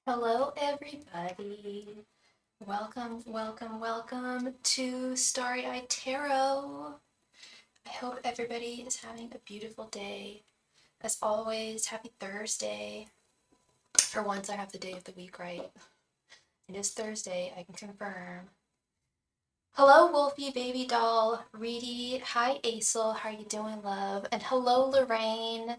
Hello, everybody. Welcome to Starry Tarot. I hope everybody is having a beautiful day. As always, happy Thursday. For once, I have the day of the week right. It is Thursday, I can confirm. Hello, Wolfie, baby doll, Reedy. Hi, Aisel. How are you doing, love? And hello, Lorraine.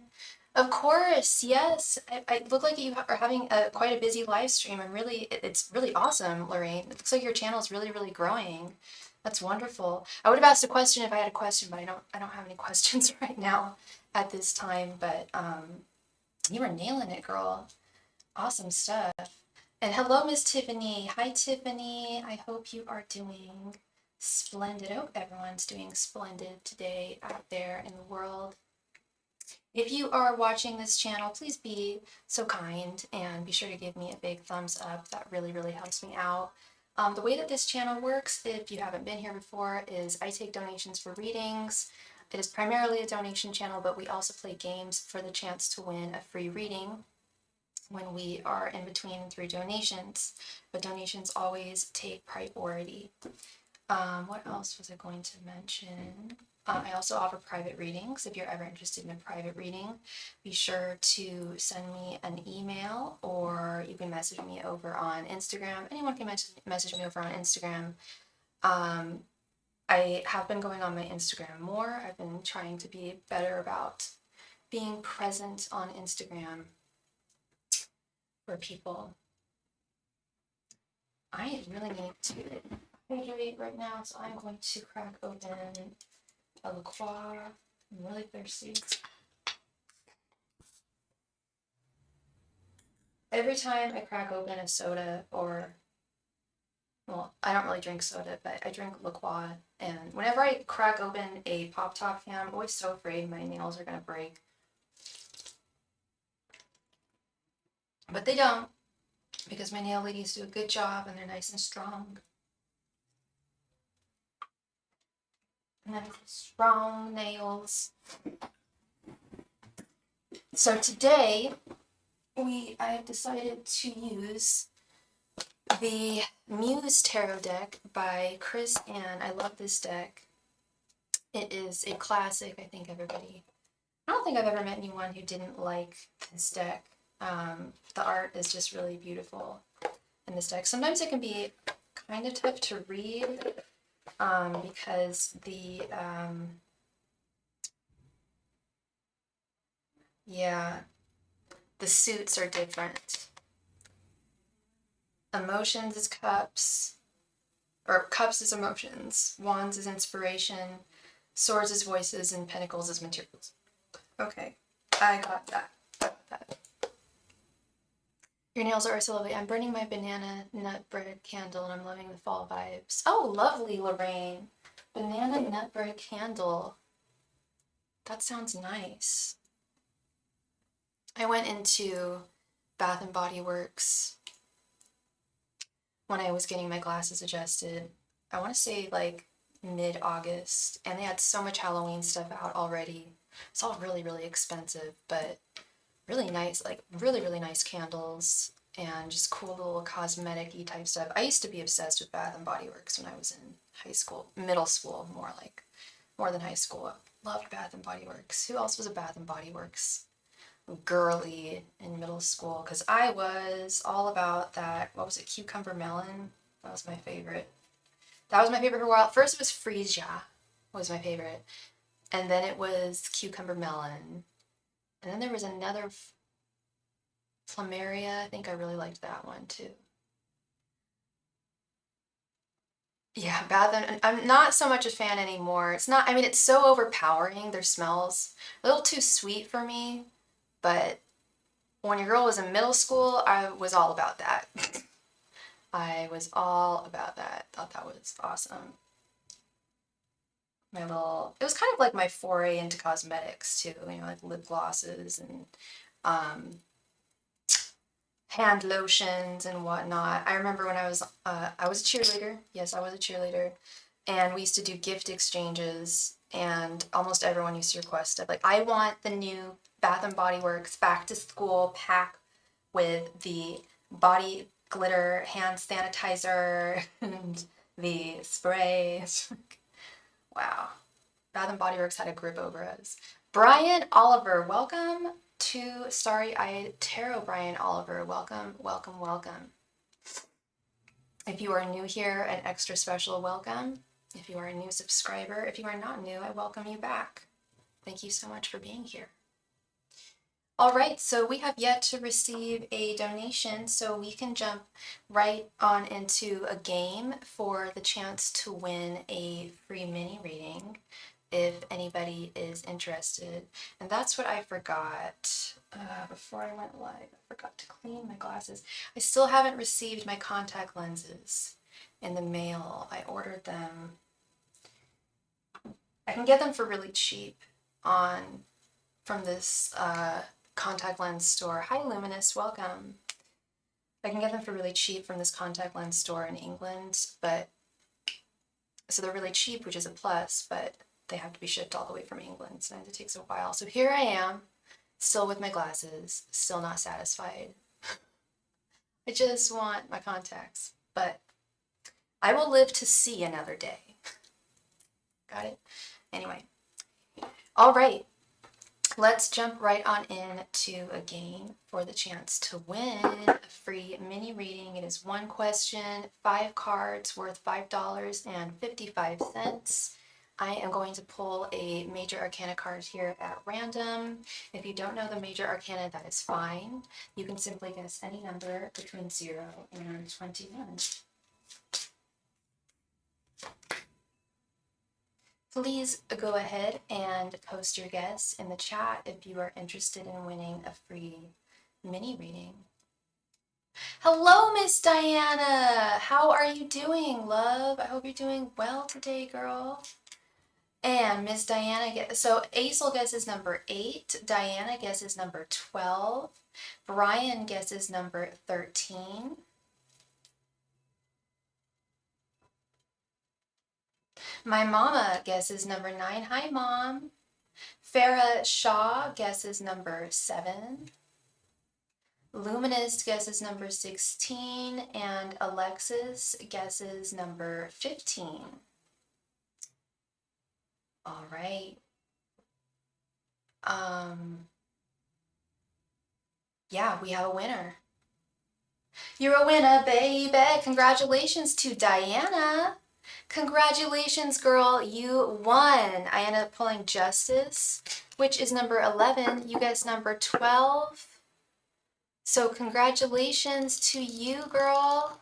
Of course, yes. I look like you are having quite a busy live stream. It's really awesome, Lorraine. It looks like your channel is really growing. That's wonderful. I would have asked a question if I had a question, but I don't have any questions right now at this time. But you were nailing it, girl. Awesome stuff. And hello, Miss Tiffany. Hi, Tiffany. I hope you are doing splendid. I hope everyone's doing splendid today out there in the world. If you are watching this channel, please be so kind and be sure to give me a big thumbs up. That really helps me out. The way that this channel works, if you haven't been here before, is I take donations for readings. It is primarily a donation channel, but we also play games for the chance to win a free reading when we are in between through donations, but donations always take priority. What else was I going to mention? I also offer private readings. If you're ever interested in a private reading, be sure to send me an email or you can message me over on Instagram. Anyone can message me over on Instagram. I have been going on my Instagram more. I've been trying to be better about being present on Instagram for people. I really need to hydrate right now, so I'm going to crack open a La Croix. I'm really thirsty. Every time I crack open a soda well, I don't really drink soda, but I drink La Croix, and whenever I crack open a Pop Top can, I'm always so afraid my nails are gonna break. But they don't, because my nail ladies do a good job and they're nice and strong. Nice strong nails. So today, I have decided to use the Muse Tarot deck by Chris Ann. I love this deck. It is a classic. I don't think I've ever met anyone who didn't like this deck. The art is just really beautiful in this deck. Sometimes it can be kind of tough to read because the suits are different. Emotions is cups, or cups is emotions, wands is inspiration, swords is voices, and pentacles is materials. Okay, I got that. Your nails are so lovely. I'm burning my banana nut bread candle and I'm loving the fall vibes. Oh, lovely, Lorraine. Banana nut bread candle. That sounds nice. I went into Bath and Body Works when I was getting my glasses adjusted. I want to say like mid-August, and they had so much Halloween stuff out already. It's all really expensive, but really nice, like really nice candles and just cool little cosmetic-y type stuff. I used to be obsessed with Bath and Body Works when I was in high school, middle school, more than high school. Loved Bath and Body Works. Who else was a Bath and Body Works girly in middle school? Because I was all about that. What was it? Cucumber melon. That was my favorite. That was my favorite for a while. First it was Freesia was my favorite, and then it was Cucumber melon, and then there was another Plumeria. I think I really liked that one too. Yeah, Bath and I'm not so much a fan anymore. It's not, I mean, it's so overpowering. Their smells a little too sweet for me, but when your girl was in middle school, I was all about that. I was all about that. Thought that was awesome. It was kind of like my foray into cosmetics too, like lip glosses and hand lotions and whatnot. I remember when I was a cheerleader. Yes, I was a cheerleader. And we used to do gift exchanges, and almost everyone used to request it. Like, I want the new Bath and Body Works back to school pack with the body glitter hand sanitizer and the spray. Wow. Bath and Body Works had a grip over us. Brian Oliver, welcome to Starry Eyed Tarot. Brian Oliver, welcome, welcome, welcome. If you are new here, an extra special welcome. If you are a new subscriber, if you are not new, I welcome you back. Thank you so much for being here. All right, so we have yet to receive a donation, so we can jump right on into a game for the chance to win a free mini reading if anybody is interested. And that's what I forgot before I went live. I forgot to clean my glasses. I still haven't received my contact lenses in the mail. I ordered them. I can get them for really cheap from this contact lens store. Hi Luminous, welcome. I can get them for really cheap from this contact lens store in England, but so they're really cheap, which is a plus, but they have to be shipped all the way from England, so it takes a while. So here I am, still with my glasses, still not satisfied. I just want my contacts, but I will live to see another day. Got it? Anyway, all right. Let's jump right on into a game for the chance to win a free mini reading. It is one question, 5 cards worth $5.55. I am going to pull a major arcana card here at random. If you don't know the major arcana, that is fine. You can simply guess any number between 0 and 21. Please go ahead and post your guess in the chat if you are interested in winning a free mini reading. Hello, Miss Diana. How are you doing, love? I hope you're doing well today, girl. And Miss Diana, so Aisel guesses number 8. Diana guesses number 12. Brian guesses number 13. My mama guesses number 9. Hi, Mom. Farah Shaw guesses number 7. Luminous guesses number 16. And Alexis guesses number 15. All right. Yeah, we have a winner. You're a winner, baby. Congratulations to Diana. Congratulations, girl. You won. I ended up pulling Justice, which is number 11. You guessed number 12. So congratulations to you, girl.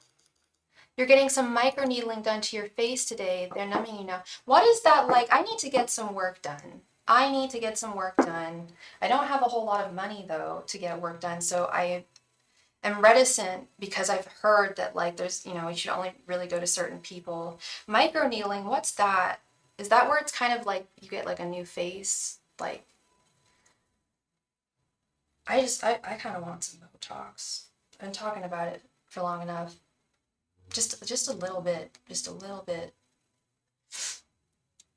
You're getting some micro needling done to your face today. They're numbing you now. What is that like? I need to get some work done. I don't have a whole lot of money, though, to get work done. So I am reticent because I've heard that, like, there's, you should only really go to certain people. Micro needling, what's that? Is that where it's kind of like you get, like, a new face? Like, I kind of want some Botox. I've been talking about it for long enough. Just a little bit. Just a little bit.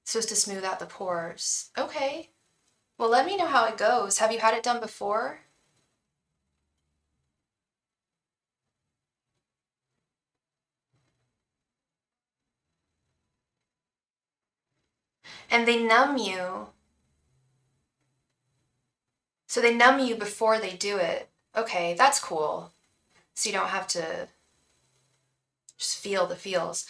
Supposed to smooth out the pores. Okay. Well, let me know how it goes. Have you had it done before? And they numb you. So they numb you before they do it. Okay, that's cool. So you don't have to just feel the feels.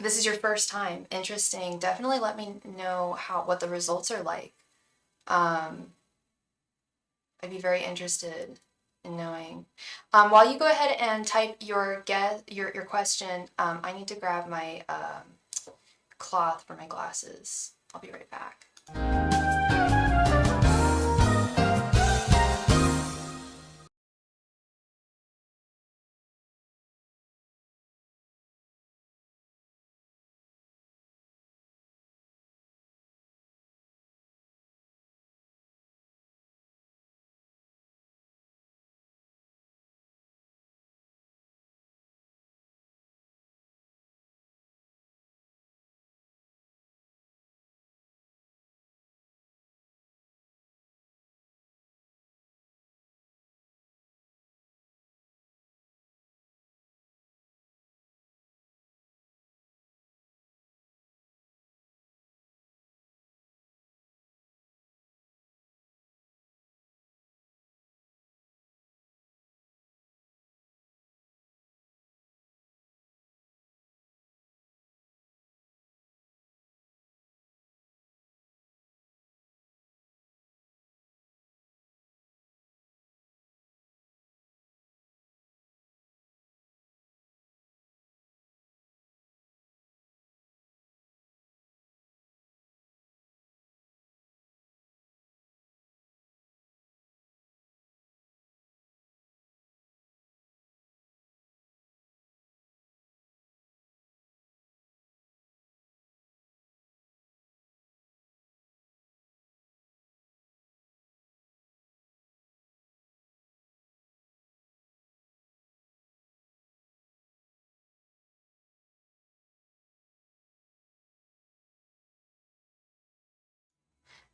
This is your first time. Interesting. Definitely let me know what the results are like. I'd be very interested in knowing. While you go ahead and type your question, I need to grab my cloth for my glasses. I'll be right back.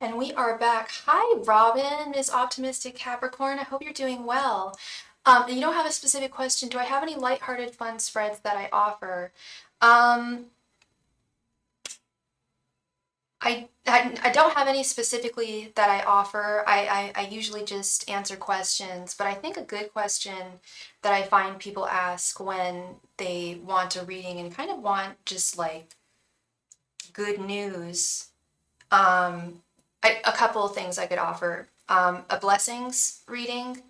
And we are back. Hi, Robin, Miss Optimistic Capricorn. I hope you're doing well. You don't have a specific question. Do I have any lighthearted fun spreads that I offer? I don't have any specifically that I offer. I usually just answer questions, but I think a good question that I find people ask when they want a reading and kind of want just like good news. A couple of things I could offer. A blessings reading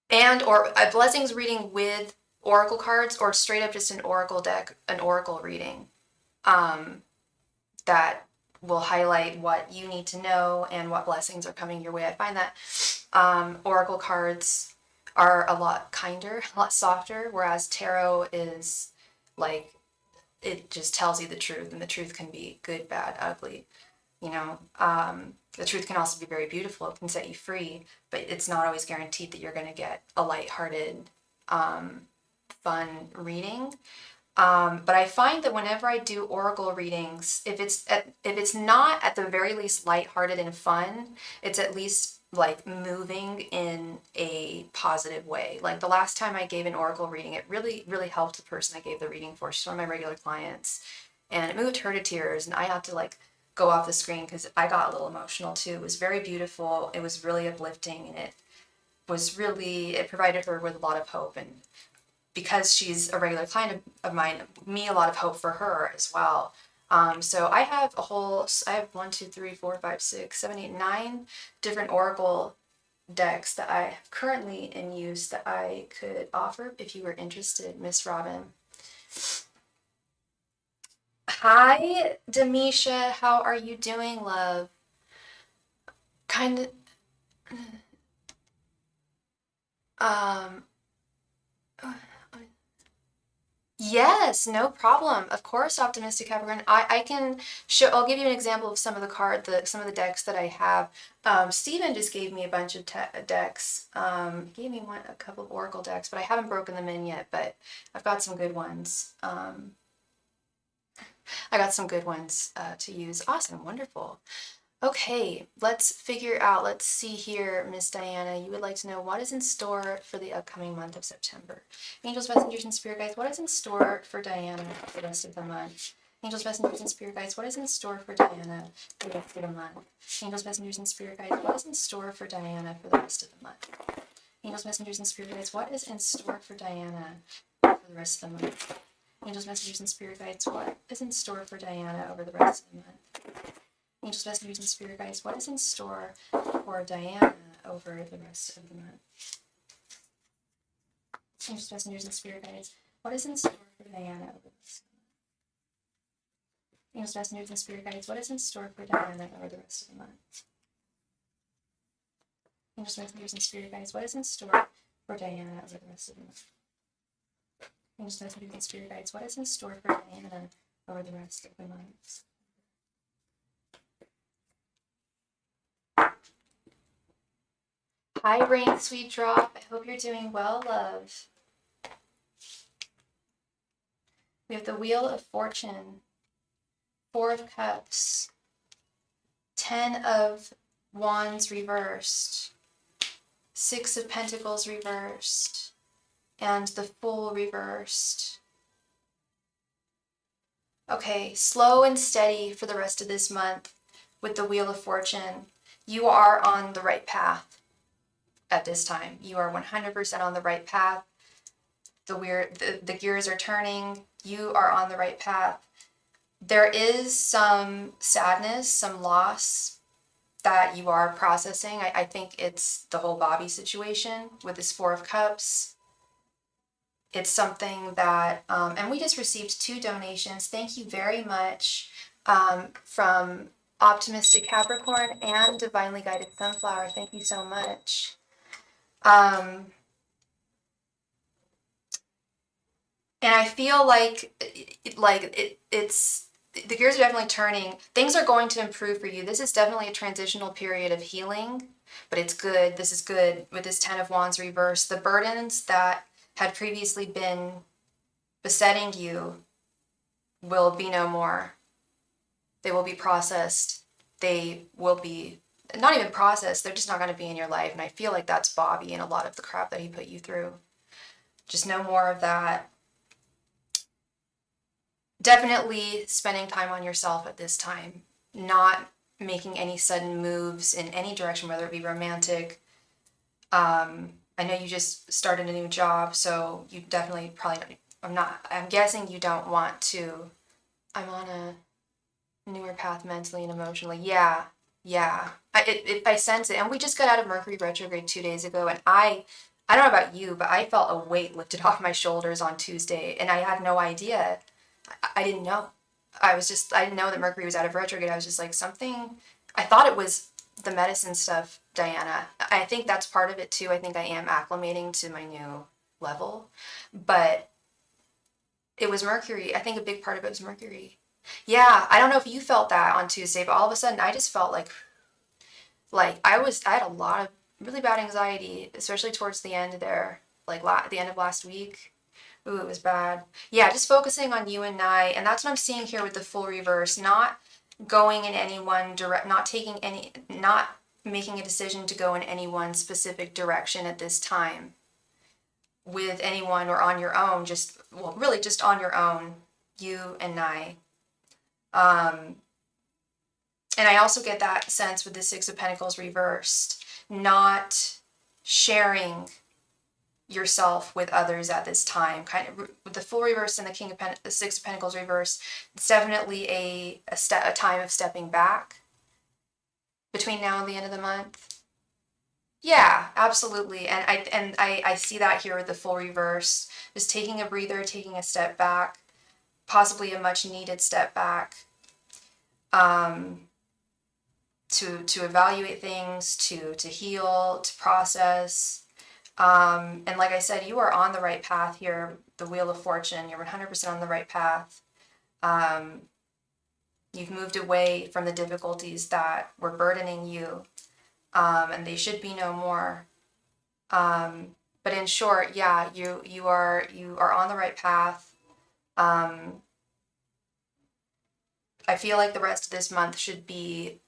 or a blessings reading with oracle cards, or straight up just an oracle deck, an oracle reading that will highlight what you need to know and what blessings are coming your way. I find that oracle cards are a lot kinder, a lot softer, whereas tarot is like, it just tells you the truth, and the truth can be good, bad, ugly. You know, the truth can also be very beautiful. It can set you free, but it's not always guaranteed that you're going to get a lighthearted, fun reading. But I find that whenever I do oracle readings, if it's not at the very least lighthearted and fun, it's at least like moving in a positive way. Like the last time I gave an oracle reading, it really, really helped the person I gave the reading for. She's one of my regular clients, and it moved her to tears, and I had to like go off the screen because I got a little emotional too. It was very beautiful. It was really uplifting, and it provided her with a lot of hope. And because she's a regular client of mine, me a lot of hope for her as well. So I have 1, 2, 3, 4, 5, 6, 7, 8, 9 different oracle decks that I have currently in use that I could offer if you were interested, Miss Robin. Hi, Demisha. How are you doing, love? Kind of, um, yes, no problem. Of course, optimistic Capricorn. I can show. I'll give you an example of some of some of the decks that I have. Steven just gave me a bunch of decks. He gave me a couple of oracle decks, but I haven't broken them in yet. But I've got some good ones. I got some good ones to use. Awesome, wonderful. Okay, let's see here, Miss Diana. You would like to know what is in store for the upcoming month of September. Angels, messengers, and spirit guides, what is in store for Diana for the rest of the month? Angels, messengers, and spirit guides, what is in store for Diana for the rest of the month? Angels, messengers, and spirit guides, what is in store for Diana for the rest of the month? Angels, messengers, and spirit guides, what is in store for Diana for the rest of the month? Angels, messengers, and spirit guides, what is in store for Diana over the rest of the month? Angels, messengers, and spirit guides, what is in store for Diana over the rest of the month? Angels, messengers, and spirit guides, what is in store for Diana over the rest of the month? Angels, messengers, and spirit guides, what is in store for Diana over the rest of the month? Angels, messengers, and spirit guides, what is in store for Diana over the rest of the month? Angels, messengers, and spirit guides, what is in store for Diana over the rest of the month? Hi, Rain Sweet Drop. I hope you're doing well, love. We have the Wheel of Fortune, 4 of Cups, 10 of Wands reversed, 6 of Pentacles reversed, and the Fool reversed. Okay, slow and steady for the rest of this month with the Wheel of Fortune. You are on the right path. At this time, you are 100% on the right path. The gears are turning. You are on the right path. There is some sadness, some loss that you are processing. I think it's the whole Bobby situation with this 4 of Cups. It's something that, and we just received 2 donations. Thank you very much from Optimistic Capricorn and Divinely Guided Sunflower. Thank you so much. And I feel like it's the gears are definitely turning. Things are going to improve for you. This is definitely a transitional period of healing, but it's good. This is good with this 10 of Wands reverse. The burdens that had previously been besetting you will be no more. They will be processed. They will be not even processed. They're just not going to be in your life. And I feel like that's Bobby and a lot of the crap that he put you through. Just no more of that. Definitely spending time on yourself at this time. Not making any sudden moves in any direction, whether it be romantic. I know you just started a new job, so you definitely probably don't, I'm guessing you don't want to. I'm on a newer path mentally and emotionally. Yeah. I sense it. And we just got out of Mercury retrograde 2 days ago, and I don't know about you, but I felt a weight lifted off my shoulders on Tuesday, and I had no idea. I didn't know. I didn't know that Mercury was out of retrograde. I was just like, I thought it was the medicine stuff, Diana. I think that's part of it too. I think I am acclimating to my new level, but it was Mercury. I think a big part of it was Mercury. Yeah, I don't know if you felt that on Tuesday, but all of a sudden I just felt like I had a lot of really bad anxiety, especially towards the end there, like the end of last week. Ooh, it was bad. Yeah, just focusing on you and I, and that's what I'm seeing here with the full reverse. Not going in any one direct, not making a decision to go in any one specific direction at this time with anyone or on your own. Really just on your own, you and I. And I also get that sense with the Six of Pentacles reversed, not sharing yourself with others at this time. Kind of with the full reverse and the Six of Pentacles reverse, it's definitely a time of stepping back between now and the end of the month. Yeah, absolutely. And I see that here with the full reverse, just taking a breather, taking a step back, possibly a much needed step back. To evaluate things, to heal, to process. And like I said, you are on the right path here, the Wheel of Fortune. You're 100% on the right path. You've moved away from the difficulties that were burdening you, and they should be no more. But in short, yeah, you are on the right path. I feel like the rest of this month should be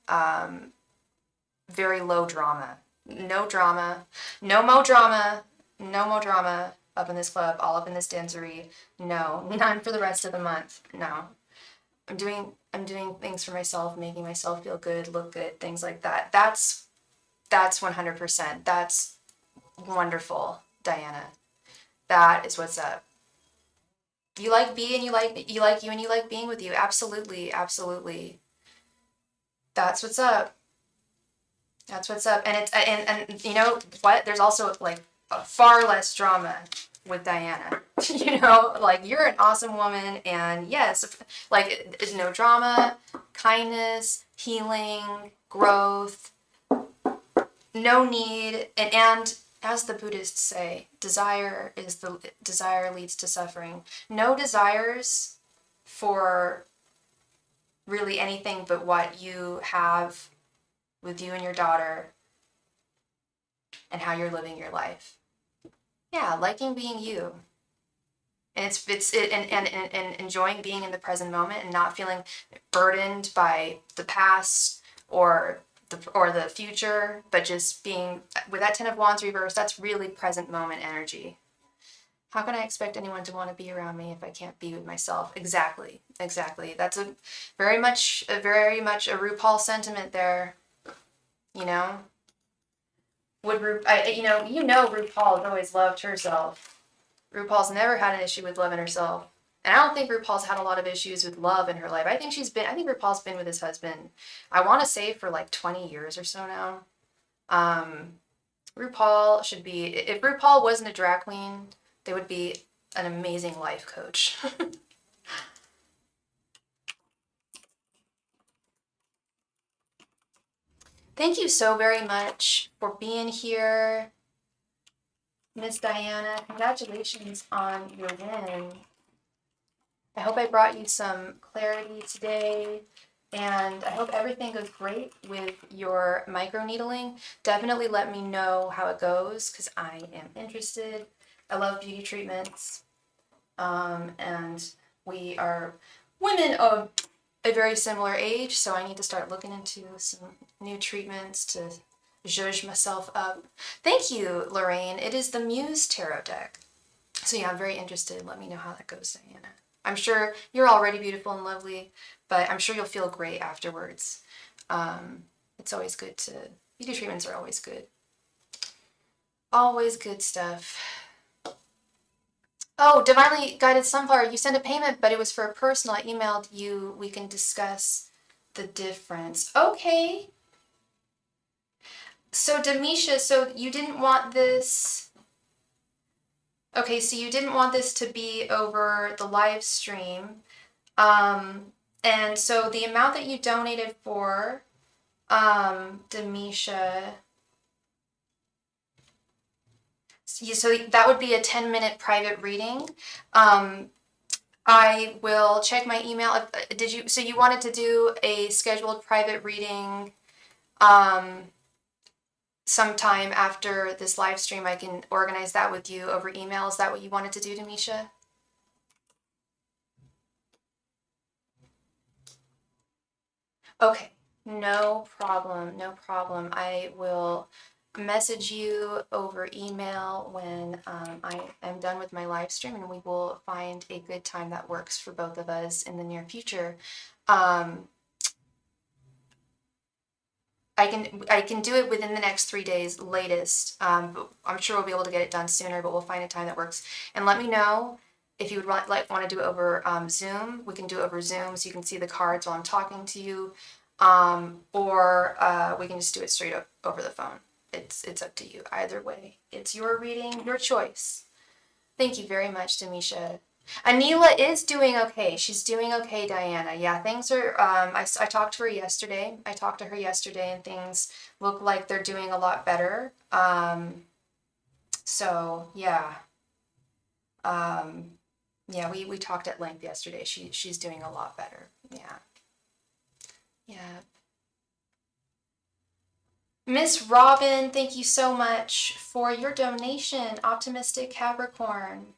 very low drama. No drama. No more drama. No more drama up in this club, all up in this dancery. No, none for the rest of the month. No. I'm doing things for myself, making myself feel good, look good, things like that. That's 100%. That's wonderful, Diana. That is what's up. You like me and you like you and you like being with you. Absolutely, absolutely. That's what's up. That's what's up. And it's and you know what? There's also like far less drama with Diana. You know, like you're an awesome woman, and yes, like it's no drama, kindness, healing, growth, no need, and as the Buddhists say, desire leads to suffering. No desires for really anything but what you have with you and your daughter and how you're living your life. Yeah, liking being you. And and enjoying being in the present moment and not feeling burdened by the past or the future, but just being with that Ten of Wands reverse. That's really present moment energy. How can I expect anyone to want to be around me if I can't be with myself? Exactly. That's a very much a RuPaul sentiment there. You know, you know RuPaul has always loved herself. RuPaul's never had an issue with loving herself. And I don't think RuPaul's had a lot of issues with love in her life. I think RuPaul's been with his husband, I want to say for like 20 years or so now. RuPaul should be, if RuPaul wasn't a drag queen, they would be an amazing life coach. Thank you so very much for being here, Miss Diana. Congratulations on your win. I hope I brought you some clarity today, and I hope everything goes great with your microneedling. Definitely let me know how it goes, because I am interested. I love beauty treatments, and we are women of a very similar age, so I need to start looking into some new treatments to zhuzh myself up. Thank you, Lorraine. It is the Muse Tarot deck. So yeah, I'm very interested. Let me know how that goes, Diana. I'm sure you're already beautiful and lovely, but I'm sure you'll feel great afterwards. It's always good to, beauty treatments are always good. Always good stuff. Oh, Divinely Guided Sunflower, you sent a payment, but it was for a personal. I emailed you. We can discuss the difference. Okay. So, Demisha, so you didn't want this. Okay, so you didn't want this to be over the live stream. And so the amount that you donated for, Demisha, so that would be a 10-minute private reading. I will check my email. So you wanted to do a scheduled private reading sometime after this live stream? I can organize that with you over email. Is that what you wanted to do, Demisha? Okay, no problem, no problem. I will message you over email when I am done with my live stream, and we will find a good time that works for both of us in the near future. I can do it within the next 3 days latest. But I'm sure we'll be able to get it done sooner, but we'll find a time that works. And let me know if you would want to do it over Zoom. We can do it over Zoom so you can see the cards while I'm talking to you, or we can just do it straight up over the phone. It's up to you. Either way, it's your reading, your choice. Thank you very much, Demisha. Anila is doing okay. She's doing okay, Diana. Yeah, things are, I talked to her yesterday. And things look like they're doing a lot better. So yeah. Yeah, we talked at length yesterday. She's doing a lot better. Yeah. Yeah. Miss Robin, thank you so much for your donation. Optimistic Capricorn.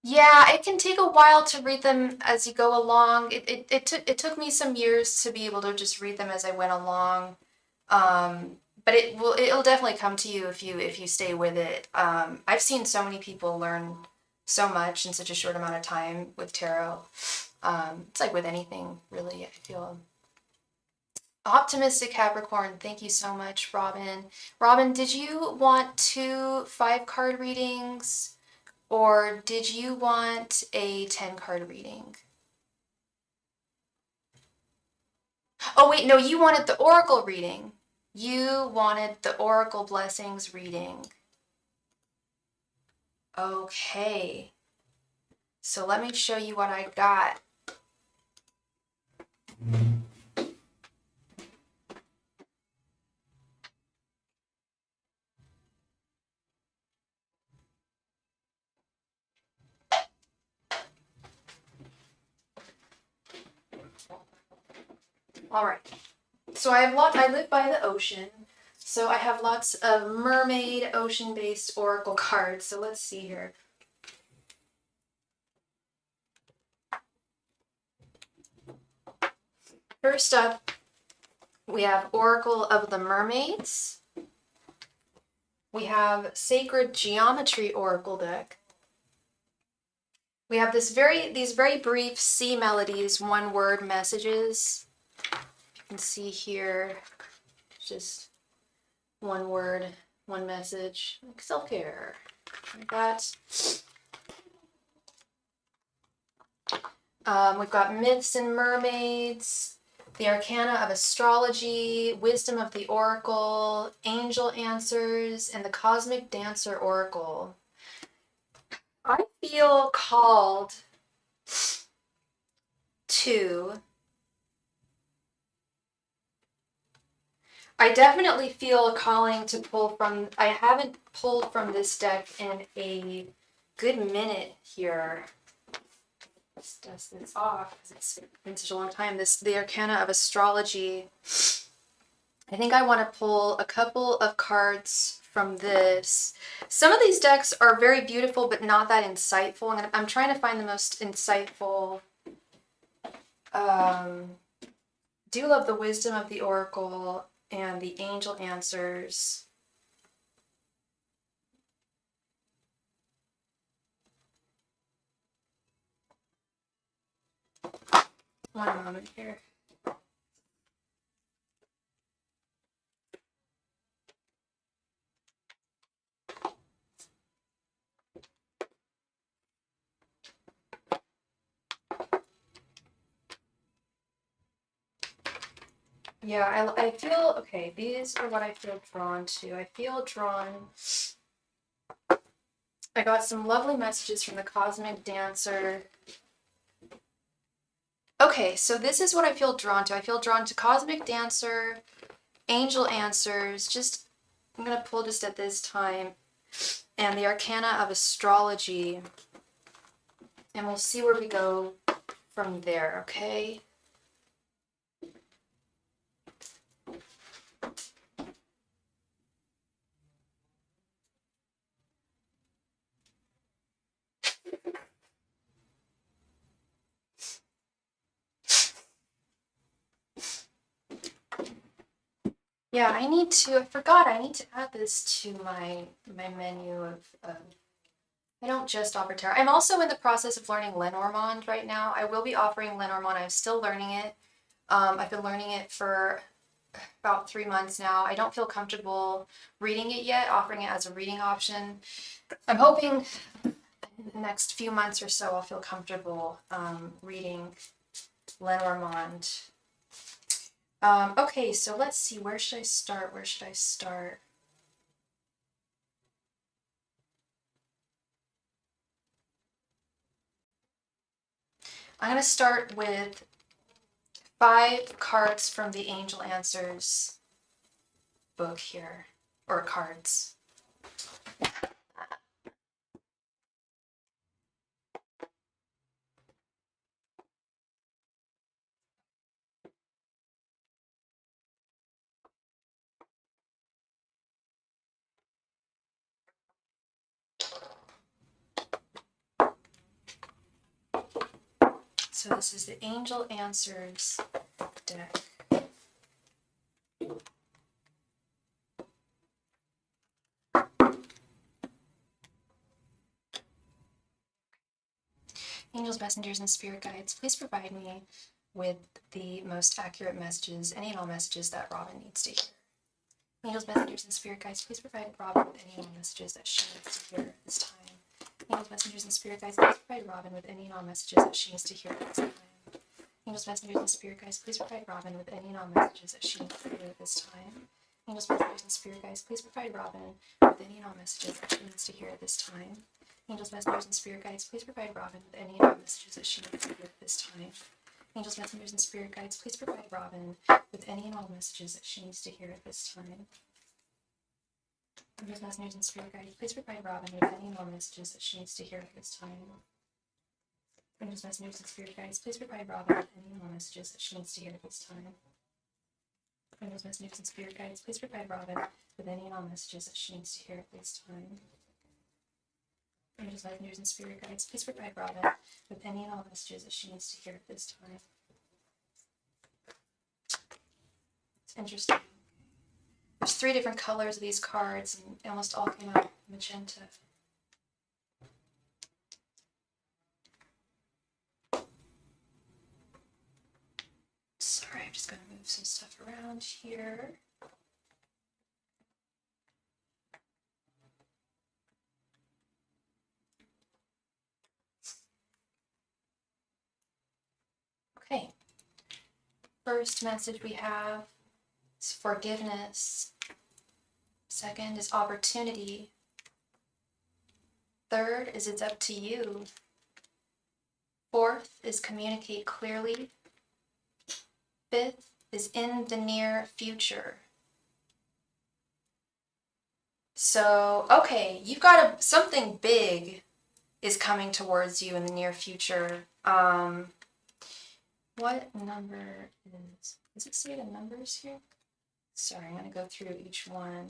Yeah, it can take a while to read them as you go along. It took me some years to be able to just read them as I went along. But it'll definitely come to you if you stay with it. I've seen so many people learn so much in such a short amount of time with tarot. It's like with anything, really, I feel. Optimistic Capricorn, thank you so much, Robin. Robin, did you want 2 5-card readings, or did you want a 10-card reading? Oh, wait, no, you wanted the Oracle reading. You wanted the Oracle Blessings reading. Okay. So let me show you what I got. All right. So I live by the ocean. So I have lots of mermaid, ocean-based oracle cards. So let's see here. First up, we have Oracle of the Mermaids. We have Sacred Geometry Oracle deck. We have these very brief sea melodies, 1-word messages. You can see here, just 1 word, 1 message, like self-care, like that. We've got Myths and Mermaids, the Arcana of Astrology, Wisdom of the Oracle, Angel Answers, and the Cosmic Dancer Oracle. I feel called to I definitely feel a calling to pull from, I haven't pulled from this deck in a good minute here. Let's dust this off because it's been such a long time. The Arcana of Astrology. I think I want to pull a couple of cards from this. Some of these decks are very beautiful, but not that insightful. I'm trying to find the most insightful. Do love the Wisdom of the Oracle and the Angel Answers. One moment here. Yeah, I feel, okay, these are what I feel drawn to. I feel drawn, I got some lovely messages from the Cosmic Dancer. Okay, so this is what I feel drawn to. I feel drawn to Cosmic Dancer, Angel Answers, just, I'm going to pull just at this time, and the Arcana of Astrology, and we'll see where we go from there, okay? Yeah, I need to add this to my menu of, I don't just offer tarot. I'm also in the process of learning Lenormand right now. I will be offering Lenormand. I'm still learning it. I've been learning it for about 3 months now. I don't feel comfortable reading it yet, offering it as a reading option. I'm hoping in the next few months or so I'll feel comfortable reading Lenormand. Okay, so let's see. Where should I start? I'm going to start with 5 cards from the Angel Answers book here, or cards. So this is the Angel Answers deck. Angels, messengers, and spirit guides, please provide me with the most accurate messages, any and all messages that Robin needs to hear. Angels, messengers, and spirit guides, please provide Robin with any and all messages that she needs to hear at this time. Angels, messengers, and spirit guides, please provide Robin with any and all messages that she needs to hear at this time. Angels, messengers, and spirit guides, please provide Robin with any and all messages that she needs to hear at this time. Angels, messengers, and spirit guides, please provide Robin with any and all messages that she needs to hear at this time. Angels, messengers, and spirit guides, please provide Robin with any and all messages that she needs to hear at this time. Angels, messengers, and spirit guides, please provide Robin with any and all messages that she needs to hear at this time. Angels, messengers, and spirit guides, please provide Robin with any and all messages that she needs to hear at this time. Angels, messengers, and spirit guides, please provide Robin with any and all messages that she needs to hear at this time. Angels, messengers, and spirit guides, please provide Robin with any and all messages that she needs to hear at this time. Angels, messengers, and spirit guides, please provide Robin with any and all messages that she needs to hear at this time. It's interesting. There's 3 different colors of these cards, and they almost all came out magenta. Sorry, I'm just going to move some stuff around here. Okay. First message we have is forgiveness. Second is opportunity. Third is it's up to you. Fourth is communicate clearly. Fifth is in the near future. So, okay, you've got something big is coming towards you in the near future. What number does it say the numbers here? Sorry, I'm going to go through each one.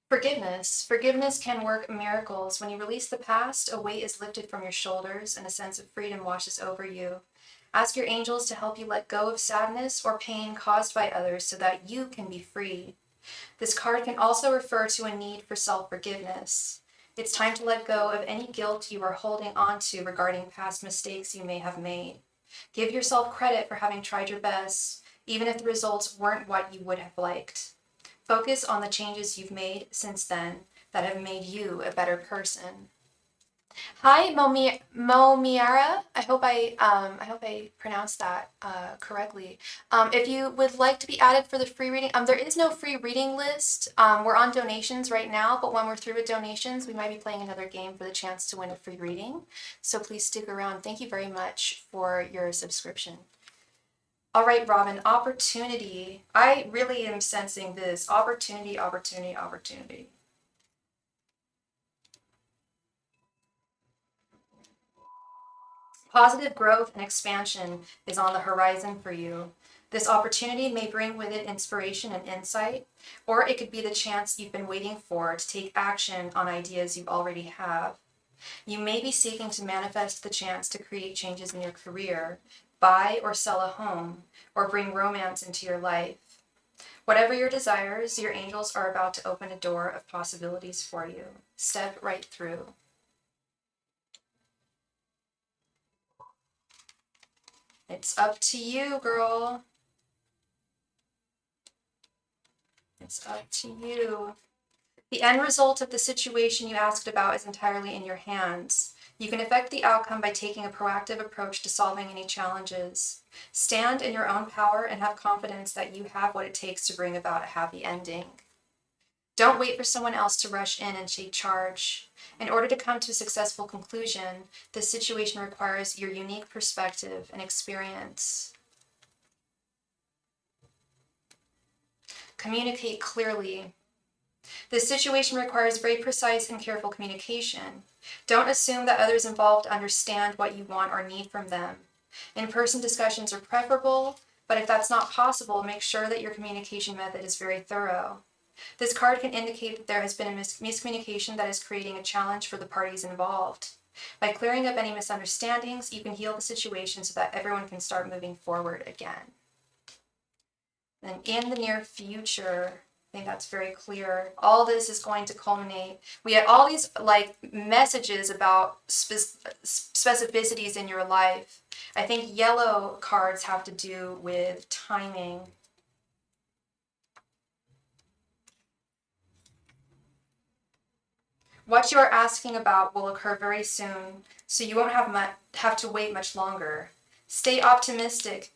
Forgiveness. Forgiveness can work miracles. When you release the past, a weight is lifted from your shoulders and a sense of freedom washes over you. Ask your angels to help you let go of sadness or pain caused by others so that you can be free. This card can also refer to a need for self-forgiveness. It's time to let go of any guilt you are holding on to regarding past mistakes you may have made. Give yourself credit for having tried your best, even if the results weren't what you would have liked. Focus on the changes you've made since then that have made you a better person. Hi, Momiara. I hope I pronounced that correctly. If you would like to be added for the free reading, there is no free reading list. We're on donations right now, but when we're through with donations, we might be playing another game for the chance to win a free reading. So please stick around. Thank you very much for your subscription. All right, Robin, opportunity. I really am sensing this. Opportunity, opportunity, opportunity. Positive growth and expansion is on the horizon for you. This opportunity may bring with it inspiration and insight, or it could be the chance you've been waiting for to take action on ideas you already have. You may be seeking to manifest the chance to create changes in your career, buy or sell a home, or bring romance into your life. Whatever your desires, your angels are about to open a door of possibilities for you. Step right through. It's up to you, girl. It's up to you. The end result of the situation you asked about is entirely in your hands. You can affect the outcome by taking a proactive approach to solving any challenges. Stand in your own power and have confidence that you have what it takes to bring about a happy ending. Don't wait for someone else to rush in and take charge. In order to come to a successful conclusion, this situation requires your unique perspective and experience. Communicate clearly. This situation requires very precise and careful communication. Don't assume that others involved understand what you want or need from them. In-person discussions are preferable, but if that's not possible, make sure that your communication method is very thorough. This card can indicate that there has been a miscommunication that is creating a challenge for the parties involved. By clearing up any misunderstandings, you can heal the situation so that everyone can start moving forward again. And in the near future, I think that's very clear. All this is going to culminate. We had all these messages about specificities in your life. I think yellow cards have to do with timing. What you are asking about will occur very soon, so you won't have to wait much longer. Stay optimistic,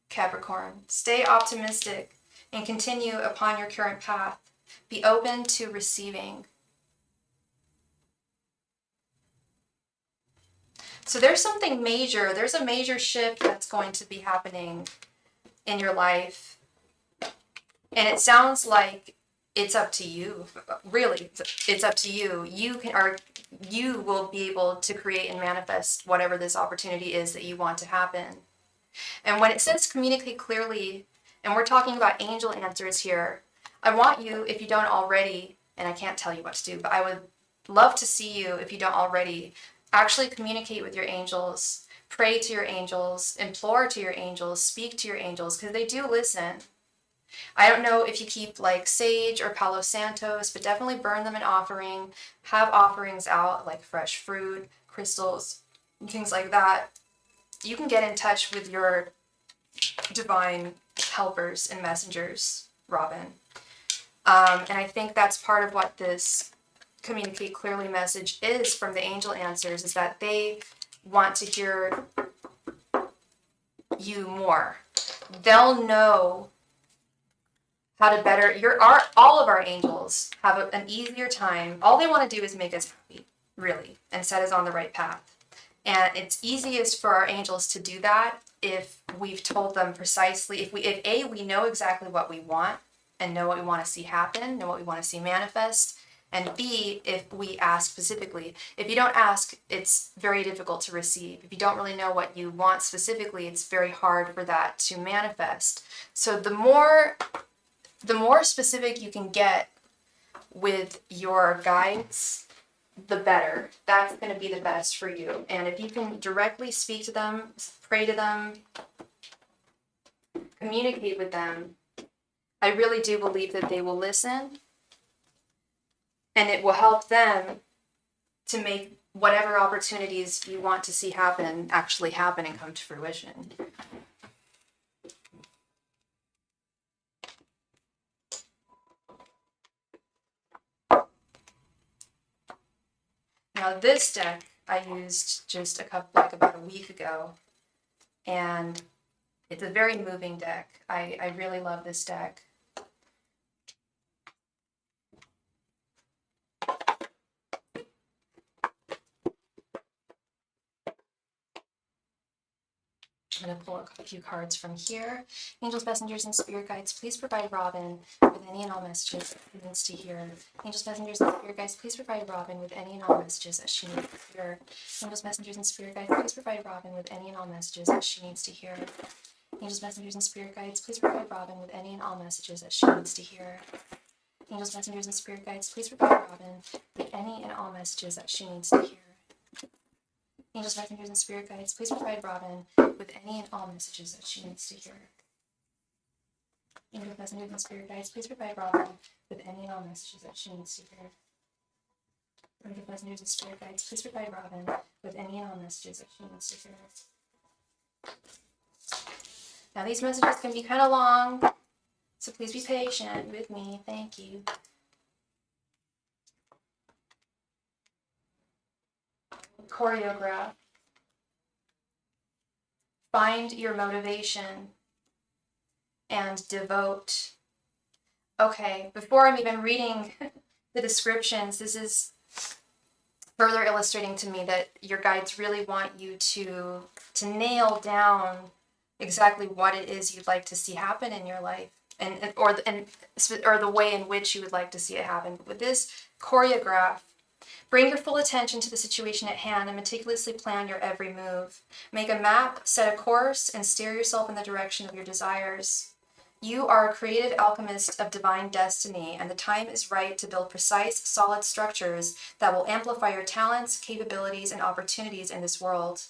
Capricorn. Stay optimistic and continue upon your current path. Be open to receiving. So there's something major. There's a major shift that's going to be happening in your life. And it sounds like it's up to you. Really, it's up to you. You will be able to create and manifest whatever this opportunity is that you want to happen. And when it says communicate clearly, and we're talking about angel answers here, I want you, if you don't already, and I can't tell you what to do, but I would love to see you, if you don't already, actually communicate with your angels, pray to your angels, implore to your angels, speak to your angels, because they do listen. I don't know if you keep sage or Palo Santos, but definitely burn them in offering. Have offerings out like fresh fruit, crystals, things like that. You can get in touch with your divine helpers and messengers, Robin. And I think that's part of what this communicate clearly message is from the angel answers, is that they want to hear you more. They'll know how to better all of our angels have an easier time. All they want to do is make us happy, really, and set us on the right path. And it's easiest for our angels to do that if we've told them precisely, if A, we know exactly what we want and know what we want to see happen, know what we want to see manifest, and B, if we ask specifically. If you don't ask, it's very difficult to receive. If you don't really know what you want specifically, it's very hard for that to manifest. So the more specific you can get with your guides, the better. That's going to be the best for you. And if you can directly speak to them, pray to them, communicate with them, I really do believe that they will listen, and it will help them to make whatever opportunities you want to see happen actually happen and come to fruition. Now this deck I used just about a week ago, and it's a very moving deck. I really love this deck. I'm going to pull a few cards from here. Angels, messengers, and spirit guides, please provide Robin with any and all messages that she needs to hear. Angels, messengers, and spirit guides, please provide Robin with any and all messages that she needs to hear. Angels, messengers, and spirit guides, please provide Robin with any and all messages that she needs to hear. Angels, messengers, and spirit guides, please provide Robin with any and all messages that she needs to hear. Angels, messengers, and spirit guides, please provide Robin with any and all messages that she needs to hear. Angels, messengers, and spirit guides, please provide Robin with any and all messages that she needs to hear. Angels, messengers, and spirit guides, please provide Robin with any and all messages that she needs to hear. Angels, messengers, and spirit guides, please provide Robin with any and all messages that she needs to hear. Now these messages can be kind of long, so please be patient with me. Thank you. Choreograph. Find your motivation and devote. Okay, before I'm even reading the descriptions, this is further illustrating to me that your guides really want you to nail down exactly what it is you'd like to see happen in your life, or the way in which you would like to see it happen. With this choreograph, bring your full attention to the situation at hand and meticulously plan your every move. Make a map, set a course, and steer yourself in the direction of your desires. You are a creative alchemist of divine destiny, and the time is right to build precise, solid structures that will amplify your talents, capabilities, and opportunities in this world.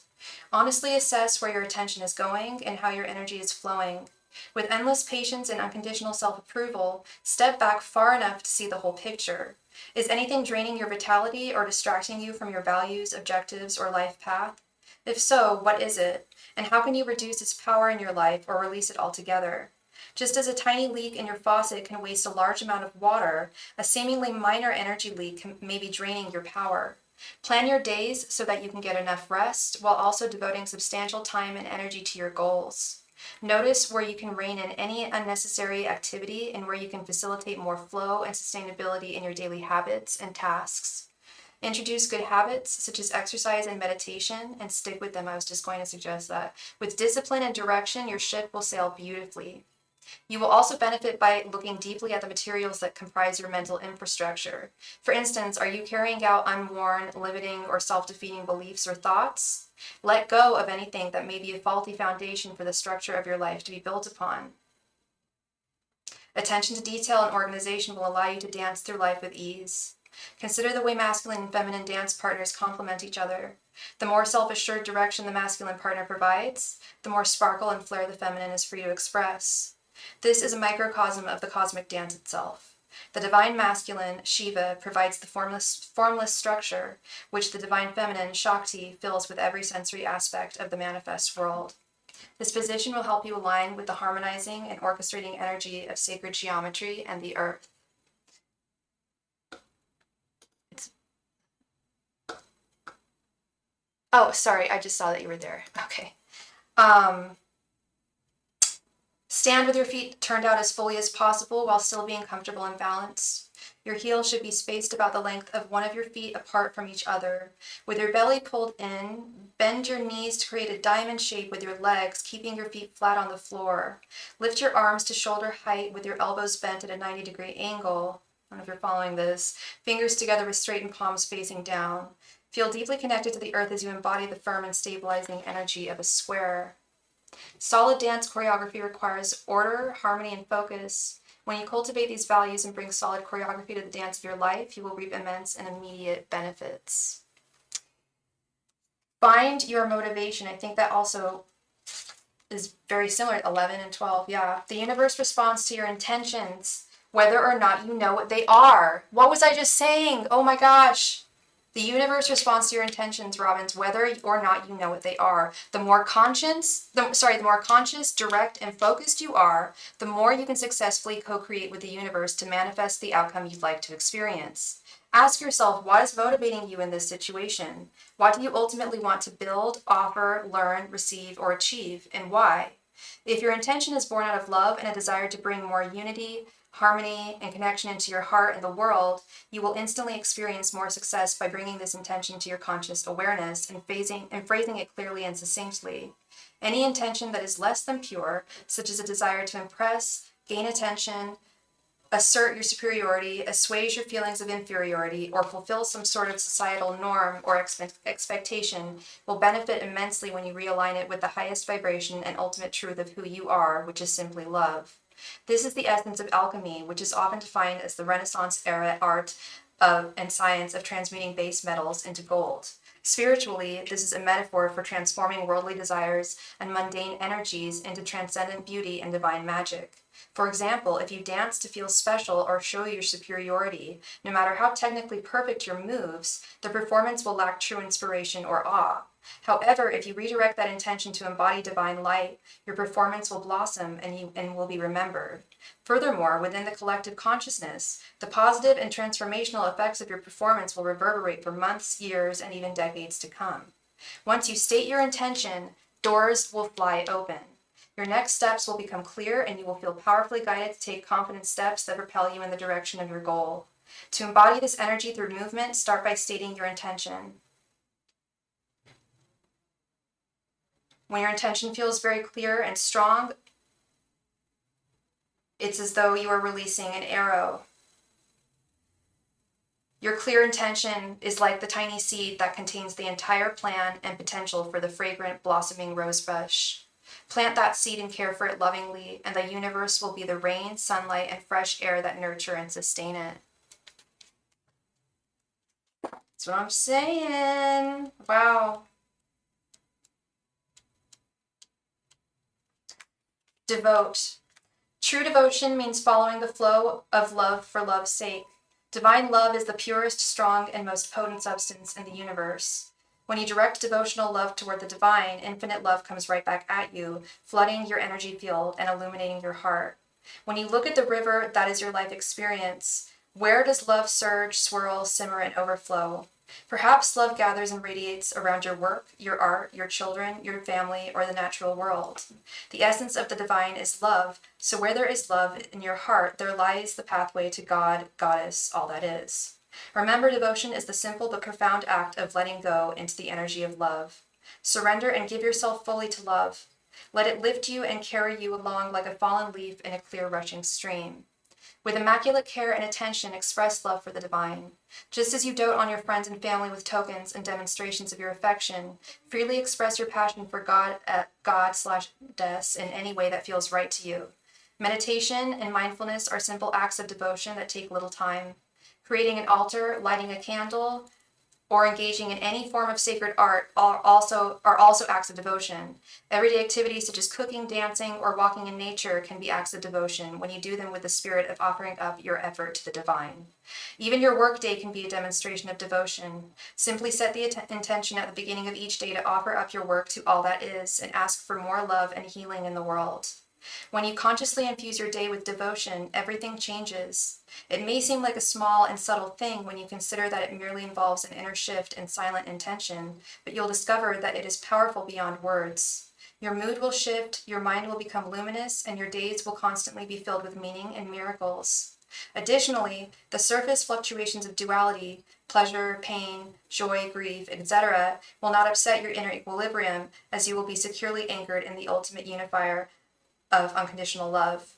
Honestly assess where your attention is going and how your energy is flowing. With endless patience and unconditional self-approval, step back far enough to see the whole picture. Is anything draining your vitality or distracting you from your values, objectives, or life path? If so, what is it? And how can you reduce its power in your life or release it altogether? Just as a tiny leak in your faucet can waste a large amount of water, a seemingly minor energy leak may be draining your power. Plan your days so that you can get enough rest while also devoting substantial time and energy to your goals. Notice where you can rein in any unnecessary activity and where you can facilitate more flow and sustainability in your daily habits and tasks. Introduce good habits such as exercise and meditation and stick with them. I was just going to suggest that. With discipline and direction, your ship will sail beautifully. You will also benefit by looking deeply at the materials that comprise your mental infrastructure. For instance, are you carrying out unworn, limiting, or self-defeating beliefs or thoughts? Let go of anything that may be a faulty foundation for the structure of your life to be built upon. Attention to detail and organization will allow you to dance through life with ease. Consider the way masculine and feminine dance partners complement each other. The more self-assured direction the masculine partner provides, the more sparkle and flair the feminine is free to express. This is a microcosm of the cosmic dance itself. The divine masculine, Shiva, provides the formless structure, which the divine feminine, Shakti, fills with every sensory aspect of the manifest world. This position will help you align with the harmonizing and orchestrating energy of sacred geometry and the earth. Oh, sorry, I just saw that you were there. Okay. Stand with your feet turned out as fully as possible while still being comfortable and balanced. Your heels should be spaced about the length of one of your feet apart from each other. With your belly pulled in, bend your knees to create a diamond shape with your legs, keeping your feet flat on the floor. Lift your arms to shoulder height with your elbows bent at a 90-degree angle. I don't know if you're following this. Fingers together with straightened palms facing down. Feel deeply connected to the earth as you embody the firm and stabilizing energy of a square. Solid dance choreography requires order, harmony, and focus. When you cultivate these values and bring solid choreography to the dance of your life, you will reap immense and immediate benefits. Find your motivation. I think that also is very similar to 11 and 12. Yeah. The universe responds to your intentions, whether or not you know what they are. What was I just saying? Oh my gosh. The universe responds to your intentions, Robbins, whether or not you know what they are. The more conscious, direct, and focused you are, the more you can successfully co-create with the universe to manifest the outcome you'd like to experience. Ask yourself, what is motivating you in this situation? What do you ultimately want to build, offer, learn, receive, or achieve, and why? If your intention is born out of love and a desire to bring more unity, harmony, and connection into your heart and the world, you will instantly experience more success by bringing this intention to your conscious awareness and phrasing it clearly and succinctly. Any intention that is less than pure, such as a desire to impress, gain attention, assert your superiority, assuage your feelings of inferiority, or fulfill some sort of societal norm or expectation, will benefit immensely when you realign it with the highest vibration and ultimate truth of who you are, which is simply love. This is the essence of alchemy, which is often defined as the Renaissance era art and science of transmuting base metals into gold. Spiritually, this is a metaphor for transforming worldly desires and mundane energies into transcendent beauty and divine magic. For example, if you dance to feel special or show your superiority, no matter how technically perfect your moves, the performance will lack true inspiration or awe. However, if you redirect that intention to embody divine light, your performance will blossom and will be remembered. Furthermore, within the collective consciousness, the positive and transformational effects of your performance will reverberate for months, years, and even decades to come. Once you state your intention, doors will fly open. Your next steps will become clear and you will feel powerfully guided to take confident steps that propel you in the direction of your goal. To embody this energy through movement, start by stating your intention. When your intention feels very clear and strong, it's as though you are releasing an arrow. Your clear intention is like the tiny seed that contains the entire plan and potential for the fragrant, blossoming rosebush. Plant that seed and care for it lovingly, and the universe will be the rain, sunlight, and fresh air that nurture and sustain it. That's what I'm saying. Wow. Devote. True devotion means following the flow of love for love's sake. Divine love is the purest, strong, and most potent substance in the universe. When you direct devotional love toward the divine, infinite love comes right back at you, flooding your energy field and illuminating your heart. When you look at the river that is your life experience, where does love surge, swirl, simmer, and overflow? Perhaps love gathers and radiates around your work, your art, your children, your family, or the natural world. The essence of the divine is love, so where there is love in your heart, there lies the pathway to God, Goddess, all that is. Remember, devotion is the simple but profound act of letting go into the energy of love. Surrender and give yourself fully to love. Let it lift you and carry you along like a fallen leaf in a clear rushing stream. With immaculate care and attention, express love for the divine. Just as you dote on your friends and family with tokens and demonstrations of your affection, freely express your passion for God/Goddess in any way that feels right to you. Meditation and mindfulness are simple acts of devotion that take little time. Creating an altar, lighting a candle, or engaging in any form of sacred art are also acts of devotion. Everyday activities such as cooking, dancing, or walking in nature can be acts of devotion when you do them with the spirit of offering up your effort to the divine. Even your workday can be a demonstration of devotion. Simply set the intention at the beginning of each day to offer up your work to all that is and ask for more love and healing in the world. When you consciously infuse your day with devotion, everything changes. It may seem like a small and subtle thing when you consider that it merely involves an inner shift and silent intention, but you'll discover that it is powerful beyond words. Your mood will shift, your mind will become luminous, and your days will constantly be filled with meaning and miracles. Additionally, the surface fluctuations of duality, pleasure, pain, joy, grief, etc., will not upset your inner equilibrium, as you will be securely anchored in the ultimate unifier of unconditional love.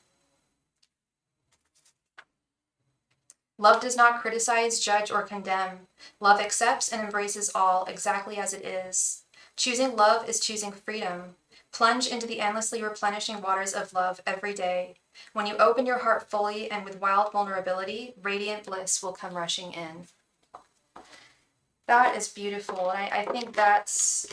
Love does not criticize, judge, or condemn. Love accepts and embraces all exactly as it is. Choosing love is choosing freedom. Plunge into the endlessly replenishing waters of love every day. When you open your heart fully and with wild vulnerability, radiant bliss will come rushing in. That is beautiful, and I think that's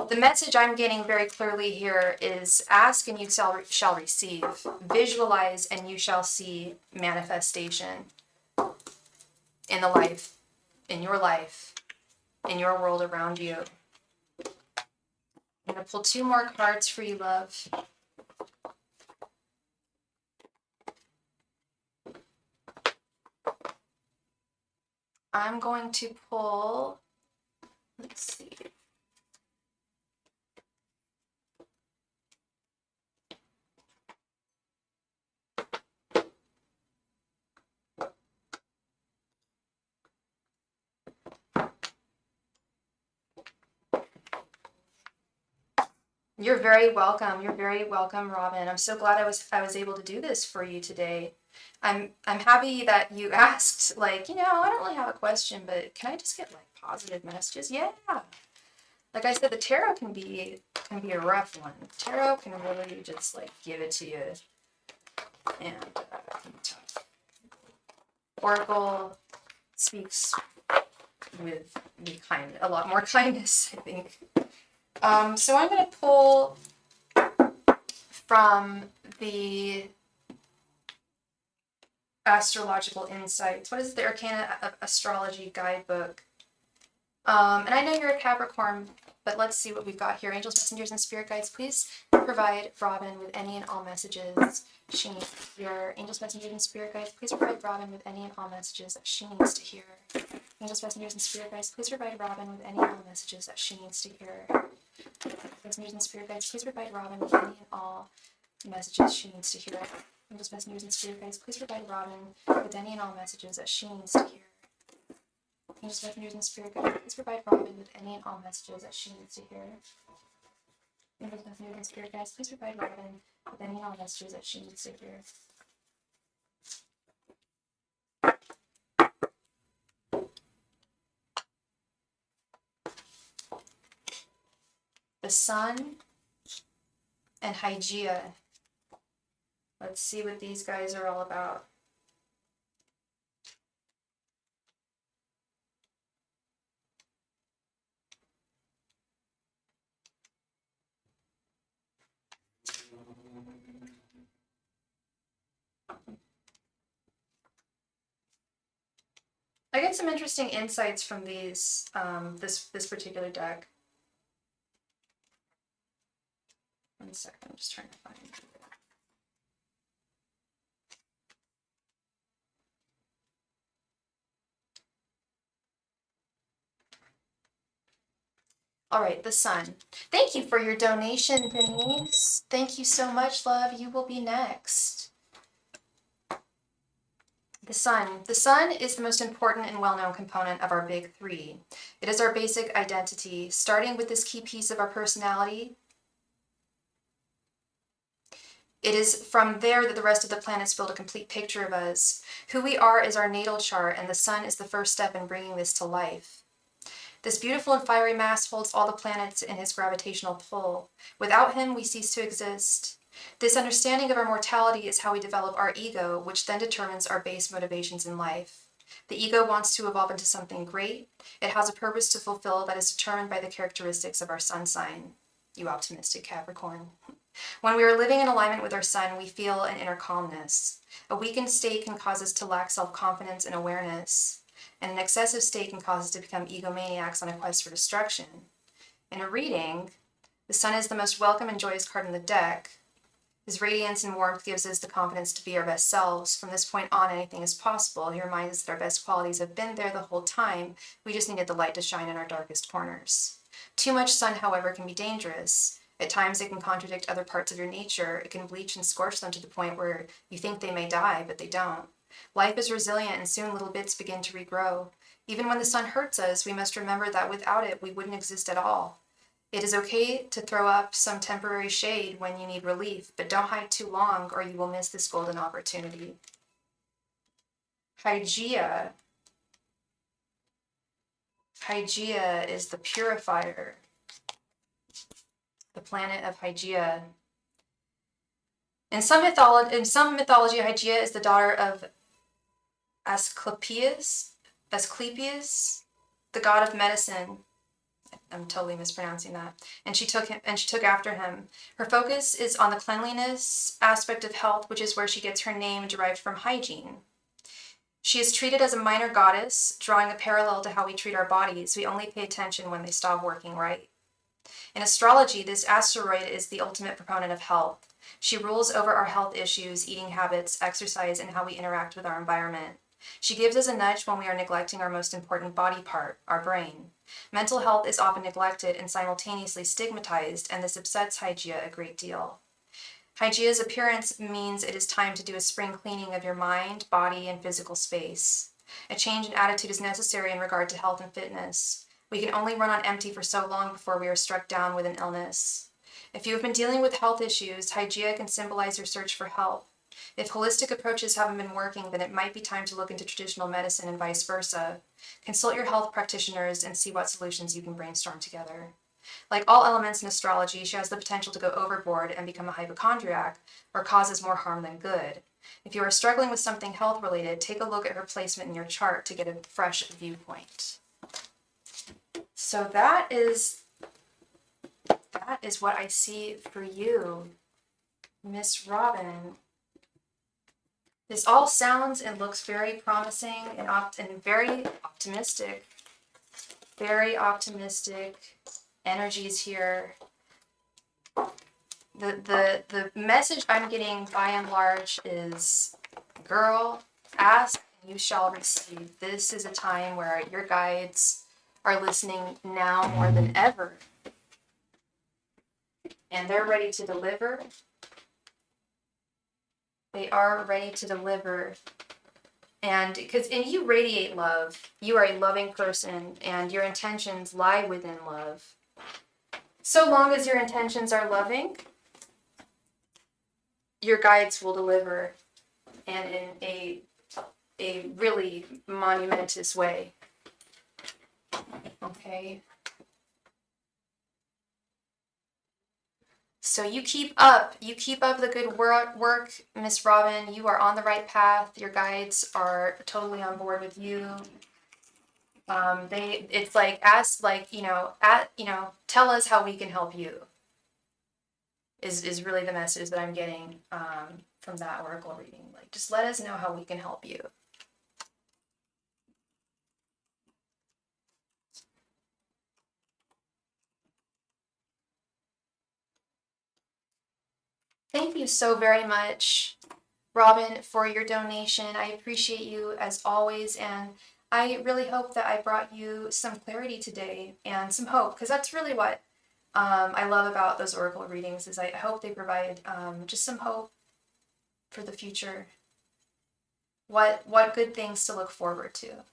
the message I'm getting very clearly here is ask and you shall receive. Visualize and you shall see manifestation in the life, in your life, in your world around you. I'm going to pull 2 more cards for you, love. I'm going to pull, let's see. You're very welcome. You're very welcome, Robin. I'm so glad I was able to do this for you today. I'm happy that you asked, like, I don't really have a question, but can I just get like positive messages? Yeah. Like I said, the tarot can be a rough one. Tarot can really just like give it to you, and tough. Oracle speaks with a lot more kindness, I think. So I'm going to pull from the astrological insights. What is the Arcana of Astrology guidebook? And I know you're a Capricorn, but let's see what we've got here. Angels, messengers, and spirit guides, please provide Robin with any and all messages she needs to hear. Angels, messengers, and spirit guides, please provide Robin with any and all messages that she needs to hear. Angels, messengers, and spirit guides, please provide Robin with any and all messages that she needs to hear. Messengers and spirit guides, please provide Robin with any and all messages she needs to hear. Angels, messengers, and spirit guides, please provide Robin with any and all messages that she needs to hear. Angels, messengers, and spirit guides, please provide Robin with any and all messages that she needs to hear. Angels, messengers, and spirit guides, please provide Robin with any and all messages that she needs to hear. The Sun and Hygeia. Let's see what these guys are all about. I get some interesting insights from these, this particular deck. One second, I'm just trying to find it. All right, the Sun. Thank you for your donation, Denise. Thank you so much, love. You will be next. The Sun. The Sun is the most important and well-known component of our big 3. It is our basic identity, starting with this key piece of our personality. It is from there that the rest of the planets build a complete picture of us. Who we are is our natal chart, and the Sun is the first step in bringing this to life. This beautiful and fiery mass holds all the planets in his gravitational pull. Without him, we cease to exist. This understanding of our mortality is how we develop our ego, which then determines our base motivations in life. The ego wants to evolve into something great. It has a purpose to fulfill that is determined by the characteristics of our sun sign. You optimistic Capricorn. When we are living in alignment with our sun, we feel an inner calmness. A weakened state can cause us to lack self-confidence and awareness. And an excessive state can cause us to become egomaniacs on a quest for destruction. In a reading, the Sun is the most welcome and joyous card in the deck. His radiance and warmth gives us the confidence to be our best selves. From this point on, anything is possible. He reminds us that our best qualities have been there the whole time. We just needed the light to shine in our darkest corners. Too much sun, however, can be dangerous. At times, it can contradict other parts of your nature. It can bleach and scorch them to the point where you think they may die, but they don't. Life is resilient, and soon little bits begin to regrow. Even when the sun hurts us, we must remember that without it, we wouldn't exist at all. It is okay to throw up some temporary shade when you need relief, but don't hide too long or you will miss this golden opportunity. Hygeia. Hygeia is the purifier. The planet of Hygeia. In some mythology, Hygeia is the daughter of Asclepius, the god of medicine. I'm totally mispronouncing that. And she took after him. Her focus is on the cleanliness aspect of health, which is where she gets her name derived from hygiene. She is treated as a minor goddess, drawing a parallel to how we treat our bodies. We only pay attention when they stop working right. In astrology, this asteroid is the ultimate proponent of health. She rules over our health issues, eating habits, exercise, and how we interact with our environment. She gives us a nudge when we are neglecting our most important body part, our brain. Mental health is often neglected and simultaneously stigmatized, and this upsets Hygeia a great deal. Hygeia's appearance means it is time to do a spring cleaning of your mind, body, and physical space. A change in attitude is necessary in regard to health and fitness. We can only run on empty for so long before we are struck down with an illness. If you have been dealing with health issues, Hygeia can symbolize your search for help. If holistic approaches haven't been working, then it might be time to look into traditional medicine and vice versa. Consult your health practitioners and see what solutions you can brainstorm together. Like all elements in astrology, she has the potential to go overboard and become a hypochondriac, or causes more harm than good. If you are struggling with something health-related, take a look at her placement in your chart to get a fresh viewpoint. So that is what I see for you, Miss Robin. This all sounds and looks very promising and very optimistic. Very optimistic energies here. The message I'm getting by and large is, girl, ask and you shall receive. This is a time where your guides are listening now more than ever. And they're ready to deliver. They are ready to deliver. And you radiate love. You are a loving person, and your intentions lie within love. So long as your intentions are loving, your guides will deliver, and in a really monumentous way. Okay? So you keep up the good work, Miss Robin. You are on the right path. Your guides are totally on board with you. It's like, ask, like, tell us how we can help you. Is really the message that I'm getting from that oracle reading. Like, just let us know how we can help you. Thank you so very much, Robin, for your donation. I appreciate you as always, and I really hope that I brought you some clarity today and some hope, because that's really what I love about those oracle readings, is I hope they provide just some hope for the future. What good things to look forward to.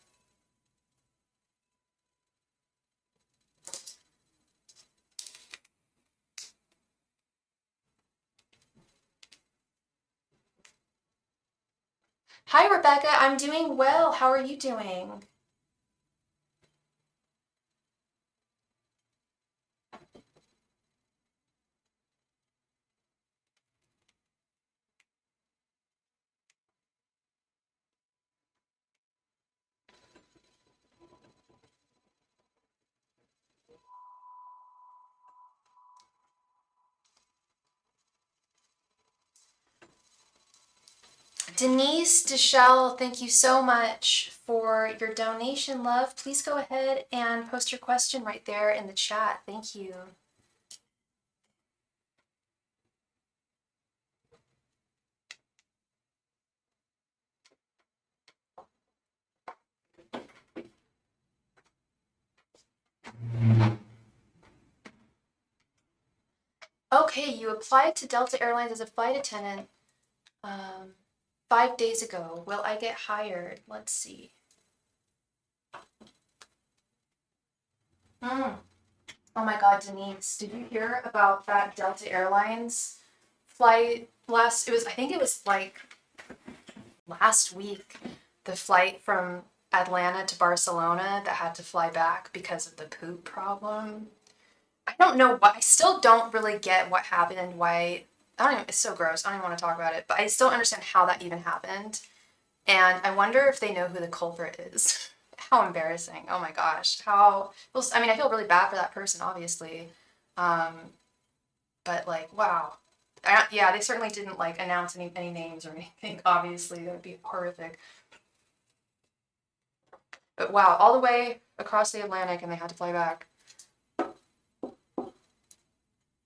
Hi, Rebecca. I'm doing well. How are you doing? Denise Deschelle, thank you so much for your donation, love. Please go ahead and post your question right there in the chat. Thank you. Okay, you applied to Delta Airlines as a flight attendant 5 days ago. Will I get hired? Let's see. Oh my God, Denise, did you hear about that Delta Airlines flight I think it was like last week, the flight from Atlanta to Barcelona that had to fly back because of the poop problem. I don't know why. I still don't really get what happened and why. I don't even, it's so gross. I don't even want to talk about it. But I still don't understand how that even happened. And I wonder if they know who the culprit is. How embarrassing. Oh my gosh. I mean, I feel really bad for that person, obviously. Um, but like, wow. Yeah, they certainly didn't like announce any names or anything, obviously. That would be horrific. But wow, all the way across the Atlantic and they had to fly back.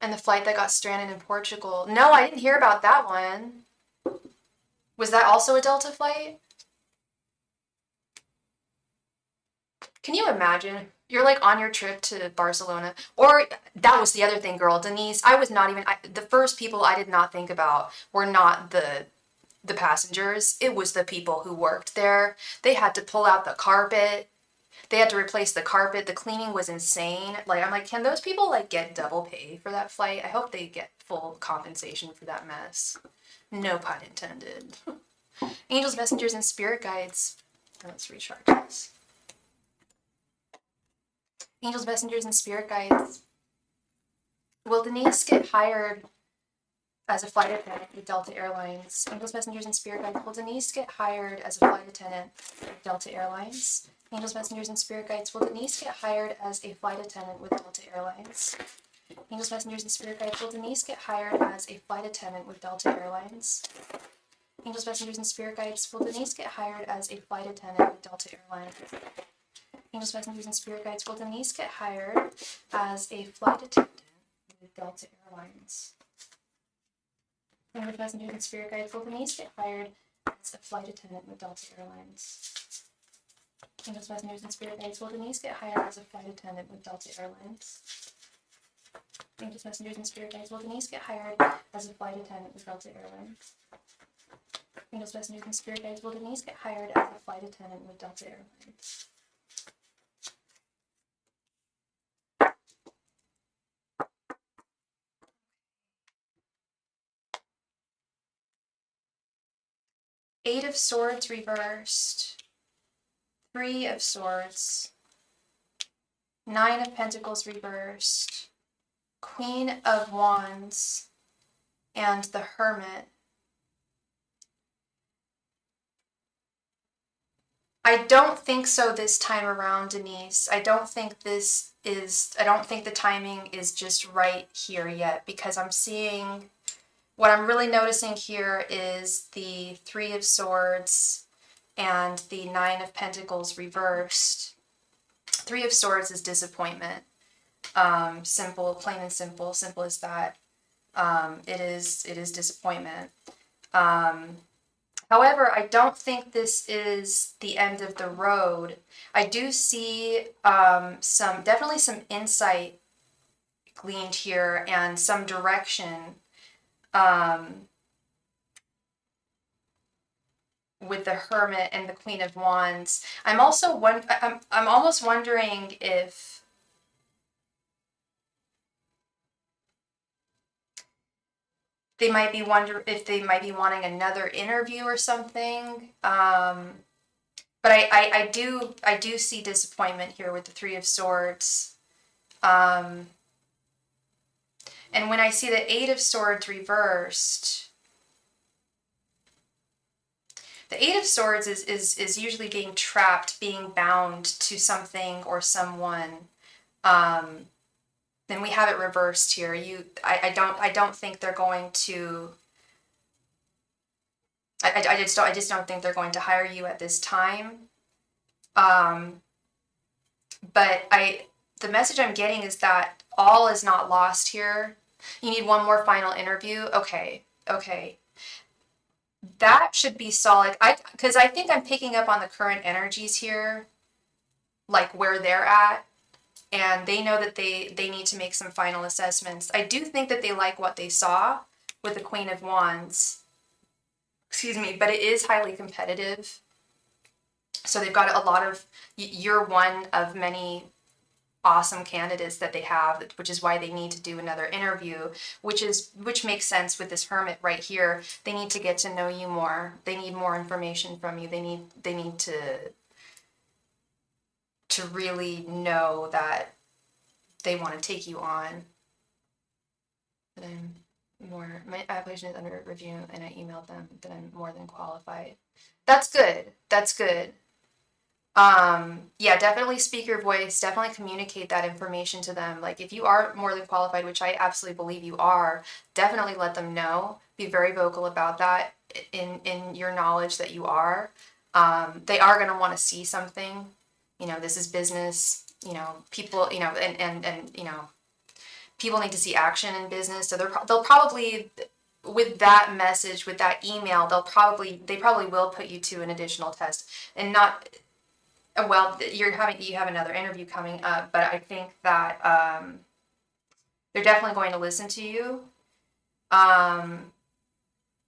And the flight that got stranded in Portugal. No, I didn't hear about that one. Was that also a Delta flight? Can you imagine? You're like on your trip to Barcelona. Or that was the other thing, girl. Denise, the first people I did not think about were not the passengers. It was the people who worked there. They had to pull out the carpet. They had to replace the carpet. The cleaning was insane. Like, I'm like, can those people like get double pay for that flight? I hope they get full compensation for that mess. No pun intended. Angels, messengers, and spirit guides. Let's recharge this. Angels, messengers, and spirit guides. Will Denise get hired as a flight attendant with Delta Airlines? Angels, messengers, and spirit guides. Will Denise get hired as a flight attendant with Delta Airlines? Angels, messengers, and spirit guides. Will Denise get hired as a flight attendant with Delta Airlines? Angels, messengers, and spirit guides. Will Denise get hired as a flight attendant with Delta Airlines? Angels, messengers, and spirit guides. Will Denise get hired as a flight attendant with Delta Airlines? Angels, messengers, and spirit guides. Will Denise get hired as a flight attendant with Delta Airlines? Angels, messengers, and spirit guides. Will Denise get hired as a flight attendant with Delta Airlines? Angels, messengers, and spirit guides. Will Denise get hired as a flight attendant with Delta Airlines? Angels, messengers, and spirit guides. Will Denise get hired as a flight attendant with Delta Airlines? Angels, messengers, and spirit guides. Will Denise get hired as a flight attendant with Delta Airlines? 8 of Swords reversed, 3 of Swords, 9 of Pentacles reversed, Queen of Wands, and the Hermit. I don't think so this time around, Denise. I don't think the timing is just right here yet, because what I'm really noticing here is the 3 of Swords and the 9 of Pentacles reversed. 3 of Swords is disappointment. Simple, plain and simple as that. It is disappointment. However, I don't think this is the end of the road. I do see definitely some insight gleaned here and some direction with the Hermit and the Queen of Wands. I'm almost wondering if they might be wanting another interview or something. But I do see disappointment here with the 3 of Swords. And when I see the 8 of Swords reversed, the 8 of Swords is usually being trapped, being bound to something or someone. Then we have it reversed here. I don't think they're going to. I just don't think they're going to hire you at this time. But the message I'm getting is that all is not lost here. You need one more final interview. Okay. That should be solid. Because I think I'm picking up on the current energies here, like where they're at. and they know that they need to make some final assessments. I do think that they like what they saw with the Queen of Wands. Excuse me, but it is highly competitive. So they've got a lot of, you're one of many awesome candidates that they have, which is why they need to do another interview, which makes sense with this Hermit right here. They need to get to know you more. They need more information from you. They need to really know that they want to take you on. But my application is under review, and I emailed them that I'm more than qualified. That's good. That's good. Yeah, definitely speak your voice, definitely communicate that information to them. Like, if you are more than qualified, which I absolutely believe you are, definitely let them know. Be very vocal about that in your knowledge that you are. They are going to want to see something. You know, this is business. You know, people, you know, and you know, people need to see action in business. So they'll probably, with that message, with that email, they probably will put you to an additional test, and not, well, you have another interview coming up, but I think that they're definitely going to listen to you.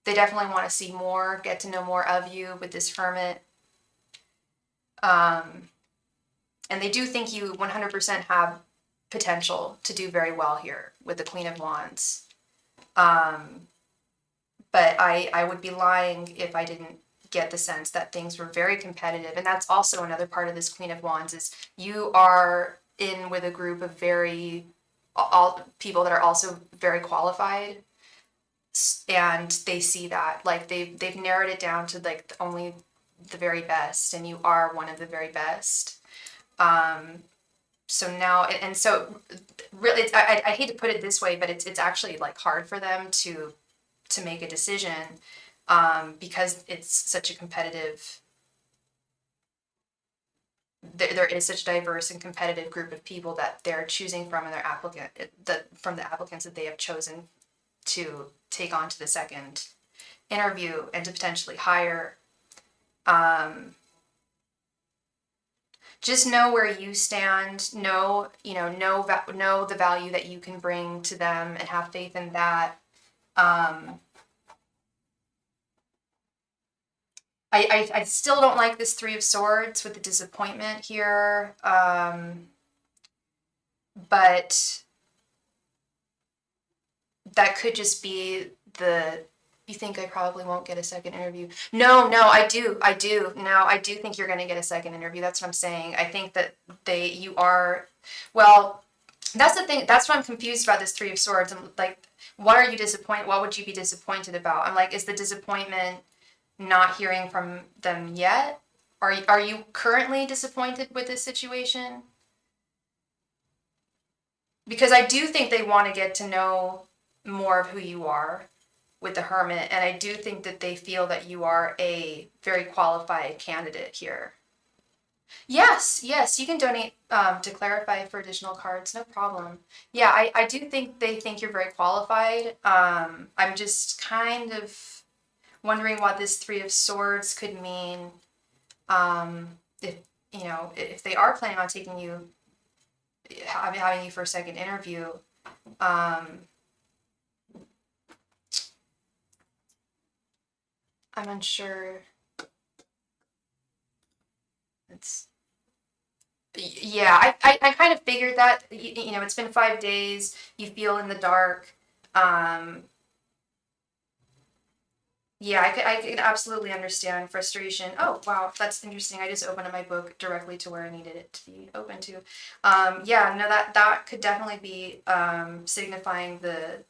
They definitely want to see more, get to know more of you with this Hermit. And they do think you 100% have potential to do very well here with the Queen of Wands. But I would be lying if I didn't get the sense that things were very competitive. And that's also another part of this Queen of Wands, is you are in with a group of all people that are also very qualified, and they see that, like, they've narrowed it down to like only the very best, and you are one of the very best. So now, and so really, I hate to put it this way, but it's actually like hard for them to make a decision, because it's such a competitive, there is such a diverse and competitive group of people that they're choosing from, and from the applicants that they have chosen to take on to the second interview and to potentially hire. Just know where you stand, know the value that you can bring to them, and have faith in that. I still don't like this Three of Swords with the disappointment here, but that could just be you think I probably won't get a second interview. No, I do. No, I do think you're going to get a second interview. That's what I'm saying. I think that well, that's the thing. That's what I'm confused about, this Three of Swords. I'm like, what are you disappointed? What would you be disappointed about? I'm like, is the disappointment not hearing from them yet? Are you currently disappointed with this situation? Because I do think they want to get to know more of who you are with the Hermit, and I do think that they feel that you are a very qualified candidate here. Yes, you can donate to clarify for additional cards, no problem. Yeah, I do think they think you're very qualified. I'm just kind of wondering what this Three of Swords could mean, if they are planning on taking you, having you for a second interview. I'm unsure. Yeah, I kind of figured that, it's been 5 days, you feel in the dark. Yeah, I could absolutely understand frustration. Oh, wow, that's interesting. I just opened up my book directly to where I needed it to be open to. Yeah, no, that could definitely be signifying the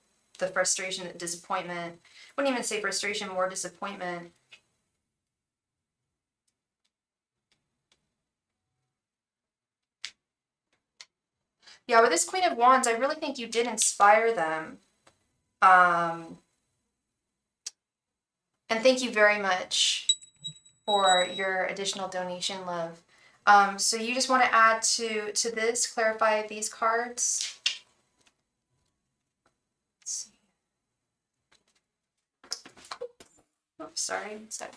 frustration, the disappointment. Wouldn't even say frustration, more disappointment. Yeah, with this Queen of Wands, I really think you did inspire them. And thank you very much for your additional donation, love. So you just want to add to this, clarify these cards. Let's see. Oh, sorry, stuck.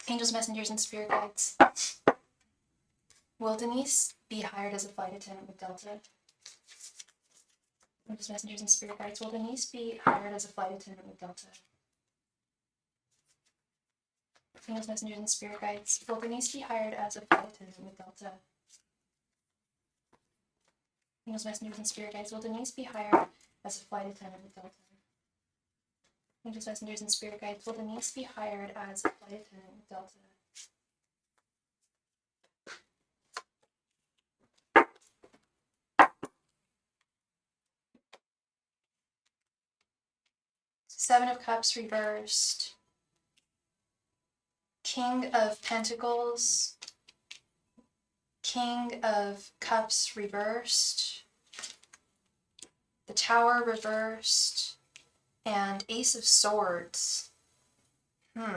Angels, messengers, and spirit guides. Will Denise be hired as a flight attendant with Delta? Angels, messengers, and spirit guides. Will Denise be hired as a flight attendant with Delta? Angels, messengers, and spirit guides. Will Denise be hired as a flight attendant with Delta? Angels, messengers, and spirit guides. Will Denise be hired as a flight attendant with Delta? Angels, messengers, and spirit guides. Will Denise be hired as a flight attendant with Delta? Seven of Cups reversed. King of Pentacles. King of Cups reversed. The Tower reversed. And Ace of Swords. Okay,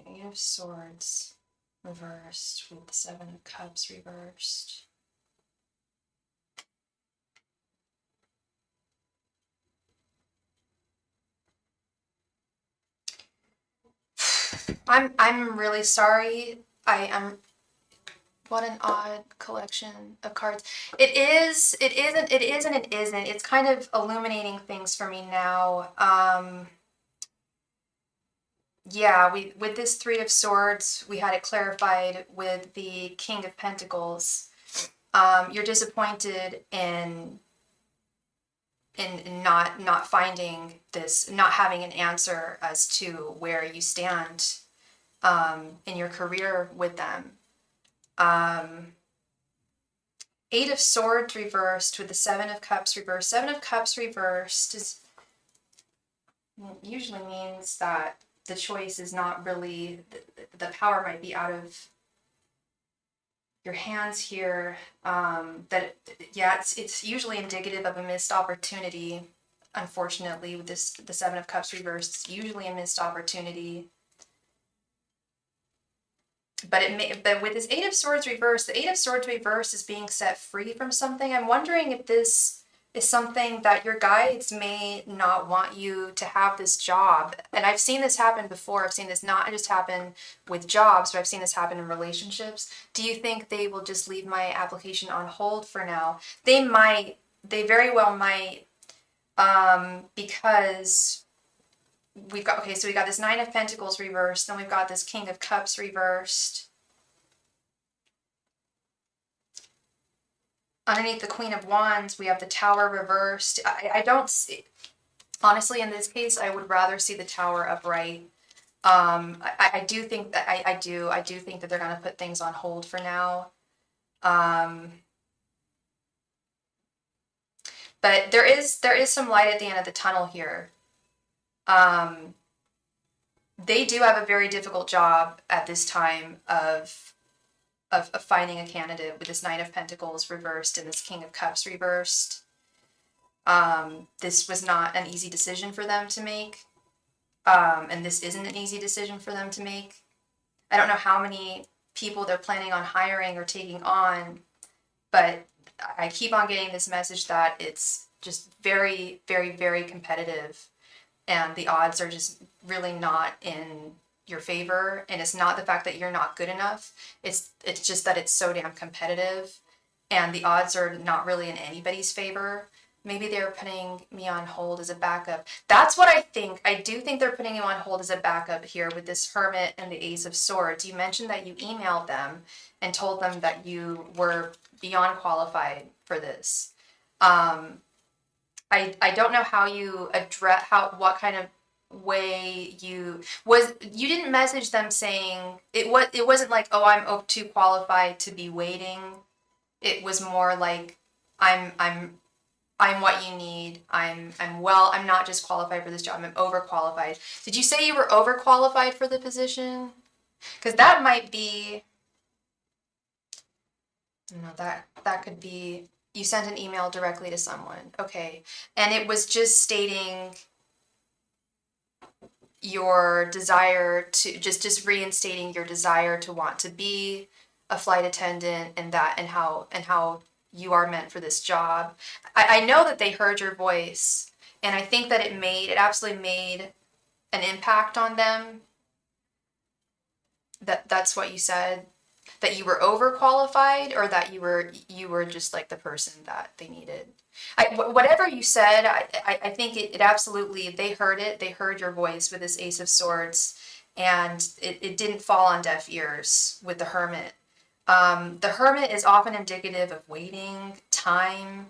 Eight of Swords reversed with the Seven of Cups reversed. I'm really sorry. I am. What an odd collection of cards. It is, it isn't, it is and it isn't. It's kind of illuminating things for me now. Yeah, with this Three of Swords, we had it clarified with the King of Pentacles. You're disappointed in not finding this, not having an answer as to where you stand in your career with them. Eight of Swords reversed with the Seven of Cups reversed. Seven of Cups reversed usually means that the choice is not really, the power might be out of your hands here. It's usually indicative of a missed opportunity. Unfortunately, with the Seven of Cups reversed, it's usually a missed opportunity. But with this Eight of Swords reversed, the Eight of Swords reversed is being set free from something. I'm wondering if this is something that your guides may not want you to have this job. And I've seen this happen before. I've seen this not just happen with jobs, but I've seen this happen in relationships. Do you think they will just leave my application on hold for now? They might. They very well might. Because we got this Nine of Pentacles reversed, then we've got this King of Cups reversed. Underneath the Queen of Wands, we have the Tower reversed. I don't see, honestly, in this case, I would rather see the Tower upright. I do think that I do think that they're going to put things on hold for now. But there is some light at the end of the tunnel here. They do have a very difficult job at this time of finding a candidate with this Knight of Pentacles reversed and this King of Cups reversed. This was not an easy decision for them to make. And this isn't an easy decision for them to make. I don't know how many people they're planning on hiring or taking on, but I keep on getting this message that it's just very, very, very competitive. And the odds are just really not in your favor. And it's not the fact that you're not good enough. It's just that it's so damn competitive. And the odds are not really in anybody's favor. Maybe they're putting me on hold as a backup. That's what I think. I do think they're putting you on hold as a backup here with this Hermit and the Ace of Swords. You mentioned that you emailed them and told them that you were beyond qualified for this. I don't know how you address what kind of way you didn't message them saying it wasn't like, oh, I'm too qualified to be waiting. It was more like I'm what you need. I'm not just qualified for this job. I'm overqualified. Did you say you were overqualified for the position? Because that might be, no, that could be, you sent an email directly to someone. Okay. And it was just stating your desire to, just reinstating your desire to want to be a flight attendant and how you are meant for this job. I know that they heard your voice And I think that it absolutely made an impact on them. That's what you said, that you were overqualified, or that you were just like the person that they needed. Whatever you said, I think it absolutely, they heard it. They heard your voice with this Ace of Swords, and it didn't fall on deaf ears with the Hermit. The Hermit is often indicative of waiting, time.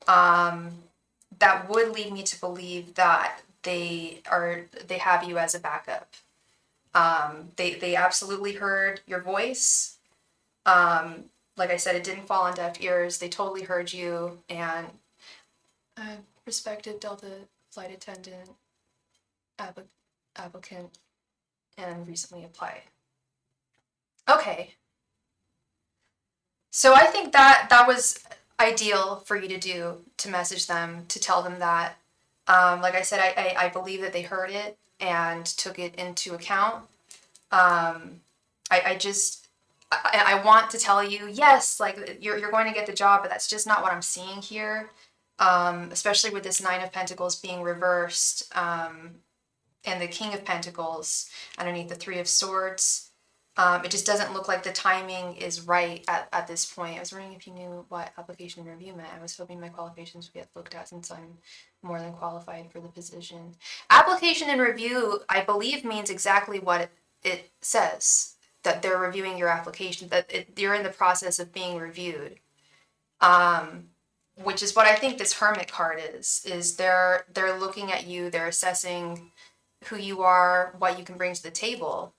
That would lead me to believe that they have you as a backup. They absolutely heard your voice. Like I said, it didn't fall on deaf ears. They totally heard you, and respected Delta flight attendant, applicant, and recently applied. Okay. So I think that was ideal for you to do, to message them, to tell them that. Like I said, I believe that they heard it and took it into account. I want to tell you, yes, like you're going to get the job, but that's just not what I'm seeing here. Especially with this Nine of Pentacles being reversed, and the King of Pentacles underneath the Three of Swords. It just doesn't look like the timing is right at this point. I was wondering if you knew what application and review meant. I was hoping my qualifications would get looked at, since I'm more than qualified for the position. Application and review, I believe, means exactly what it says, that they're reviewing your application, that you're in the process of being reviewed. Which is what I think this Hermit card is they're looking at you, they're assessing who you are, what you can bring to the table.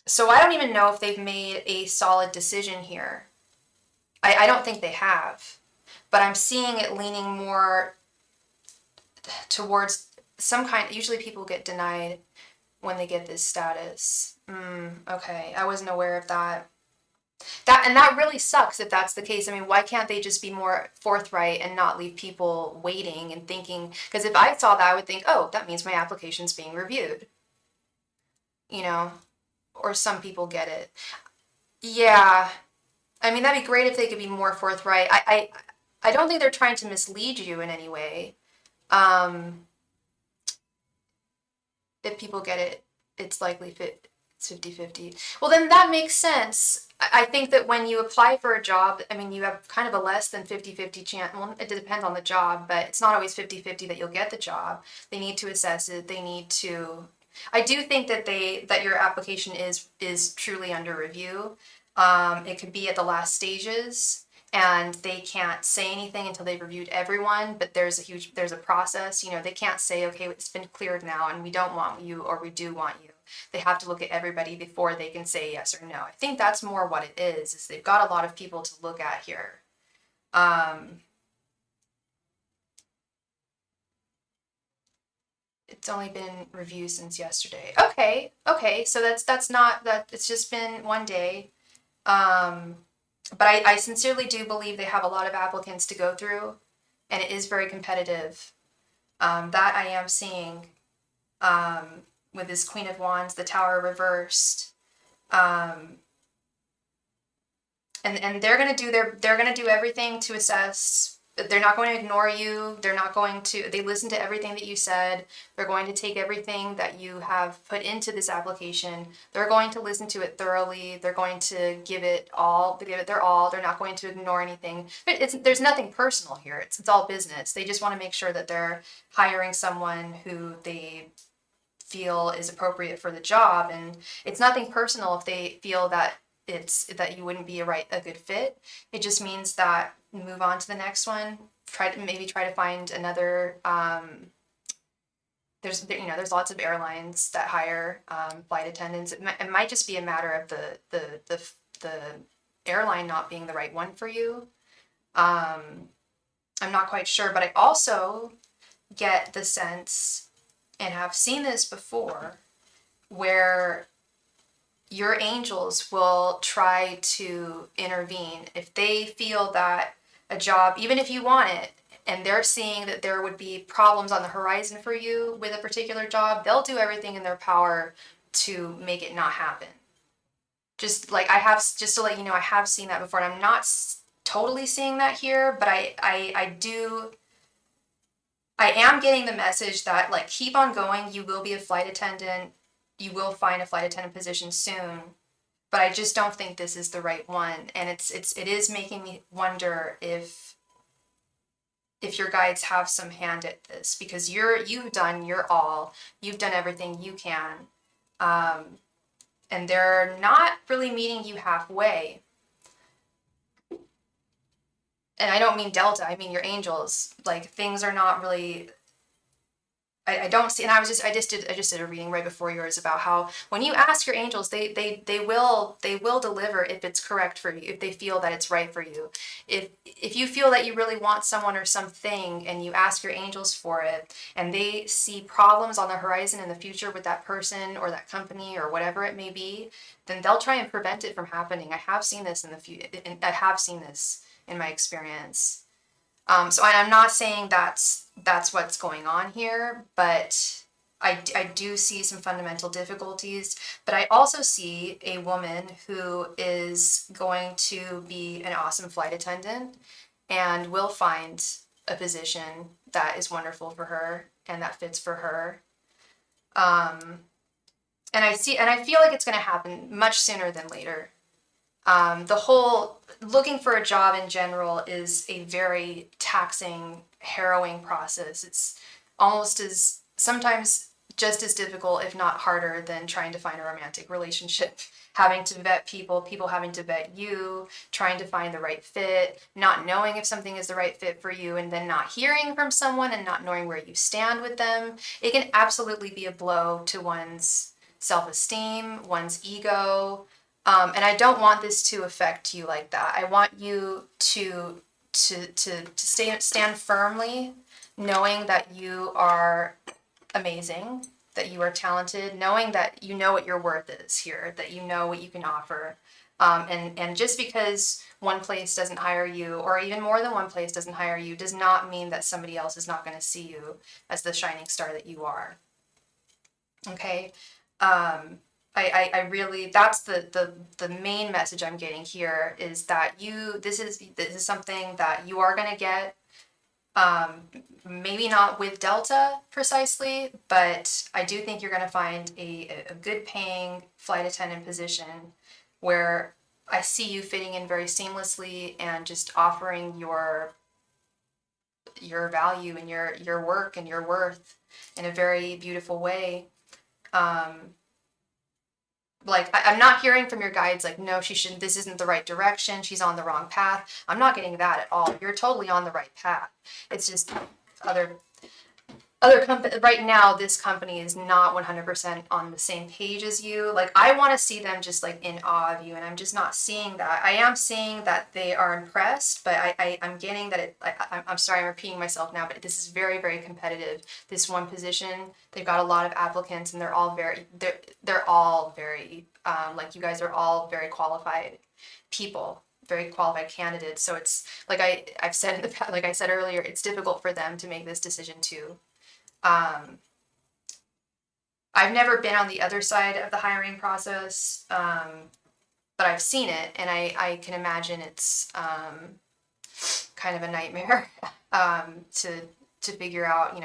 So I don't even know if they've made a solid decision here. I don't think they have, but I'm seeing it leaning more towards some kind. Usually people get denied when they get this status. Okay, I wasn't aware of that. That really sucks if that's the case. I mean, why can't they just be more forthright and not leave people waiting and thinking? Because if I saw that, I would think, oh, that means my application's being reviewed. You know, or some people get it. Yeah, I mean, that'd be great if they could be more forthright. I don't think they're trying to mislead you in any way. If people get it, it's likely it's 50-50. Well, then that makes sense. I think that when you apply for a job, I mean, you have kind of a less than 50-50 chance. Well, it depends on the job, but it's not always 50-50 that you'll get the job. They need to assess it. They need to. I do think that your application is truly under review. It could be at the last stages, and they can't say anything until they've reviewed everyone, but there's a process. You know, they can't say, okay, it's been cleared now and we don't want you, or we do want you. They have to look at everybody before they can say yes or no. I think that's more what it is they've got a lot of people to look at here. It's only been reviewed since yesterday. Okay, so that's not that. It's just been one day. But I sincerely do believe they have a lot of applicants to go through, and it is very competitive. That I am seeing, with this Queen of Wands, the Tower reversed, and they're gonna do everything to assess. They're not going to ignore you. They listen to everything that you said. They're going to take everything that you have put into this application. They're going to listen to it thoroughly. They're going to give it their all. They're not going to ignore anything. There's nothing personal here. It's all business. They just want to make sure that they're hiring someone who they feel is appropriate for the job. And it's nothing personal if they feel that you wouldn't be a good fit. It just means that move on to the next one. Try to find another. There's lots of airlines that hire flight attendants. It might just be a matter of the airline not being the right one for you. I'm not quite sure, but I also get the sense, and have seen this before, where your angels will try to intervene if they feel that a job, even if you want it, and they're seeing that there would be problems on the horizon for you with a particular job. They'll do everything in their power to make it not happen. Just to let you know, I have seen that before, and I'm not totally seeing that here, but I do I am getting the message that, like, keep on going. You will be a flight attendant. You will find a flight attendant position soon. But I just don't think this is the right one. And it is making me wonder if your guides have some hand at this, because you've done your all. You've done everything you can. And they're not really meeting you halfway. And I don't mean Delta, I mean your angels. Like, things are not really, I don't see, and I just did a reading right before yours about how when you ask your angels, they will deliver if it's correct for you, if they feel that it's right for you. If you feel that you really want someone or something and you ask your angels for it and they see problems on the horizon in the future with that person or that company or whatever it may be, then they'll try and prevent it from happening. I have seen this in my experience. So I'm not saying that's what's going on here, but I do see some fundamental difficulties. But I also see a woman who is going to be an awesome flight attendant and will find a position that is wonderful for her and that fits for her. And I feel like it's going to happen much sooner than later. The whole looking for a job in general is a very taxing, harrowing process. It's almost as, sometimes just as difficult, if not harder, than trying to find a romantic relationship. Having to vet people having to vet you, trying to find the right fit, not knowing if something is the right fit for you, and then not hearing from someone and not knowing where you stand with them. It can absolutely be a blow to one's self-esteem, one's ego. And I don't want this to affect you like that. I want you to stand firmly, knowing that you are amazing, that you are talented, knowing that you know what your worth is here, that you know what you can offer. And just because one place doesn't hire you, or even more than one place doesn't hire you, does not mean that somebody else is not going to see you as the shining star that you are. Okay? I really, that's the main message I'm getting here, is that this is something that you are going to get, maybe not with Delta precisely, but I do think you're going to find a good paying flight attendant position where I see you fitting in very seamlessly and just offering your value and your work and your worth in a very beautiful way. Like, I'm not hearing from your guides like, no, she shouldn't, this isn't the right direction, she's on the wrong path. I'm not getting that at all. You're totally on the right path. It's just other company right now, this company is not 100% on the same page as you. Like, I want to see them just like in awe of you, and I'm just not seeing that. I am seeing that they are impressed, but I'm getting that I'm sorry, I'm repeating myself now, but this is very, very competitive. This one position, they've got a lot of applicants, and they're all very like, you guys are all very qualified people, very qualified candidates. So it's like I've said in the past, like I said earlier, it's difficult for them to make this decision too. I've never been on the other side of the hiring process, but I've seen it, and I can imagine it's kind of a nightmare to figure out,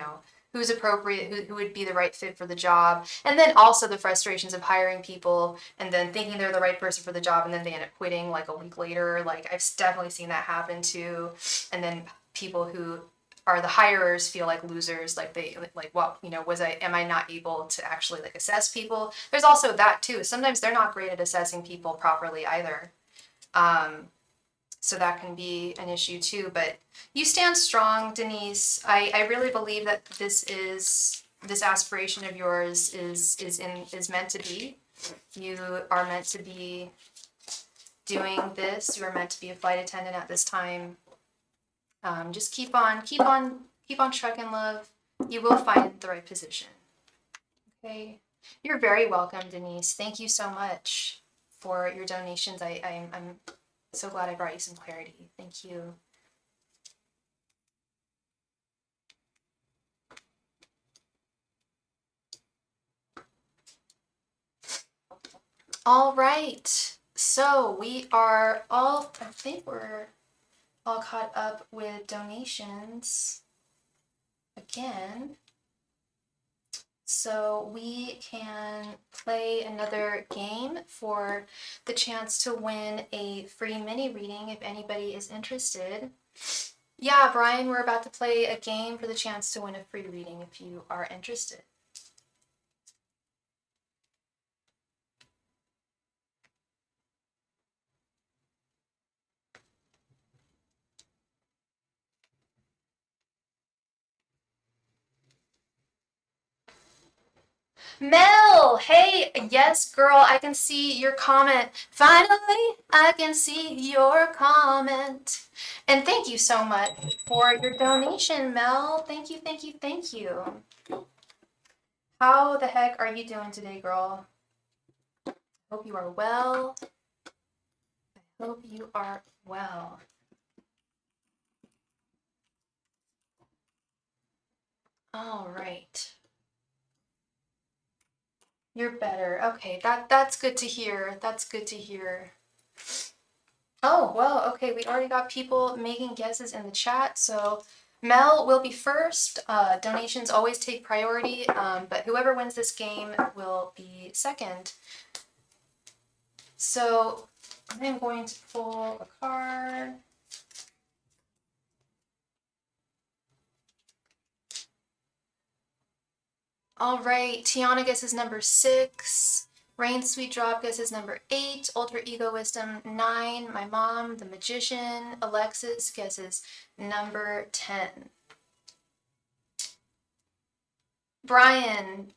who's appropriate, who would be the right fit for the job, and then also the frustrations of hiring people and then thinking they're the right person for the job, and then they end up quitting like a week later. Like, I've definitely seen that happen too, and then people who are the hirers feel like losers, like well, am I not able to actually like assess people? There's also that too. Sometimes they're not great at assessing people properly either. So that can be an issue too, but you stand strong, Denise. I really believe that this aspiration of yours is meant to be. You are meant to be doing this. You are meant to be a flight attendant at this time. Just keep on trucking, love. You will find the right position. Okay. You're very welcome, Denise. Thank you so much for your donations. I'm so glad I brought you some clarity. Thank you. All right. So I think we're all caught up with donations. again so we can play another game for the chance to win a free mini reading if anybody is interested. Yeah, Brian, we're about to play a game for the chance to win a free reading if you are interested. Mel, hey, yes, girl, I can see your comment. Finally, I can see your comment. And thank you so much for your donation, Mel. Thank you, thank you, thank you. How the heck are you doing today, girl? Hope you are well. I hope you are well. All right. You're better. Okay, that's good to hear. That's good to hear. Oh, well, okay, we already got people making guesses in the chat, so Mel will be first. Donations always take priority, but whoever wins this game will be second. So I'm going to pull a card. All right, Tiana guesses number 6. Rain Sweet Drop guesses number 8. Alter Ego Wisdom 9. My mom, the Magician, Alexis guesses number 10. Brian,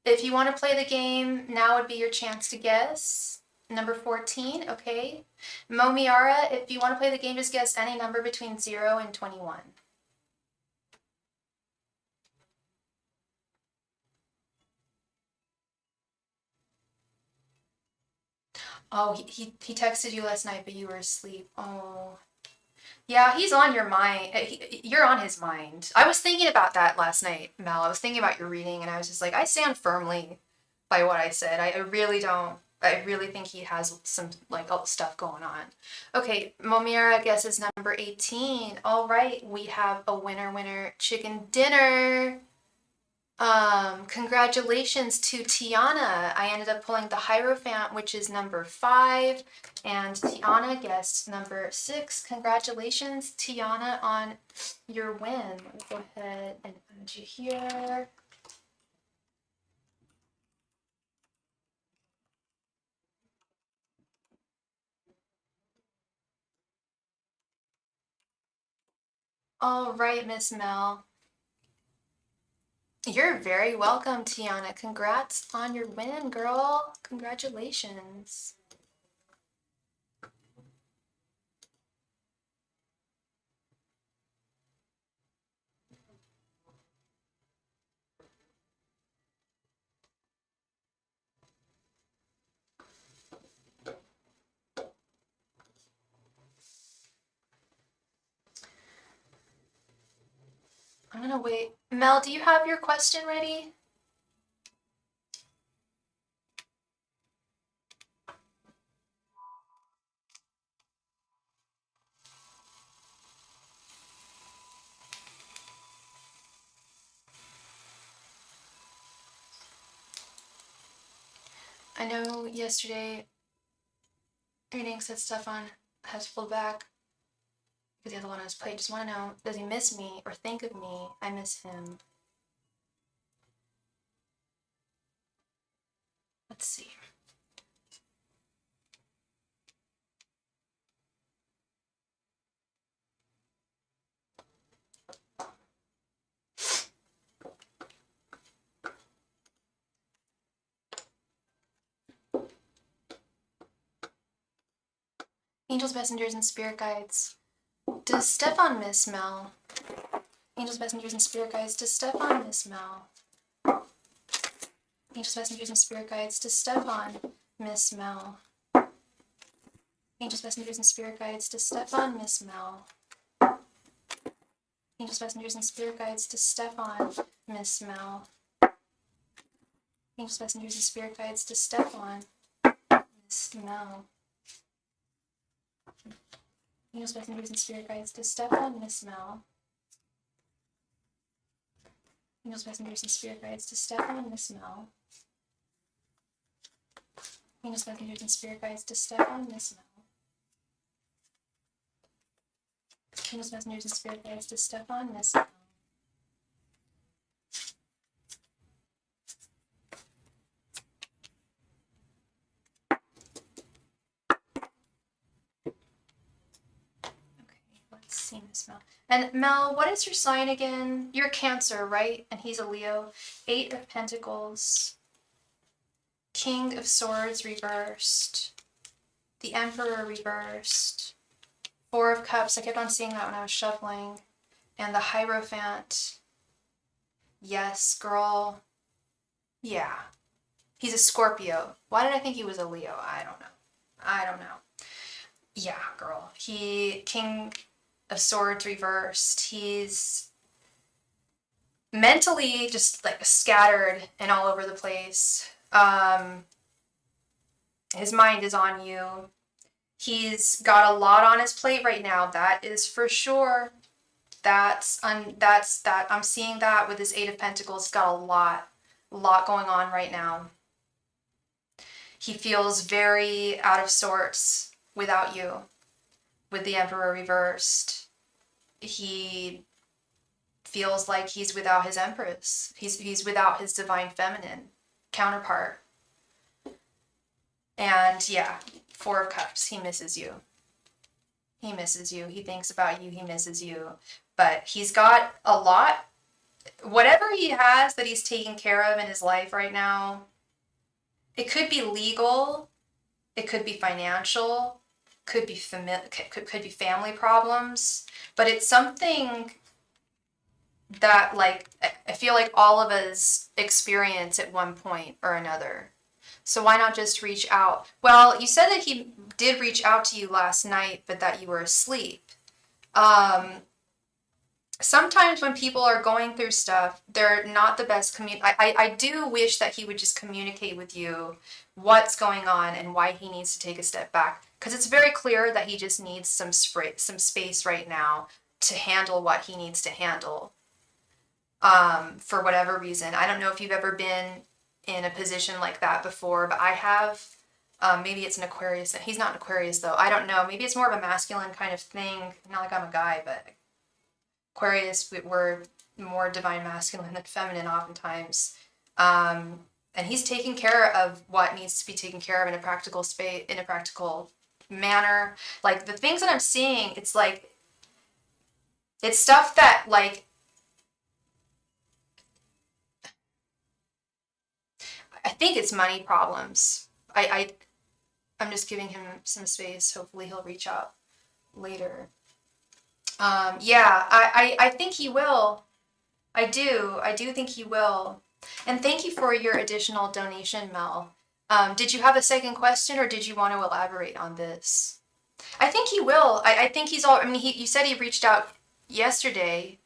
if you want to play the game, now would be your chance to guess. Number 14, okay. Momiara, if you want to play the game, just guess any number between 0 and 21. Oh, he texted you last night, but you were asleep. Oh. Yeah, he's on your mind. You're on his mind. I was thinking about that last night, Mel. I was thinking about your reading, and I was just like, I stand firmly by what I said. I really don't. I really think he has some like stuff going on. Okay, Momira guesses number 18. All right, we have a winner chicken dinner. Congratulations to Tiana. I ended up pulling the Hierophant, which is number 5, and Tiana guessed number 6. Congratulations, Tiana, on your win. Let me go ahead and add you here. All right, Miss Mel. You're very welcome, Tiana. Congrats on your win, girl. Congratulations. I'm gonna wait. Mel, do you have your question ready? I know yesterday reading said Stefan has pulled back because the other one I was playing. Just want to know, does he miss me or think of me? I miss him. Let's see. Angels, messengers, and spirit guides. Does Stefan miss Mel? Angels, messengers, and spirit guides. Does Stefan miss Mel? Angels, messengers, and spirit guides. Does Stefan miss Mel? Angels, messengers, and spirit guides. Does Stefan miss Mel? Angels, messengers, and spirit guides. Does Stefan miss Mel? Angels, messengers, and spirit guides. Does Stefan miss Mel? Angels, messengers, and spirit guides. Does Stefan miss Mel? Angels, messengers, and spirit guides to Stefan and Miss Mel. Angels, messengers, and spirit guides to Stefan and Miss Mel. Angels, messengers, and spirit guides to Stefan and Miss Mel. Let's see, Miss Mel. And Mel, what is your sign again? You're Cancer, right? And he's a Leo. 8 of Pentacles. King of Swords reversed. The Emperor reversed. 4 of Cups. I kept on seeing that when I was shuffling. And the Hierophant. Yes, girl. Yeah. He's a Scorpio. Why did I think he was a Leo? I don't know. Yeah, girl. King of Swords reversed. He's mentally just like scattered and all over the place. His mind is on you. He's got a lot on his plate right now. That is for sure. That's that. I'm seeing that with this 8 of Pentacles. He's got a lot going on right now. He feels very out of sorts without you. With the Emperor reversed, he feels like he's without his Empress. He's without his divine feminine counterpart. And yeah, 4 of Cups, he misses you. He misses you. He thinks about you. He misses you. But he's got a lot, whatever he has that he's taking care of in his life right now. It could be legal. It could be financial. Could be family problems. But it's something that, like, I feel like all of us experience at one point or another. So why not just reach out? Well, you said that he did reach out to you last night, but that you were asleep. Sometimes when people are going through stuff, they're not the best I do wish that he would just communicate with you what's going on and why he needs to take a step back. Because it's very clear that he just needs some space right now to handle what he needs to handle. For whatever reason. I don't know if you've ever been in a position like that before, but I have. Maybe it's an Aquarius. He's not an Aquarius though. I don't know. Maybe it's more of a masculine kind of thing. Not like I'm a guy, but Aquarius, we're more divine masculine than feminine oftentimes. And he's taking care of what needs to be taken care of in a practical space, in a practical manner. Like the things that I'm seeing, it's like, it's stuff that like, I think it's money problems. I'm just giving him some space. Hopefully he'll reach out later. Yeah, I think he will. I do think he will. And thank you for your additional donation, Mel. Did you have a second question or did you want to elaborate on this? I think he will. I think he's all, I mean, you said he reached out yesterday,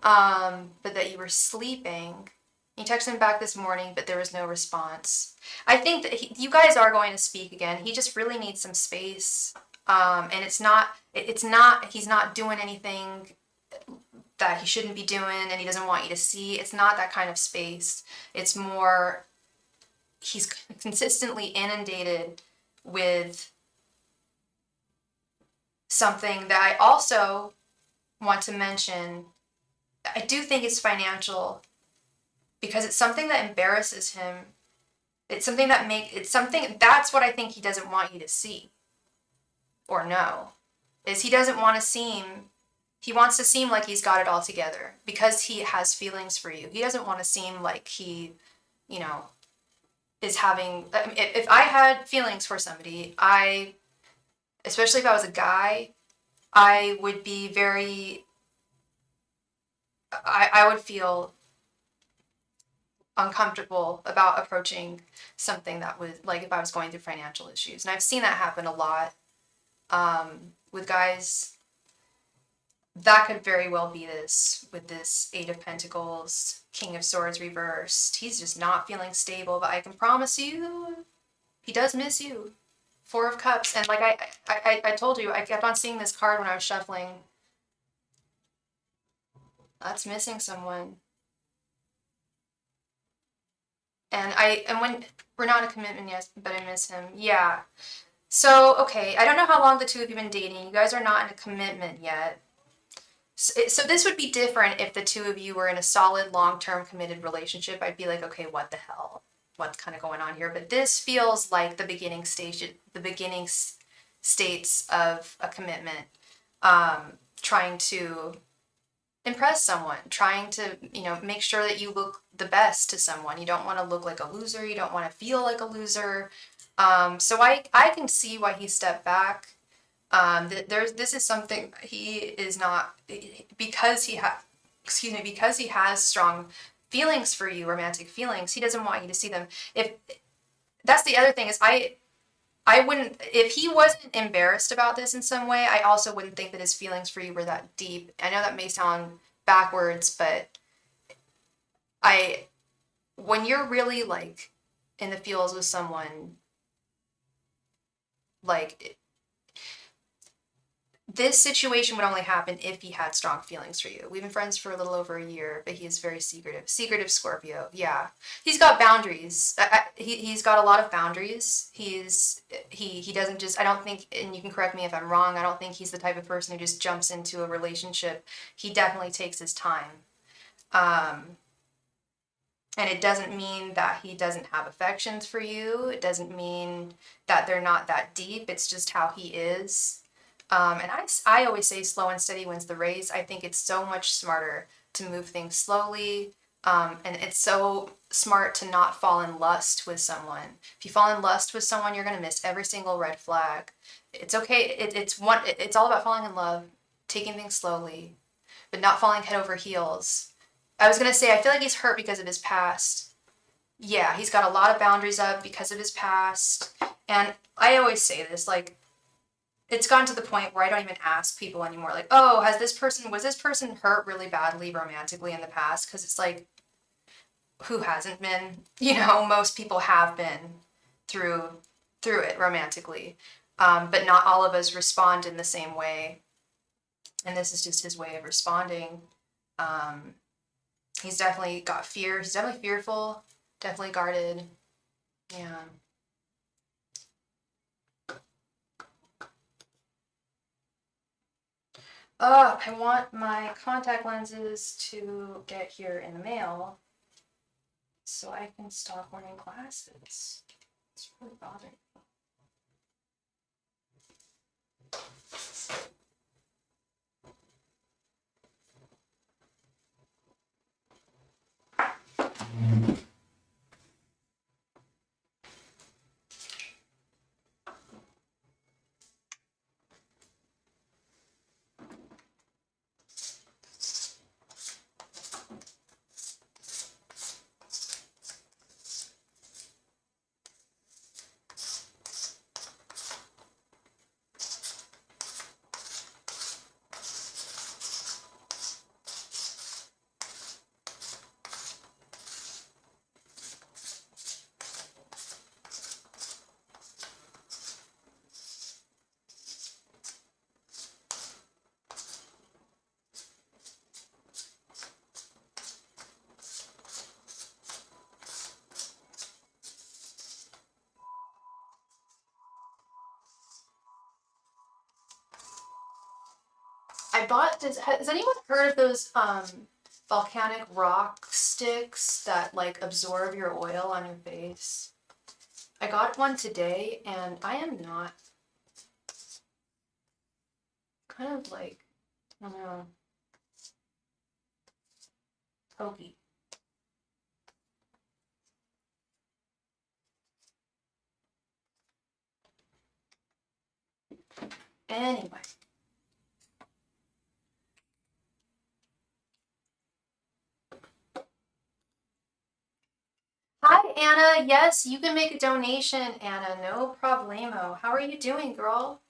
but that you were sleeping. You texted him back this morning, but there was no response. I think that you guys are going to speak again. He just really needs some space. And he's not doing anything that he shouldn't be doing and he doesn't want you to see. It's not that kind of space. It's more, he's consistently inundated with something that I also want to mention. I do think it's financial because it's something that embarrasses him. It's something that's what I think he doesn't want you to see or know, is he doesn't want to seem, he wants to seem like he's got it all together because he has feelings for you. He doesn't want to seem like he, is having, I mean, if I had feelings for somebody, especially if I was a guy, I would be I would feel uncomfortable about approaching something that was like if I was going through financial issues. And I've seen that happen a lot with guys. That could very well be this with this 8 of Pentacles, King of Swords reversed. He's just not feeling stable, but I can promise you he does miss you. 4 of Cups. And like I told you, I kept on seeing this card when I was shuffling. That's missing someone. And when we're not in a commitment yet, but I miss him. Yeah. So, okay, I don't know how long the two of you have been dating. You guys are not in a commitment yet. So this would be different if the two of you were in a solid, long-term committed relationship. I'd be like, okay, what the hell? What's kind of going on here? But this feels like the beginning stage, the beginning states of a commitment. Trying to impress someone, trying to, make sure that you look the best to someone. You don't want to look like a loser. You don't want to feel like a loser. So I can see why he stepped back. This is something he is not, because because he has strong feelings for you, romantic feelings. He doesn't want you to see them. If that's the other thing is I wouldn't, if he wasn't embarrassed about this in some way, I also wouldn't think that his feelings for you were that deep. I know that may sound backwards, but I, when you're really like in the feels with someone, like this situation would only happen if he had strong feelings for you. We've been friends for a little over a year, but he is very secretive Scorpio. Yeah, he's got boundaries. He's got a lot of boundaries. He doesn't just, I don't think, and you can correct me if I'm wrong, I don't think he's the type of person who just jumps into a relationship. He definitely takes his time. And it doesn't mean that he doesn't have affections for you. It doesn't mean that they're not that deep. It's just how he is. And I always say slow and steady wins the race. I think it's so much smarter to move things slowly. And it's so smart to not fall in lust with someone. If you fall in lust with someone, you're going to miss every single red flag. It's okay. It's all about falling in love, taking things slowly, but not falling head over heels. I was going to say, I feel like he's hurt because of his past. Yeah, he's got a lot of boundaries up because of his past. And I always say this, like, it's gotten to the point where I don't even ask people anymore, like, oh, was this person hurt really badly romantically in the past? Because it's like, who hasn't been? Most people have been through it romantically. But not all of us respond in the same way. And this is just his way of responding. He's definitely got fear. He's definitely fearful, definitely guarded. Yeah. Oh, I want my contact lenses to get here in the mail so I can stop wearing glasses. It's really bothering me. Has anyone heard of those volcanic rock sticks that like absorb your oil on your face? I got one today and I am not kind of like, I don't know, pokey. Anyway. Hi, Anna. Yes, you can make a donation, Anna. No problemo. How are you doing, girl?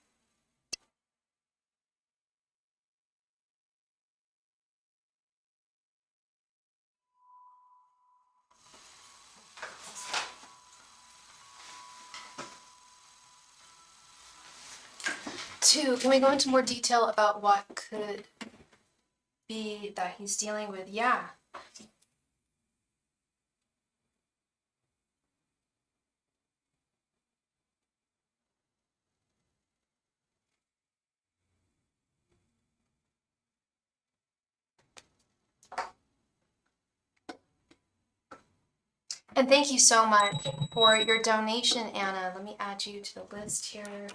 Two, can we go into more detail about what could be that he's dealing with? Yeah. And thank you so much for your donation, Anna. Let me add you to the list here.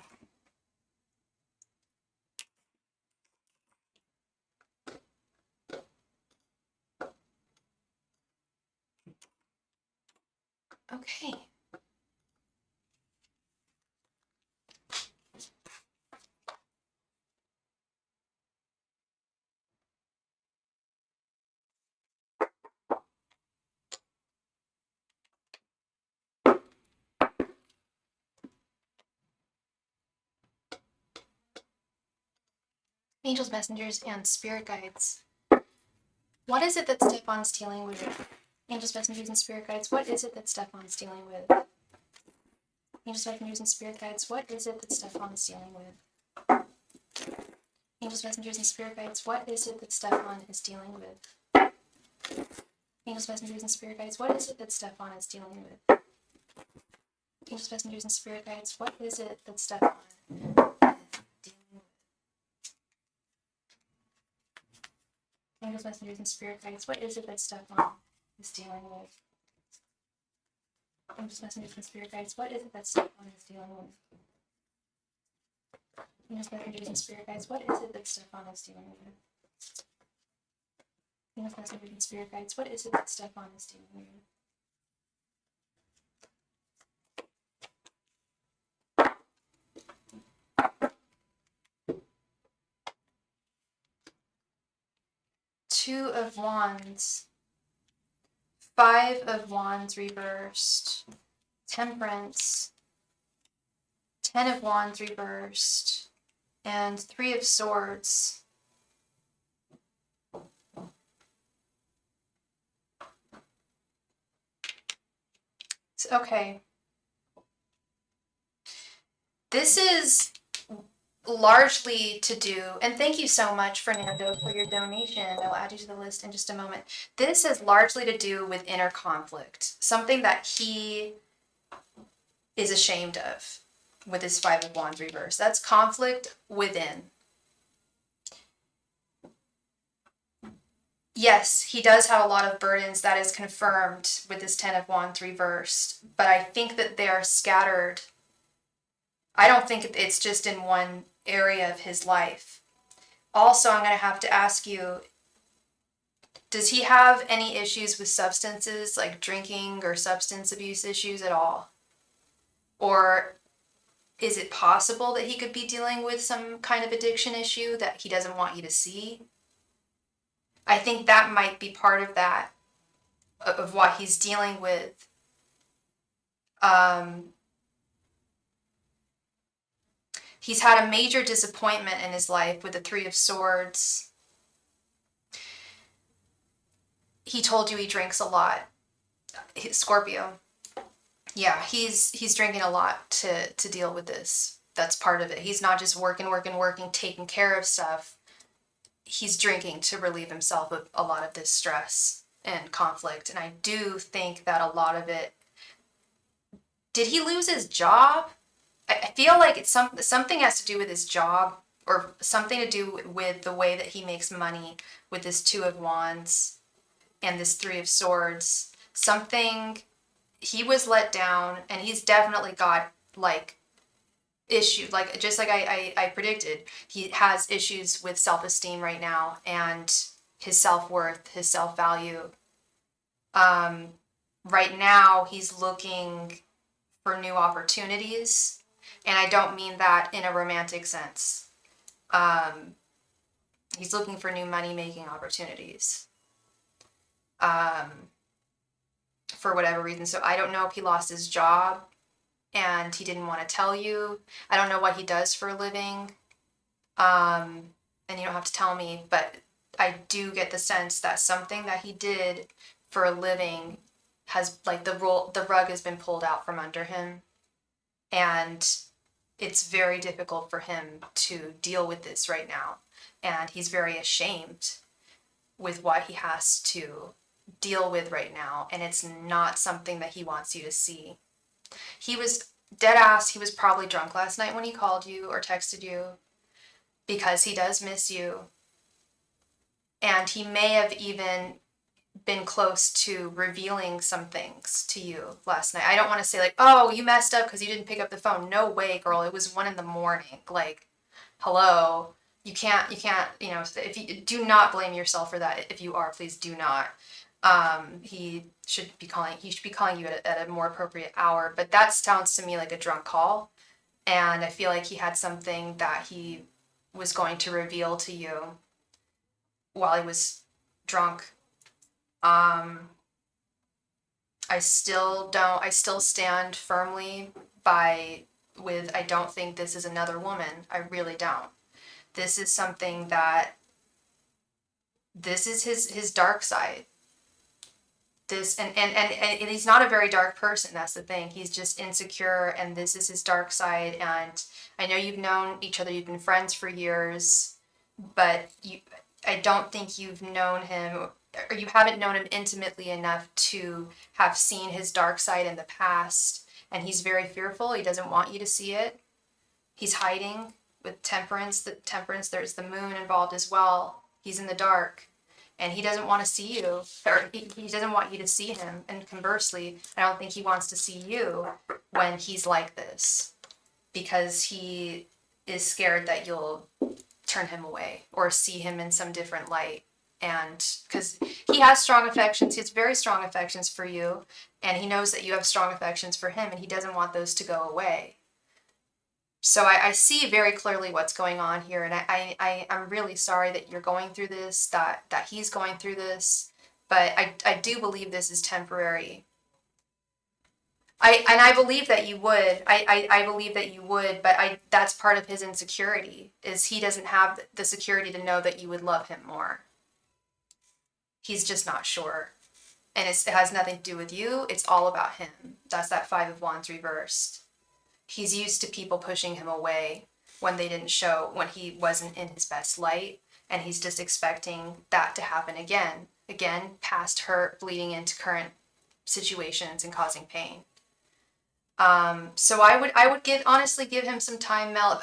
Okay. Angels, messengers, and spirit guides. What is it that Stefan's dealing with? Angels, messengers, and spirit guides. What is it that Stefan's dealing with? Angels, messengers, and spirit guides. What is it that Stefan's dealing with? Angels, messengers, and spirit guides. What is it that Stefan is dealing with? Angels, messengers, and spirit guides. What is it that Stefan is dealing with? Angels, messengers, and spirit guides. What is it that Stefan is dealing with? Angels, messengers, and spirit guides. What is it that Stefan is dealing with? Angels, messengers, and spirit guides. What is it that Stefan is dealing with? Angels, messengers, and spirit guides. What is it that Stefan is dealing with? Angels, messengers, and spirit guides. What is it that Stefan is dealing with? Two of Wands, Five of Wands reversed, Temperance, Ten of Wands reversed, and Three of Swords. Okay. This is largely to do, and thank you so much, Fernando, for your donation. I'll add you to the list in just a moment. This has largely to do with inner conflict, something that he is ashamed of with his Five of Wands reverse. That's conflict within. Yes, he does have a lot of burdens that is confirmed with his Ten of Wands reversed, but I think that they are scattered. I don't think it's just in one area of his life. Also, I'm going to have to ask you, does he have any issues with substances, like drinking or substance abuse issues at all? Or is it possible that he could be dealing with some kind of addiction issue that he doesn't want you to see? I think that might be part of that, of what he's dealing with. He's had a major disappointment in his life with the Three of Swords. He told you he drinks a lot. Scorpio. Yeah, he's drinking a lot to deal with this. That's part of it. He's not just working, taking care of stuff. He's drinking to relieve himself of a lot of this stress and conflict. And I do think that a lot of it... Did he lose his job? I feel like it's something has to do with his job, or something to do with the way that he makes money with this Two of Wands and this Three of Swords. Something, he was let down, and he's definitely got like issues, like just like I predicted, he has issues with self-esteem right now and his self-worth, his self-value. Right now he's looking for new opportunities. And I don't mean that in a romantic sense. He's looking for new money-making opportunities. For whatever reason. So I don't know if he lost his job and he didn't want to tell you. I don't know what he does for a living. And you don't have to tell me, but I do get the sense that something that he did for a living has, like, the rug has been pulled out from under him. And it's very difficult for him to deal with this right now. And he's very ashamed with what he has to deal with right now. And it's not something that he wants you to see. He was dead ass. He was probably drunk last night when he called you or texted you, because he does miss you. And he may have even been close to revealing some things to you last night. I don't want to say like, oh, you messed up because you didn't pick up the phone. No way, girl. It was 1 a.m. Like, hello. You can't, you know, if you do not blame yourself for that. If you are, please do not. He should be calling you at a more appropriate hour, but that sounds to me like a drunk call. And I feel like he had something that he was going to reveal to you while he was drunk. I still stand firmly I don't think this is another woman. I really don't. This is something that, this is his dark side. And he's not a very dark person. That's the thing. He's just insecure, and this is his dark side. And I know you've known each other. You've been friends for years, but I don't think you've known him, or you haven't known him intimately enough to have seen his dark side in the past. And he's very fearful. He doesn't want you to see it. He's hiding with temperance. There's the moon involved as well. He's in the dark. And he doesn't want to see you, or he doesn't want you to see him. And conversely, I don't think he wants to see you when he's like this, because he is scared that you'll turn him away or see him in some different light. And because he has strong affections, he has very strong affections for you, and he knows that you have strong affections for him, and he doesn't want those to go away. So I see very clearly what's going on here, and I'm really sorry that you're going through this, that he's going through this, but I do believe this is temporary. I believe that you would. I believe that you would, but that's part of his insecurity, is he doesn't have the security to know that you would love him more. He's just not sure. And it has nothing to do with you. It's all about him. That's that 5 of Wands reversed. He's used to people pushing him away when he wasn't in his best light. And he's just expecting that to happen again. Again, past hurt bleeding into current situations and causing pain. So I would honestly give him some time, Mel.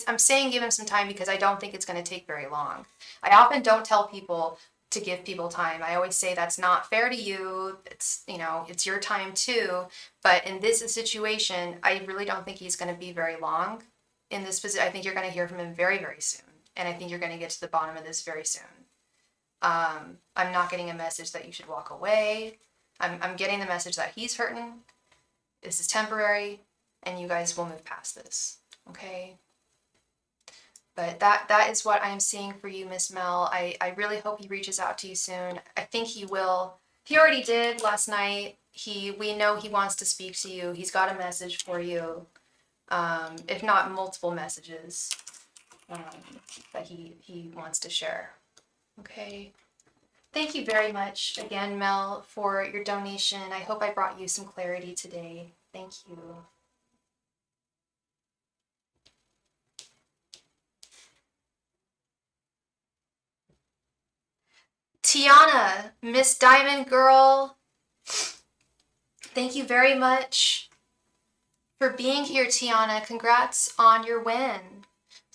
I'm saying give him some time because I don't think it's going to take very long. I often don't tell people to give people time. I always say that's not fair to you. It's your time too. But in this situation, I really don't think he's going to be very long in this position. I think you're going to hear from him very, very soon. And I think you're going to get to the bottom of this very soon. I'm not getting a message that you should walk away. I'm getting the message that he's hurting. This is temporary, and you guys will move past this. Okay? But that is what I am seeing for you, Miss Mel. I really hope he reaches out to you soon. I think he will. He already did last night. We know he wants to speak to you. He's got a message for you, if not multiple messages, that he wants to share. Okay. Thank you very much again, Mel, for your donation. I hope I brought you some clarity today. Thank you. Tiana, Miss Diamond Girl, thank you very much for being here, Tiana. Congrats on your win.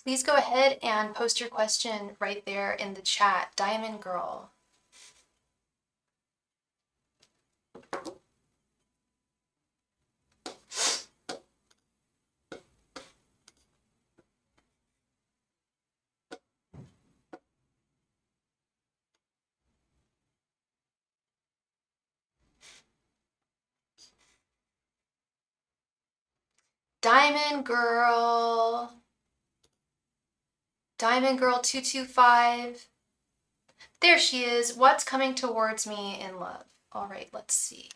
Please go ahead and post your question right there in the chat. Diamond Girl. Diamond Girl. Diamond Girl 225. There she is. What's coming towards me in love? All right, let's see.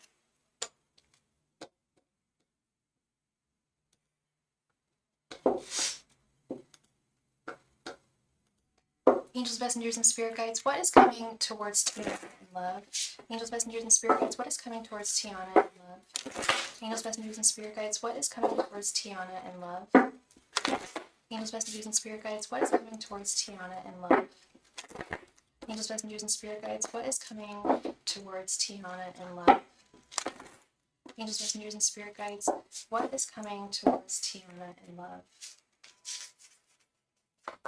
Angels, messengers, and spirit guides, what is coming towards Tiana in love? Angels, messengers, and spirit guides, what is coming towards Tiana in love? Angels, messengers, and spirit guides, what is coming towards Tiana in love? Angels, messengers, and spirit guides, what is coming towards Tiana in love? Angels, messengers, and spirit guides, what is coming towards Tiana in love? Angels, messengers, and spirit guides, what is coming towards Tiana in love?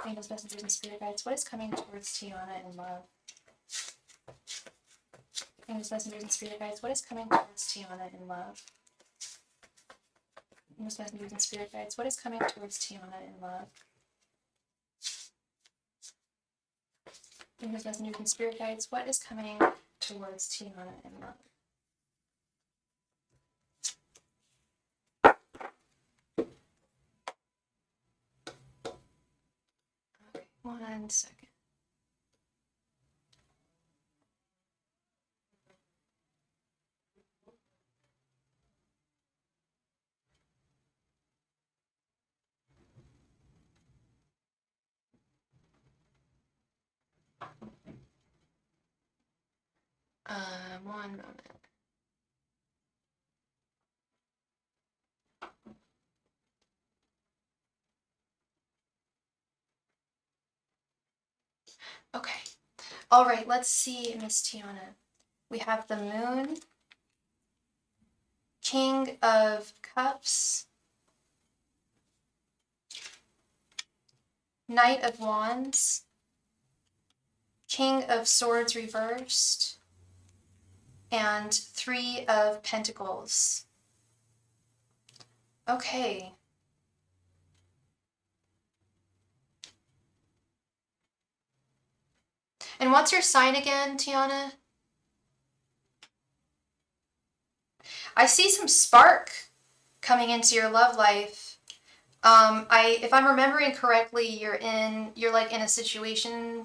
Angels, messengers, and spirit guides, what is coming towards Tiana in love? Angels, messengers, and spirit guides, what is coming towards Tiana in love? Angels, messengers, and spirit guides, what is coming towards Tiana in love? Angels, messengers, and spirit guides, what is coming towards Tiana in love? Okay, 1 second. One moment. Okay. All right, let's see, Miss Tiana. We have the Moon, King of Cups, Knight of Wands, King of Swords reversed, and 3 of Pentacles. Okay. And what's your sign again, Tiana? I see some spark coming into your love life. If I'm remembering correctly, you're like in a situationship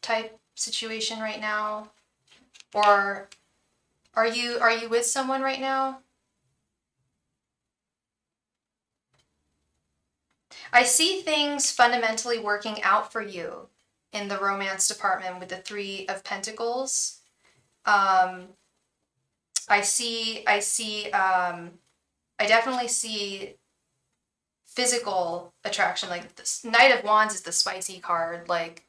type situation right now, or are you with someone right now? I see things fundamentally working out for you in the romance department with the 3 of Pentacles. I definitely see physical attraction. Like this Knight of Wands is the spicy card. Like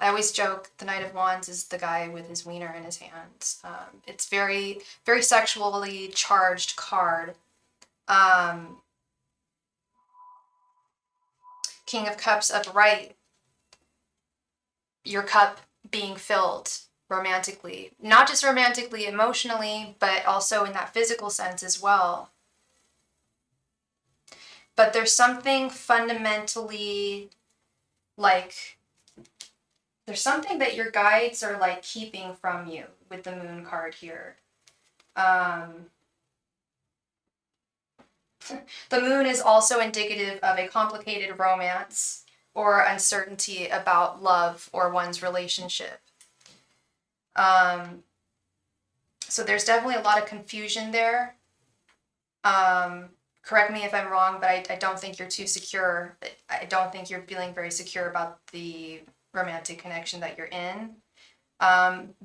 I always joke, the Knight of Wands is the guy with his wiener in his hands. It's very, very sexually charged card. King of Cups upright. Your cup being filled romantically. Not just romantically, emotionally, but also in that physical sense as well. But there's something fundamentally, like, there's something that your guides are like keeping from you with the Moon card here. The Moon is also indicative of a complicated romance or uncertainty about love or one's relationship. So there's definitely a lot of confusion there. Correct me if I'm wrong, but I don't think you're too secure. I don't think you're feeling very secure about the romantic connection that you're in.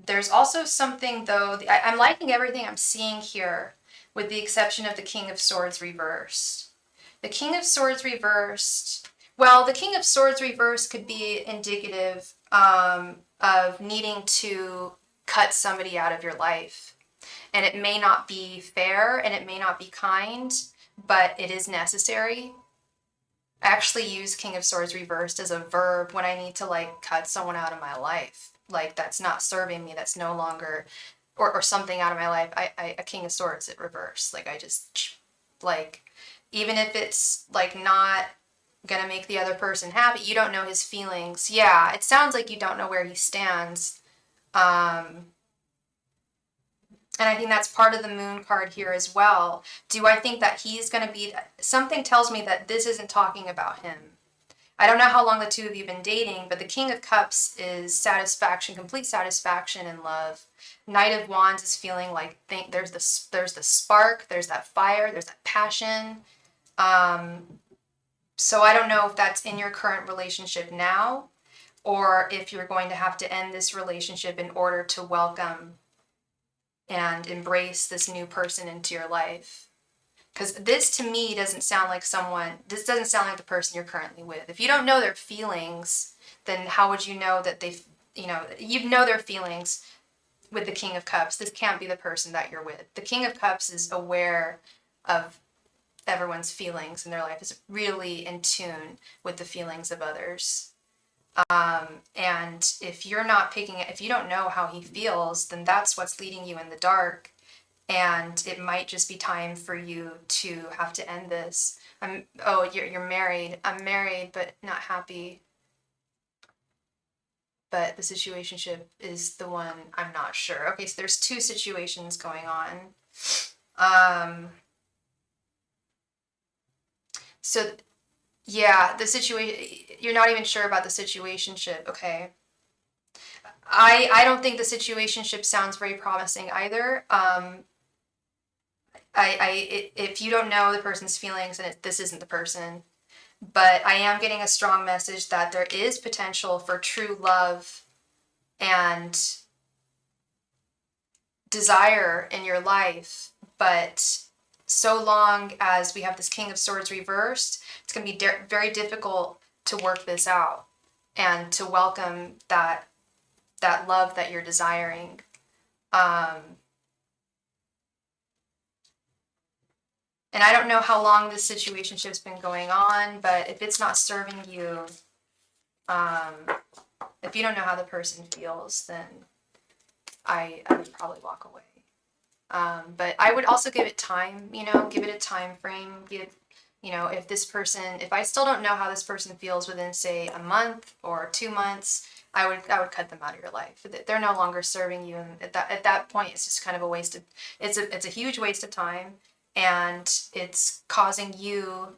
There's also something, though, I'm liking everything I'm seeing here, with the exception of the King of Swords reversed. The King of Swords reversed, well, the King of Swords reversed could be indicative of needing to cut somebody out of your life. And it may not be fair and it may not be kind, but it is necessary. I actually use King of Swords reversed as a verb when I need to like cut someone out of my life. Like that's not serving me, that's no longer, or something out of my life. A King of Swords it reversed. Like I just, like, even if it's like not gonna make the other person happy, you don't know his feelings. Yeah, it sounds like you don't know where he stands. And I think that's part of the Moon card here as well. Do I think that he's going to be... Something tells me that this isn't talking about him. I don't know how long the two of you have been dating, but the King of Cups is satisfaction, complete satisfaction in love. Knight of Wands is feeling like there's the spark, there's that fire, there's that passion. So I don't know if that's in your current relationship now, or if you're going to have to end this relationship in order to welcome and embrace this new person into your life. Because this to me doesn't sound like this doesn't sound like the person you're currently with. If you don't know their feelings, then how would you know that you'd know their feelings with the King of Cups. This can't be the person that you're with. The King of Cups is aware of everyone's feelings in their life, is really in tune with the feelings of others. And if you're not picking it, if you don't know how he feels, then that's what's leading you in the dark. And it might just be time for you to have to end this. You're married. I'm married, but not happy. But the situationship is the one I'm not sure. Okay, so there's two situations going on. So yeah, the situation, you're not even sure about the situationship. Okay. I don't think the situationship sounds very promising either. If you don't know the person's feelings, and this isn't the person, but I am getting a strong message that there is potential for true love and desire in your life, but so long as we have this King of Swords reversed, it's going to be very difficult to work this out and to welcome that love that you're desiring. And I don't know how long this situationship's been going on, but if it's not serving you, if you don't know how the person feels, then I would probably walk away. But I would also give it time, give it a time frame. If I still don't know how this person feels within, say, a month or 2 months, I would cut them out of your life. They're no longer serving you, and at that point, it's just kind of a waste of. It's a huge waste of time, and it's causing you.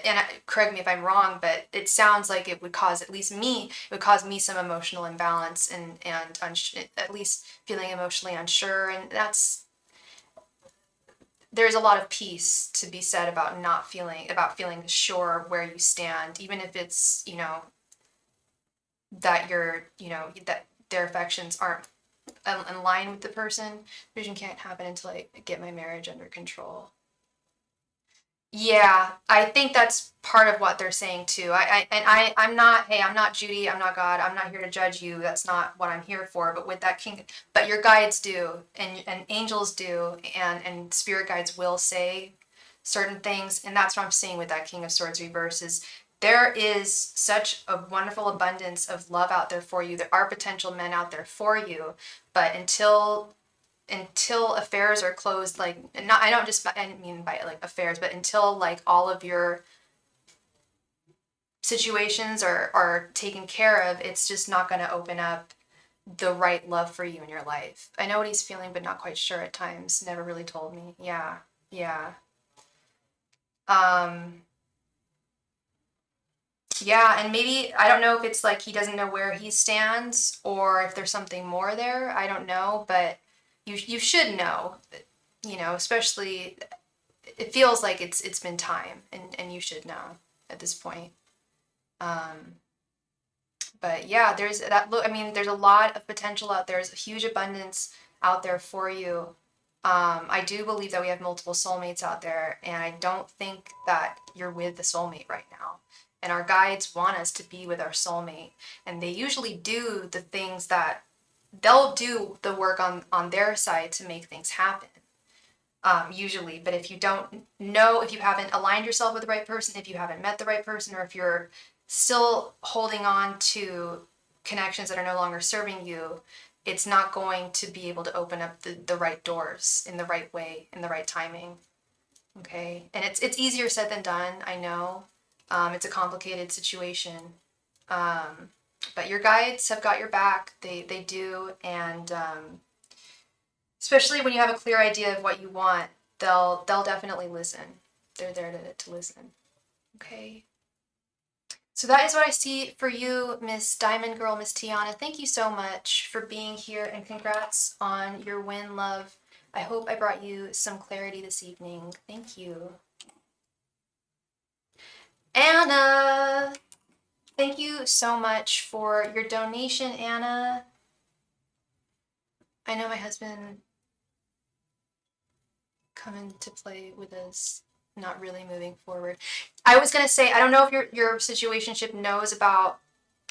And correct me if I'm wrong, but it sounds like it would cause, at least me, it would cause me some emotional imbalance and at least feeling emotionally unsure. And there's a lot of peace to be said about feeling sure where you stand, even if it's, that that their affections aren't in line with the person. Vision can't happen until I get my marriage under control. Yeah, I think that's part of what they're saying too. I'm not, hey, I'm not Judy, I'm not God, I'm not here to judge you. That's not what I'm here for. But with that king, but your guides do, and angels do, and spirit guides will say certain things, and that's what I'm seeing with that King of Swords reverse is there is such a wonderful abundance of love out there for you. There are potential men out there for you, but until affairs are closed, like, not, I mean by like affairs, but until like all of your situations are taken care of, it's just not going to open up the right love for you in your life. I know what he's feeling, but not quite sure at times. Never really told me. Yeah. Yeah, and maybe, I don't know if it's like he doesn't know where he stands or if there's something more there. I don't know, but you should know, especially, it feels like it's been time, and you should know at this point. But yeah, there's that look. I mean, there's a lot of potential out there. There's a huge abundance out there for you. I do believe that we have multiple soulmates out there, and I don't think that you're with the soulmate right now. And our guides want us to be with our soulmate, and they usually do the things that they'll do the work on their side to make things happen. Usually, but if you don't know, if you haven't aligned yourself with the right person, if you haven't met the right person, or if you're still holding on to connections that are no longer serving you, it's not going to be able to open up the right doors in the right way, in the right timing. Okay, and it's easier said than done, I know. It's a complicated situation, but your guides have got your back. They do, and especially when you have a clear idea of what you want, they'll definitely listen. They're there to listen. Okay. So that is what I see for you, Miss Diamond Girl, Miss Tiana. Thank you so much for being here, and congrats on your win, love. I hope I brought you some clarity this evening. Thank you. Anna! Thank you so much for your donation, Anna. I know my husband coming to play with us, not really moving forward. I was going to say, I don't know if your situationship knows about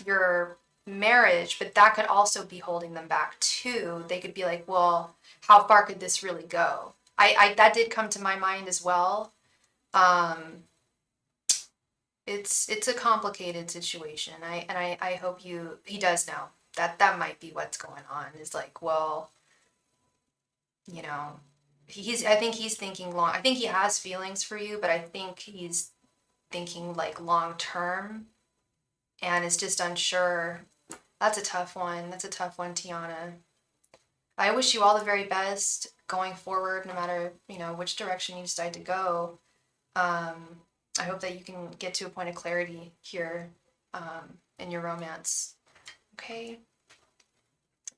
your marriage, but that could also be holding them back too. They could be like, well, how far could this really go? I that did come to my mind as well. Um, it's a complicated situation. I hope he does know that that might be what's going on. Is like, well, you know, I think he's thinking long. I think he has feelings for you, but I think he's thinking like long term and is just unsure. That's a tough one. That's a tough one, Tiana. I wish you all the very best going forward, no matter, which direction you decide to go. Um, I hope that you can get to a point of clarity here in your romance. Okay?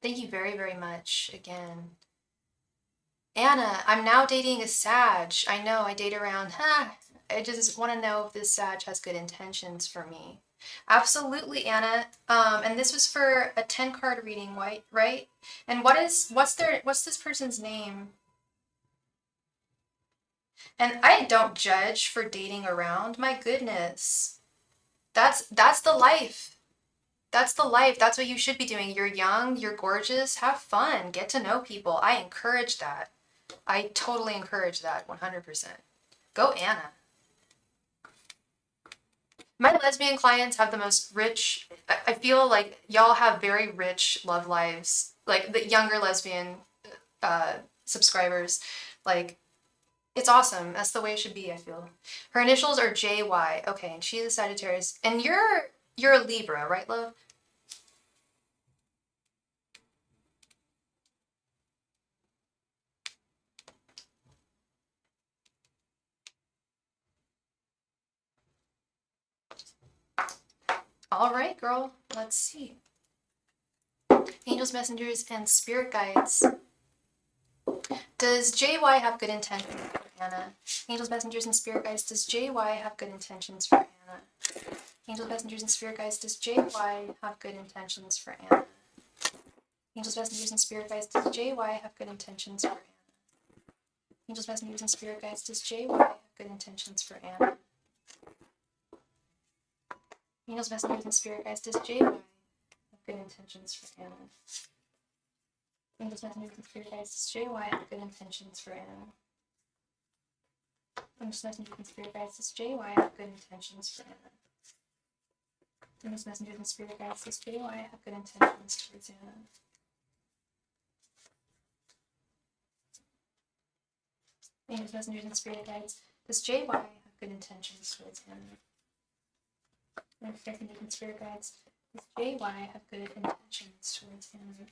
Thank you very, very much again. Anna, I'm now dating a Sag. I know, I date around, I just want to know if this Sag has good intentions for me. Absolutely, Anna. And this was for a 10 card reading, right? And what's this person's name? And I don't judge for dating around. My goodness. That's the life. That's the life. That's what you should be doing. You're young, you're gorgeous, have fun, get to know people. I encourage that. I totally encourage that 100%. Go Anna. My lesbian clients have the most rich, I feel like y'all have very rich love lives. Like the younger lesbian subscribers, like it's awesome. That's the way it should be, I feel. Her initials are JY. Okay, and she's a Sagittarius. And you're a Libra, right, love? All right, girl. Let's see. Angels, messengers, and spirit guides. Does JY have good intentions for Anna? Angels, messengers, and spirit guides. Does JY have good intentions for Anna? Angels, messengers, and spirit guides. Does JY have good intentions for Anna? Angels, messengers, and spirit guides. Does JY have good intentions for Anna? Angels, messengers, and spirit guides. Does JY have good intentions for Anna? Angels, messengers, and spirit guides. Does JY have good intentions for Anna? Angels, messengers, and spirit guides. Does JY have good intentions for Anna? Angels, messengers, and spirit guides. Does JY have good intentions for Anna? Angels, messengers, and spirit guides. Does JY have good intentions towards Anna? Angels, messengers, and spirit guides. Does JY have good intentions towards Anna? Angels, messengers, and spirit guides. Does JY have good intentions towards Anna?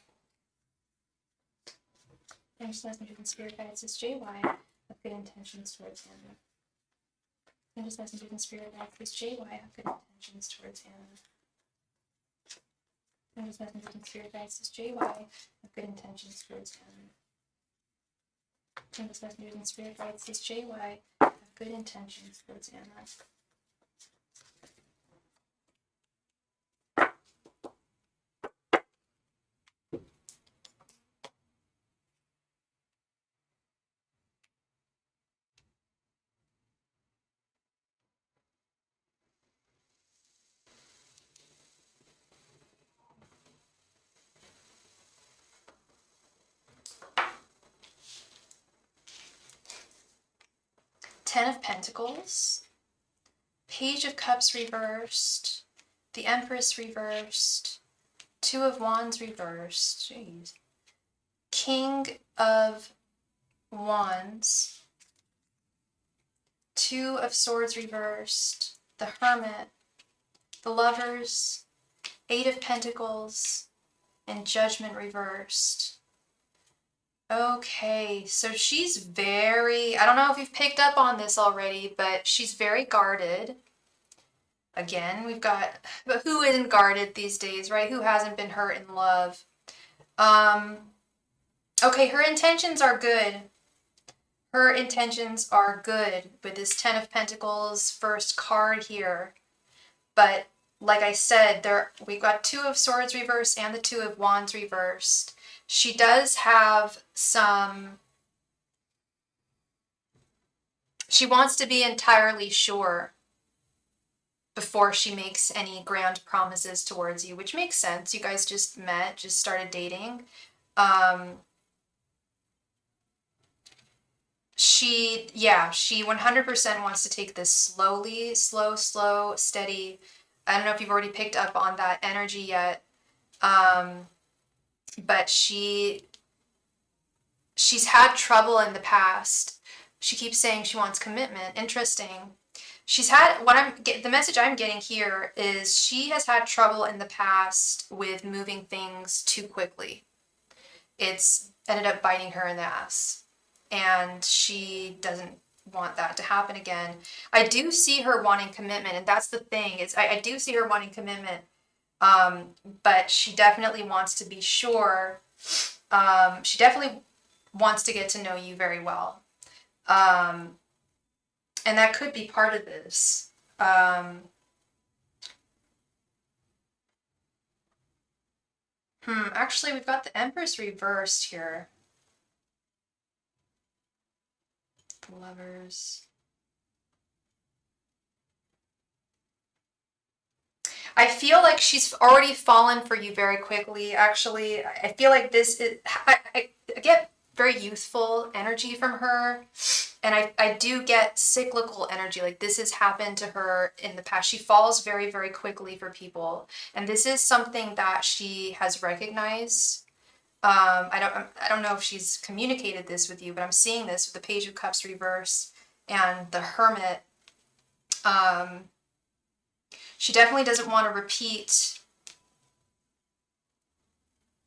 Angels, messengers, and spirit guides. Does JY have good intentions towards Anna? Angels, messengers, and spirit guides. Does JY have good intentions towards Anna? Angels, messengers, and spirit guides. Does JY have good intentions towards Anna? Angels, messengers, and spirit guides. Does JY have good intentions towards Anna? 10 of Pentacles, Page of Cups reversed, the Empress reversed, 2 of Wands reversed, jeez, King of Wands, 2 of Swords reversed, the Hermit, the Lovers, 8 of Pentacles, and Judgment reversed. Okay, so she's very, I don't know if you've picked up on this already, but she's very guarded. Again, we've got, but who isn't guarded these days, right? Who hasn't been hurt in love? Okay, her intentions are good. Her intentions are good with this 10 of Pentacles first card here. But like I said, we've got 2 of Swords reversed and the 2 of Wands reversed. She does have some, she wants to be entirely sure before she makes any grand promises towards you, which makes sense. You guys just met, just started dating. She 100% wants to take this slowly, slow, steady. I don't know if you've already picked up on that energy yet, but she's had trouble in the past. She keeps saying she wants commitment. Interesting. The message I'm getting here is she has had trouble in the past with moving things too quickly. It's ended up biting her in the ass, and she doesn't want that to happen again. I do see her wanting commitment, and that's the thing, is I do see her wanting commitment, but she definitely wants to be sure. She definitely wants to get to know you very well. And that could be part of this. Actually, we've got the Empress reversed here. The Lovers. I feel like she's already fallen for you very quickly, actually. I feel like this is... I get very youthful energy from her, and I do get cyclical energy. Like, this has happened to her in the past. She falls very, very quickly for people, and this is something that she has recognized. I don't know if she's communicated this with you, but I'm seeing this with the Page of Cups reverse and the Hermit. She definitely doesn't want to repeat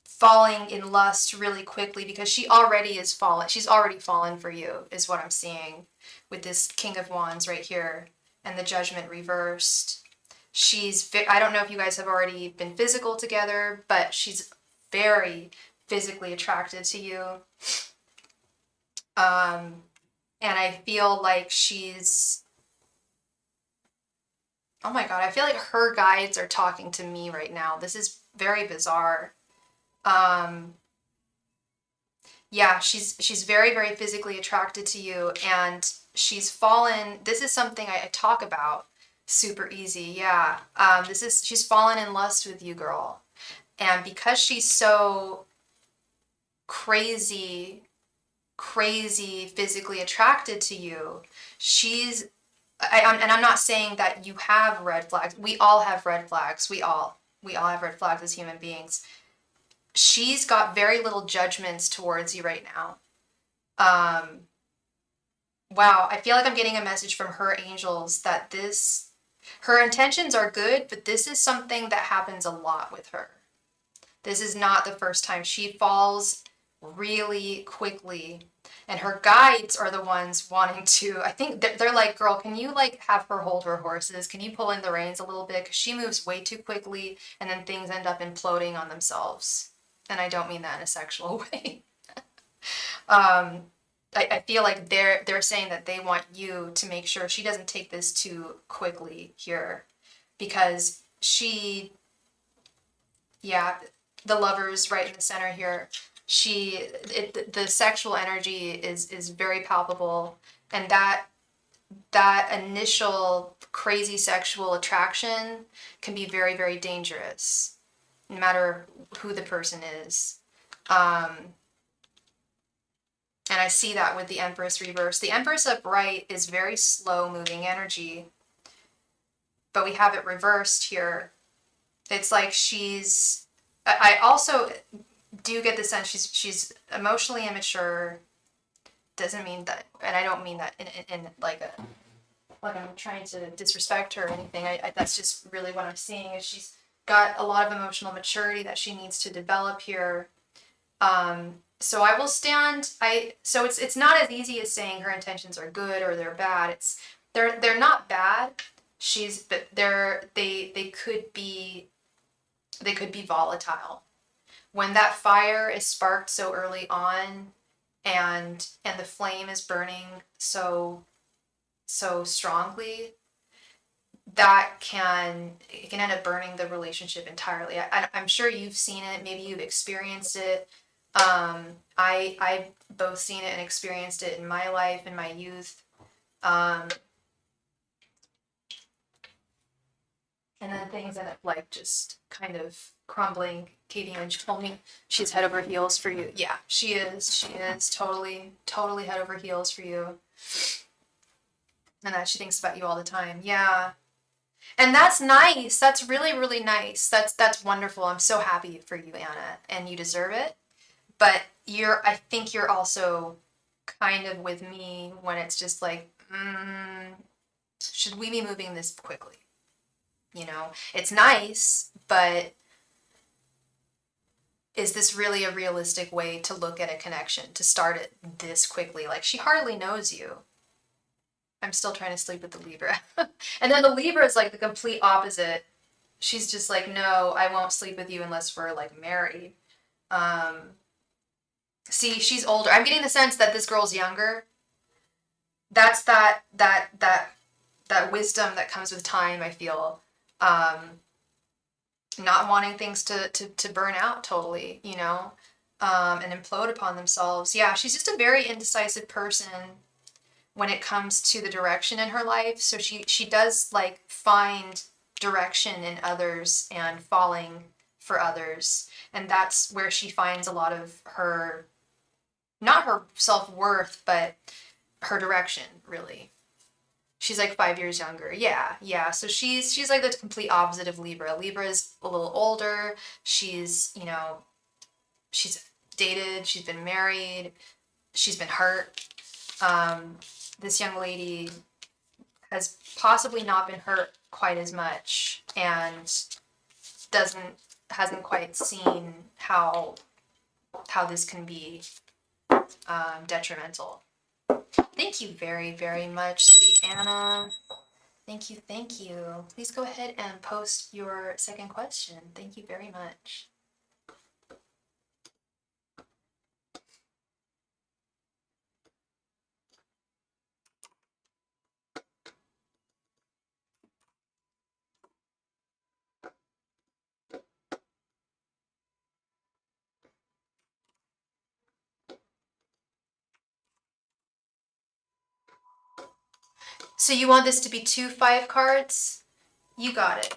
falling in lust really quickly, because she already is fallen. She's already fallen for you, is what I'm seeing with this King of Wands right here and the Judgment reversed. I don't know if you guys have already been physical together, but she's very physically attracted to you. And I feel like oh my God, I feel like her guides are talking to me right now. This is very bizarre. Yeah, she's very, very physically attracted to you, and she's fallen. This is something I talk about super easy. Yeah. She's fallen in lust with you, girl. And because she's so crazy physically attracted to you, and I'm not saying that you have red flags. We all have red flags. We all have red flags as human beings. She's got very little judgments towards you right now. Wow, I feel like I'm getting a message from her angels that her intentions are good, but this is something that happens a lot with her. This is not the first time. She falls really quickly, and her guides are the ones wanting to, I think they're like, girl, can you like have her hold her horses? Can you pull in the reins a little bit? Because she moves way too quickly, and then things end up imploding on themselves. And I don't mean that in a sexual way. I feel like they're saying that they want you to make sure she doesn't take this too quickly here, because the Lovers right in the center here. The sexual energy is very palpable, and that initial crazy sexual attraction can be very, very dangerous, no matter who the person is. And I see that with the Empress reverse. The Empress upright is very slow moving energy, but we have it reversed here. It's like I also do get the sense she's emotionally immature. Doesn't mean that, and I don't mean that in like I'm trying to disrespect her or anything. That's just really what I'm seeing, is she's got a lot of emotional maturity that she needs to develop here. So I will stand. So it's not as easy as saying her intentions are good or they're bad. They're not bad. But they could be volatile. When that fire is sparked so early on, and the flame is burning so strongly, it can end up burning the relationship entirely. I'm sure you've seen it. Maybe you've experienced it. I've both seen it and experienced it in my life, in my youth. And And then things end up like just kind of crumbling. Katie Ange told me she's head over heels for you. Yeah, she is. She is totally, totally head over heels for you. And that she thinks about you all the time. Yeah. And that's nice. That's really, really nice. That's wonderful. I'm so happy for you, Anna, and you deserve it. But I think you're also kind of with me when it's just like, should we be moving this quickly? You know, it's nice, but is this really a realistic way to look at a connection, to start it this quickly? Like, she hardly knows you. I'm still trying to sleep with the Libra. And then the Libra is like the complete opposite. She's just like, no, I won't sleep with you unless we're like married. See, she's older. I'm getting the sense that this girl's younger. That's that wisdom that comes with time, I feel. Not wanting things to burn out totally, you know, and implode upon themselves. Yeah, she's just a very indecisive person when it comes to the direction in her life. So she does like find direction in others and falling for others. And that's where she finds a lot of her, not her self-worth, but her direction, really. She's like 5 years younger. Yeah. So she's like the complete opposite of Libra. Libra is a little older. She's, you know, she's dated, she's been married, she's been hurt. This young lady has possibly not been hurt quite as much and hasn't quite seen how this can be detrimental. Thank you very, very much, sweet Anna. Thank you. Please go ahead and post your second question. Thank you very much. So you want this to be 2 5 cards? You got it.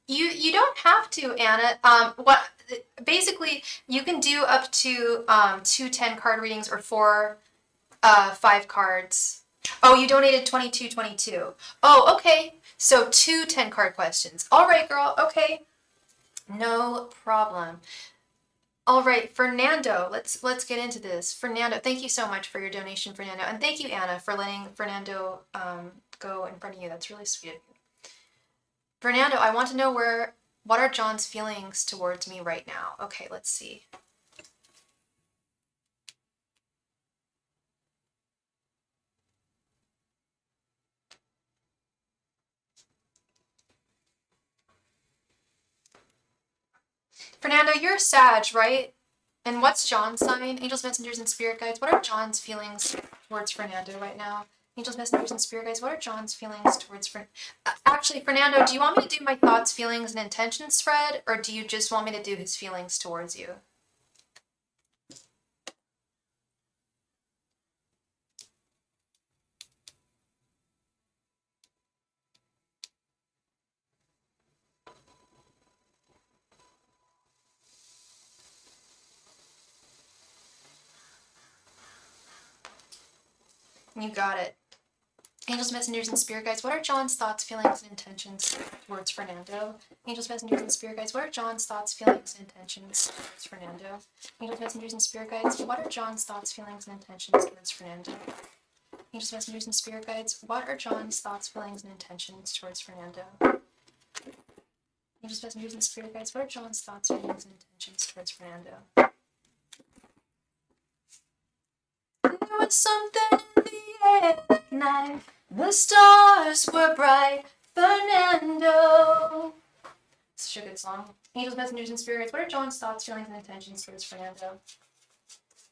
You don't have to, Anna. Basically you can do up to 2 10-card readings or 4 5 cards. Oh, you donated 22. Oh, okay. So 2 10-card questions. All right, girl. Okay. No problem. All right, Fernando, let's get into this. Fernando, thank you so much for your donation, Fernando. And thank you, Anna, for letting Fernando go in front of you. That's really sweet of you. Fernando, I want to know what are John's feelings towards me right now? Okay, let's see. Fernando, you're a Sag, right? And what's John's sign? Angels, messengers, and spirit guides. What are John's feelings towards Fernando right now? Angels, messengers, and spirit guides. What are John's feelings towards actually, Fernando, do you want me to do my thoughts, feelings, and intentions thread, or do you just want me to do his feelings towards you? You got it. Angels, messengers, and spirit guides. What are John's thoughts, feelings, and intentions towards Fernando? Angels, messengers, and spirit guides. What are John's thoughts, feelings, and intentions towards Fernando? Angels, messengers, and spirit guides. What are John's thoughts, feelings, and intentions towards Fernando? Angels, messengers, and spirit guides. What are John's thoughts, feelings, and intentions towards Fernando? Angels, messengers, and spirit guides. What are John's thoughts, feelings, and intentions towards Fernando? There was something in the air that night. The stars were bright. Fernando. It's such a good song. Angels, messengers, and spirit guides. What are John's thoughts, feelings, and intentions towards Fernando?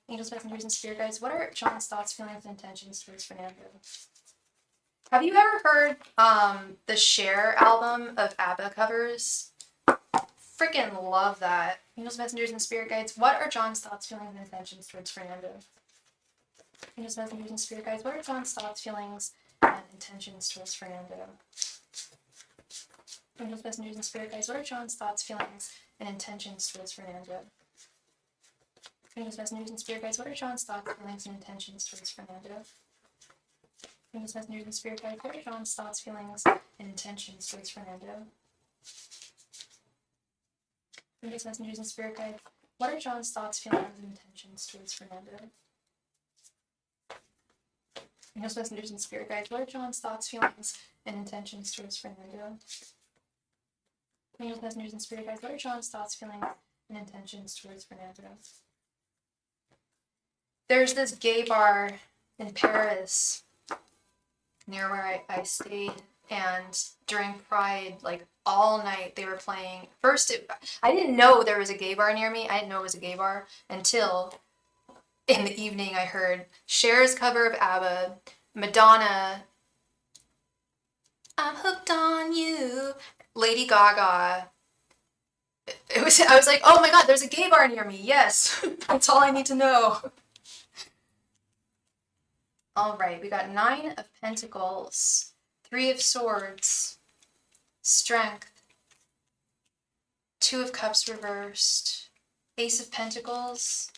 Angels, messengers, and spirit guides. What are John's thoughts, feelings, and intentions towards Fernando? Have you ever heard the Cher album of ABBA covers? Freaking love that. Angels, messengers, and spirit guides. What are John's thoughts, feelings, and intentions towards Fernando? Angels, messengers, and spirit guides. What are John's thoughts, feelings, and intentions towards Fernando. Angels, messengers, and spirit guides, what are John's thoughts, feelings, and intentions towards Fernando? Angels, messengers, and spirit guides, what are John's thoughts, feelings, and intentions towards Fernando? Angels, messengers, and spirit guides, what are John's thoughts, feelings, and intentions towards Fernando? Angels, messengers, and spirit guides, what are John's thoughts, feelings, and intentions towards Fernando? Angels, messengers, and spirit guides, what are John's thoughts, feelings, and intentions towards Fernando? Angels, messengers, and spirit guides, what are John's thoughts, feelings, and intentions towards Fernando? There's this gay bar in Paris near where I stayed, and during Pride, like all night they were playing. I didn't know there was a gay bar near me. I didn't know it was a gay bar until in the evening I heard Cher's cover of ABBA, Madonna, I'm hooked on you, Lady Gaga. I was like, oh my god, there's a gay bar near me. Yes, that's all I need to know. All right, we got 9 of Pentacles, 3 of Swords, Strength, 2 of Cups reversed, Ace of Pentacles,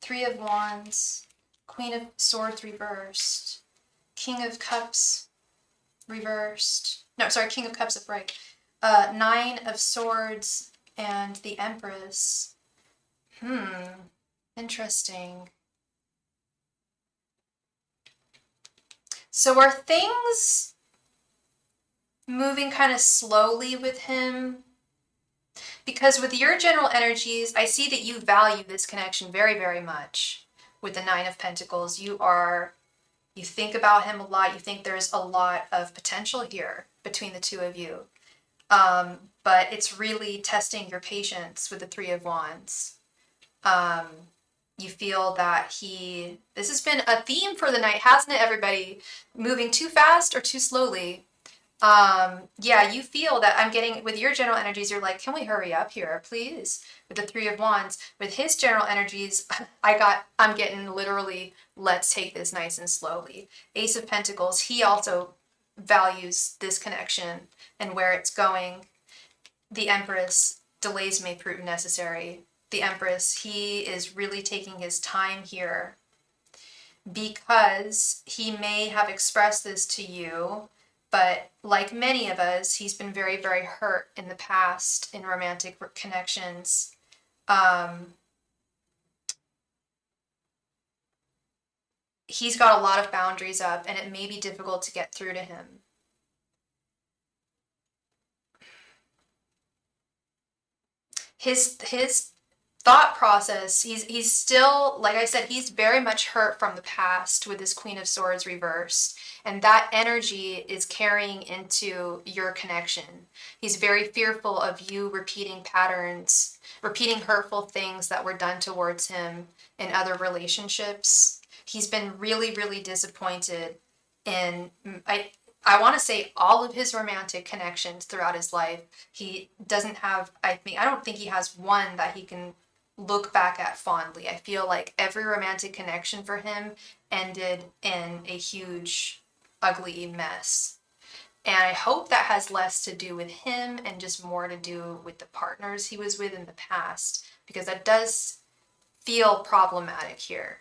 3 of Wands, Queen of Swords reversed, King of Cups reversed. No, sorry, King of Cups upright. 9 of Swords and the Empress. Interesting. So are things moving kind of slowly with him? Because with your general energies, I see that you value this connection very, very much. With the 9 of Pentacles, you think about him a lot. You think there's a lot of potential here between the two of you. But it's really testing your patience with the 3 of Wands. You feel that this has been a theme for the night, hasn't it, everybody? Moving too fast or too slowly. Yeah, you feel that I'm getting, with your general energies, you're like, can we hurry up here, please? With the 3 of Wands. With his general energies, I'm getting literally, let's take this nice and slowly. Ace of Pentacles, he also values this connection and where it's going. The Empress, delays may prove necessary. The Empress, he is really taking his time here because he may have expressed this to you, but like many of us, he's been very, very hurt in the past in romantic connections. He's got a lot of boundaries up, and it may be difficult to get through to him. His thought process, he's still, like I said, he's very much hurt from the past with this Queen of Swords reversed, and that energy is carrying into your connection. He's very fearful of you repeating patterns, repeating hurtful things that were done towards him in other relationships. He's been really, really disappointed in, I want to say, all of his romantic connections throughout his life. He doesn't have, I don't think he has one that he can look back at fondly. I feel like every romantic connection for him ended in a huge, ugly mess. And I hope that has less to do with him and just more to do with the partners he was with in the past, because that does feel problematic here.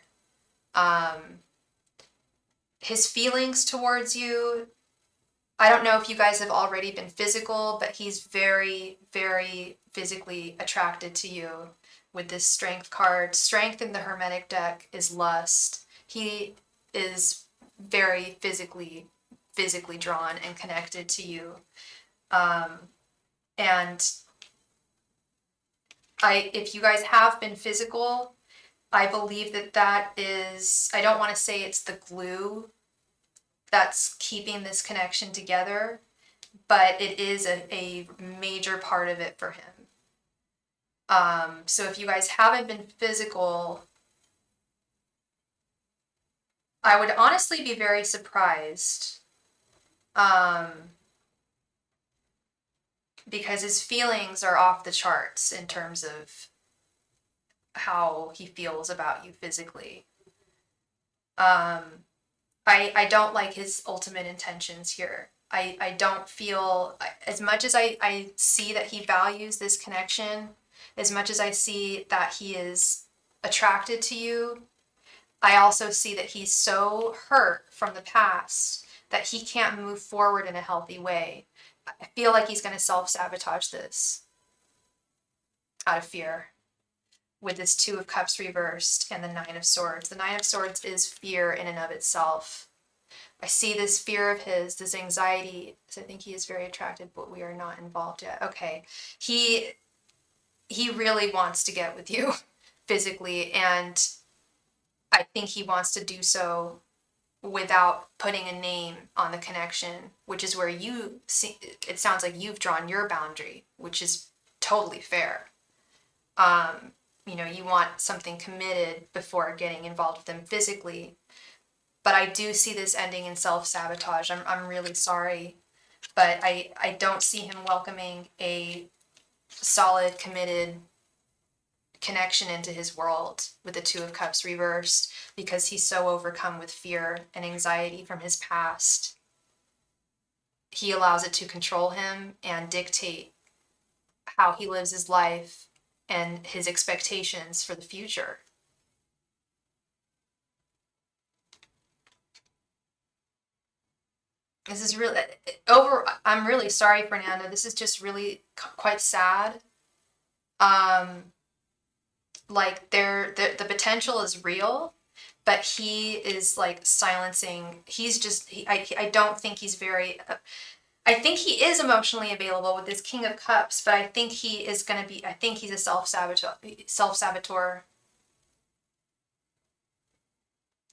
His feelings towards you, I don't know if you guys have already been physical, but he's very, very physically attracted to you with this Strength card. Strength in the Hermetic deck is lust. He is very physically drawn and connected to you. And if you guys have been physical, I believe that is, I don't want to say it's the glue that's keeping this connection together, but it is a major part of it for him. So if you guys haven't been physical, I would honestly be very surprised, because his feelings are off the charts in terms of how he feels about you physically. I don't like his ultimate intentions here. I don't feel, as much as I see that he values this connection, as much as I see that he is attracted to you, I also see that he's so hurt from the past that he can't move forward in a healthy way. I feel like he's going to self-sabotage this out of fear with this Two of Cups reversed and the Nine of Swords. The Nine of Swords is fear in and of itself. I see this fear of his, this anxiety. So I think he is very attracted, but we are not involved yet. Okay. He really wants to get with you physically, and I think he wants to do so without putting a name on the connection, which is where you see, it sounds like you've drawn your boundary, which is totally fair. You want something committed before getting involved with them physically. But I do see this ending in self-sabotage. I'm really sorry, but I don't see him welcoming a solid, committed connection into his world with the Two of Cups reversed, because he's so overcome with fear and anxiety from his past. He allows it to control him and dictate how he lives his life and his expectations for the future. This is really I'm really sorry, Fernando. This is just really quite sad. Like the potential is real, but he is like silencing. He's just I don't think he's very. I think he is emotionally available with this King of Cups, but I think he is going to be. I think he's a self-saboteur.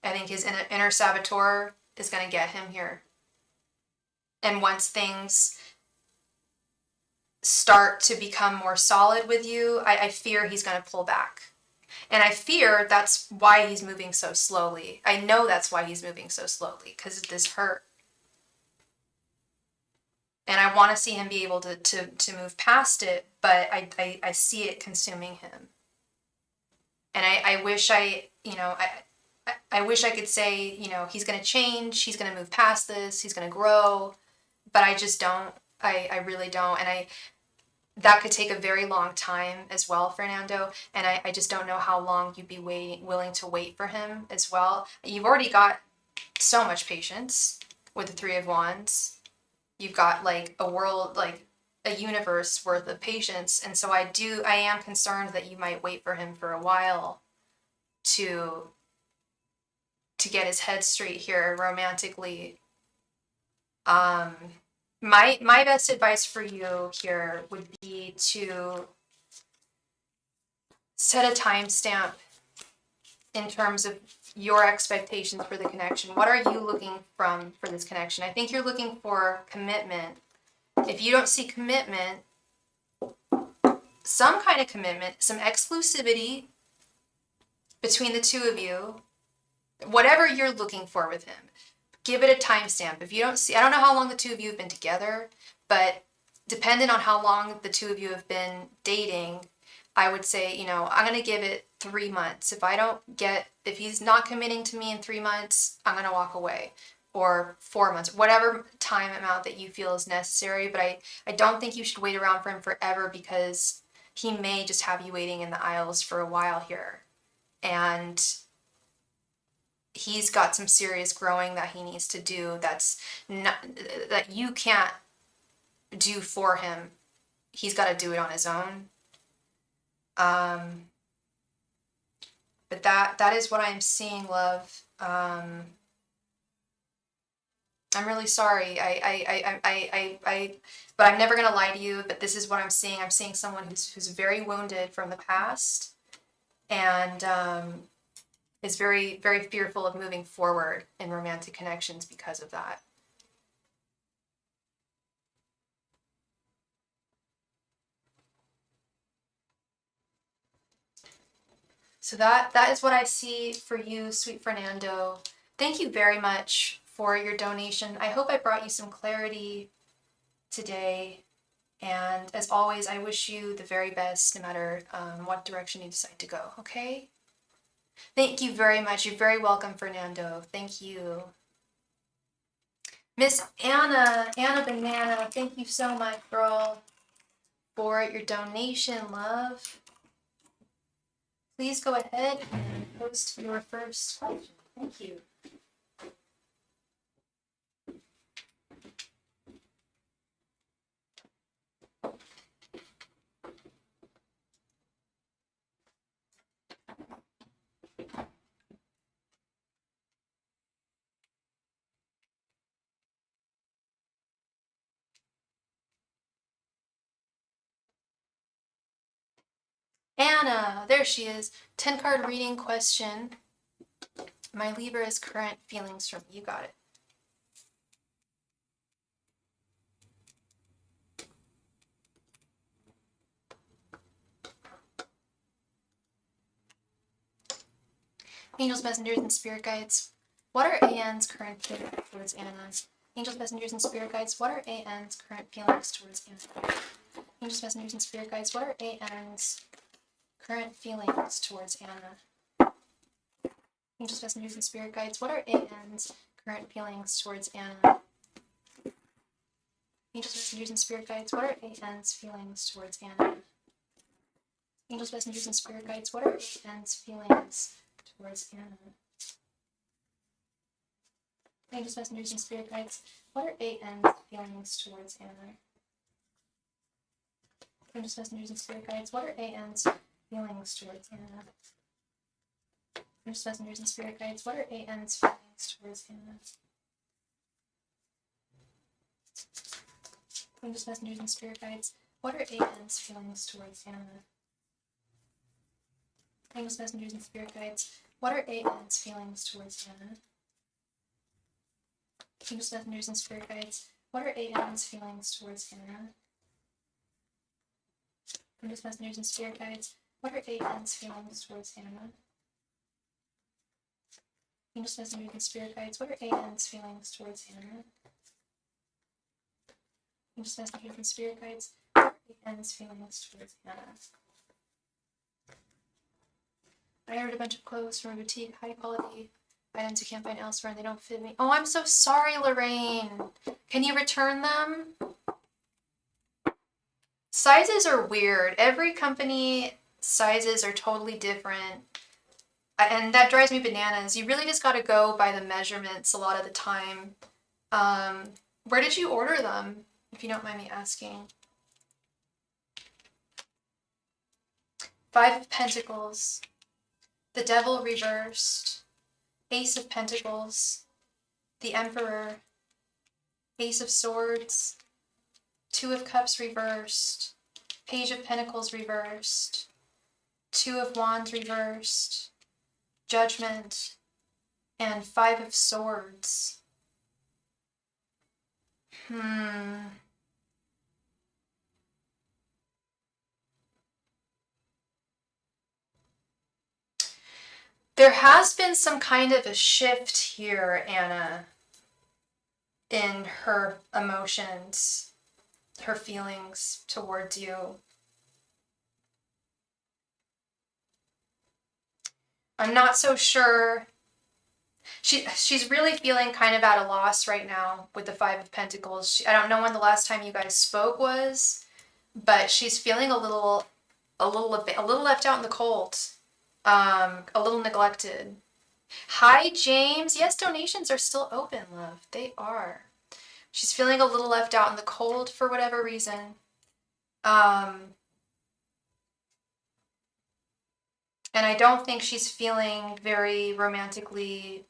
I think his inner saboteur is going to get him here. And once things start to become more solid with you, I fear he's going to pull back. And I fear that's why he's moving so slowly. I know that's why he's moving so slowly, because of this hurt. And I want to see him be able to move past it, but I see it consuming him. And I wish I wish I could say, he's going to change, he's going to move past this, he's going to grow, but I just don't. I really don't. And that could take a very long time as well, Fernando. And I just don't know how long you'd be willing to wait for him as well. You've already got so much patience with the Three of Wands. You've got like a world, like a universe worth of patience. And so I am concerned that you might wait for him for a while to get his head straight here romantically. My best advice for you here would be to set a timestamp in terms of your expectations for the connection. What are you looking for this connection? I think you're looking for commitment. If you don't see commitment, some kind of commitment, some exclusivity between the two of you, whatever you're looking for with him, give it a timestamp. If you don't see, I don't know how long the two of you have been together, but depending on how long the two of you have been dating, I would say, I'm going to give it 3 months. If he's not committing to me in 3 months, I'm going to walk away. Or 4 months, whatever time amount that you feel is necessary. But I don't think you should wait around for him forever, because he may just have you waiting in the aisles for a while here. And he's got some serious growing that he needs to do that you can't do for him. He's got to do it on his own. But that is what I'm seeing, love. I'm really sorry. But I'm never gonna lie to you. But this is what I'm seeing. I'm seeing someone who's very wounded from the past, and is very, very fearful of moving forward in romantic connections because of that. So that is what I see for you, sweet Fernando. Thank you very much for your donation. I hope I brought you some clarity today. And as always, I wish you the very best, no matter what direction you decide to go, okay? Thank you very much. You're very welcome, Fernando. Thank you. Miss Anna Banana, thank you so much, girl, for your donation, love. Please go ahead and post your first question. Thank you. Anna, there she is. 10-card reading question. My Libra's current feelings from you. Got it. Angels, messengers, and spirit guides. What are AN's current feelings towards Anna? Angels, messengers, and spirit guides. What are AN's current feelings towards Anna? Angels, messengers, and spirit guides. What are AN's current feelings towards Anna? Angels, messengers, and spirit guides. What are AN's current feelings towards Anna? Angels, messengers, and spirit guides. What are AN's feelings towards Anna? Angels, messengers, and spirit guides. What are AN's feelings towards Anna? Angels, messengers, and spirit guides. What are AN's feelings towards Anna? Angels, messengers, and spirit guides. What are AN's feelings towards Anna? Angels, messengers, and spirit guides. What are AN's feelings towards Anna? Angels, messengers, and spirit guides. What are AN's feelings towards Anna? Angels, messengers, and spirit guides. What are AN's feelings towards Anna? Angels, messengers, and spirit guides. What are AN's feelings towards Anna? Angels, messengers, and spirit guides. What are AN's feelings towards Anna? Angels, messengers, and spirit guides. What are AN's feelings towards Anna? Angels, messengers, and spirit guides. What are AN's feelings towards Anna? I ordered a bunch of clothes from a boutique, high quality items you can't find elsewhere and they don't fit me. Oh, I'm so sorry, Lorraine. Can you return them? Sizes are weird. Every company sizes are totally different. And that drives me bananas. You really just got to go by the measurements a lot of the time. Where did you order them, if you don't mind me asking? Five of Pentacles, the Devil reversed, Ace of Pentacles, the Emperor, Ace of Swords, Two of Cups reversed, Page of Pentacles reversed, Two of Wands reversed, Judgment, and Five of Swords. There has been some kind of a shift here, Anna, in her emotions, her feelings towards you. I'm not so sure. She's really feeling kind of at a loss right now with the Five of Pentacles. I don't know when the last time you guys spoke was, but she's feeling a little left out in the cold, a little neglected. Hi, James. Yes, donations are still open, love. They are. She's feeling a little left out in the cold for whatever reason. And I don't think she's feeling very romantically.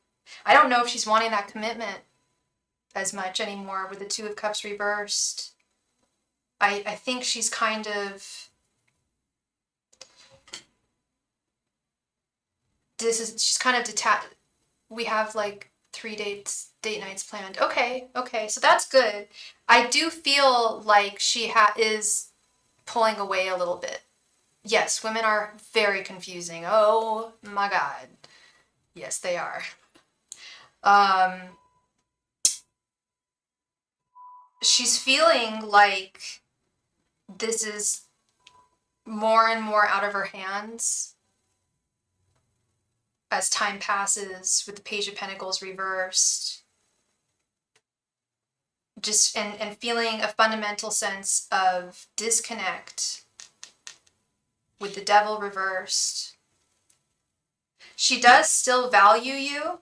I don't know if she's wanting that commitment as much anymore with the Two of Cups reversed. I think she's kind of... she's kind of detached. We have like 3 date nights planned. Okay, so that's good. I do feel like she is pulling away a little bit. Yes, women are very confusing. Oh my God. Yes, they are. She's feeling like this is more and more out of her hands as time passes with the Page of Pentacles reversed. just and feeling a fundamental sense of disconnect with the devil reversed. She does still value you,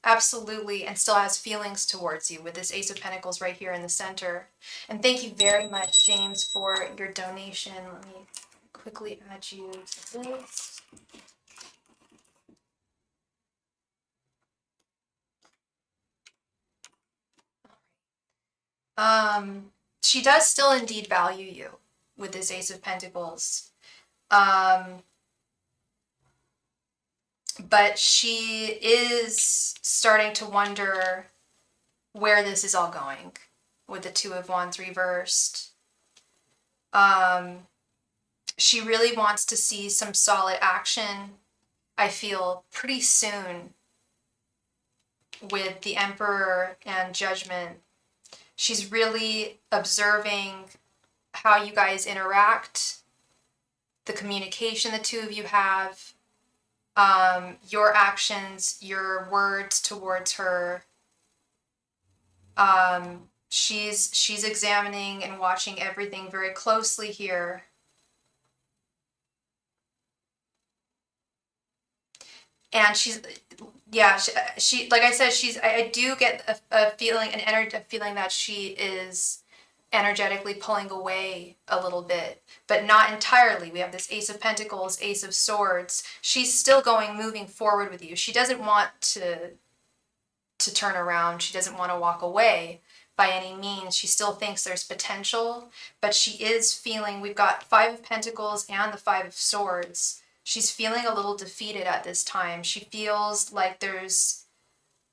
absolutely, and still has feelings towards you with this Ace of Pentacles right here in the center. And thank you very much, James, for your donation. Let me quickly add you to this. She does still indeed value you with this Ace of Pentacles. But she is starting to wonder where this is all going with the Two of Wands reversed. She really wants to see some solid action, I feel, pretty soon with the Emperor and Judgment. She's really observing how you guys interact, the communication the two of you have, your actions, your words towards her. She's examining and watching everything very closely here. And she like I said, I do get a feeling, a feeling that she is energetically pulling away a little bit, but not entirely. We have this Ace of Pentacles, Ace of Swords. She's still moving forward with you. She doesn't want to turn around. She doesn't want to walk away by any means. She still thinks there's potential, but she is feeling, we've got Five of Pentacles and the Five of Swords. She's feeling a little defeated at this time. She feels like there's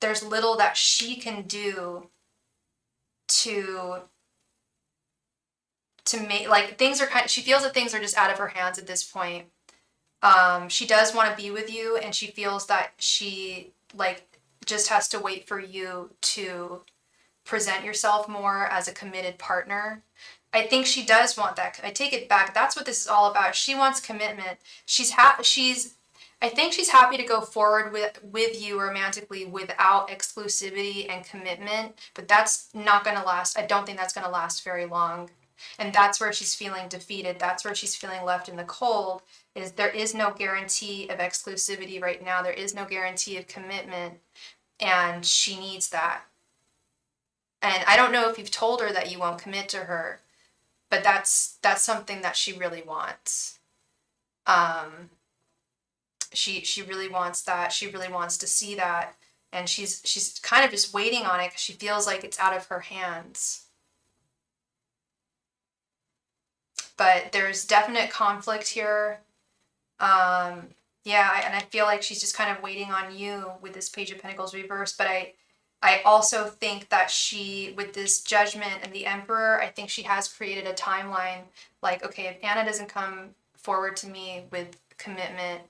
little that she can do to make, like, things are she feels that things are just out of her hands at this point. She does want to be with you, and she feels that she, like, just has to wait for you to present yourself more as a committed partner. I think she does want that. I take it back. That's what this is all about. She wants commitment. I think she's happy to go forward with you romantically without exclusivity and commitment, but that's not going to last. I don't think that's going to last very long. And that's where she's feeling defeated. That's where she's feeling left in the cold, is there is no guarantee of exclusivity right now. There is no guarantee of commitment, and she needs that. And I don't know if you've told her that you won't commit to her, but that's something that she really wants. She really wants that. She really wants to see that, and she's kind of just waiting on it because she feels like it's out of her hands. But there's definite conflict here. Yeah, and I feel like she's just kind of waiting on you with this Page of Pentacles reversed. But I also think that she, with this Judgment and the Emperor, I think she has created a timeline. Like, okay, if Anna doesn't come forward to me with commitment,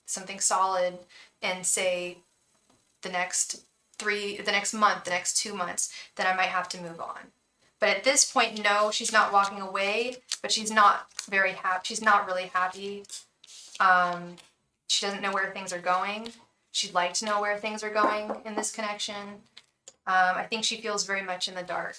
something solid, in, say, the next month, the next 2 months, then I might have to move on. But at this point, no, she's not walking away, but she's not very happy. She's not really happy. She doesn't know where things are going. She'd like to know where things are going in this connection. I think she feels very much in the dark.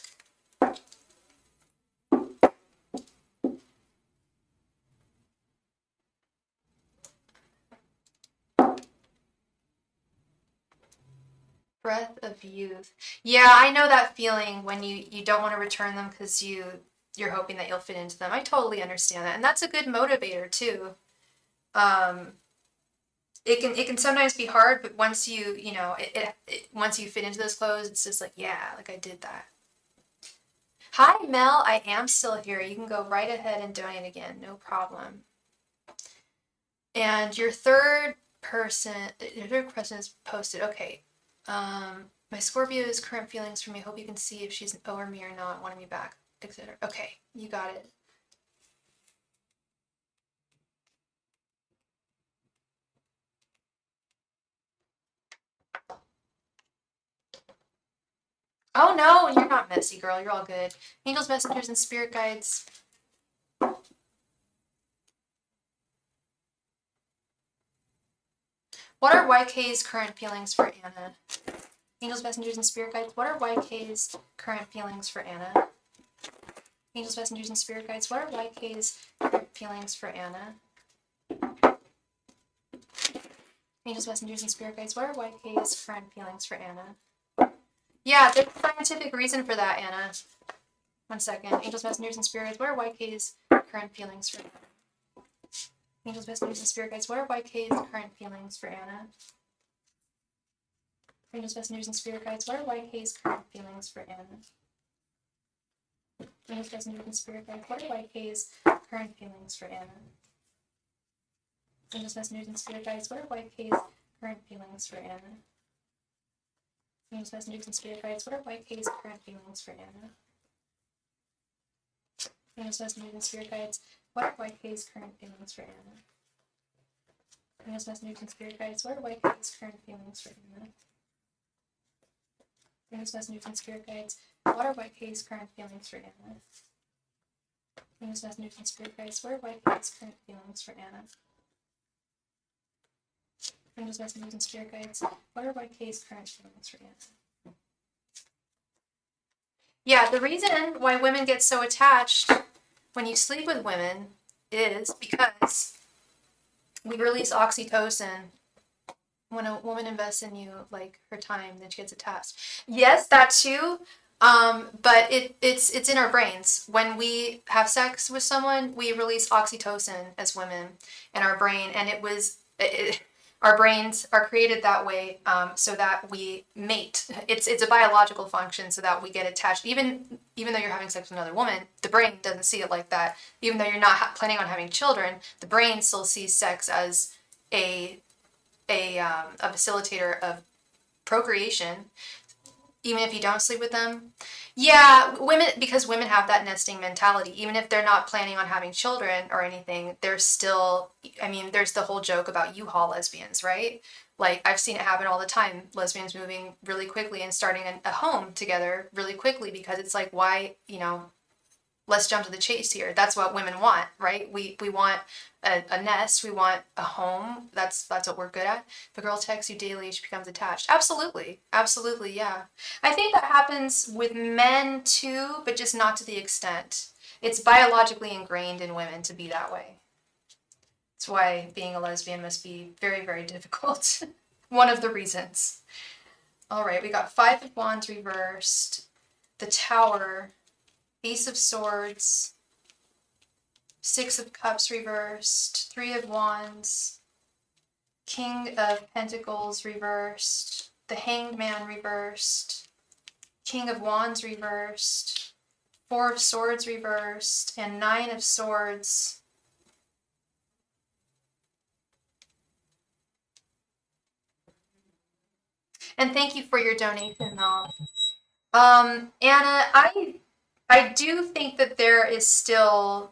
Breath of youth. Yeah, I know that feeling when you don't want to return them because you're hoping that you'll fit into them. I totally understand that. And that's a good motivator too. It can sometimes be hard, but once once you fit into those clothes, it's just like, yeah, like I did that. Hi, Mel. I am still here. You can go right ahead and donate again. No problem. And your third person is posted. Okay. My Scorpio's current feelings for me. Hope you can see if she's over me or not, wanting me back, etc. Okay, you got it. Oh no, you're not messy, girl. You're all good. Angels, messengers, and spirit guides. What are YK's current feelings for Anna? Angels, messengers, and spirit guides, what are YK's current feelings for Anna? Angels, messengers, and spirit guides, what are YK's current feelings for Anna? Angels, messengers, and spirit guides, what are YK's current feelings for Anna? Yeah, there's a scientific reason for that, Anna. 1 second. Angels, messengers, and spirit guides, what are YK's current feelings for Anna? Angels, messengers, and spirit guides, what are YK's current feelings for Anna? Angels, messengers, and spirit guides, what are YK's current feelings for Anna? Angels, messengers, and spirit guides, what are YK's current feelings for Anna? Angels, messengers, and spirit guides, what are YK's current feelings for Anna? Angels, messengers, and spirit guides, what are YK's current feelings for Anna? Angels, messengers, and spirit guides, what are YK's current feelings for Anna? Angels, messengers, and spirit guides, what are YK's current feelings for Anna? Angels, messengers, and spirit guides, what are YK's current feelings for Anna? Angels, messengers, and spirit guides, what are YK's current feelings for Anna? Angels, messengers, and spirit guides, what are YK's current feelings for Anna? Yeah, the reason why women get so attached when you sleep with women is because we release oxytocin. When a woman invests in you, like her time, then she gets attached. Yes, that too. But it's in our brains. When we have sex with someone, we release oxytocin as women in our brain, and our brains are created that way so that we mate. It's a biological function so that we get attached. Even though you're having sex with another woman, the brain doesn't see it like that. Even though you're not planning on having children, the brain still sees sex as a facilitator of procreation, even if you don't sleep with them. Yeah, because women have that nesting mentality. Even if they're not planning on having children or anything, they're still, there's the whole joke about U-Haul lesbians, right? Like, I've seen it happen all the time. Lesbians moving really quickly and starting a home together really quickly because it's like, why, let's jump to the chase here. That's what women want, right? We want a nest. We want a home. That's what we're good at. If a girl texts you daily, she becomes attached. Absolutely. Absolutely, yeah. I think that happens with men too, but just not to the extent. It's biologically ingrained in women to be that way. That's why being a lesbian must be very, very difficult. One of the reasons. All right, we got 5 of Wands reversed, the Tower, Ace of Swords, 6 of Cups reversed, 3 of Wands, King of Pentacles reversed, the Hanged Man reversed, King of Wands reversed, 4 of Swords reversed, and 9 of Swords. And thank you for your donation, Mel. Anna, I do think that there is still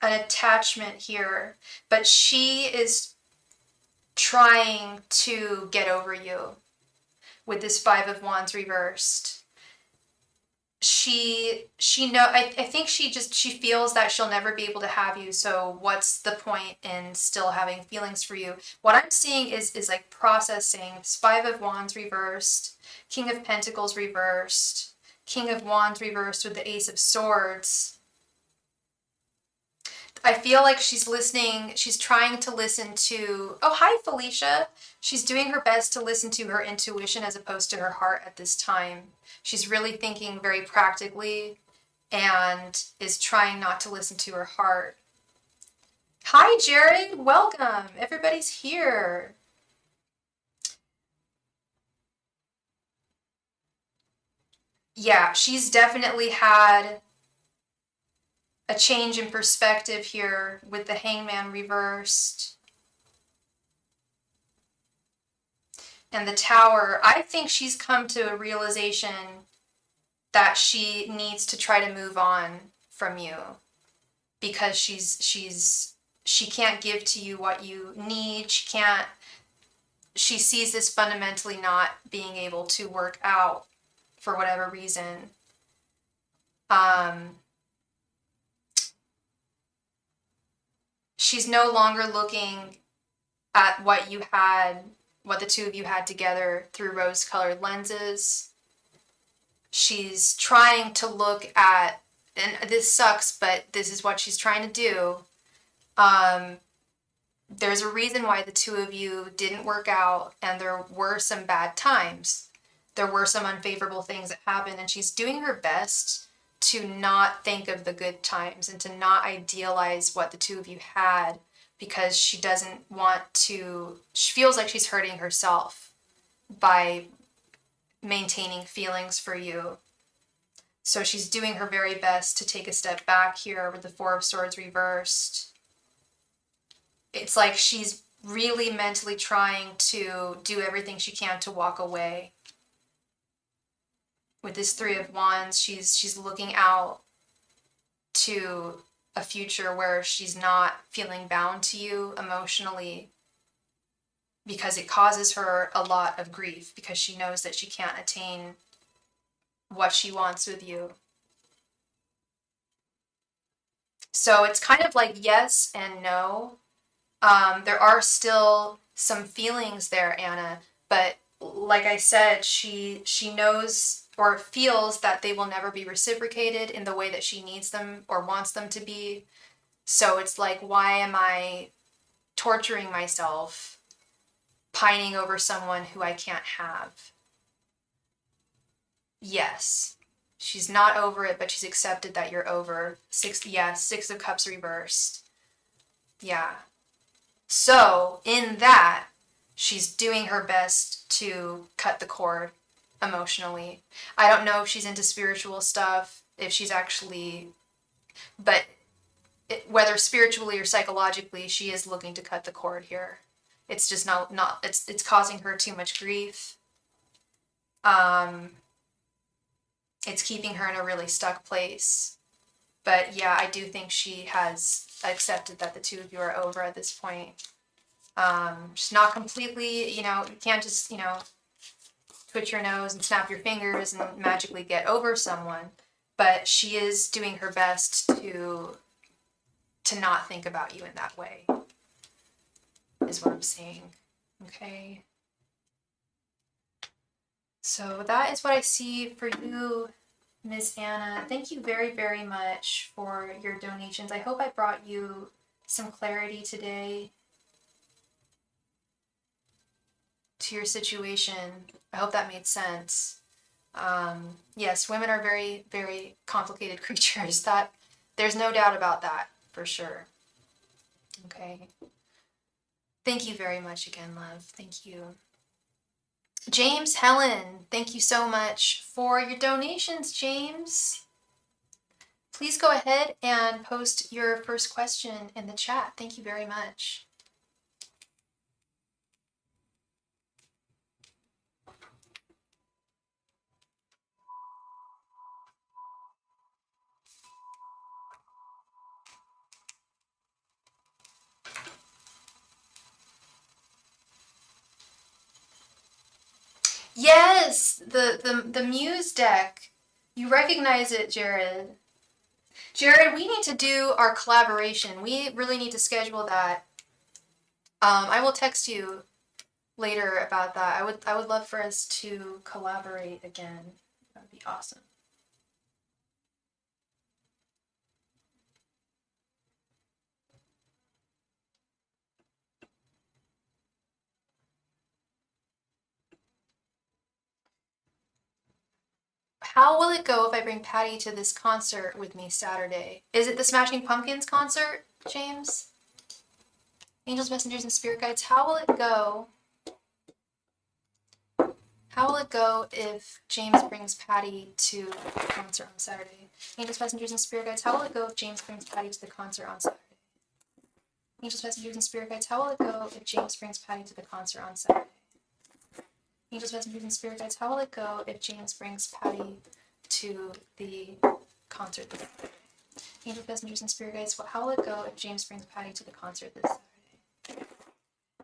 an attachment here, but she is trying to get over you with this 5 of Wands reversed. I think she feels that she'll never be able to have you, so what's the point in still having feelings for you? What I'm seeing is like processing. It's 5 of Wands reversed, King of Pentacles reversed, King of Wands reversed with the Ace of Swords. I feel like she's listening, she's trying to listen to, oh, hi, Felicia. She's doing her best to listen to her intuition as opposed to her heart at this time. She's really thinking very practically and is trying not to listen to her heart. Hi, Jared. Welcome. Everybody's here. Yeah, she's definitely had a change in perspective here with the Hangman reversed and the Tower. I think she's come to a realization that she needs to try to move on from you because she can't give to you what you need. She sees this fundamentally not being able to work out for whatever reason. She's no longer looking at what you had what the two of you had together through rose-colored lenses. She's trying to look at, and this sucks, but this is what she's trying to do. There's a reason why the two of you didn't work out, and there were some bad times. There were some unfavorable things that happened, and she's doing her best to not think of the good times and to not idealize what the two of you had, because she doesn't want to, she feels like she's hurting herself by maintaining feelings for you. So she's doing her very best to take a step back here with the Four of Swords reversed. It's like she's really mentally trying to do everything she can to walk away. With this Three of Wands, she's looking out to a future where she's not feeling bound to you emotionally, because it causes her a lot of grief, because she knows that she can't attain what she wants with you. So it's kind of like yes and no. There are still some feelings there, Anna, but like I said, she knows or feels that they will never be reciprocated in the way that she needs them or wants them to be. So it's like, why am I torturing myself, pining over someone who I can't have? Yes, she's not over it, but she's accepted that you're over. Six of Cups reversed. Yeah. So in that, she's doing her best to cut the cord emotionally. I don't know if she's into spiritual stuff, if she's actually, but whether spiritually or psychologically, she is looking to cut the cord here. It's just not it's causing her too much grief. It's keeping her in a really stuck place. But yeah, I do think she has accepted that the two of you are over at this point. Just not completely, you can't just, twitch your nose and snap your fingers and magically get over someone. But she is doing her best to not think about you in that way, is what I'm saying. Okay. So that is what I see for you, Miss Anna. Thank you very, very much for your donations. I hope I brought you some clarity today to your situation. I hope that made sense. Yes, women are very, very complicated creatures. That there's no doubt about that, for sure. Okay. Thank you very much again, love. Thank you. James Helen, thank you so much for your donations, James. Please go ahead and post your first question in the chat. Thank you very much. Yes, the Muse deck. You recognize it, Jared. Jared, we need to do our collaboration. We really need to schedule that. I will text you later about that. I would love for us to collaborate again. That would be awesome. How will it go if I bring Patty to this concert with me Saturday? Is it the Smashing Pumpkins concert, James? Angels, messengers, and spirit guides, how will it go? How will it go if James brings Patty to the concert on Saturday? Angels, messengers, and spirit guides, how will it go if James brings Patty to the concert on Saturday? Angels, messengers, and spirit guides, how will it go if James brings Patty to the concert on Saturday? Angels, messengers, and spirit guides, how will it go if James brings Patty to the concert this Saturday? Angels, messengers, and spirit guides, how will it go if James brings Patty to the concert this Saturday?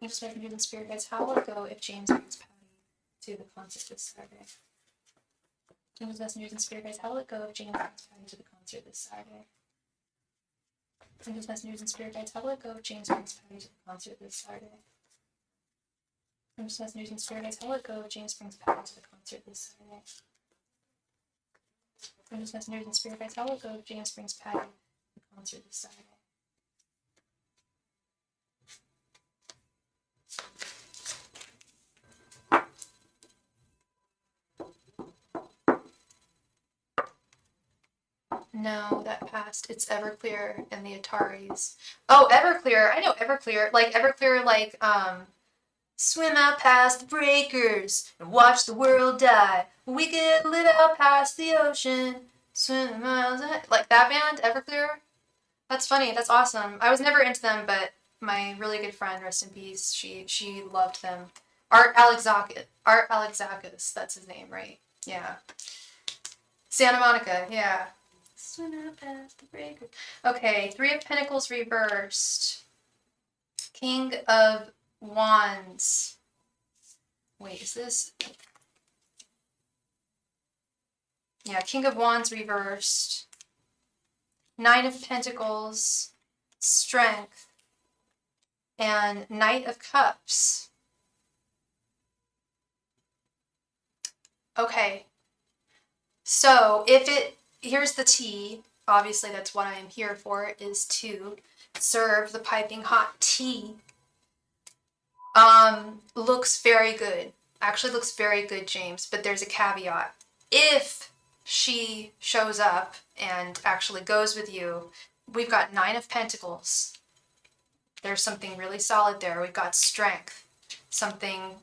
Angels, messengers, and spirit guides, how will it go if James brings Patty to the concert this Saturday? Angels, messengers, and spirit guides, how will it go if James brings Patty to the concert this Saturday? Angels, messengers, and spirit guides, how will it go if James brings Patty to the concert this Saturday? I'm just messengers and spirit guides. How will it go? James brings Patty to the concert this Saturday. I'm just messengers and spirit guides. How will it go? James brings Patty to the concert this Saturday. No, that passed. It's Everclear and the Ataris. Oh, Everclear. I know Everclear. Like, swim out past the breakers and watch the world die. We could live out past the ocean, swim miles ahead. Like that band, Everclear? That's funny. That's awesome. I was never into them, but my really good friend, rest in peace, she loved them. Art Alexakis. That's his name, right? Yeah. Santa Monica, yeah. Swim out past the breakers. Okay, Three of Pentacles reversed. King of Wands. Wait, is this? Yeah, King of Wands reversed. Nine of Pentacles, Strength, and Knight of Cups. Okay. So, here's the tea. Obviously, that's what I am here for, is to serve the piping hot tea. Looks very good. Actually looks very good, James, but there's a caveat. If she shows up and actually goes with you, we've got Nine of Pentacles. There's something really solid there. We've got Strength, something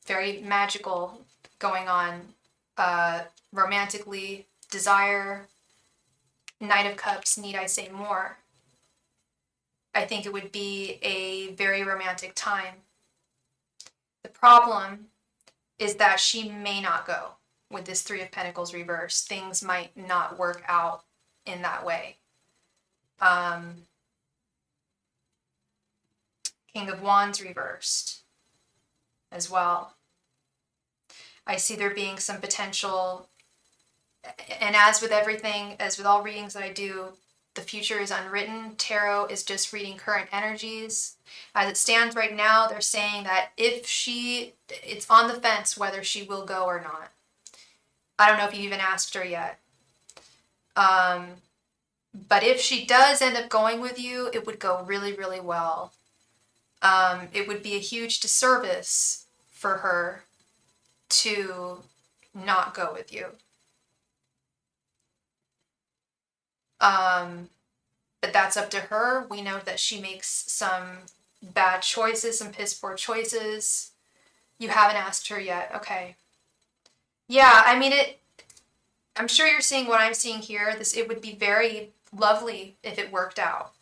very magical going on, romantically, desire. Knight of Cups, need I say more? I think it would be a very romantic time. The problem is that she may not go with this Three of Pentacles reverse. Things might not work out in that way. King of Wands reversed as well. I see there being some potential, and as with everything, as with all readings that I do, the future is unwritten. Tarot is just reading current energies. As it stands right now, they're saying that it's on the fence whether she will go or not. I don't know if you even asked her yet. But if she does end up going with you, it would go really, really well. It would be a huge disservice for her to not go with you. But that's up to her. We know that she makes some bad choices, some piss poor choices. You haven't asked her yet. Okay. Yeah, I mean, I'm sure you're seeing what I'm seeing here. It would be very lovely if it worked out.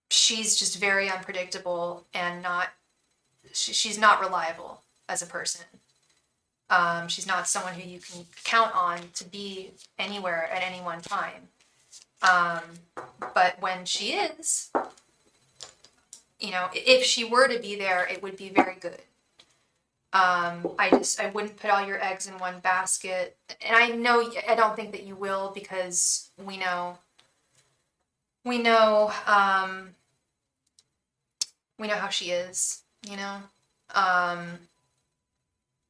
She's just very unpredictable and she's not reliable as a person. She's not someone who you can count on to be anywhere at any one time. But when she is, if she were to be there, it would be very good. I wouldn't put all your eggs in one basket. And I don't think that you will, because we know how she is,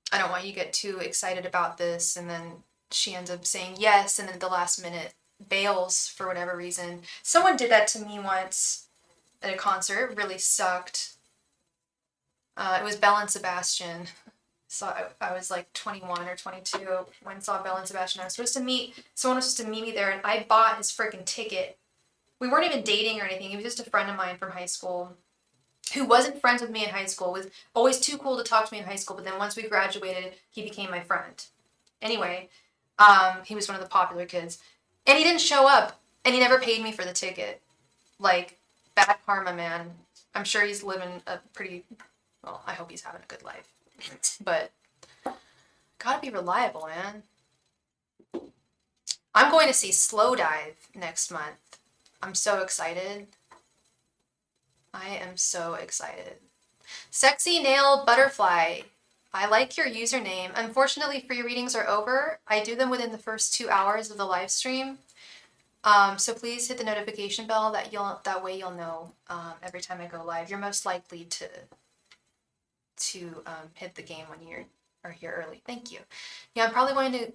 I don't want you to get too excited about this and then she ends up saying yes and then at the last minute bails for whatever reason. Someone did that to me once at a concert. It really sucked. It was Belle and Sebastian. So I was like 21 or 22 when I saw Belle and Sebastian. Someone was supposed to meet me there and I bought his freaking ticket. We weren't even dating or anything. He was just a friend of mine from high school who wasn't friends with me in high school, was always too cool to talk to me in high school, but then once we graduated, he became my friend. Anyway, he was one of the popular kids. And he didn't show up, and he never paid me for the ticket. Like, bad karma, man. I'm sure he's living I hope he's having a good life. But, gotta be reliable, man. I'm going to see Slow Dive next month. I'm so excited. I am so excited. Sexy Nail Butterfly. I like your username. Unfortunately, free readings are over. I do them within the first 2 hours of the live stream. So please hit the notification bell that way you'll know every time I go live. You're most likely to hit the game when you are here early. Thank you. Yeah, I'm probably going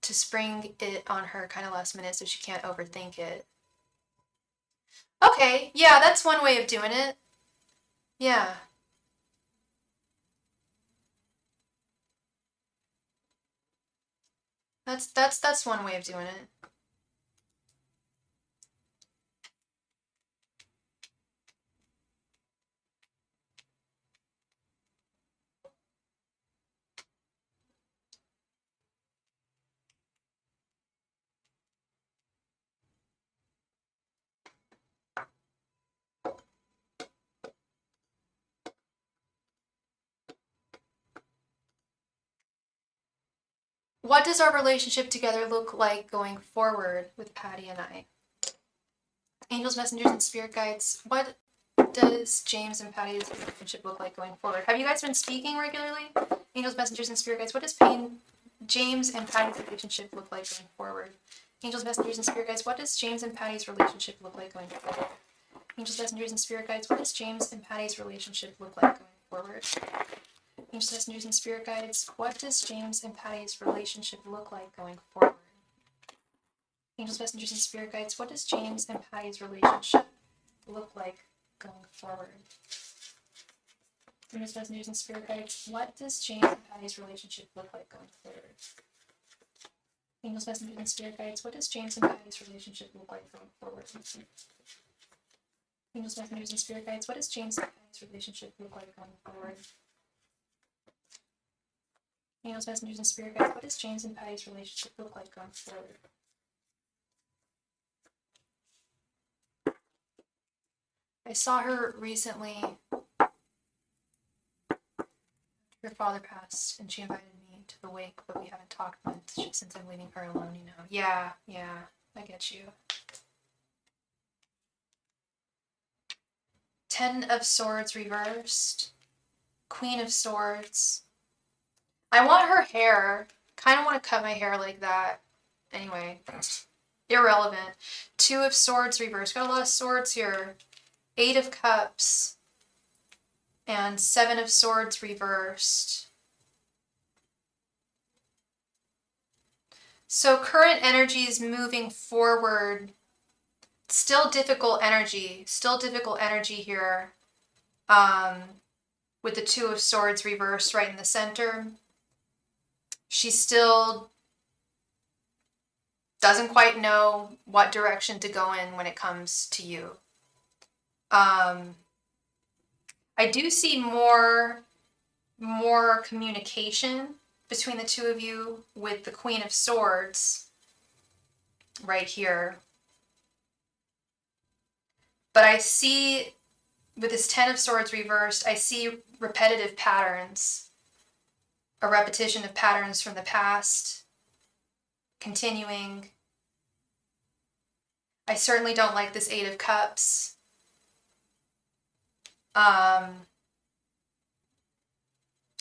to spring it on her kind of last minute so she can't overthink it. Okay, yeah, that's one way of doing it. Yeah. That's one way of doing it. What does our relationship together look like going forward with Patty and I? Angels, messengers, and spirit guides. What does James and Patty's relationship look like going forward? Have you guys been speaking regularly? Angels, messengers, and spirit guides. What does James and Patty's relationship look like going forward? Angels, messengers, and spirit guides. What does James and Patty's relationship look like going forward? Angels, messengers, and spirit guides. What does James and Patty's relationship look like going forward? Angels, messengers, and spirit guides. What does James and Patty's relationship look like going forward? Angels, messengers, and spirit guides. What does James and Patty's relationship look like going forward? Angels, messengers, and spirit guides. What does James and Patty's relationship look like going forward? Angels, messengers, and spirit guides. What does James and Patty's relationship look like going forward? Angels, messengers, and spirit guides. What does James and Patty's relationship look like going forward? Angels, messengers, and spirit guides. What does James and Patty's relationship look like going forward? I saw her recently. Her father passed, and she invited me to the wake, but we haven't talked much since I'm leaving her alone, you know. Yeah, I get you. 10 of Swords reversed. Queen of Swords. I want her hair. Kind of want to cut my hair like that. Anyway, irrelevant. 2 of Swords reversed. Got a lot of swords here. 8 of Cups. And 7 of Swords reversed. So current energy is moving forward. Still difficult energy here. With the 2 of Swords reversed right in the center. She still doesn't quite know what direction to go in when it comes to you. I do see more communication between the 2 of you with the Queen of Swords right here. But I see, with this 10 of Swords reversed, I see repetitive patterns. A repetition of patterns from the past, continuing. I certainly don't like this 8 of Cups.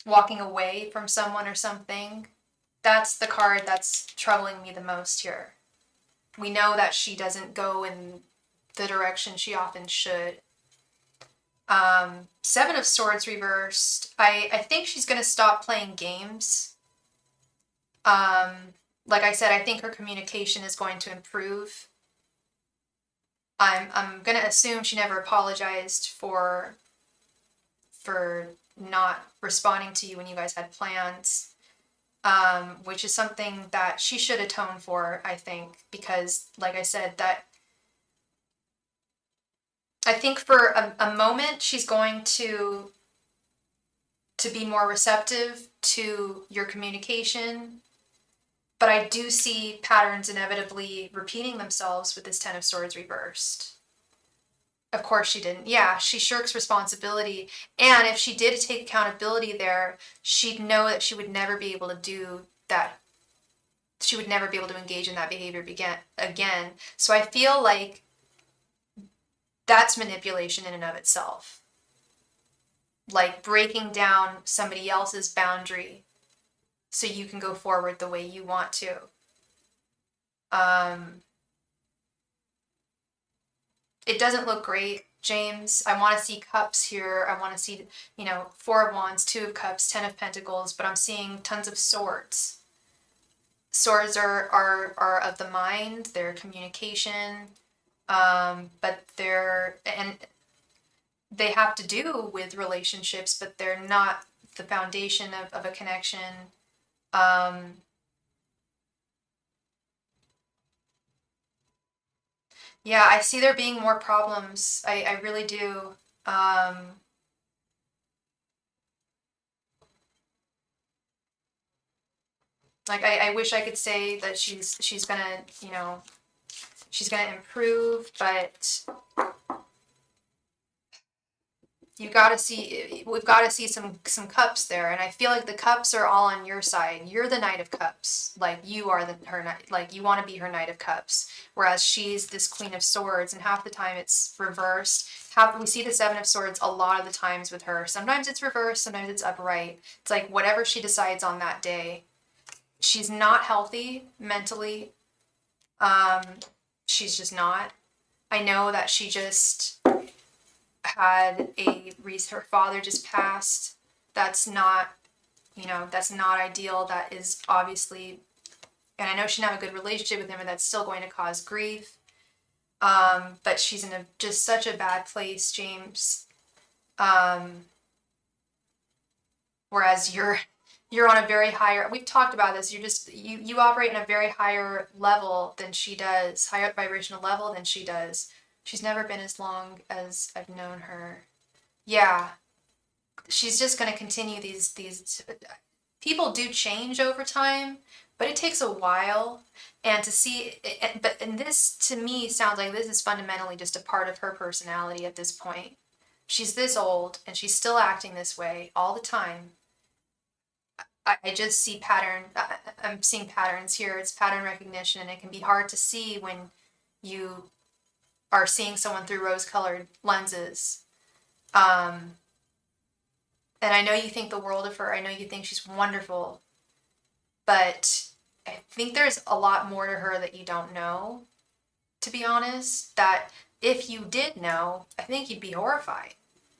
Walking away from someone or something. That's the card that's troubling me the most here. We know that she doesn't go in the direction she often should. 7 of Swords reversed. I think she's going to stop playing games. Like I said, I think her communication is going to improve. I'm going to assume she never apologized for not responding to you when you guys had plans, which is something that she should atone for, I think, because, like I said, that I think for a moment she's going to be more receptive to your communication, but I do see patterns inevitably repeating themselves with this 10 of Swords reversed. Of course she didn't. Yeah, she shirks responsibility. And if she did take accountability there, she'd know that she would never be able to do that. She would never be able to engage in that behavior again. So I feel like that's manipulation in and of itself. Like breaking down somebody else's boundary so you can go forward the way you want to. it doesn't look great, James. I want to see cups here. I want to see, Four of Wands, Two of Cups, Ten of Pentacles, but I'm seeing tons of swords. Swords are of the mind, they're communication, but they have to do with relationships, but they're not the foundation of a connection. Yeah, I see there being more problems. I really do. Like I wish I could say that she's gonna, she's gonna improve, but we've got to see some cups there, and I feel like the cups are all on your side. You're the Knight of Cups, like you are her knight, like you want to be her Knight of Cups, whereas she's this Queen of Swords, and half the time it's reversed. We see the Seven of Swords a lot of the times with her. Sometimes it's reversed, sometimes it's upright. It's like whatever she decides on that day. She's not healthy mentally. She's just not. I know that she just had her father just passed. That's not, that's not ideal. That is obviously, and I know she didn't have a good relationship with him, and that's still going to cause grief. But she's in just such a bad place, James. Whereas you're on a very higher, we've talked about this, you operate in a very higher level than she does, higher vibrational level than she does. She's never been as long as I've known her. Yeah, she's just going to continue these people do change over time, but it takes a while. And to see, and this to me sounds like this is fundamentally just a part of her personality at this point. She's this old and she's still acting this way all the time. I just see I'm seeing patterns here. It's pattern recognition, and it can be hard to see when you are seeing someone through rose-colored lenses. And I know you think the world of her. I know you think she's wonderful, but I think there's a lot more to her that you don't know, to be honest, that if you did know, I think you'd be horrified.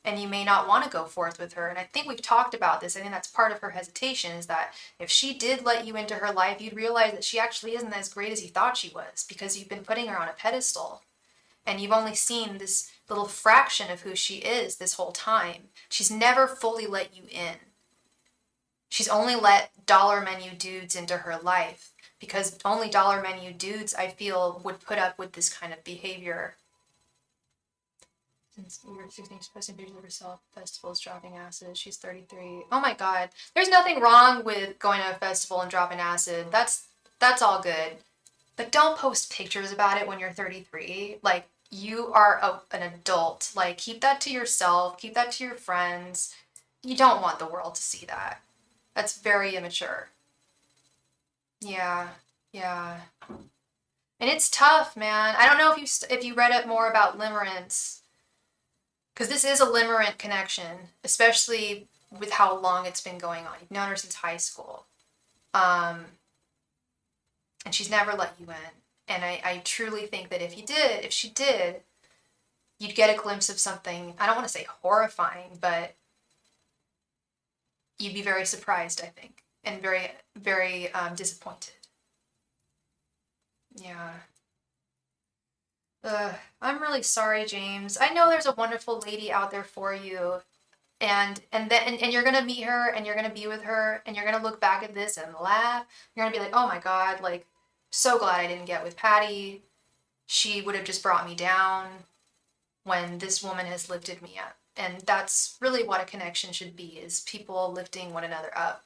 And you may not want to go forth with her. And I think we've talked about this. I think that's part of her hesitation, is that if she did let you into her life, you'd realize that she actually isn't as great as you thought she was, because you've been putting her on a pedestal. And you've only seen this little fraction of who she is this whole time. She's never fully let you in. She's only let dollar menu dudes into her life, because only dollar menu dudes, I feel, would put up with this kind of behavior. Since we were 16, she's posting pictures of herself, festivals, dropping acid. She's 33. Oh my god. There's nothing wrong with going to a festival and dropping acid. That's all good. But don't post pictures about it when you're 33. Like, you are an adult. Like, keep that to yourself. Keep that to your friends. You don't want the world to see that. That's very immature. Yeah, yeah. And it's tough, man. I don't know if you read up more about limerence, because this is a limerent connection, especially with how long it's been going on. You've known her since high school. And she's never let you in. And I truly think that if she did, you'd get a glimpse of something, I don't want to say horrifying, but you'd be very surprised, I think, and very, very disappointed. Yeah. I'm really sorry, James. I know there's a wonderful lady out there for you, and you're gonna meet her, and you're gonna be with her, and you're gonna look back at this and laugh. You're gonna be like, oh my god, like, so glad I didn't get with Patty. She would have just brought me down, when this woman has lifted me up. And that's really what a connection should be, is people lifting one another up.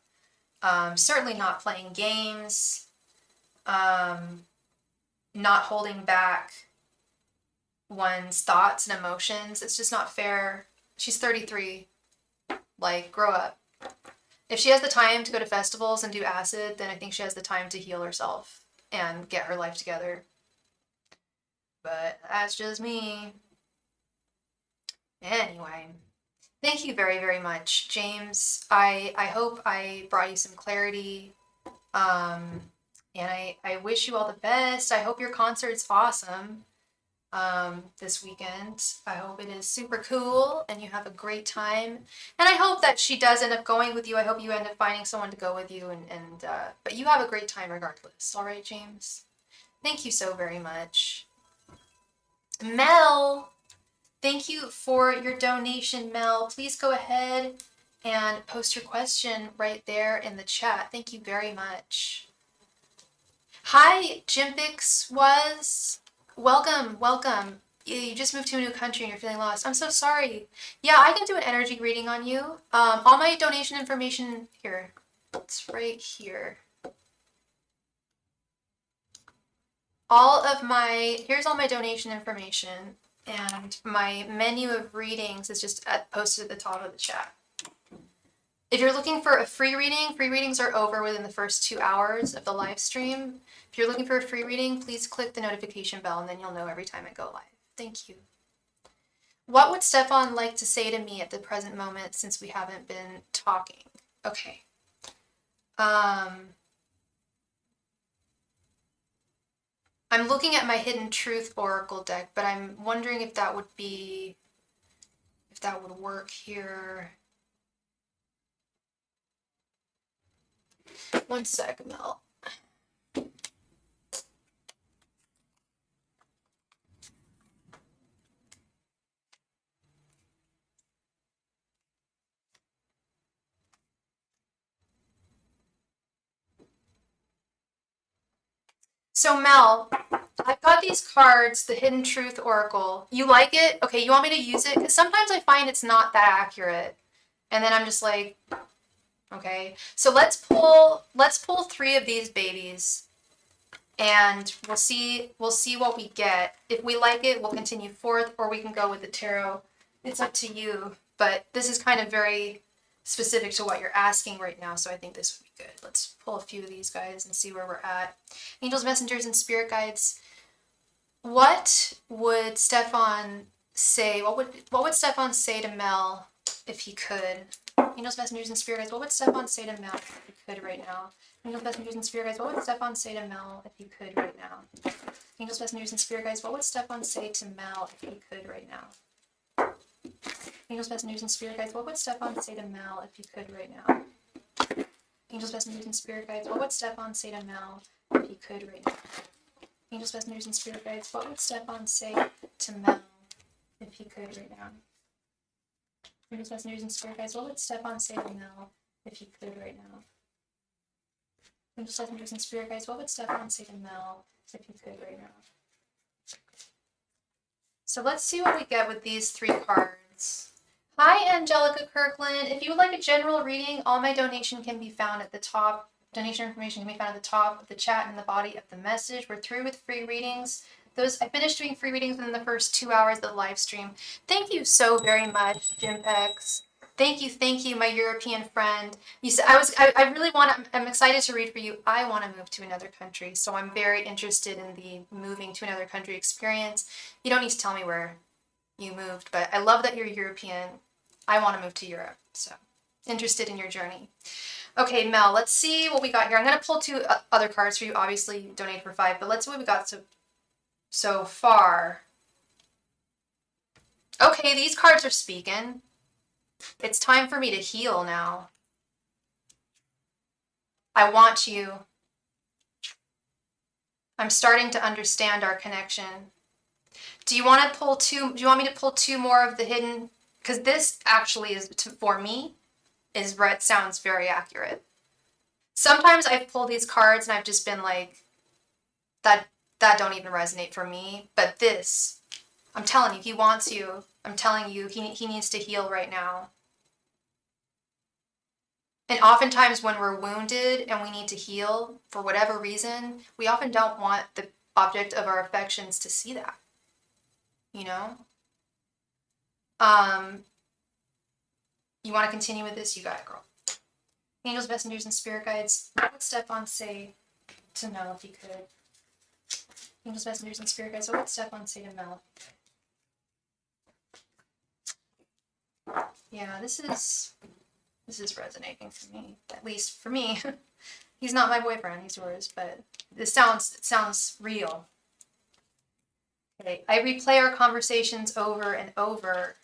Certainly not playing games, not holding back one's thoughts and emotions. It's just not fair. She's 33. Like, grow up. If she has the time to go to festivals and do acid, then I think she has the time to heal herself and get her life together. But that's just me. Anyway, thank you very, very much, James. I hope I brought you some clarity. And I wish you all the best. I hope your concert's awesome. this weekend. I hope it is super cool and you have a great time. And I hope that she does end up going with you. I hope you end up finding someone to go with you, but you have a great time regardless. All right, James? Thank you so very much. Mel, thank you for your donation, Mel. Please go ahead and post your question right there in the chat. Thank you very much. Hi, Jimpix was. Welcome, welcome. You just moved to a new country and you're feeling lost. I'm so sorry. Yeah, I can do an energy reading on you. All my donation information here. It's right here. Here's all my donation information, and my menu of readings is just posted at the top of the chat. If you're looking for a free readings are over within the first 2 hours of the live stream. If you're looking for a free reading, please click the notification bell and then you'll know every time I go live. Thank you. What would Stefan like to say to me at the present moment since we haven't been talking? Okay. I'm looking at my Hidden Truth Oracle deck, but I'm wondering if that would work here. One sec, Mel. So Mel, I've got these cards, the Hidden Truth Oracle. You like it? Okay, you want me to use it? Because sometimes I find it's not that accurate. And then I'm just like, okay. So let's pull 3 of these babies. And we'll see what we get. If we like it, we'll continue forth, or we can go with the tarot. It's up to you. But this is kind of very specific to what you're asking right now, so I think this would be good. Let's pull a few of these guys and see where we're at. Angels, messengers, and spirit guides. What would Stefan say? What would Stefan say to Mel if he could? Angels, messengers, and spirit guides. What would Stefan say to Mel if he could right now? Angels, messengers, and spirit guides. What would Stefan say to Mel if he could right now? Angels, messengers, and spirit guides. What would Stefan say to Mel if he could right now? Angels, messengers, and spirit guides. What would Stefan say to Mel if he could right now? Angels, messengers, and spirit guides. What would Stefan say to Mel if he could right now? Angels, messengers, and spirit guides. What would Stefan say to Mel if he could right now? Angels, messengers, and spirit guides. What would Stefan say to Mel if he could right now? Angels, messengers, and spirit guides. What would Stefan say to Mel if he could right now? So let's see what we get with these 3 cards. Hi, Angelica Kirkland. If you would like a general reading, all my donation can be found at the top. Donation information can be found at the top of the chat and the body of the message. We're through with free readings. I finished doing free readings within the first 2 hours of the live stream. Thank you so very much, Jimpex. Thank you, my European friend. You said I'm excited to read for you. I want to move to another country, so I'm very interested in the moving to another country experience. You don't need to tell me where you moved, but I love that you're European. I want to move to Europe, so interested in your journey. Okay, Mel, let's see what we got here. I'm going to pull 2 other cards for you. Obviously, you donated for 5, but let's see what we got so far. Okay, these cards are speaking. It's time for me to heal now. I want you. I'm starting to understand our connection. Do you want me to pull 2 more of the hidden? Because this actually for me, sounds very accurate. Sometimes I've pulled these cards and I've just been like, that don't even resonate for me. But this, I'm telling you, he wants you. I'm telling you, he needs to heal right now. And oftentimes when we're wounded and we need to heal for whatever reason, we often don't want the object of our affections to see that. You know? You want to continue with this? You got it, girl. Angels, messengers, and spirit guides. What would Stefan say to Mel if he could? Angels, messengers, and spirit guides. What would Stefan say to Mel? Yeah, this is resonating for me. At least for me. He's not my boyfriend, he's yours, but this sounds real. Okay, I replay our conversations over and over.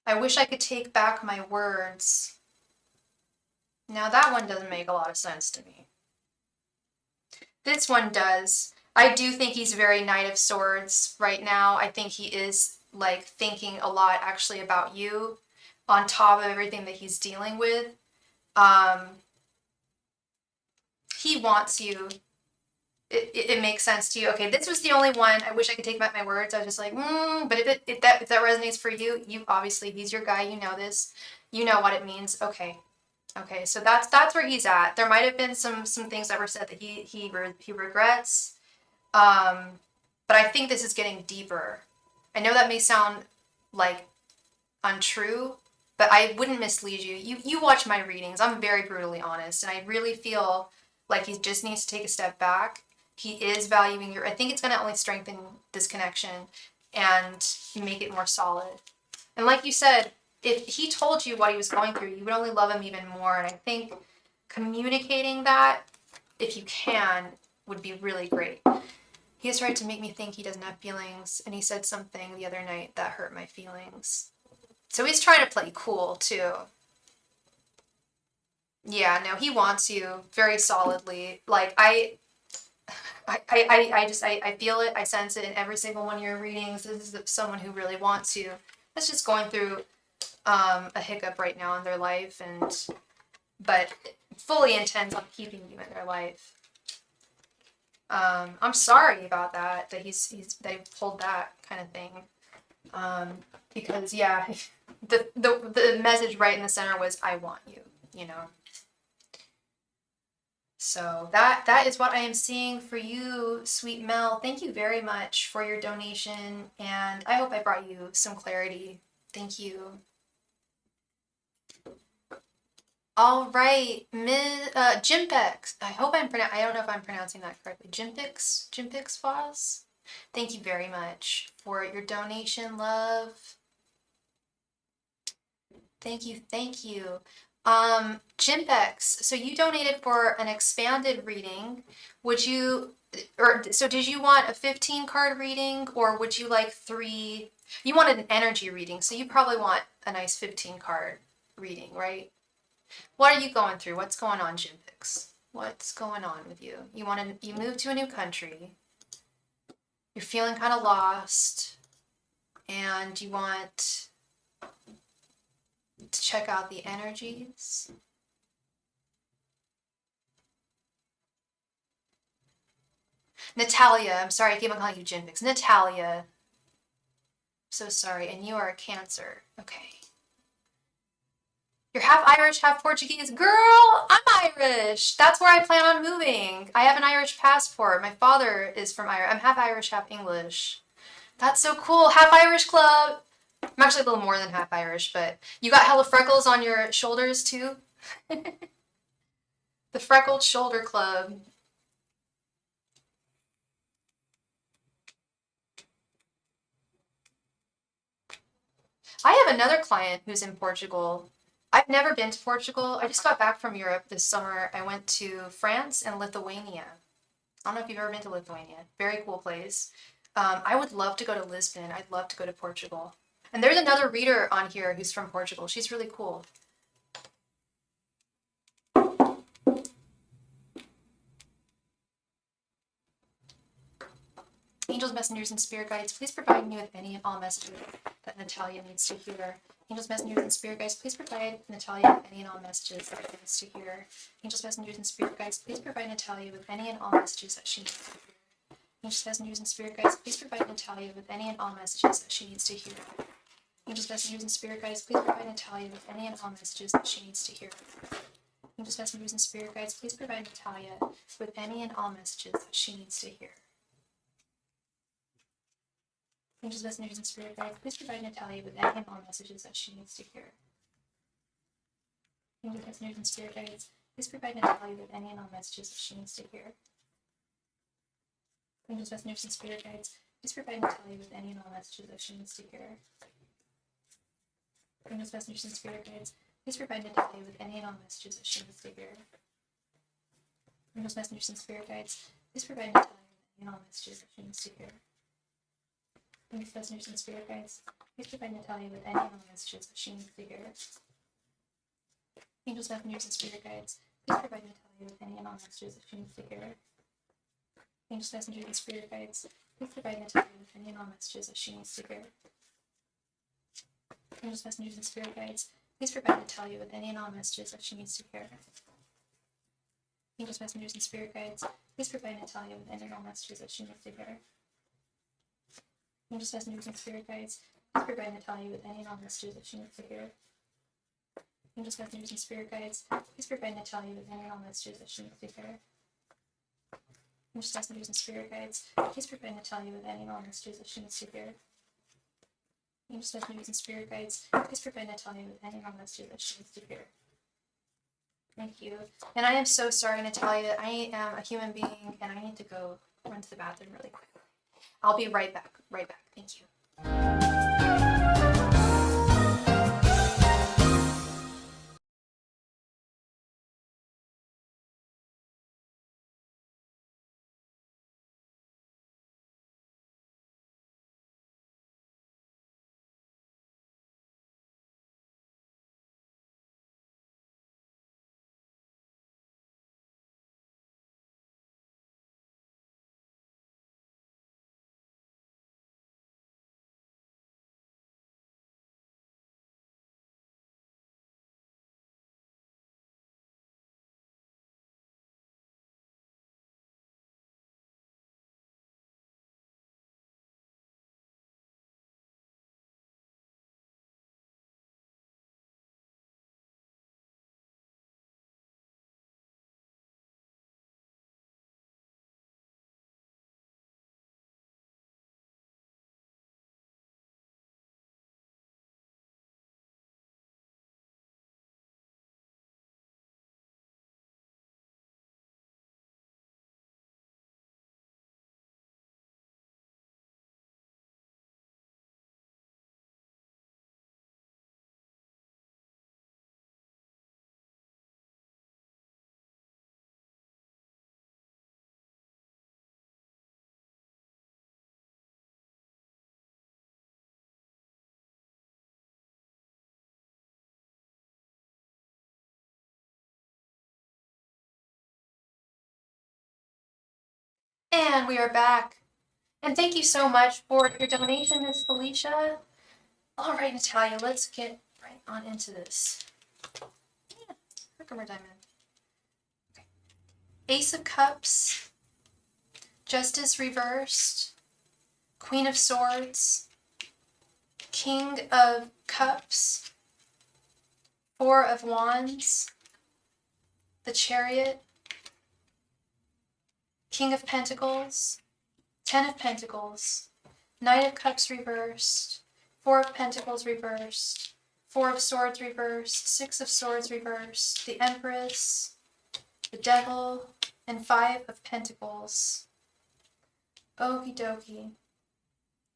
I wish I could take back my words. Now that one doesn't make a lot of sense to me. This one does. I do think he's very Knight of Swords right now. I think he is like thinking a lot actually about you on top of everything that he's dealing with. He wants you. It makes sense to you. Okay, this was the only one. I wish I could take back my words. I was just like, but if that resonates for you, you obviously, he's your guy. You know this. You know what it means. Okay. Okay, so that's where he's at. There might have been some things that were said that he regrets. But I think this is getting deeper. I know that may sound like untrue, but I wouldn't mislead you. You watch my readings. I'm very brutally honest, and I really feel like he just needs to take a step back. He is valuing your, I think it's going to only strengthen this connection and make it more solid. And like you said, if he told you what he was going through, you would only love him even more. And I think communicating that, if you can, would be really great. He has tried to make me think he doesn't have feelings, and he said something the other night that hurt my feelings. So he's trying to play cool too. Yeah, no, he wants you very solidly. Like I feel it. I sense it in every single one of your readings. This is someone who really wants you. That's just going through a hiccup right now in their life, but fully intends on keeping you in their life. I'm sorry about that he pulled that kind of thing. Because yeah, the message right in the center was I want you, you know. So that is what I am seeing for you, sweet Mel. Thank you very much for your donation, and I hope I brought you some clarity. Thank you. All right, Jimpex. I don't know if I'm pronouncing that correctly. Jimpix Foss. Thank you very much for your donation, love. Thank you. Jimpex, so you donated for an expanded reading. Did you want a 15 card reading, or would you like 3? You wanted an energy reading, so you probably want a nice 15 card reading, right? What are you going through? What's going on, Jimpix? What's going on with you? You moved to a new country. You're feeling kind of lost, and you want to check out the energies. Natalia, I'm sorry, I keep on calling you Jimpix. Natalia, so sorry, and you are a Cancer. Okay. You're half Irish, half Portuguese. Girl, I'm Irish. That's where I plan on moving. I have an Irish passport. My father is from Ireland. I'm half Irish, half English. That's so cool. Half Irish club. I'm actually a little more than half Irish, but you got hella freckles on your shoulders too? The freckled shoulder club. I have another client who's in Portugal. I've never been to Portugal. I just got back from Europe this summer. I went to France and Lithuania. I don't know if you've ever been to Lithuania. Very cool place. I would love to go to Lisbon. I'd love to go to Portugal. And there's another reader on here who's from Portugal. She's really cool. Angels, messengers, and spirit guides, please provide me with any and all messages that Natalia needs to hear. Angels, messengers, and spirit guides, please provide Natalia with any and all messages that she needs to hear. Angels, messengers, and spirit guides, please provide Natalia with any and all messages that she needs to hear. Angels, messengers, and spirit guides, please provide Natalia with any and all messages that she needs to hear. Angels, messengers, and spirit guides, please provide Natalia with any and all messages that she needs to hear. Angels, messengers, and spirit guides, please provide Natalia with any and all messages that she needs to hear. Angels, messengers, and spirit guides, please provide Natalia with any and all messages that she needs to hear. Angels, messengers, and spirit guides, please provide Natalia with any and all messages that she needs to hear. Angels, messengers, and spirit guides, please provide Natalia with any and all messages that she needs to hear. Angels, messengers, and spirit guides, please provide Natalia with any and all messages that she needs to hear. Angels, messengers, and spirit guides, please provide Natalia with any and all messages that she needs to hear. Angels, messengers, and spirit guides, please provide Natalia with any and all messages that she needs to hear. Angels, messengers, and spirit guides, please provide Natalia with any and all messages that she needs to hear. Angels, messengers, and spirit guides, please provide Natalia with any and all messages that she needs to hear. Angels, messengers, and spirit guides, please provide Natalia with any and all messages that she needs to hear. Angels, messengers, and spirit guides, please provide Natalia with any and all messages that she needs to hear. Angels, messengers, and spirit guides, please provide Natalia with any and all messages that she needs to hear. Angels, messengers, and spirit guides, please provide Natalia with any and all messages that she needs to hear. Angels, messengers, and spirit guides, please provide Natalia with any and all messages that she needs to hear. Angels, messengers, and spirit guides, please provide Natalia with any and all messages that she needs to hear. Thank you. And I am so sorry, Natalia. I am a human being and I need to go run to the bathroom really quickly. I'll be right back. Right back. Thank you. And we are back. And thank you so much for your donation, Miss Felicia. All right, Natalia, let's get right on into this. Yeah, Herkimer Diamond. Okay. Ace of Cups, Justice reversed, Queen of Swords, King of Cups, Four of Wands, the Chariot, King of Pentacles, Ten of Pentacles, Knight of Cups reversed, Four of Pentacles reversed, Four of Swords reversed, Six of Swords reversed, the Empress, the Devil, and Five of Pentacles. Okie dokie.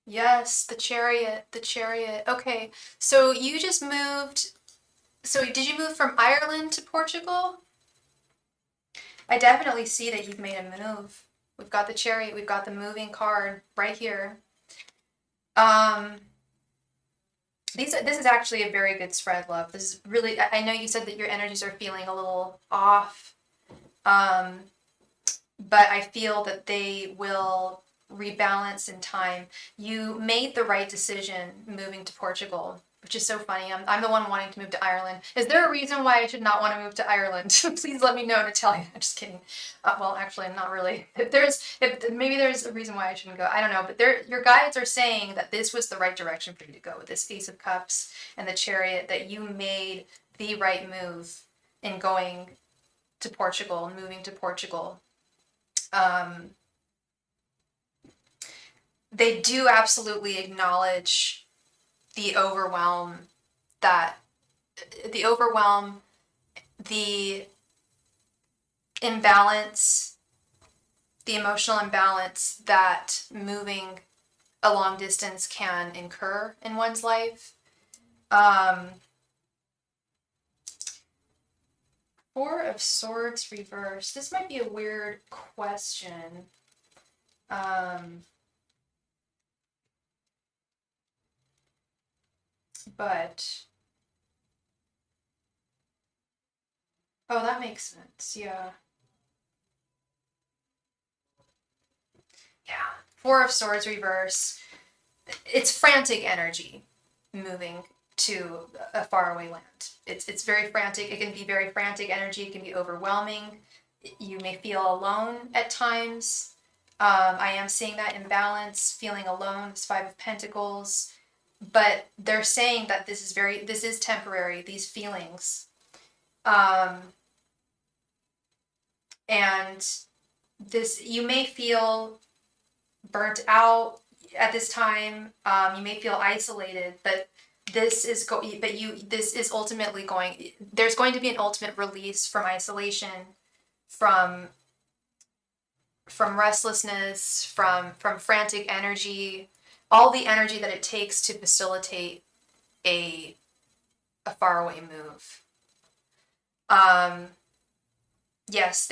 Yes, the Chariot, the Chariot. Okay, so you just moved. So did you move from Ireland to Portugal? I definitely see that you've made a move. We've got the Chariot, we've got the moving card right here. This is actually a very good spread, love. This is really, I know you said that your energies are feeling a little off, but I feel that they will rebalance in time. You made the right decision moving to Portugal, which is so funny. I'm the one wanting to move to Ireland. Is there a reason why I should not want to move to Ireland? Please let me know, Natalia. I'm just kidding. Well, actually, not really. Maybe there's a reason why I shouldn't go. I don't know. But your guides are saying that this was the right direction for you to go with this Ace of Cups and the Chariot, that you made the right move in going to Portugal, moving to Portugal. They do absolutely acknowledge the overwhelm, the imbalance, the emotional imbalance that moving a long distance can incur in one's life. Four of Swords reversed. This might be a weird question. But, oh, that makes sense. Yeah. Yeah. Four of Swords reverse. It's frantic energy moving to a faraway land. It's very frantic. It can be very frantic energy. It can be overwhelming. You may feel alone at times. I am seeing that imbalance, feeling alone. This Five of Pentacles, but they're saying that this is temporary. These feelings, and this you may feel burnt out at this time. You may feel isolated, but this is ultimately going. There's going to be an ultimate release from isolation, from restlessness, from frantic energy, all the energy that it takes to facilitate a faraway move. Yes,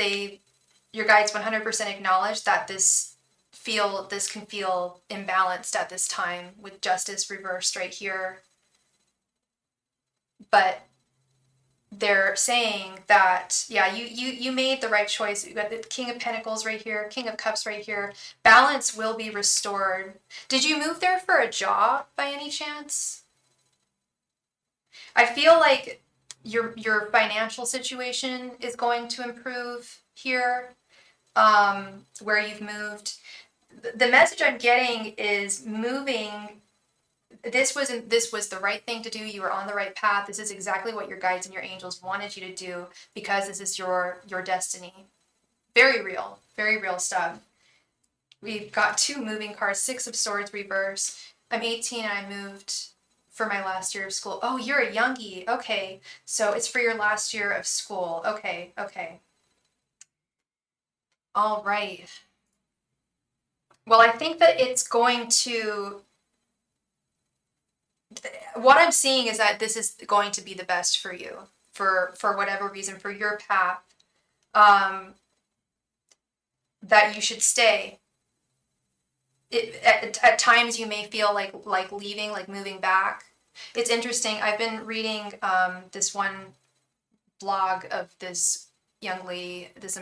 your guides 100% acknowledge that this can feel imbalanced at this time with Justice reversed right here. But they're saying that, yeah, you made the right choice. You got the King of Pentacles right here, King of Cups right here. Balance will be restored. Did you move there for a job by any chance? I feel like your financial situation is going to improve here, where you've moved. The message I'm getting is moving. This was the right thing to do. You were on the right path. This is exactly what your guides and your angels wanted you to do, because this is your destiny. Very real stuff. We've got two moving cards, Six of Swords reverse. I'm 18 and I moved for my last year of school. Oh, you're a youngie. Okay, so it's for your last year of school. Okay. All right. Well, I think that it's going to, what I'm seeing is that this is going to be the best for you, for whatever reason, for your path, that you should stay. At times you may feel like leaving, like moving back. It's interesting. I've been reading this one blog of this young lady, this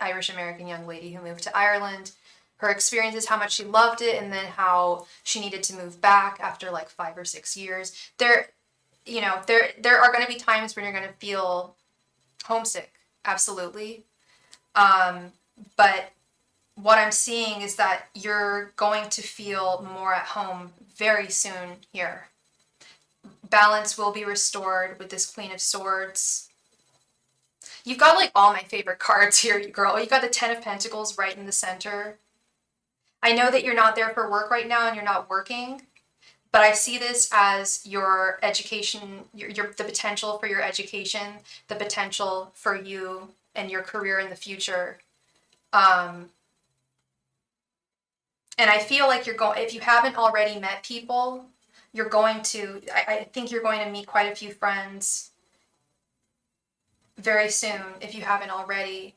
Irish American young lady who moved to Ireland. Her experiences, how much she loved it, and then how she needed to move back after like 5 or 6 years. There are going to be times when you're going to feel homesick, absolutely. But what I'm seeing is that you're going to feel more at home very soon here. Balance will be restored with this Queen of Swords. You've got like all my favorite cards here, girl. You got the Ten of Pentacles right in the center. I know that you're not there for work right now and you're not working, but I see this as your education, the potential for your education, the potential for you and your career in the future. And I feel like if you haven't already met people, I think you're going to meet quite a few friends very soon if you haven't already.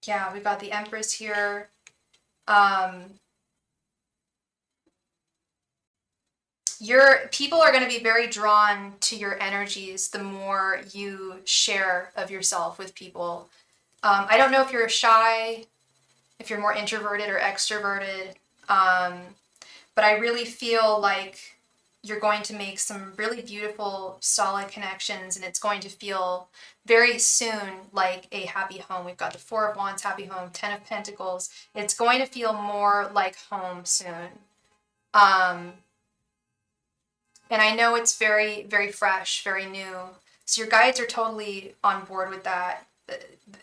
Yeah, we've got the Empress here. Your people are going to be very drawn to your energies the more you share of yourself with people. I don't know if you're shy, if you're more introverted or extroverted, but I really feel like you're going to make some really beautiful, solid connections, and it's going to feel very soon like a happy home. We've got the Four of Wands, happy home, Ten of Pentacles. It's going to feel more like home soon. And I know it's very, very fresh, very new. So your guides are totally on board with that.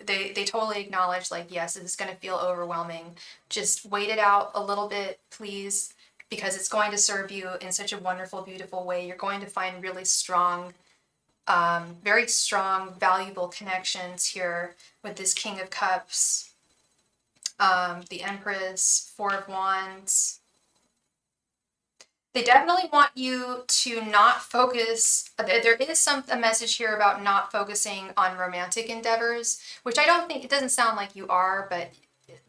They totally acknowledge, like, yes, this is going to feel overwhelming. Just wait it out a little bit, please, because it's going to serve you in such a wonderful, beautiful way. You're going to find really strong, very strong, valuable connections here with this King of Cups, the Empress, Four of Wands. They definitely want you to not focus. There is a message here about not focusing on romantic endeavors, which I don't think, it doesn't sound like you are, but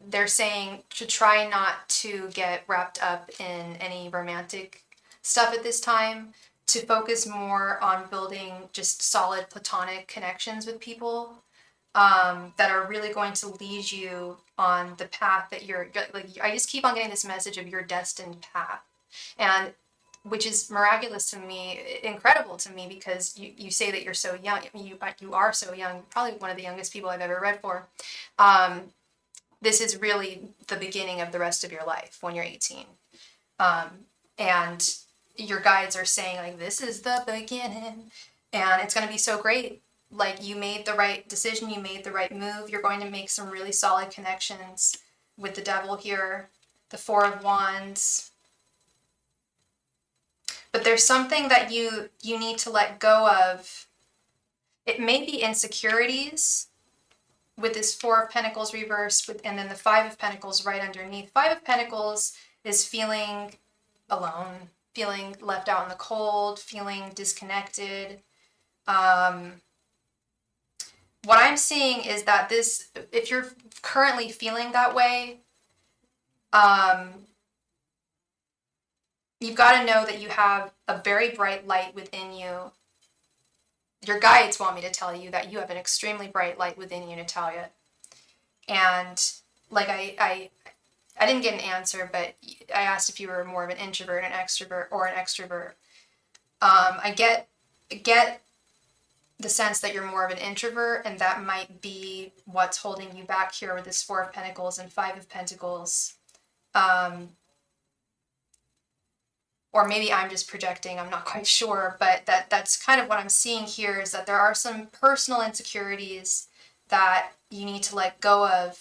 they're saying to try not to get wrapped up in any romantic stuff at this time, to focus more on building just solid platonic connections with people that are really going to lead you on the path that you're like. I just keep on getting this message of your destined path, and which is miraculous to me, incredible to me, because you say that you're so young. I mean, you are so young, probably one of the youngest people I've ever read for. This is really the beginning of the rest of your life when you're 18. And your guides are saying, like, this is the beginning, and it's going to be so great. Like, you made the right decision, you made the right move. You're going to make some really solid connections with the devil here, the Four of Wands. But there's something that you need to let go of. It may be insecurities with this Four of Pentacles reversed, and then the Five of Pentacles right underneath. Five of Pentacles is feeling alone, feeling left out in the cold, feeling disconnected. What I'm seeing is that this, if you're currently feeling that way, you've got to know that you have a very bright light within you. Your guides want me to tell you that you have an extremely bright light within you, Natalia. And like I didn't get an answer, but I asked if you were more of an introvert, an extrovert, or an extrovert. I get the sense that you're more of an introvert, and that might be what's holding you back here with this Four of Pentacles and Five of Pentacles. Or maybe I'm just projecting, I'm not quite sure, but that's kind of what I'm seeing here, is that there are some personal insecurities that you need to let go of,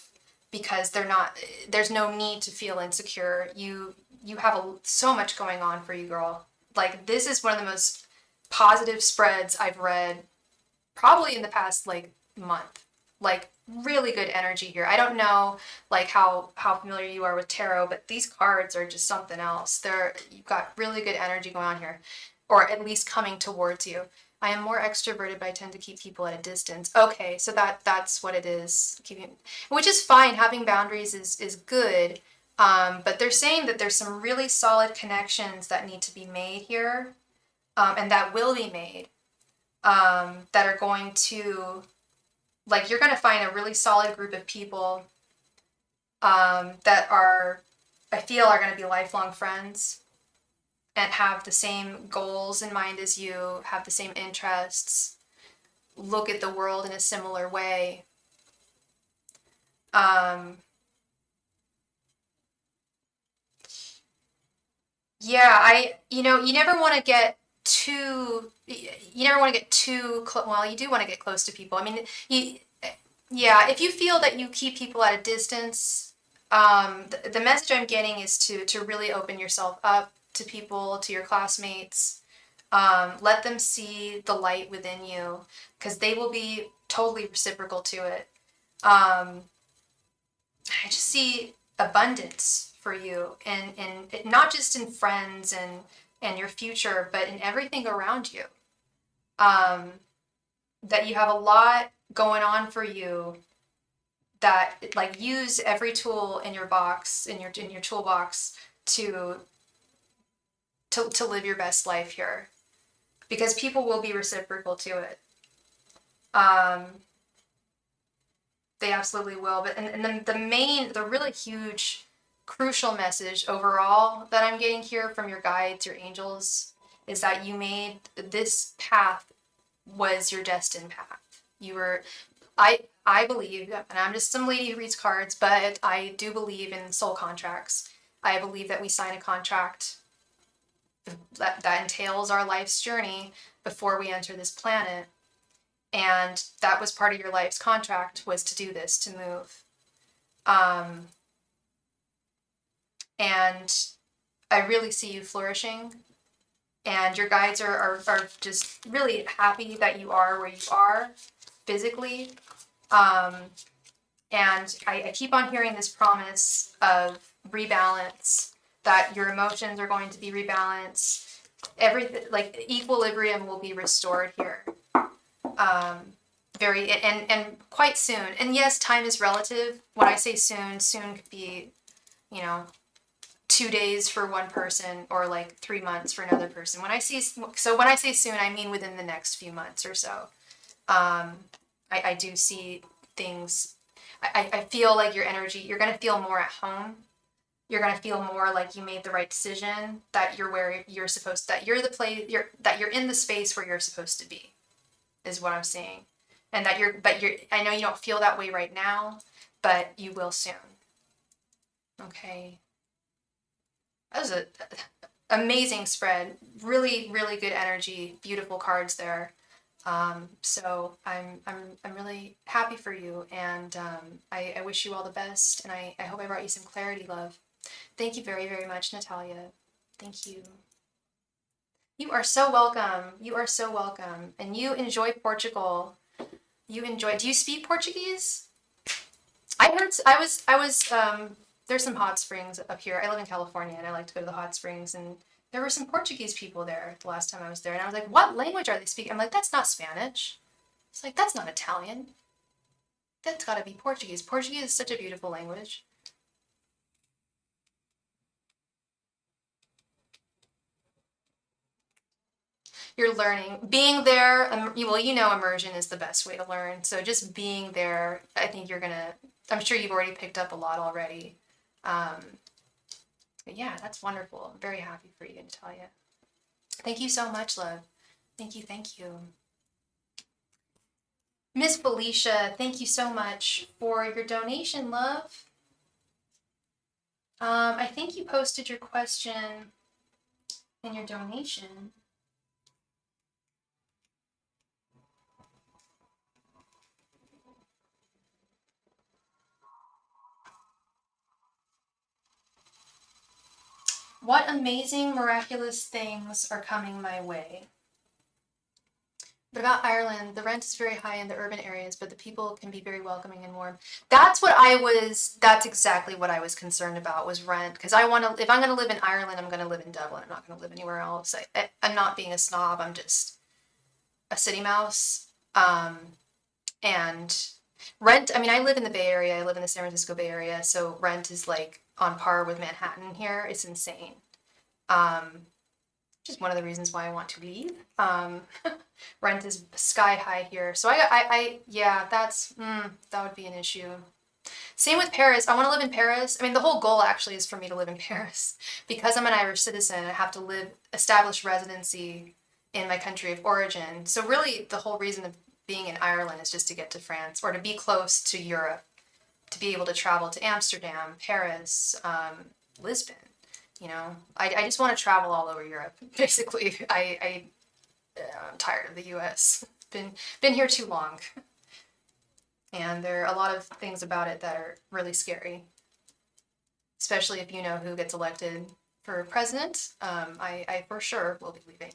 because there's no need to feel insecure. You have so much going on for you, girl. Like, this is one of the most positive spreads I've read probably in the past, like, month. Like, really good energy here. I don't know, like, how familiar you are with tarot, but these cards are just something else. You've got really good energy going on here, or at least coming towards you. I am more extroverted, but I tend to keep people at a distance. Okay, so that's what it is. Which is fine. Having boundaries is good. But they're saying that there's some really solid connections that need to be made here, and that will be made, that are going to, like, you're going to find a really solid group of people that I feel are going to be lifelong friends and have the same goals in mind as you, have the same interests, look at the world in a similar way. Yeah, you never want to get too, well, you do want to get close to people. I mean, yeah, if you feel that you keep people at a distance, the message I'm getting is to really open yourself up to people, to your classmates. Let them see the light within you, because they will be totally reciprocal to it. I just see abundance for you, and not just in friends and your future, but in everything around you. That you have a lot going on for you, that, like, use every tool in your box, in your toolbox, to live your best life here, because people will be reciprocal to it. They absolutely will. But and then the really huge, crucial message overall that I'm getting here from your guides, your angels, is that you made this path was your destined path. You were, I believe, and I'm just some lady who reads cards, but I do believe in soul contracts. I believe that we sign a contract that entails our life's journey before we enter this planet. And that was part of your life's contract, was to do this, to move. And I really see you flourishing. And your guides are just really happy that you are where you are physically. And I keep on hearing this promise of rebalance, that your emotions are going to be rebalanced. Everything, like, equilibrium will be restored here. very, and quite soon. And yes, time is relative. When I say soon, soon could be, 2 days for one person or like 3 months for another person. When I say soon, I mean within the next few months or so. I do see things. I feel like your energy, you're going to feel more at home. You're going to feel more like you made the right decision, that you're where you're supposed, that you're the place, that you're in the space where you're supposed to be, is what I'm saying. And that I know you don't feel that way right now, but you will soon. Okay. That was a amazing spread. Really, really good energy. Beautiful cards there. So I'm really happy for you, and I wish you all the best, and I hope I brought you some clarity, love. Thank you very, very much, Natalia. Thank you. You are so welcome. You are so welcome. And you enjoy Portugal. Do you speak Portuguese? There's some hot springs up here. I live in California and I like to go to the hot springs, and there were some Portuguese people there the last time I was there, and I was like, what language are they speaking? I'm like, that's not Spanish. It's like, that's not Italian. That's gotta be Portuguese. Portuguese is such a beautiful language. You're learning. Being there, immersion is the best way to learn. So just being there, I think I'm sure you've already picked up a lot already. But yeah, that's wonderful. I'm very happy for you, Natalia. Thank you so much, love. Thank you, thank you. Miss Felicia, thank you so much for your donation, love. I think you posted your question in your donation. What amazing, miraculous things are coming my way? But about Ireland, the rent is very high in the urban areas, but the people can be very welcoming and warm. That's exactly what I was concerned about, was rent. Because if I'm going to live in Ireland, I'm going to live in Dublin. I'm not going to live anywhere else. I'm not being a snob. I'm just a city mouse. And rent, I live in the Bay Area. I live in the San Francisco Bay Area. So rent is like on par with Manhattan here. It's insane. Which is one of the reasons why I want to leave. Rent is sky high here. So that would be an issue. Same with Paris. I want to live in Paris. The whole goal actually is for me to live in Paris. Because I'm an Irish citizen, I have to establish residency in my country of origin. So really the whole reason of being in Ireland is just to get to France, or to be close to Europe, to be able to travel to Amsterdam, Paris, Lisbon. I just want to travel all over Europe. Basically, I'm tired of the U.S. Been here too long, and there are a lot of things about it that are really scary. Especially if you know who gets elected for president. I for sure will be leaving.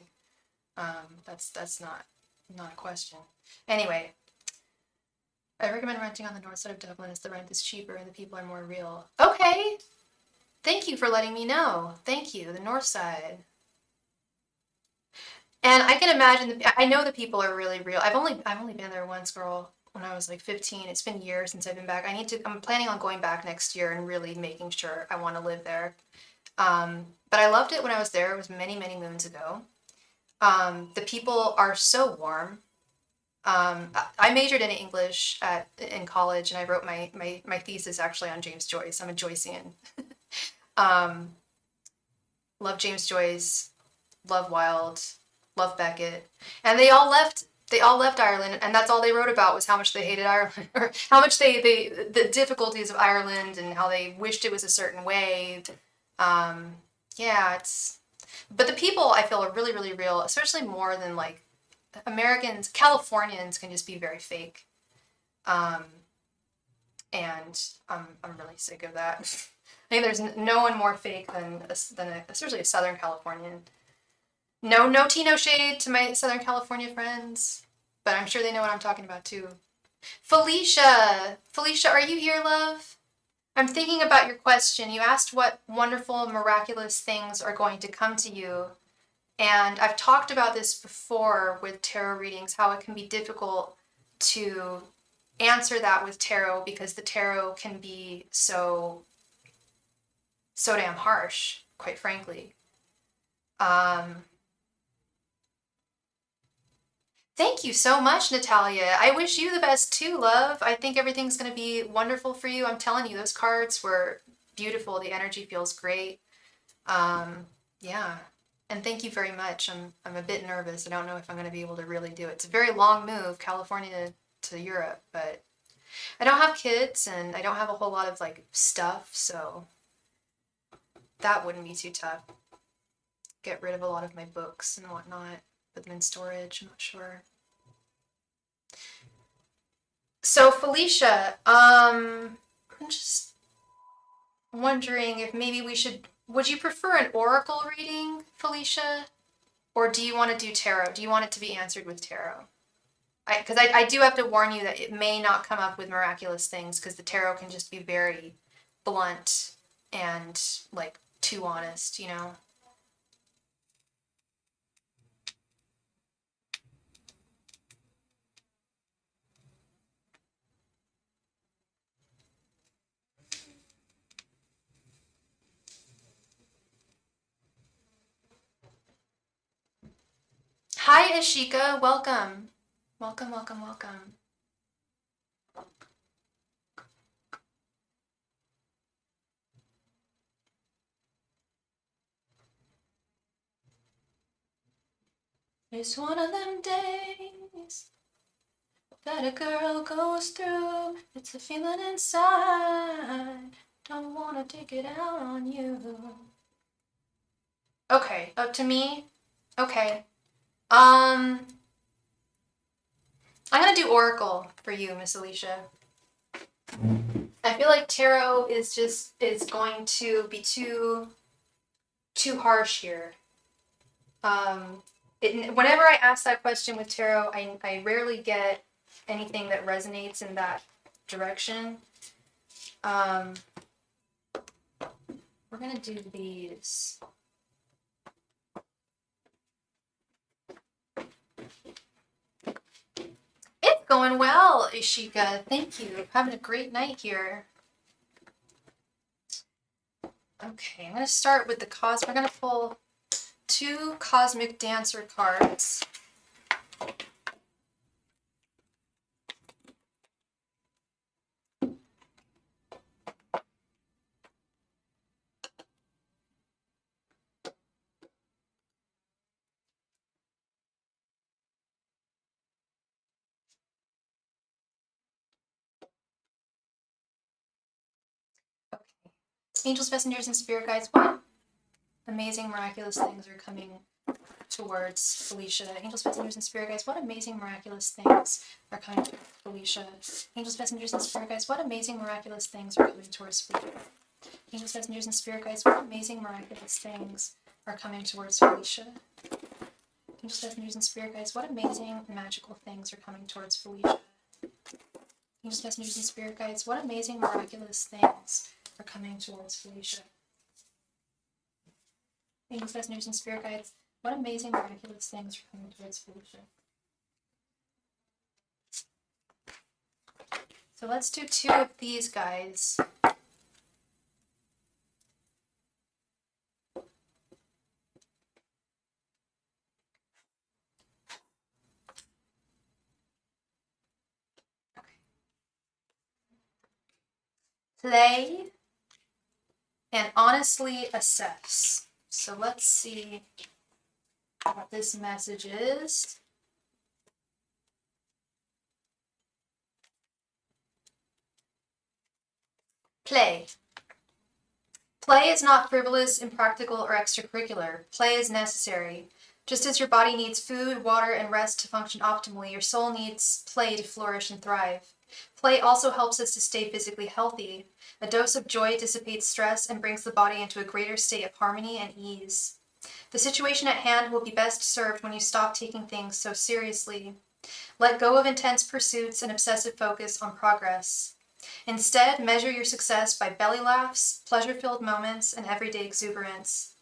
That's not a question. Anyway, I recommend renting on the north side of Dublin, as the rent is cheaper and the people are more real. Okay. Thank you for letting me know. Thank you. The north side. And I can imagine I know the people are really real. I've only been there once, girl, when I was like 15. It's been years since I've been back. I'm planning on going back next year and really making sure I want to live there. But I loved it when I was there. It was many, many moons ago. The people are so warm. I majored in English in college, and I wrote my thesis actually on James Joyce. I'm a Joycean. Love James Joyce, love Wilde, love Beckett, and they all left Ireland, and that's all they wrote about, was how much they hated Ireland, or how much the difficulties of Ireland, and how they wished it was a certain way. But the people, I feel, are really, really real, especially more than like Americans. Californians can just be very fake. And I'm really sick of that. I think there's no one more fake than especially a Southern Californian. No tea, no shade to my Southern California friends, but I'm sure they know what I'm talking about too. Felicia, are you here, love? I'm thinking about your question. You asked what wonderful, miraculous things are going to come to you. And I've talked about this before with tarot readings, how it can be difficult to answer that with tarot, because the tarot can be so damn harsh, quite frankly. Thank you so much, Natalia. I wish you the best too, love. I think everything's going to be wonderful for you. I'm telling you, those cards were beautiful. The energy feels great. Yeah. And thank you very much. I'm a bit nervous. I don't know if I'm going to be able to really do it. It's a very long move, California to Europe, but I don't have kids and I don't have a whole lot of like stuff, so that wouldn't be too tough. Get rid of a lot of my books and whatnot, put them in storage. I'm not sure. So Felicia, I'm just wondering if maybe would you prefer an oracle reading, Felicia? Or do you want to do tarot? Do you want it to be answered with tarot? Because I do have to warn you that it may not come up with miraculous things, because the tarot can just be very blunt and like too honest, you know? Hi, Ashika. Welcome. Welcome, welcome, welcome. It's one of them days that a girl goes through. It's a feeling inside. Don't wanna take it out on you. Okay, up to me? Okay. I'm gonna do Oracle for you, Miss Alicia. I feel like tarot is going to be too harsh here. Whenever I ask that question with tarot, I rarely get anything that resonates in that direction. We're gonna do these. It's going well, Ishika. Thank you. Having a great night here. Okay, I'm gonna start with the We're gonna pull 2 Cosmic Dancer cards. Okay. Angels, messengers, and spirit guides, what amazing, miraculous things are coming towards Felicia? Angels, messengers, and spirit guides, what amazing, miraculous things are coming towards Felicia? Angels, messengers, and spirit guides, what amazing, miraculous things are coming towards Felicia? Angels, messengers, and spirit guides, what amazing, miraculous things are coming towards Felicia? Angels, messengers, and spirit guides, what amazing, magical things are coming towards Felicia? Angels, messengers, and spirit guides, what amazing, miraculous things are coming towards Felicia? Angels, messengers, and spirit guides, what amazing, miraculous things are coming towards Felicia? So let's do 2 of these guys. Play and honestly assess. So let's see what this message is. Play. Play is not frivolous, impractical, or extracurricular. Play is necessary. Just as your body needs food, water, and rest to function optimally, your soul needs play to flourish and thrive. Play also helps us to stay physically healthy. A dose of joy dissipates stress and brings the body into a greater state of harmony and ease. The situation at hand will be best served when you stop taking things so seriously. Let go of intense pursuits and obsessive focus on progress. Instead, measure your success by belly laughs, pleasure-filled moments, and everyday exuberance.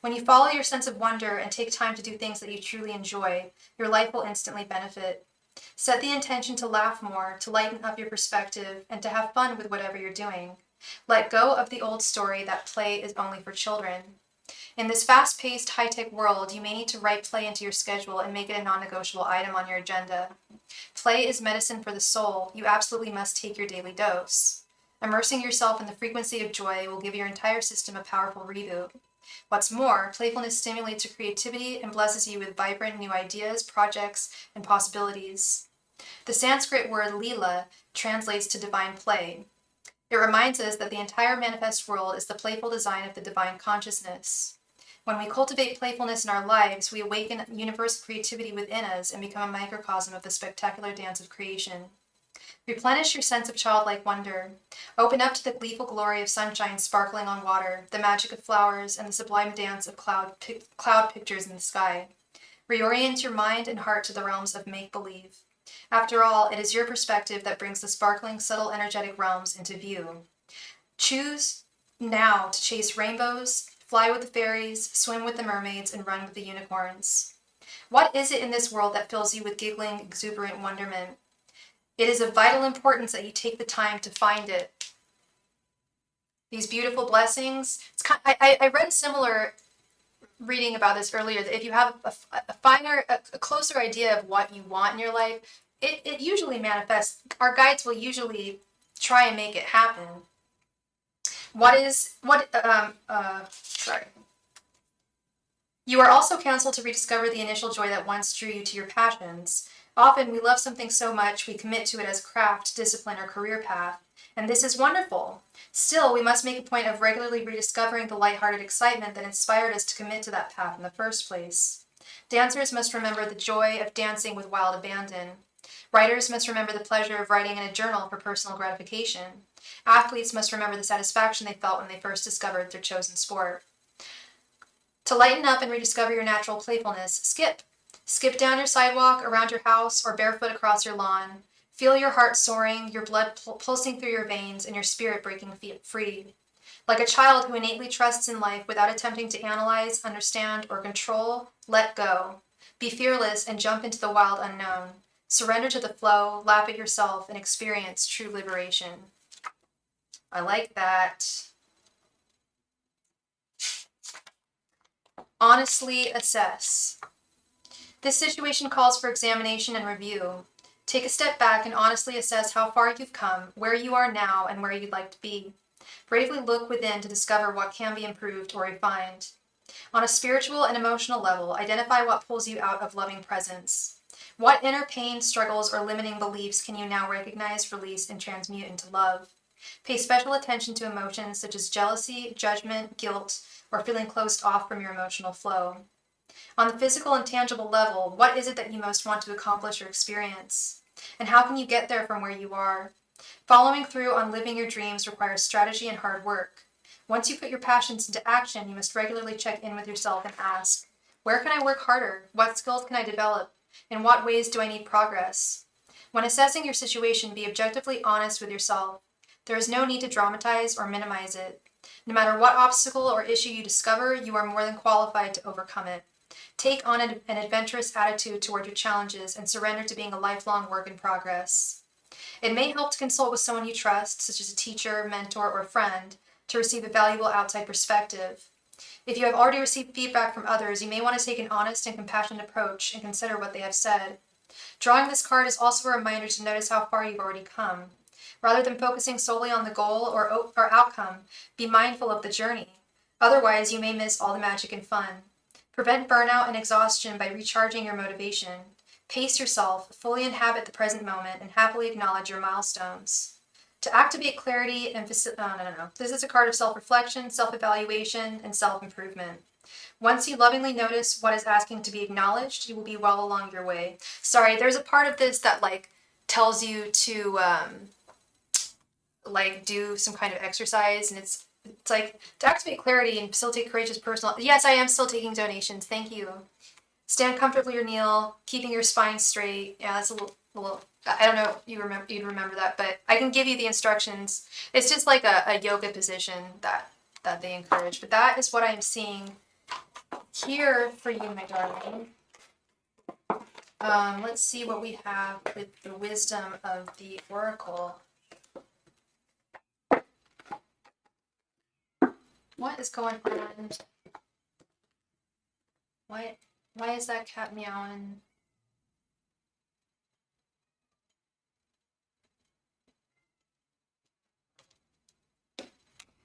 When you follow your sense of wonder and take time to do things that you truly enjoy, your life will instantly benefit. Set the intention to laugh more, to lighten up your perspective, and to have fun with whatever you're doing. Let go of the old story that play is only for children. In this fast-paced, high-tech world, you may need to write play into your schedule and make it a non-negotiable item on your agenda. Play is medicine for the soul. You absolutely must take your daily dose. Immersing yourself in the frequency of joy will give your entire system a powerful reboot. What's more, playfulness stimulates your creativity and blesses you with vibrant new ideas, projects, and possibilities. The Sanskrit word lila translates to divine play. It reminds us that the entire manifest world is the playful design of the divine consciousness. When we cultivate playfulness in our lives, we awaken universal creativity within us and become a microcosm of the spectacular dance of creation. Replenish your sense of childlike wonder. Open up to the gleeful glory of sunshine sparkling on water, the magic of flowers, and the sublime dance of cloud pictures in the sky. Reorient your mind and heart to the realms of make-believe. After all, it is your perspective that brings the sparkling, subtle, energetic realms into view. Choose now to chase rainbows, fly with the fairies, swim with the mermaids, and run with the unicorns. What is it in this world that fills you with giggling, exuberant wonderment? It is of vital importance that you take the time to find it. These beautiful blessings. I read a similar reading about this earlier, that if you have a closer idea of what you want in your life, it usually manifests. Our guides will usually try and make it happen. Sorry. You are also counseled to rediscover the initial joy that once drew you to your passions. Often we love something so much we commit to it as craft, discipline, or career path, and this is wonderful. Still, we must make a point of regularly rediscovering the lighthearted excitement that inspired us to commit to that path in the first place. Dancers must remember the joy of dancing with wild abandon. Writers must remember the pleasure of writing in a journal for personal gratification. Athletes must remember the satisfaction they felt when they first discovered their chosen sport. To lighten up and rediscover your natural playfulness, skip. Skip down your sidewalk, around your house, or barefoot across your lawn. Feel your heart soaring, your blood pulsing through your veins, and your spirit breaking free. Like a child who innately trusts in life without attempting to analyze, understand, or control, let go. Be fearless and jump into the wild unknown. Surrender to the flow, laugh at yourself, and experience true liberation. I like that. Honestly assess. This situation calls for examination and review. Take a step back and honestly assess how far you've come, where you are now, and where you'd like to be. Bravely look within to discover what can be improved or refined. On a spiritual and emotional level, identify what pulls you out of loving presence. What inner pain, struggles, or limiting beliefs can you now recognize, release, and transmute into love? Pay special attention to emotions such as jealousy, judgment, guilt, or feeling closed off from your emotional flow. On the physical and tangible level, what is it that you most want to accomplish or experience? And how can you get there from where you are? Following through on living your dreams requires strategy and hard work. Once you put your passions into action, you must regularly check in with yourself and ask, where can I work harder? What skills can I develop? In what ways do I need progress? When assessing your situation, be objectively honest with yourself. There is no need to dramatize or minimize it. No matter what obstacle or issue you discover, you are more than qualified to overcome it. Take on an adventurous attitude toward your challenges and surrender to being a lifelong work in progress. It may help to consult with someone you trust, such as a teacher, mentor, or friend, to receive a valuable outside perspective. If you have already received feedback from others, you may want to take an honest and compassionate approach and consider what they have said. Drawing this card is also a reminder to notice how far you've already come. Rather than focusing solely on the goal or outcome, be mindful of the journey. Otherwise, you may miss all the magic and fun. Prevent burnout and exhaustion by recharging your motivation. Pace yourself, fully inhabit the present moment, and happily acknowledge your milestones. To activate clarity and This is a card of self-reflection, self-evaluation, and self-improvement. Once you lovingly notice what is asking to be acknowledged, you will be well along your way. Sorry, there's a part of this that tells you to do some kind of exercise, and it's like to activate clarity and facilitate courageous personal. Yes, I am still taking donations. Thank you. Stand comfortably or kneel, keeping your spine straight. Yeah, that's a little. I don't know if you'd remember that, but I can give you the instructions. It's just like a yoga position that they encourage. But that is what I'm seeing here for you, my darling. Let's see what we have with the wisdom of the oracle. What is going on? Why is that cat meowing?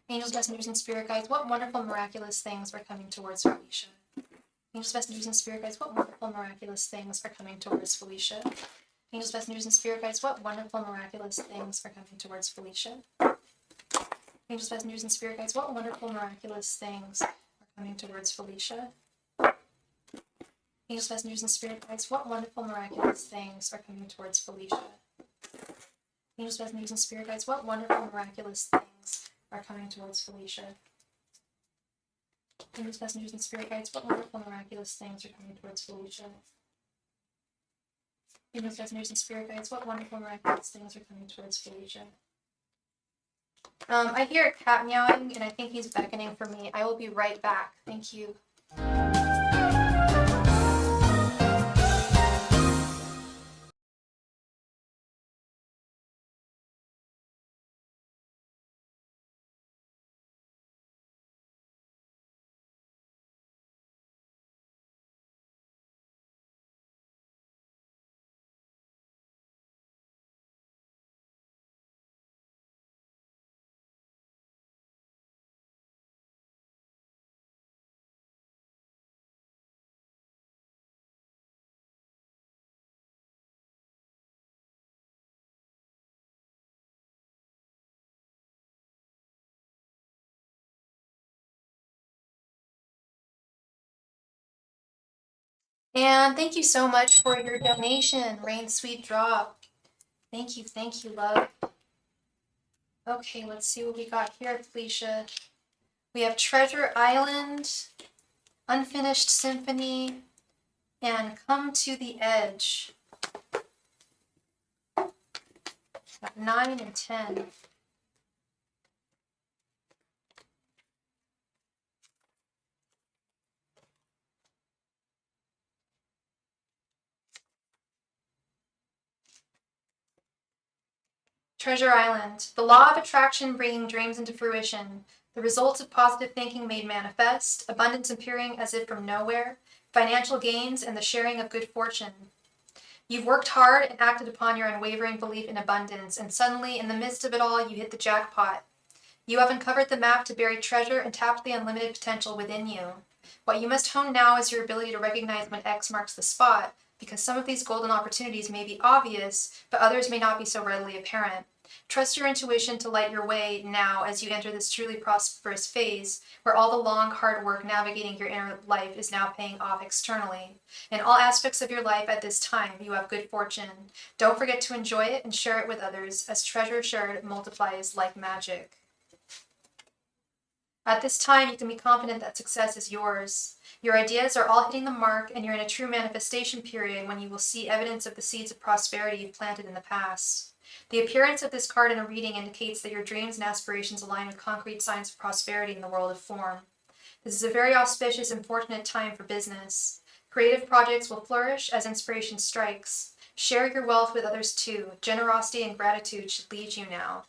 Angels, messengers, and spirit guides, what wonderful, miraculous things are coming towards Felicia? Angels, messengers, and spirit guides, what wonderful, miraculous things are coming towards Felicia? Angels, messengers, and spirit guides, what wonderful, miraculous things are coming towards Felicia? Angels, messengers, and spirit guides, what wonderful, miraculous things are coming towards Felicia? Angels, messengers, and spirit guides, what wonderful, miraculous things are coming towards Felicia? Angels, messengers, and spirit guides, what wonderful, miraculous things are coming towards Felicia? Angels, messengers, and spirit guides, what wonderful, miraculous things are coming towards Felicia? Angels, messengers, and spirit guides, what wonderful, miraculous things are coming towards Felicia? I hear a cat meowing, and I think he's beckoning for me. I will be right back. Thank you. And thank you so much for your donation, Rain Sweet Drop. Thank you, love. Okay, let's see what we got here, Felicia. We have Treasure Island, Unfinished Symphony, and Come to the Edge. Got 9 and 10. Treasure Island, the law of attraction bringing dreams into fruition, the results of positive thinking made manifest, abundance appearing as if from nowhere, financial gains, and the sharing of good fortune. You've worked hard and acted upon your unwavering belief in abundance, and suddenly, in the midst of it all, you hit the jackpot. You have uncovered the map to buried treasure and tapped the unlimited potential within you. What you must hone now is your ability to recognize when X marks the spot, because some of these golden opportunities may be obvious, but others may not be so readily apparent. Trust your intuition to light your way now as you enter this truly prosperous phase, where all the long, hard work navigating your inner life is now paying off externally. In all aspects of your life at this time, you have good fortune. Don't forget to enjoy it and share it with others, as treasure shared multiplies like magic. At this time, you can be confident that success is yours. Your ideas are all hitting the mark, and you're in a true manifestation period when you will see evidence of the seeds of prosperity you've planted in the past. The appearance of this card in a reading indicates that your dreams and aspirations align with concrete signs of prosperity in the world of form. This is a very auspicious and fortunate time for business. Creative projects will flourish as inspiration strikes. Share your wealth with others too. Generosity and gratitude should lead you now.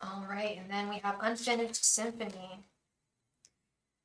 All right, and then we have Unfinished Symphony.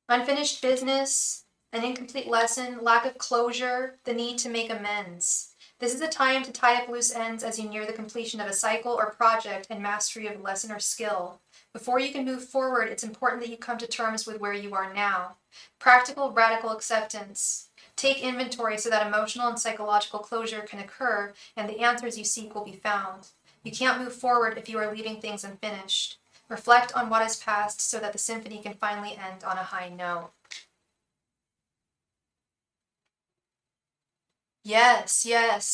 Unfinished business, an incomplete lesson, lack of closure, the need to make amends. This is a time to tie up loose ends as you near the completion of a cycle or project and mastery of a lesson or skill. Before you can move forward, it's important that you come to terms with where you are now. Practical, radical acceptance. Take inventory so that emotional and psychological closure can occur and the answers you seek will be found. You can't move forward if you are leaving things unfinished. Reflect on what has passed so that the symphony can finally end on a high note. Yes,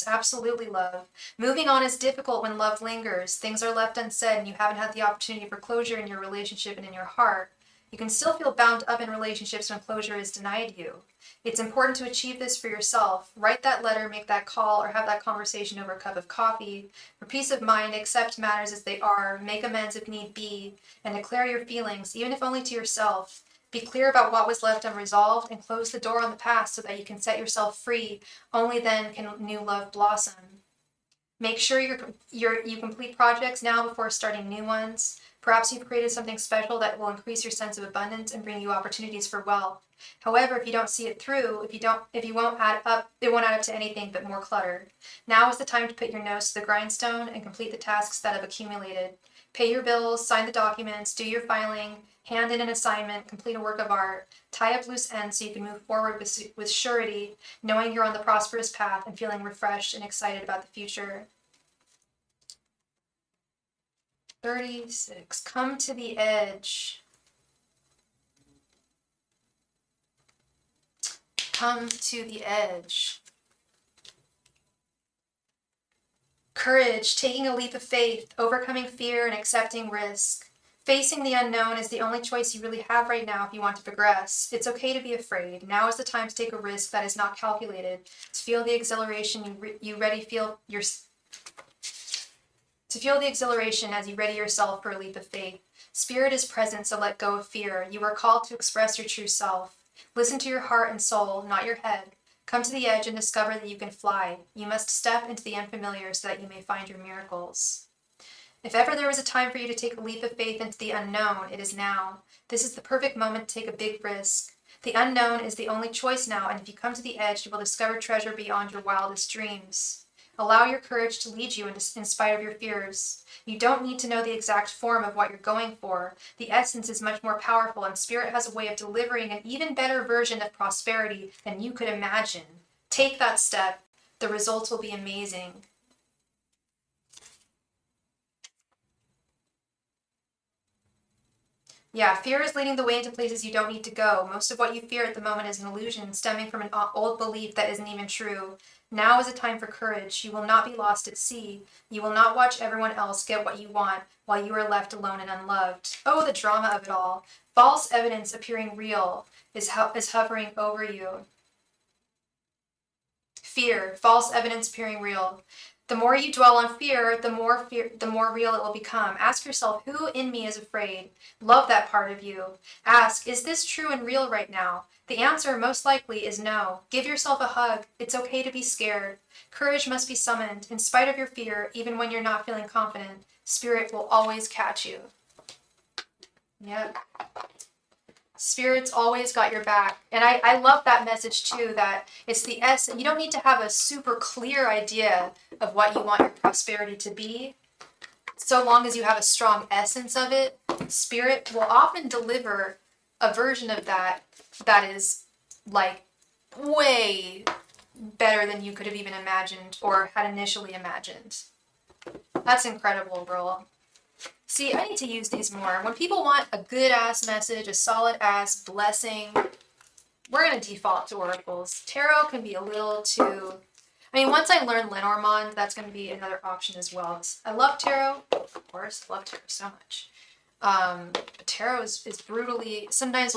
absolutely, love. Moving on is difficult when love lingers. Things are left unsaid and you haven't had the opportunity for closure in your relationship and in your heart. You can still feel bound up in relationships when closure is denied you. It's important to achieve this for yourself. Write that letter, make that call, or have that conversation over a cup of coffee. For peace of mind, accept matters as they are, make amends if need be, and declare your feelings, even if only to yourself. Be clear about what was left unresolved and close the door on the past so that you can set yourself free. Only then can new love blossom. Make sure you complete projects now before starting new ones. Perhaps you've created something special that will increase your sense of abundance and bring you opportunities for wealth. However, if you don't see it through, if you won't add up, it won't add up to anything but more clutter. Now is the time to put your nose to the grindstone and complete the tasks that have accumulated. Pay your bills, sign the documents, do your filing, hand in an assignment, complete a work of art, tie up loose ends so you can move forward with surety, knowing you're on the prosperous path and feeling refreshed and excited about the future. 36. Come to the edge. Come to the edge. Courage, taking a leap of faith, overcoming fear and accepting risk. Facing the unknown is the only choice you really have right now if you want to progress. It's okay to be afraid. Now is the time to take a risk that is not calculated. To feel the exhilaration to feel the exhilaration as you ready yourself for a leap of faith. Spirit is present, so let go of fear. You are called to express your true self. Listen to your heart and soul, not your head. Come to the edge and discover that you can fly. You must step into the unfamiliar so that you may find your miracles. If ever there was a time for you to take a leap of faith into the unknown, it is now. This is the perfect moment to take a big risk. The unknown is the only choice now, and if you come to the edge, you will discover treasure beyond your wildest dreams. Allow your courage to lead you in spite of your fears. You don't need to know the exact form of what you're going for. The essence is much more powerful, and Spirit has a way of delivering an even better version of prosperity than you could imagine. Take that step. The results will be amazing. Yeah, fear is leading the way into places you don't need to go. Most of what you fear at the moment is an illusion stemming from an old belief that isn't even true. Now is a time for courage. You will not be lost at sea. You will not watch everyone else get what you want while you are left alone and unloved. Oh, the drama of it all. False evidence appearing real is hovering over you. Fear, false evidence appearing real. The more you dwell on fear, the more real it will become. Ask yourself, who in me is afraid? Love that part of you. Ask, is this true and real right now? The answer most likely is no. Give yourself a hug. It's okay to be scared. Courage must be summoned. In spite of your fear, even when you're not feeling confident, Spirit will always catch you. Yep. Spirit's always got your back. And I love that message too, that it's the essence. You don't need to have a super clear idea of what you want your prosperity to be. So long as you have a strong essence of it, Spirit will often deliver a version of that that is like way better than you could have even imagined or had initially imagined. That's incredible, girl. See, I need to use these more. When people want a good-ass message, a solid-ass blessing, we're going to default to oracles. Tarot can be a little too... I mean, once I learn Lenormand, that's going to be another option as well. I love tarot. Of course, I love tarot so much. But tarot is brutally... Sometimes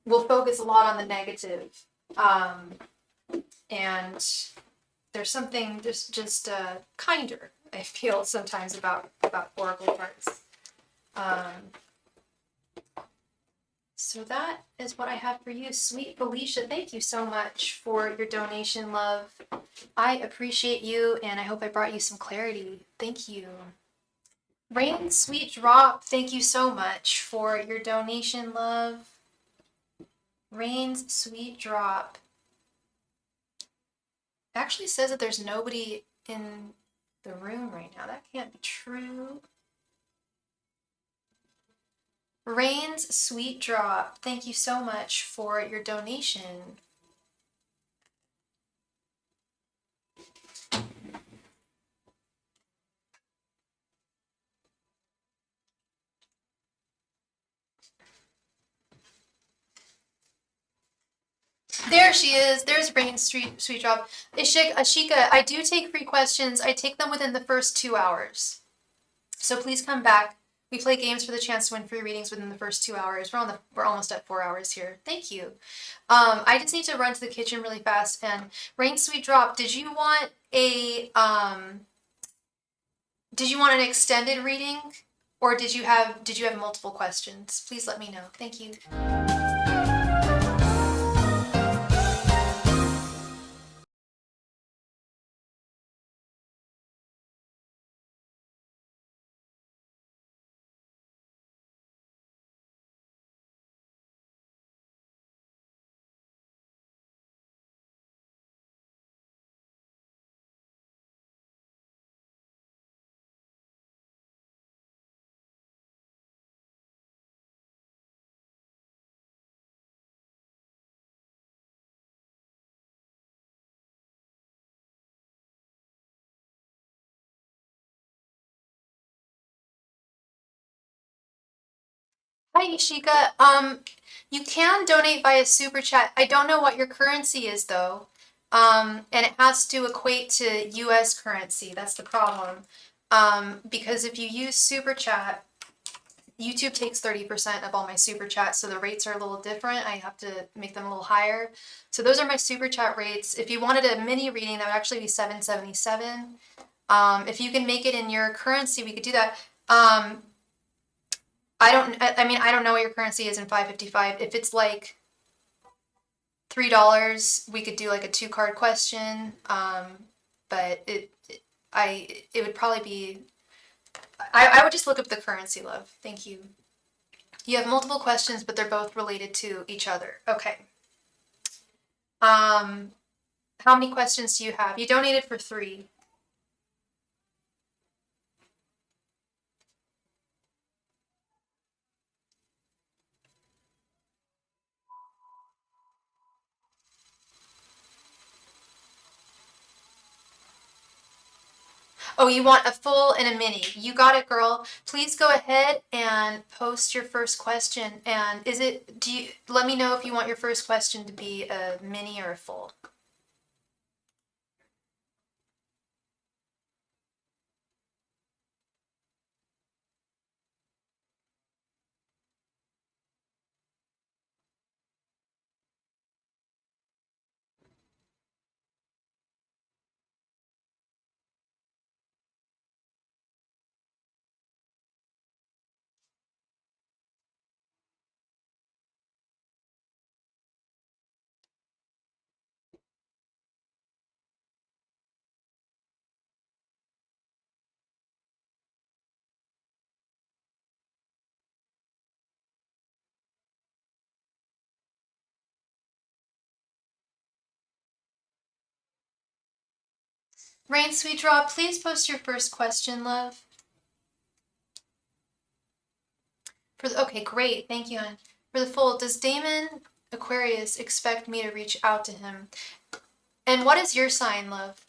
we'll focus a lot on the negative. And there's something just kinder, I feel sometimes about oracle cards. So that is what I have for you. Sweet Felicia, thank you so much for your donation, love. I appreciate you, and I hope I brought you some clarity. Thank you. Rain Sweet Drop, thank you so much for your donation, love. Rain's Sweet Drop. It actually says that there's nobody in the room right now. That can't be true. Rain's Sweet Drop, thank you so much for your donation. There she is. There's Rain's Sweet Drop. Ashika, I do take free questions. I take them within the first 2 hours. So please come back. We play games for the chance to win free readings within the first 2 hours. We're almost at 4 hours here. Thank you. I just need to run to the kitchen really fast. And Rain Sweet Drop, did you want an extended reading? Or did you have multiple questions? Please let me know. Thank you. Hi, Ishika. You can donate via Super Chat. I don't know what your currency is though. And it has to equate to US currency. That's the problem. Because if you use Super Chat, YouTube takes 30% of all my Super Chats, so the rates are a little different. I have to make them a little higher. So those are my Super Chat rates. If you wanted a mini reading, that would actually be $7.77. If you can make it in your currency, we could do that. I don't know what your currency is in 555. If it's like $3, we could do like a 2-card question. But it would probably be, I would just look up the currency, love. Thank you. You have multiple questions, but they're both related to each other. Okay. How many questions do you have? You donated for 3. Oh, you want a full and a mini. You got it, girl. Please go ahead and post your first question. And let me know if you want your first question to be a mini or a full. Rain Sweet Draw, please post your first question, love. Okay, great. Thank you, hon. For the full, does Damon Aquarius expect me to reach out to him? And what is your sign, love?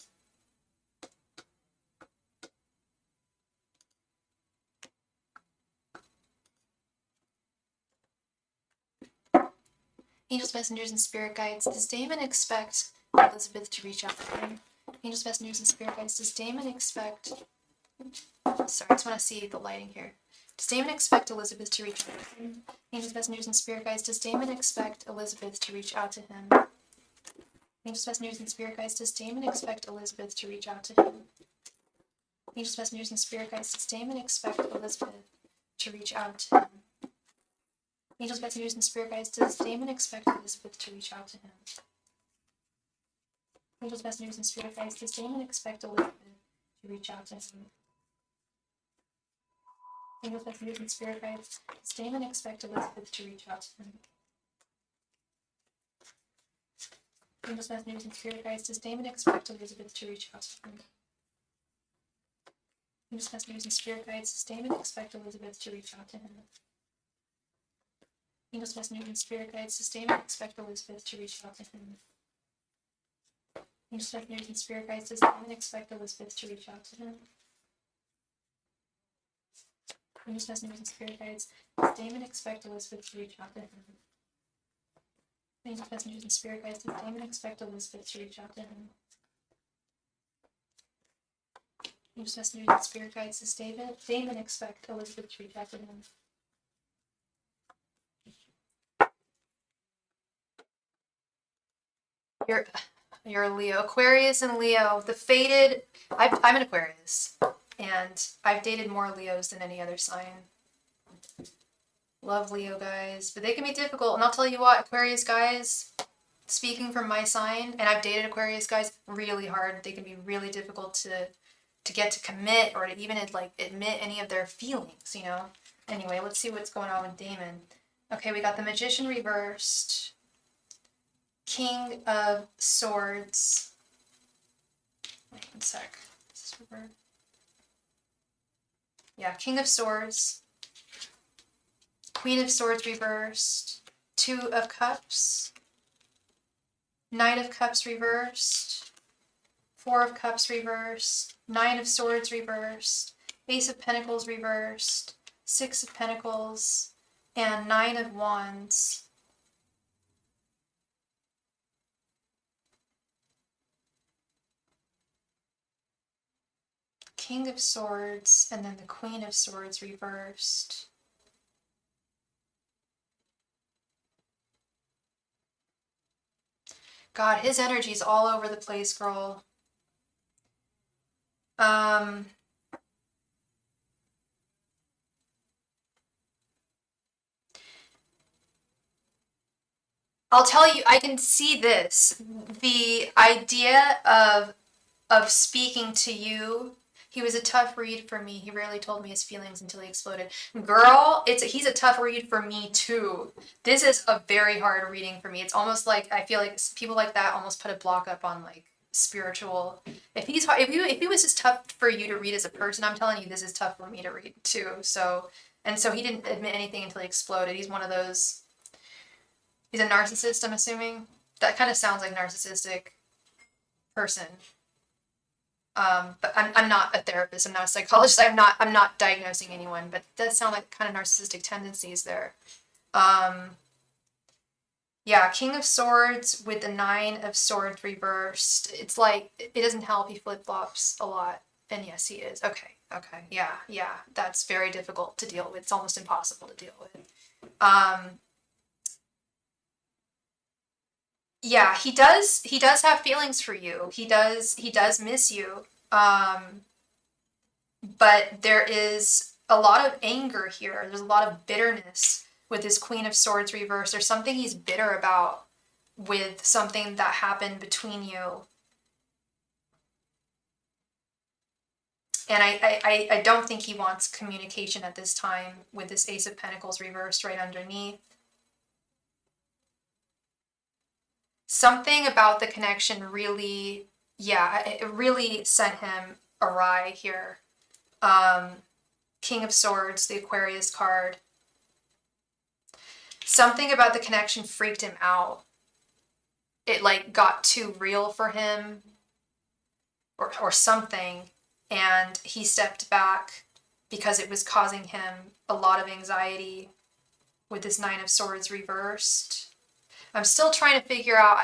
Angels, messengers, and spirit guides, does Damon expect Elizabeth to reach out to him? Angels, messengers, and spirit guides, does Damon expect... Sorry, I just want to see the lighting here. Does Damon expect Elizabeth to reach out to him? Angels, messengers, and spirit guides, does Damon expect Elizabeth to reach out to him? Angels, messengers, and spirit guides, does Damon expect Elizabeth to reach out to him? Angels, messengers, and spirit guides, does Damon expect Elizabeth to reach out to him? Angels, messengers, and spirit guides, does Damon expect Elizabeth to reach out to him? Angels, messengers, and spirit guides, does Damon expect Elizabeth to reach out to him? Angels, messengers, and spirit guides, does Damon expect Elizabeth to reach out to him? Angels, messengers, and spirit guides, does Damon expect Elizabeth to reach out to him? Angels, messengers, and spirit guides, does Damon expect Elizabeth to reach out to him? Angels, messengers, and spirit guides, does Damon expect Elizabeth to reach out to him? Angels, messengers, and spirit guides, does Damon expect Elizabeth to reach out to him? Angels, messengers, and spirit guides, does Damon expect Elizabeth to reach out to him? Angels, messengers, and spirit guides, does Damon expect Elizabeth to reach out to him? Angels, messengers, and spirit guides, does Damon expect Elizabeth to reach out to him? You're a Leo. Aquarius and Leo. The fated... I'm an Aquarius. And I've dated more Leos than any other sign. Love Leo guys, but they can be difficult. And I'll tell you what, Aquarius guys, speaking from my sign, and I've dated Aquarius guys really hard. They can be really difficult to get to commit or to even like admit any of their feelings, you know? Anyway, let's see what's going on with Damon. Okay, we got the Magician reversed. King of Swords. Wait one sec. Is this reversed? Yeah, King of Swords. Queen of Swords reversed. Two of Cups. Knight of Cups reversed. Four of Cups reversed. Nine of Swords reversed. Ace of Pentacles reversed. Six of Pentacles. And Nine of Wands. King of Swords, and then the Queen of Swords reversed. God, his energy's all over the place, girl. I'll tell you, I can see this. The idea of speaking to you, he was a tough read for me. He rarely told me his feelings until he exploded. Girl, he's a tough read for me too. This is a very hard reading for me. It's almost like I feel like people like that almost put a block up on like spiritual. If he was just tough for you to read as a person, I'm telling you, this is tough for me to read too. So he didn't admit anything until he exploded. He's one of those. He's a narcissist, I'm assuming. That kind of sounds like narcissistic person. But I'm not a therapist. I'm not a psychologist. I'm not diagnosing anyone. But it does sound like kind of narcissistic tendencies there. Yeah, King of Swords with the Nine of Swords reversed. It's like it doesn't help. He flip flops a lot. And yes, he is. Okay. Yeah. That's very difficult to deal with. It's almost impossible to deal with. Yeah, he does have feelings for you. He does miss you. But there is a lot of anger here. There's a lot of bitterness with this Queen of Swords reversed. There's something he's bitter about with something that happened between you. And I don't think he wants communication at this time with this Ace of Pentacles reversed right underneath. Something about the connection really, yeah, it really sent him awry here. King of Swords, the Aquarius card. Something about the connection freaked him out. It like got too real for him or something, and he stepped back because it was causing him a lot of anxiety with this Nine of Swords reversed. I'm still trying to figure out,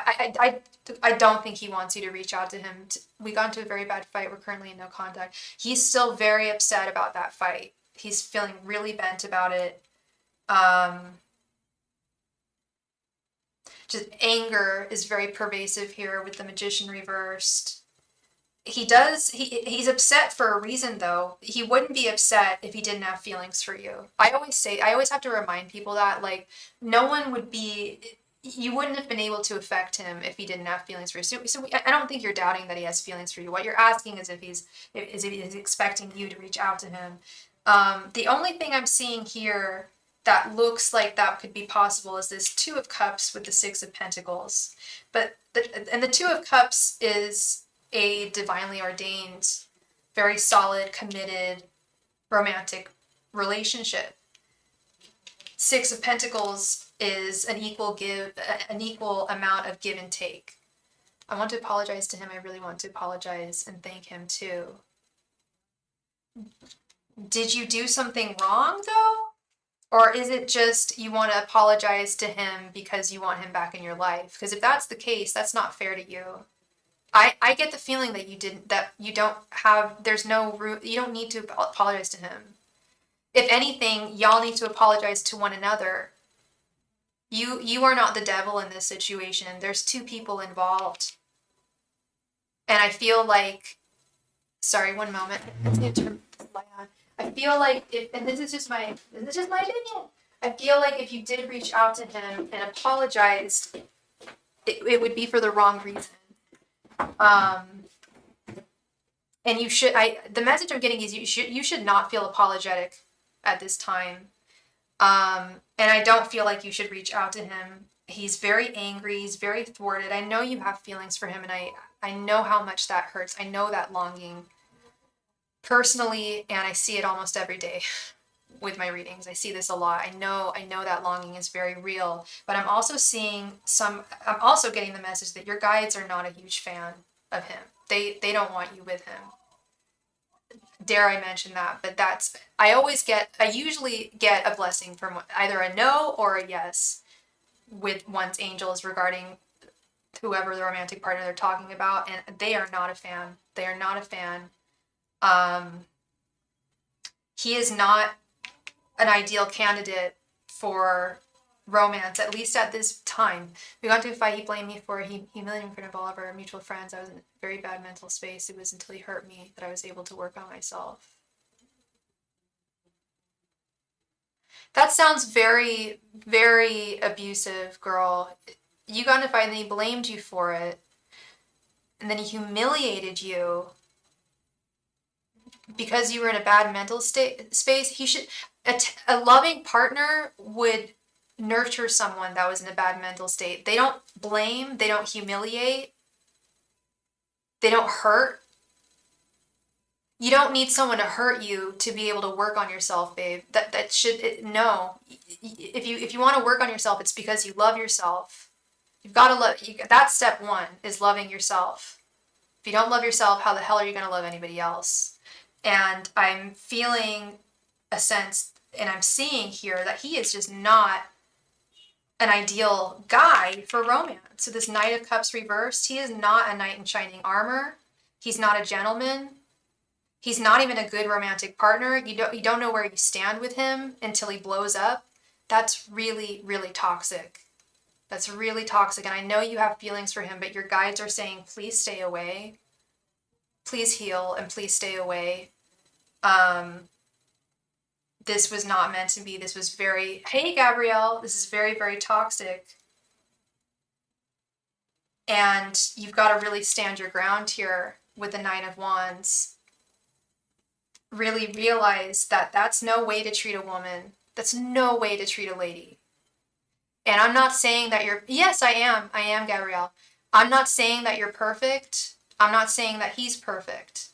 I don't think he wants you to reach out to him. We got into a very bad fight. We're currently in no contact. He's still very upset about that fight. He's feeling really bent about it. Just anger is very pervasive here with the Magician reversed. He's upset for a reason though. He wouldn't be upset if he didn't have feelings for you. I always have to remind people that like no one would be, you wouldn't have been able to affect him if he didn't have feelings for you. So I don't think you're doubting that he has feelings for you. What you're asking is if he's expecting you to reach out to him. The only thing I'm seeing here that looks like that could be possible is this Two of Cups with the Six of Pentacles. But the Two of Cups is a divinely ordained, very solid, committed, romantic relationship. Six of Pentacles is an equal amount of give and take. I want to apologize to him. I really want to apologize and thank him too. Did you do something wrong though? Or is it just you want to apologize to him because you want him back in your life? Because if that's the case, that's not fair to you. I get the feeling that there's no room, you don't need to apologize to him. If anything, y'all need to apologize to one another. You are not the devil in this situation. There's two people involved. And I feel like Sorry, one moment. I need to turn the light on. I feel like if, and this is just my opinion. I feel like if you did reach out to him and apologized, it would be for the wrong reason. And you should. The message I'm getting is you should not feel apologetic at this time. And I don't feel like you should reach out to him. He's very angry. He's very thwarted. I know you have feelings for him, and I know how much that hurts. I know that longing personally, and I see it almost every day with my readings. I see this a lot. I know that longing is very real, but I'm also getting the message that your guides are not a huge fan of him. They don't want you with him. Dare I mention that? But I usually get a blessing from either a no or a yes with one's angels regarding whoever the romantic partner they're talking about, and they are not a fan. They are not a fan. He is not an ideal candidate for romance, at least at this time. We got into a fight. He blamed me for humiliating in front of all of our mutual friends. I was in a very bad mental space. It was until he hurt me that I was able to work on myself. That sounds very, very abusive, girl. You got in a fight and he blamed you for it. And then he humiliated you because you were in a bad mental space. A loving partner would nurture someone that was in a bad mental state. They don't blame, they don't humiliate, they don't hurt. You don't need someone to hurt you to be able to work on yourself, babe. No. If you want to work on yourself, it's because you love yourself. You've got to love. That's step one, is loving yourself. If you don't love yourself, how the hell are you going to love anybody else? And I'm feeling a sense, and I'm seeing here that he is just not an ideal guy for romance. So this Knight of Cups reversed, he is not a knight in shining armor. He's not a gentleman. He's not even a good romantic partner. You don't know where you stand with him until he blows up. That's really, really toxic. That's really toxic. And I know you have feelings for him, but your guides are saying, please stay away. Please heal and please stay away. This was not meant to be. This was hey, Gabrielle, this is very, very toxic. And you've got to really stand your ground here with the Nine of Wands. Really realize that that's no way to treat a woman. That's no way to treat a lady. And I'm not saying that yes, I am, Gabrielle. I'm not saying that you're perfect. I'm not saying that he's perfect.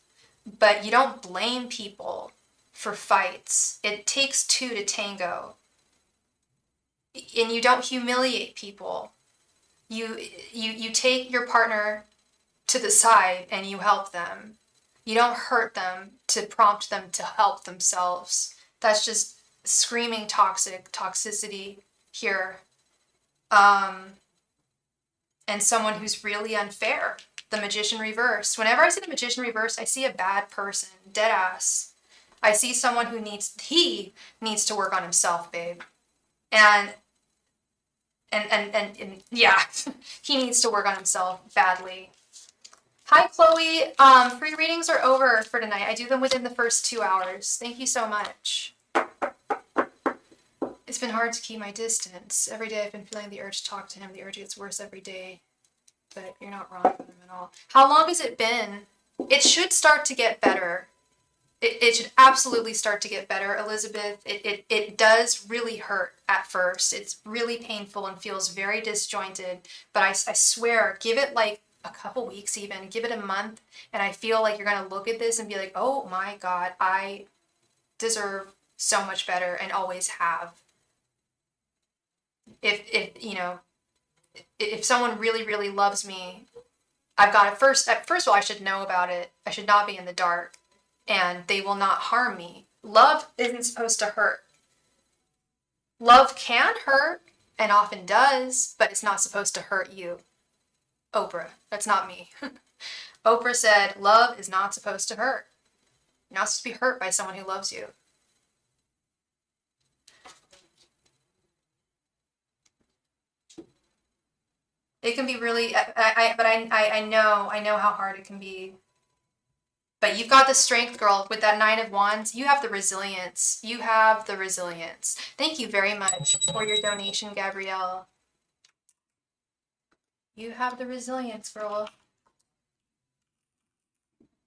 But you don't blame people for fights. It takes two to tango. And you don't humiliate people. You take your partner to the side and you help them. You don't hurt them to prompt them to help themselves. That's just screaming toxicity here. And someone who's really unfair. The Magician reverse. Whenever I see the Magician reverse, I see a bad person, dead ass. I see someone who needs to work on himself, babe. And yeah, he needs to work on himself badly. Hi, Chloe. Free readings are over for tonight. I do them within the first 2 hours. Thank you so much. It's been hard to keep my distance. Every day I've been feeling the urge to talk to him. The urge gets worse every day. But you're not wrong with him at all. How long has it been? It should start to get better. It should absolutely start to get better, Elizabeth. It does really hurt at first. It's really painful and feels very disjointed. But I swear, give it like a couple weeks even, give it a month, and I feel like you're going to look at this and be like, oh my God, I deserve so much better and always have. If someone really, really loves me, I've got to first of all, I should know about it. I should not be in the dark, and they will not harm me. Love isn't supposed to hurt. Love can hurt and often does, but it's not supposed to hurt you. Oprah, that's not me. Oprah said, love is not supposed to hurt. You're not supposed to be hurt by someone who loves you. It can be really, I know how hard it can be. But you've got the strength, girl, with that Nine of Wands. You have the resilience. You have the resilience. Thank you very much for your donation, Gabrielle. You have the resilience, girl.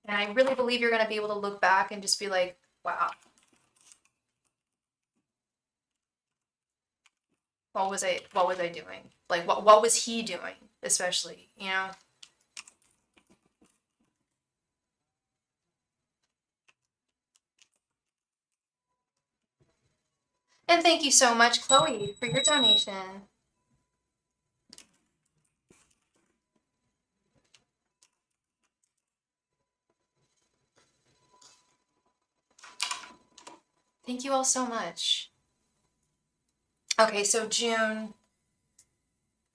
And I really believe you're going to be able to look back and just be like, wow. What was I doing? Like, what was he doing, especially, you know? And thank you so much, Chloe, for your donation. Thank you all so much. Okay, so June.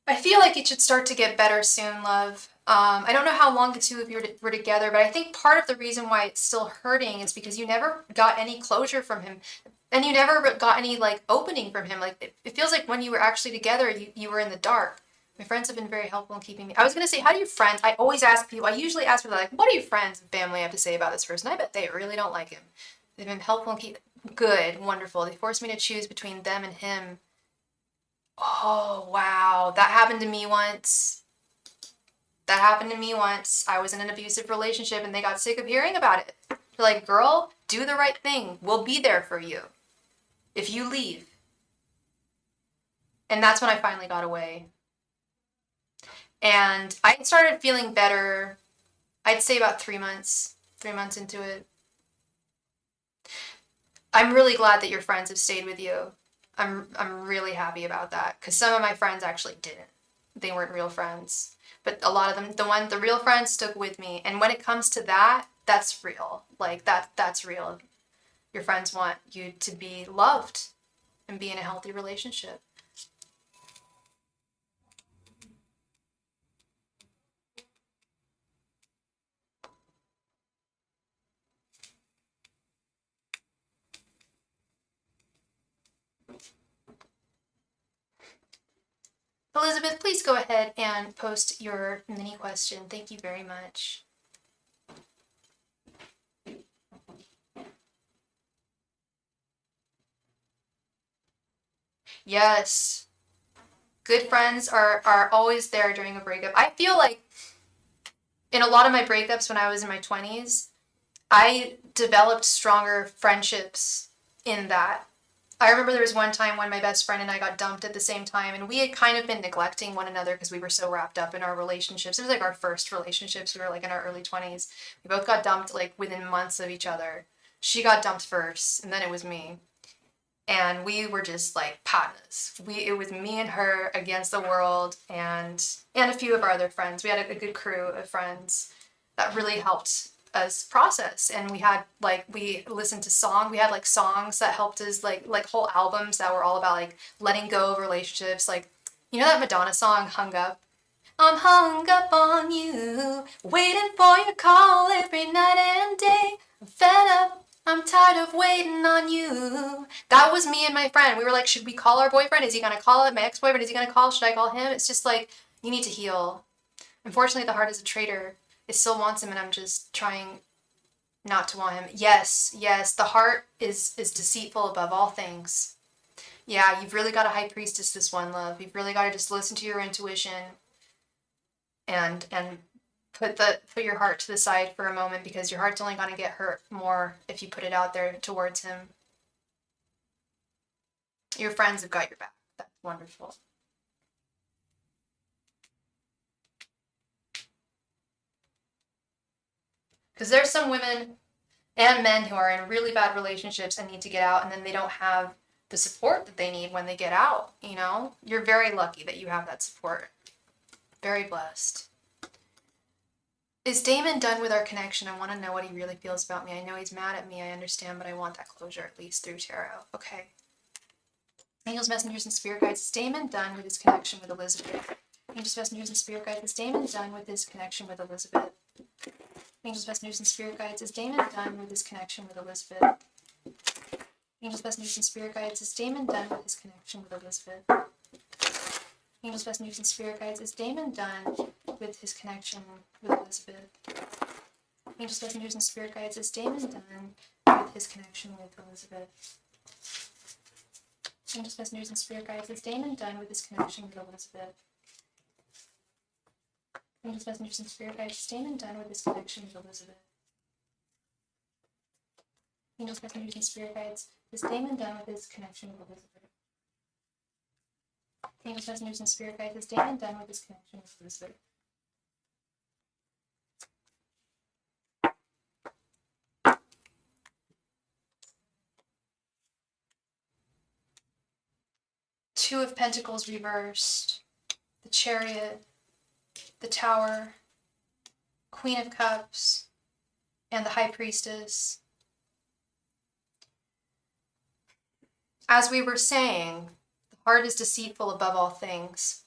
I feel like it should start to get better soon, love. I don't know how long the two of you were together, but I think part of the reason why it's still hurting is because you never got any closure from him. And you never got any, like, opening from him. Like, it feels like when you were actually together, you were in the dark. My friends have been very helpful in keeping me. I was going to say, how do your friends, I always ask people, I usually ask people, like, what do your friends and family have to say about this person? I bet they really don't like him. They've been helpful and good, wonderful. They forced me to choose between them and him. Oh, wow. That happened to me once. That happened to me once. I was in an abusive relationship and they got sick of hearing about it. They're like, girl, do the right thing. We'll be there for you if you leave. And that's when I finally got away. And I started feeling better, I'd say about 3 months into it. I'm really glad that your friends have stayed with you. I'm really happy about that, because some of my friends actually didn't. They weren't real friends. But a lot of them, the real friends stuck with me. And when it comes to that, that's real. Like, that's real. Your friends want you to be loved and be in a healthy relationship. Elizabeth, please go ahead and post your mini question. Thank you very much. Yes. Good friends are always there during a breakup. I feel like in a lot of my breakups when I was in my 20s, I developed stronger friendships in that. I remember there was one time when my best friend and I got dumped at the same time, and we had kind of been neglecting one another because we were so wrapped up in our relationships. It was like our first relationships. We were like in our early 20s. We both got dumped like within months of each other. She got dumped first, and then it was me. And we were just like partners. It was me and her against the world, and a few of our other friends. We had a good crew of friends that really helped us process. And we listened to songs. We had like songs that helped us, like whole albums that were all about like letting go of relationships. Like, you know that Madonna song, Hung Up? I'm hung up on you, waiting for your call every night and day. I'm fed up, I'm tired of waiting on you. That was me and my friend. We were like, should we call our boyfriend? Is he gonna call it? My ex-boyfriend, is he gonna call? Should I call him? It's just like, you need to heal. Unfortunately, the heart is a traitor. It still wants him, and I'm just trying not to want him. Yes, the heart is deceitful above all things. Yeah, you've really got a high priestess, this one, love. You've really got to just listen to your intuition and put your heart to the side for a moment, because your heart's only going to get hurt more if you put it out there towards him. Your friends have got your back. That's wonderful. Because there's some women and men who are in really bad relationships and need to get out, and then they don't have the support that they need when they get out, you know? You're very lucky that you have that support. Very blessed. Is Damon done with our connection? I want to know what he really feels about me. I know he's mad at me, I understand, but I want that closure, at least through tarot. Okay. Angels, messengers, and spirit guides. Is Damon done with his connection with Elizabeth? Angels, messengers, and spirit guides. Is Damon done with his connection with Elizabeth? Angels, messengers, and spirit guides. Is Damon done with his connection with Elizabeth? Angels, messengers, and spirit guides. Is Damon done with his connection with Elizabeth? Angels, messengers, and spirit guides. Is Damon done with his connection with Elizabeth? Angels, messengers, and spirit guides, is Damon done with his connection with Elizabeth? Angels, messengers, and spirit guides, is Damon done with his connection with Elizabeth? Angels, messengers, and spirit guides, is Damon done with his connection with Elizabeth? Angels, messengers, and spirit guides, is Damon done with his connection with Elizabeth? Angels, messengers, and spirit guides, is Damon done with his connection with Elizabeth? Two of Pentacles reversed, the Chariot, the Tower, Queen of Cups, and the High Priestess. As we were saying, the heart is deceitful above all things.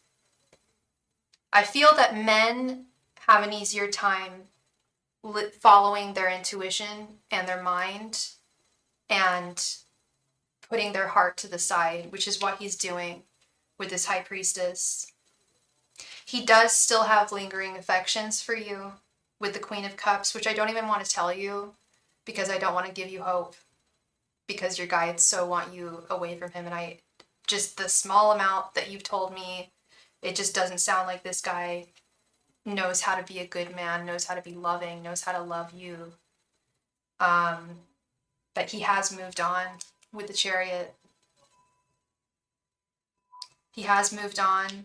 I feel that men have an easier time following their intuition and their mind and putting their heart to the side, which is what he's doing with this High Priestess. He does still have lingering affections for you with the Queen of Cups, which I don't even want to tell you because I don't want to give you hope, because your guides so want you away from him. And just the small amount that you've told me, it just doesn't sound like this guy knows how to be a good man, knows how to be loving, knows how to love you. But he has moved on with the Chariot. He has moved on.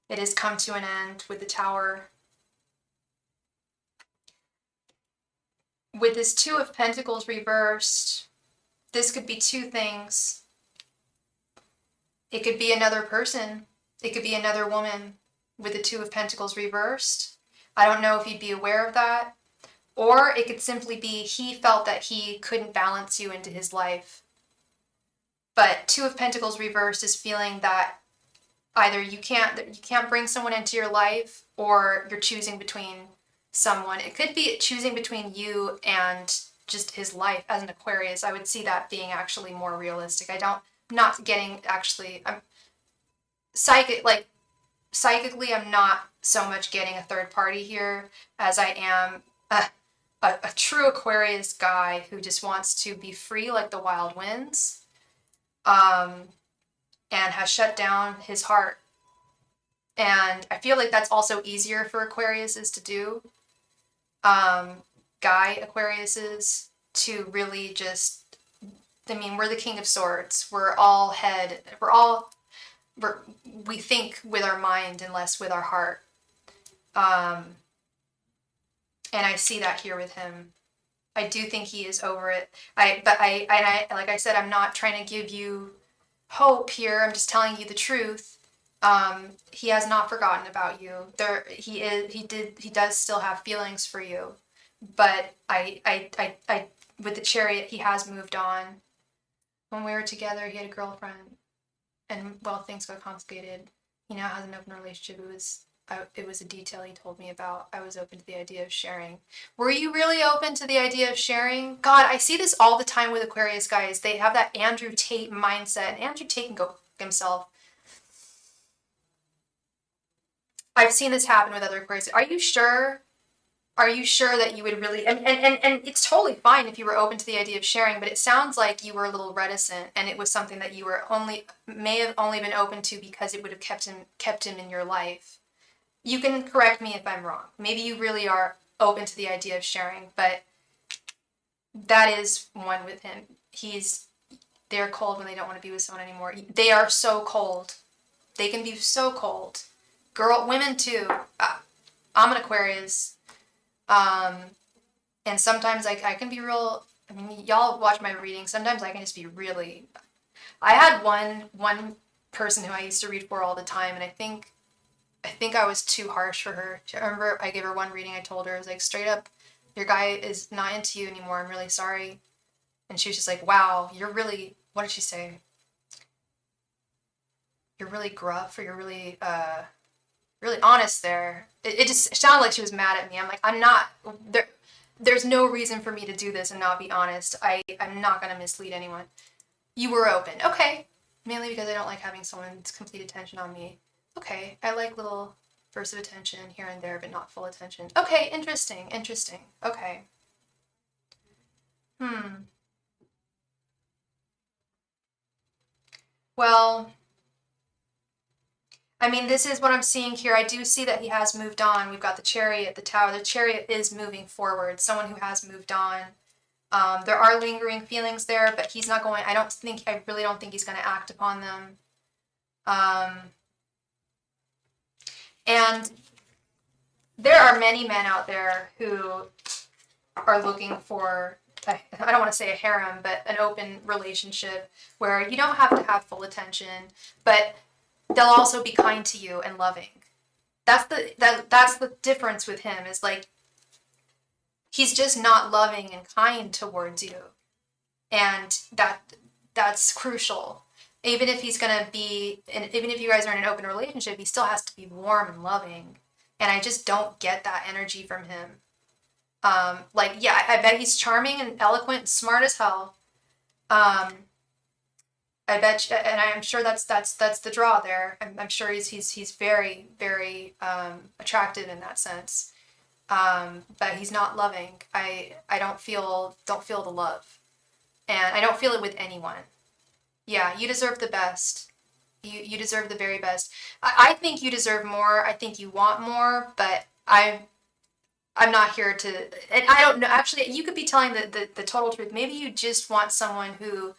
It has come to an end with the Tower. With this Two of Pentacles reversed, this could be two things. It could be another person. It could be another woman with the Two of Pentacles reversed. I don't know if he'd be aware of that. Or it could simply be he felt that he couldn't balance you into his life. But Two of Pentacles reversed is feeling that either you can't bring someone into your life, or you're choosing between someone. It could be choosing between you and just his life. As an Aquarius, I would see that being actually more realistic. I'm psychically, I'm not so much getting a third party here as I am a true Aquarius guy who just wants to be free like the wild winds, and has shut down his heart. And I feel like that's also easier for Aquariuses to do. Guy Aquariuses to really just, we're the King of Swords. We think with our mind and less with our heart. And I see that here with him. I do think he is over it. Like I said, I'm not trying to give you hope here. I'm just telling you the truth. He has not forgotten about you. He does still have feelings for you, but with the Chariot, he has moved on. When we were together, he had a girlfriend, and things got complicated. He now has an open relationship. It was a detail he told me about. I was open to the idea of sharing. Were you really open to the idea of sharing? God, I see this all the time with Aquarius guys. They have that Andrew Tate mindset, and Andrew Tate can go himself. I've seen this happen with other Aquarius. Are you sure? Are you sure that you would really, and it's totally fine if you were open to the idea of sharing, but it sounds like you were a little reticent, and it was something that you may have only been open to because it would have kept him in your life. You can correct me if I'm wrong. Maybe you really are open to the idea of sharing, but that is one with him. They're cold when they don't want to be with someone anymore. They are so cold. They can be so cold. Women too. I'm an Aquarius. And sometimes I can be real, y'all watch my reading. Sometimes I can just be really, I had one person who I used to read for all the time, and I think I was too harsh for her. I remember I gave her one reading. I told her, I was like, straight up, your guy is not into you anymore. I'm really sorry. And she was just like, wow, you're really, what did she say? You're really gruff, or you're really, really honest there. It just sounded like she was mad at me. I'm like, I'm not, there's no reason for me to do this and not be honest. I'm not going to mislead anyone. You were open. Okay. Mainly because I don't like having someone's complete attention on me. Okay. I like little Burst of attention here and there, but not full attention. Okay, interesting. Okay. Well, I mean, this is what I'm seeing here. I do see that he has moved on. We've got the Chariot, the Tower. The Chariot is moving forward. Someone who has moved on. There are lingering feelings there, but he's not going, I really don't think he's going to act upon them. And there are many men out there who are looking for, I don't want to say a harem, but an open relationship where you don't have to have full attention, but they'll also be kind to you and loving. That's the difference with him, is like, he's just not loving and kind towards you. And that's crucial. Even if he's going to be, and even if you guys are in an open relationship, he still has to be warm and loving. And I just don't get that energy from him. Like, yeah, I bet he's charming and eloquent and smart as hell. I bet, and I'm sure that's the draw there. I'm sure he's very, very attractive in that sense. But he's not loving. I don't feel the love, and I don't feel it with anyone. Yeah, you deserve the best. You deserve the very best. I think you deserve more. I think you want more, but I'm not here to, and I don't know, actually, you could be telling the total truth. Maybe you just want someone who,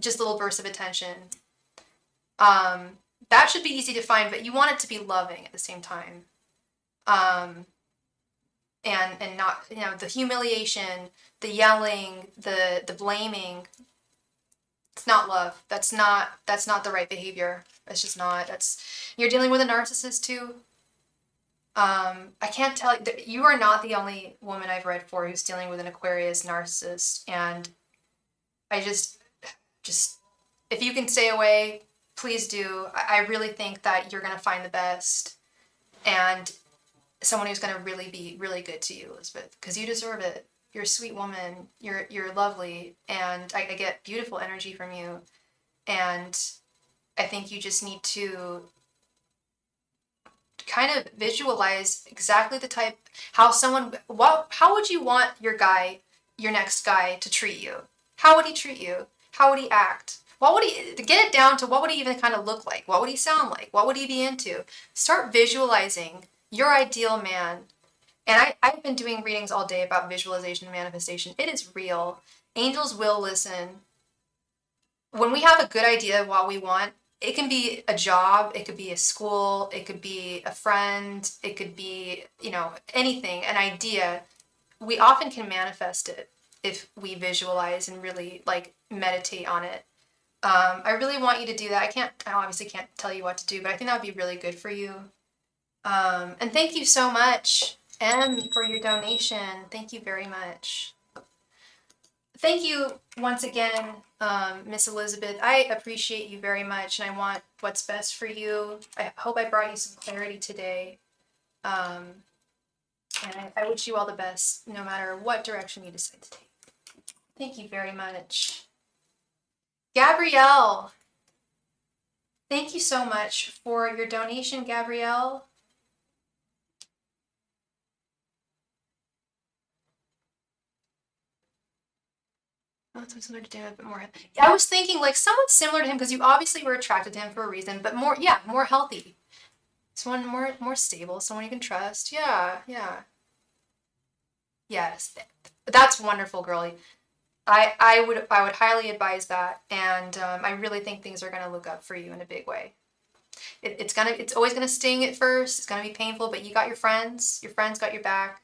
just a little burst of attention. That should be easy to find, but you want it to be loving at the same time. And not, you know, the humiliation, the yelling, the blaming. It's not love. That's not the right behavior. It's just not. You're dealing with a narcissist too. I can't tell you, you are not the only woman I've read for who's dealing with an Aquarius narcissist, and I just, if you can stay away, please do. I really think that you're going to find the best, and someone who's going to really be really good to you, Elizabeth, because you deserve it. You're a sweet woman. You're lovely, and I get beautiful energy from you, and I think you just need to kind of visualize exactly the type, how would you want your next guy to treat you? How would he treat you? How would he act? To get it down to, what would he even kind of look like? What would he sound like? What would he be into? Start visualizing your ideal man. And I've been doing readings all day about visualization and manifestation. It is real. Angels will listen. When we have a good idea of what we want, it can be a job, it could be a school, it could be a friend, it could be, anything, an idea. We often can manifest it if we visualize and really meditate on it. I really want you to do that. I obviously can't tell you what to do, but I think that would be really good for you. And thank you so much, M, for your donation. Thank you very much. Thank you once again, Miss Elizabeth. I appreciate you very much, and I want what's best for you. I hope I brought you some clarity today. And I wish you all the best, no matter what direction you decide to take. Thank you very much. Gabrielle, thank you so much for your donation, Gabrielle. So similar to David, but more. I was thinking someone similar to him, because you obviously were attracted to him for a reason, but more healthy. Someone more stable, someone you can trust. Yeah. Yes, that's wonderful, girlie. I would highly advise that, and I really think things are gonna look up for you in a big way. It's always gonna sting at first. It's gonna be painful, but you got your friends. Your friends got your back.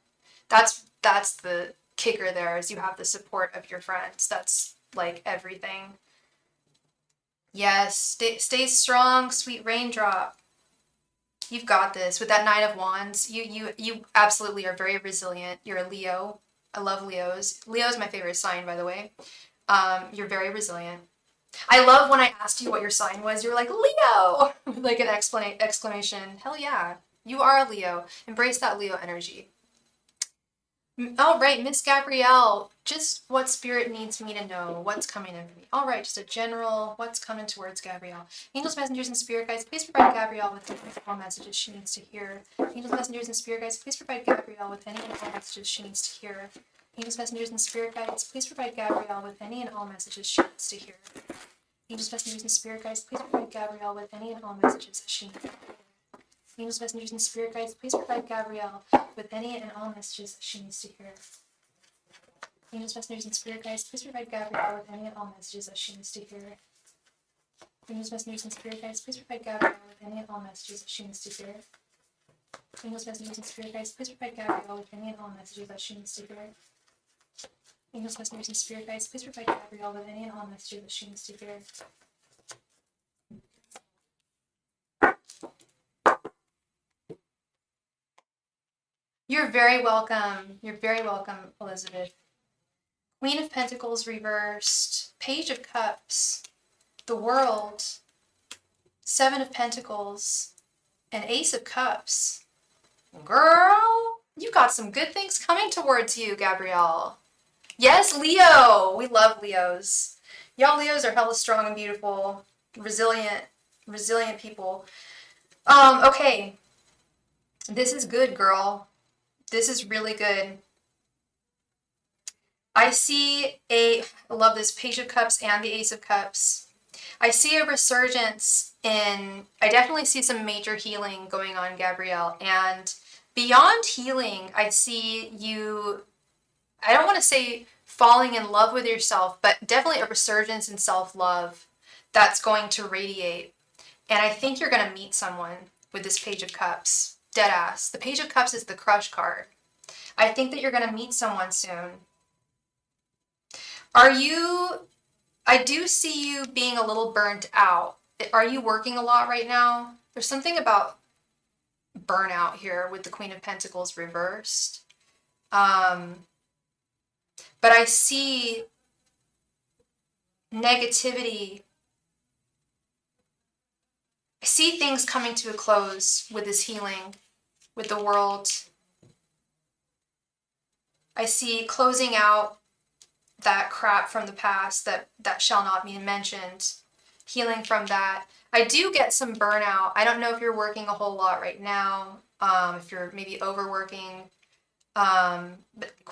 That's the kicker there, is you have the support of your friends. That's everything. Yes, stay strong, sweet raindrop. You've got this. With that Nine of Wands, you absolutely are very resilient. You're a Leo. I love Leos. Leo is my favorite sign, by the way. You're very resilient. I love when I asked you what your sign was, you were like, Leo! Like an exclamation. Hell yeah. You are a Leo. Embrace that Leo energy. All right, Miss Gabrielle, just what spirit needs me to know, what's coming in for me. All right, just a general, what's coming towards Gabrielle. Angels, messengers, and spirit guides, please provide Gabrielle with the all messages she needs to hear. Angels, messengers, and spirit guides, please provide Gabrielle with any and all messages she needs to hear. Angels, messengers, and spirit guides, please provide Gabrielle with any and all messages she needs to hear. Angels, messengers, and spirit guides, please provide Gabrielle with any and all messages that she needs to hear. Angels, messengers, and spirit guides, please provide Gabrielle with any and all messages that she needs to hear. Angels, messengers, and spirit guides, please provide Gabrielle with any and all messages that she needs to hear. Angels, messengers, and spirit guides, please provide Gabrielle with any and all messages that she needs to hear. Angels, messengers, and spirit guides, please provide Gabrielle with any and all messages that she needs to hear. Angels, messengers, and spirit guides, please provide Gabrielle with any and all messages that she needs to hear. You're very welcome. You're very welcome, Elizabeth. Queen of Pentacles reversed, Page of Cups, the World, Seven of Pentacles, and Ace of Cups. Girl, you got some good things coming towards you, Gabrielle. Yes, Leo. We love Leos. Y'all Leos are hella strong and beautiful, resilient people. Okay. This is good, girl. This is really good. I love this Page of Cups and the Ace of Cups. I see a resurgence I definitely see some major healing going on, Gabrielle. And beyond healing, I see you, I don't want to say falling in love with yourself, but definitely a resurgence in self-love that's going to radiate. And I think you're going to meet someone with this Page of Cups. Deadass. The Page of Cups is the crush card. I think that you're going to meet someone soon. I do see you being a little burnt out. Are you working a lot right now? There's something about burnout here with the Queen of Pentacles reversed. But I see negativity. I see things coming to a close with this healing, with the World. I see closing out that crap from the past that shall not be mentioned, healing from that. I do get some burnout. I don't know if you're working a whole lot right now, if you're maybe overworking. But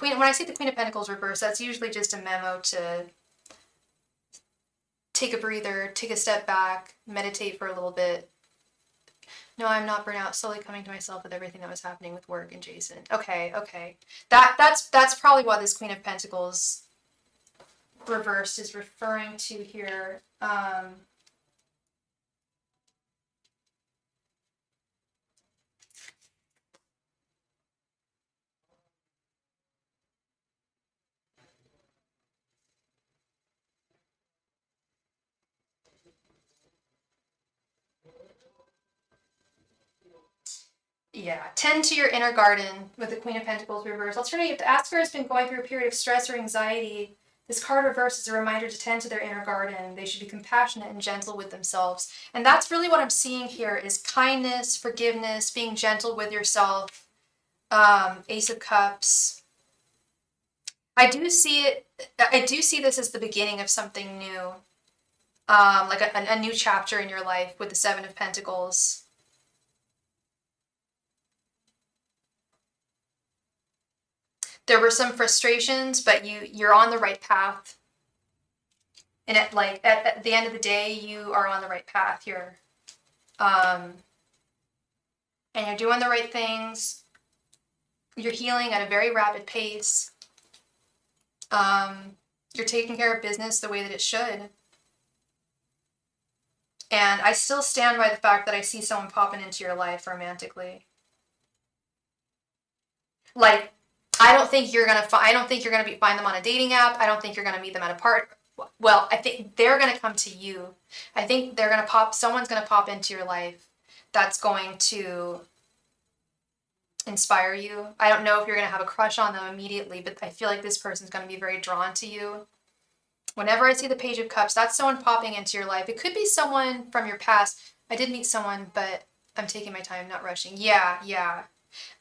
when I see the Queen of Pentacles reverse, that's usually just a memo to take a breather, take a step back, meditate for a little bit. No, I'm not burnout, slowly coming to myself with everything that was happening with work and Jason. Okay. That's probably what this Queen of Pentacles reversed is referring to here. Yeah, tend to your inner garden with the Queen of Pentacles reversed. Alternative, the asker has been going through a period of stress or anxiety. This card reverse is a reminder to tend to their inner garden. They should be compassionate and gentle with themselves. And that's really what I'm seeing here is kindness, forgiveness, being gentle with yourself. Ace of Cups. I do see this as the beginning of something new. Like a new chapter in your life with the Seven of Pentacles. There were some frustrations, but you're on the right path. And at the end of the day, you are on the right path here. And you're doing the right things. You're healing at a very rapid pace. You're taking care of business the way that it should. And I still stand by the fact that I see someone popping into your life romantically. Like, I don't think you're gonna find them on a dating app. I don't think you're gonna meet them at a party. Well, I think they're gonna come to you. I think someone's gonna pop into your life that's going to inspire you. I don't know if you're gonna have a crush on them immediately, but I feel like this person's gonna be very drawn to you. Whenever I see the Page of Cups, that's someone popping into your life. It could be someone from your past. I did meet someone, but I'm taking my time, not rushing. Yeah.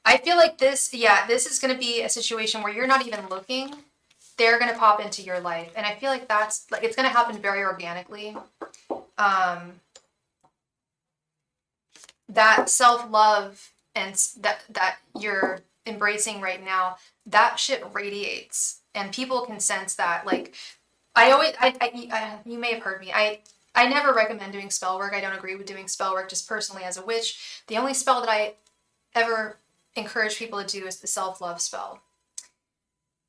I feel like this is going to be a situation where you're not even looking. They're going to pop into your life. And I feel like that's like, it's going to happen very organically. That self-love and that you're embracing right now, that shit radiates, and people can sense that. Like, you may have heard me. I never recommend doing spell work. I don't agree with doing spell work just personally as a witch. The only spell that I ever encourage people to do is the self-love spell.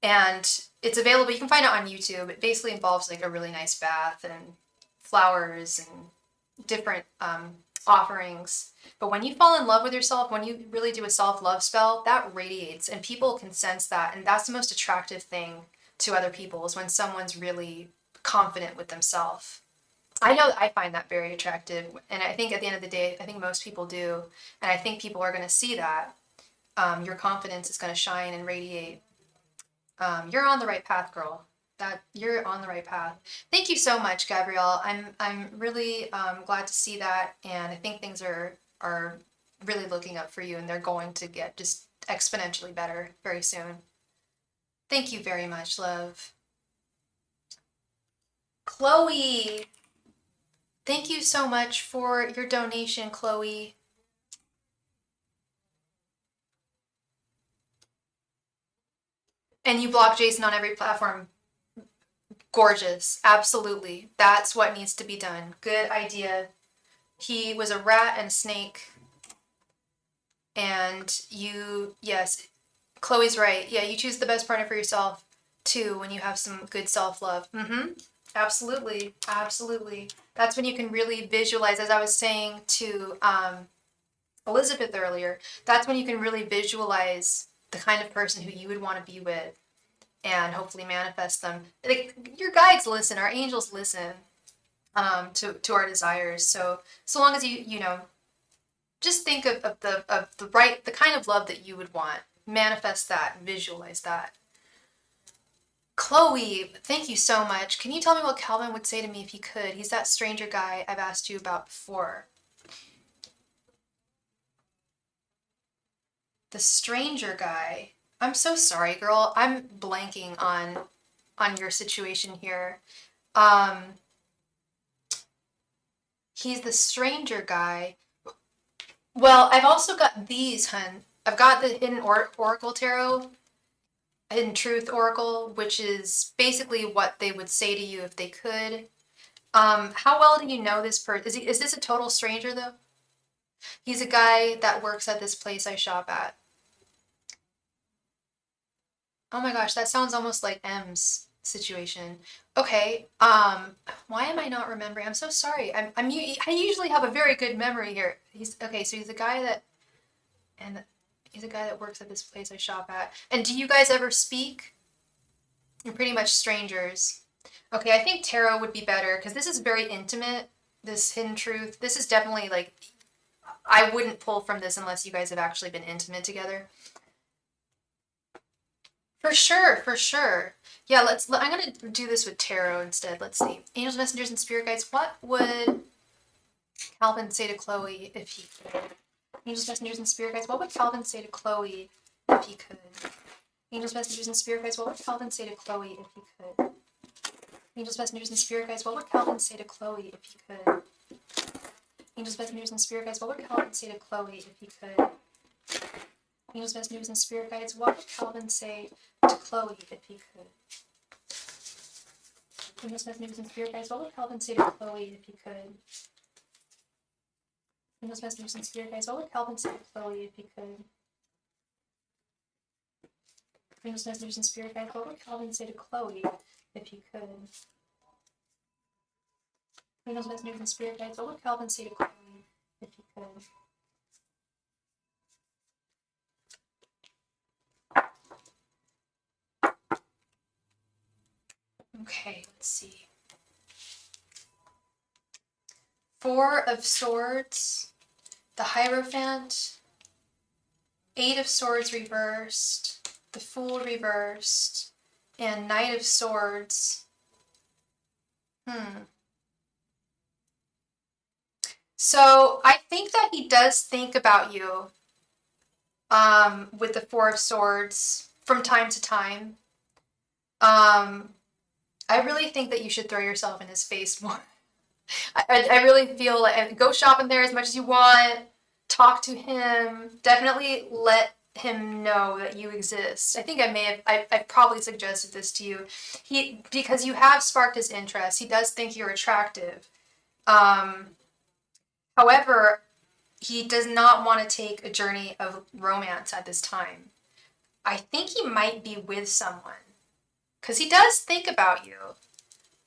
And it's available. You can find it on YouTube. It basically involves like a really nice bath and flowers and different offerings. But when you fall in love with yourself, when you really do a self-love spell, that radiates, and people can sense that. And that's the most attractive thing to other people, is when someone's really confident with themselves. I know that I find that very attractive, and I think at the end of the day, I think most people do, and I think people are going to see that. Your confidence is going to shine and radiate. You're on the right path, girl. That you're on the right path. Thank you so much, Gabrielle. I'm really glad to see that, and I think things are really looking up for you, and they're going to get just exponentially better very soon. Thank you very much, love. Chloe, thank you so much for your donation, Chloe. And you block Jason on every platform. Gorgeous. Absolutely. That's what needs to be done. Good idea. He was a rat and a snake. And yes, Chloe's right. Yeah, you choose the best partner for yourself too when you have some good self-love. Absolutely. Absolutely. That's when you can really visualize, as I was saying to Elizabeth earlier, that's when you can really visualize the kind of person who you would want to be with and hopefully manifest them. Like, your guides listen, our angels listen to our desires. So long as you just think of the kind of love that you would want. Manifest that, visualize that. Chloe, thank you so much. Can you tell me what Calvin would say to me if he could? He's that stranger guy I've asked you about before. The stranger guy. I'm so sorry, girl. I'm blanking on your situation here. He's the stranger guy. Well, I've also got these, hun. I've got the Hidden Oracle Tarot, Hidden Truth Oracle, which is basically what they would say to you if they could. How well do you know this person? Is this a total stranger, though? He's a guy that works at this place I shop at. Oh my gosh, that sounds almost like M's situation. Okay, why am I not remembering? I'm so sorry. I usually have a very good memory here. So he's a guy that, and he's a guy that works at this place I shop at. And do you guys ever speak? You're pretty much strangers. Okay, I think tarot would be better because this is very intimate, this Hidden Truth. This is definitely like, I wouldn't pull from this unless you guys have actually been intimate together. For sure, for sure. Yeah, I'm gonna do this with tarot instead. Let's see. Angels, messengers, and spirit guides. What would Calvin say to Chloe if he could? Angels, messengers, and spirit guides. What would Calvin say to Chloe if he could? Angels, messengers, and spirit guides. What would Calvin say to Chloe if he could? Angels, messengers, and spirit guides. What would Calvin say to Chloe if he could? Angels, messengers, and spirit guides. What would Calvin say to Chloe if he could? Angels, messengers, and spirit guides. What would Calvin say to Chloe if he could? Angels, messengers, and spirit guides. What would Calvin say to Chloe if he could? Angels, messengers, and spirit guides. What would Calvin say to Chloe if he could? Angels, messengers, and spirit guides. What would Calvin say to Chloe if he could? Angels, messengers, and spirit guides. What would Calvin say to Chloe if he could? Okay, let's see. Four of Swords, the Hierophant, Eight of Swords reversed, the Fool reversed, and Knight of Swords. So I think that he does think about you. with the Four of Swords from time to time. I really think that you should throw yourself in his face more. I really feel like go shopping there as much as you want. Talk to him. Definitely let him know that you exist. I think I probably suggested this to you. Because you have sparked his interest. He does think you're attractive. However, he does not want to take a journey of romance at this time. I think he might be with someone. Because he does think about you.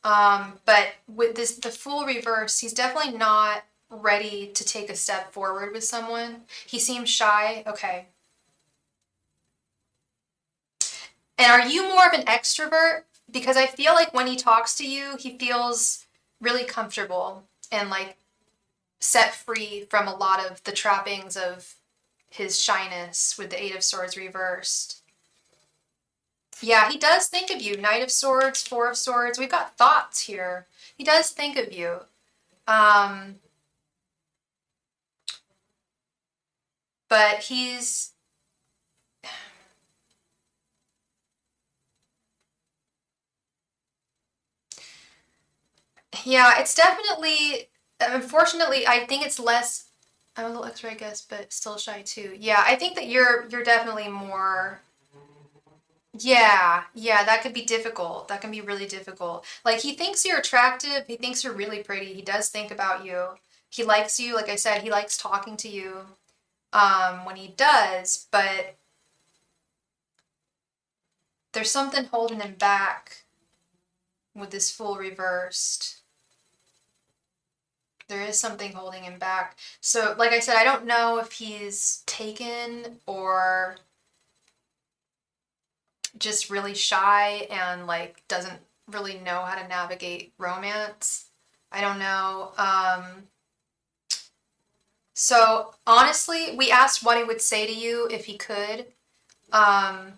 But with the Fool reverse, he's definitely not ready to take a step forward with someone. He seems shy. Okay. And are you more of an extrovert? Because I feel like when he talks to you, he feels really comfortable and like set free from a lot of the trappings of his shyness with the Eight of Swords reversed. Yeah, he does think of you. Knight of Swords, Four of Swords. We've got thoughts here. He does think of you. But he's... Yeah, it's definitely... Unfortunately, I think it's less... I'm a little extra, I guess, but still shy too. Yeah, I think that you're definitely more... Yeah, that could be difficult. That can be really difficult. Like, he thinks you're attractive. He thinks you're really pretty. He does think about you. He likes you. Like I said, he likes talking to you when he does, but there's something holding him back with this Fool reversed. There is something holding him back. So, like I said, I don't know if he's taken or just really shy and like doesn't really know how to navigate romance. I don't know. So honestly, we asked what he would say to you if he could. Not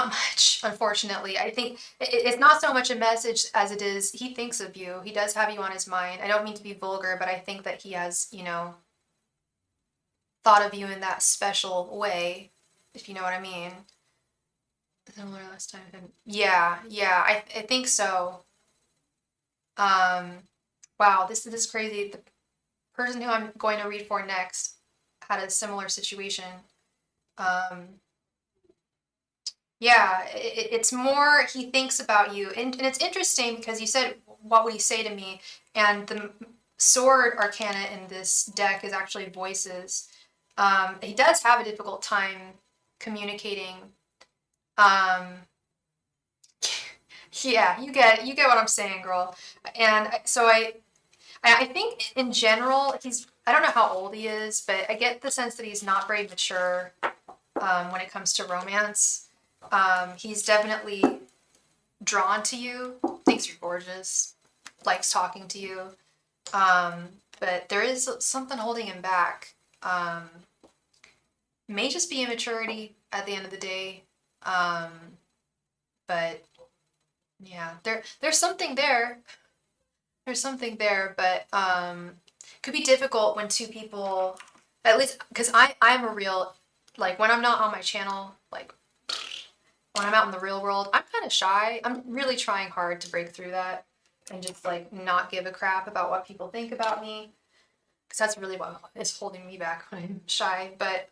much, unfortunately. I think it's not so much a message as it is he thinks of you. He does have you on his mind. I don't mean to be vulgar, but I think that he has, thought of you in that special way, if you know what I mean. Similar last time. Yeah, I think so. Wow, this is crazy. The person who I'm going to read for next had a similar situation. Yeah, it's more he thinks about you. And it's interesting because you said, what would he say to me? And the sword arcana in this deck is actually voices. He does have a difficult time communicating. Yeah, you get what I'm saying, girl. And so I think in general, I don't know how old he is, but I get the sense that he's not very mature when it comes to romance. He's definitely drawn to you, thinks you're gorgeous, likes talking to you. But there is something holding him back. May just be immaturity at the end of the day. But yeah, there's something there. There's something there, but could be difficult when two people, at least because I'm a real, like when I'm not on my channel, like when I'm out in the real world, I'm kind of shy. I'm really trying hard to break through that and just like not give a crap about what people think about me, because that's really what is holding me back when I'm shy. But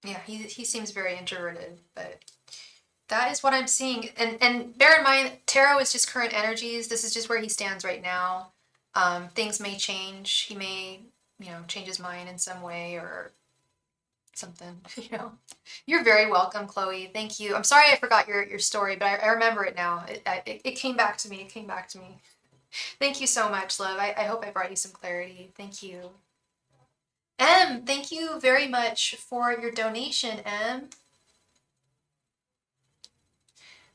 yeah, he seems very introverted, but that is what I'm seeing. And bear in mind, tarot is just current energies. This is just where he stands right now. Things may change. He may, change his mind in some way or something, You're very welcome, Chloe. Thank you. I'm sorry I forgot your story, but I remember it now. It came back to me. It came back to me. Thank you so much, love. I hope I brought you some clarity. Thank you. M, thank you very much for your donation, M.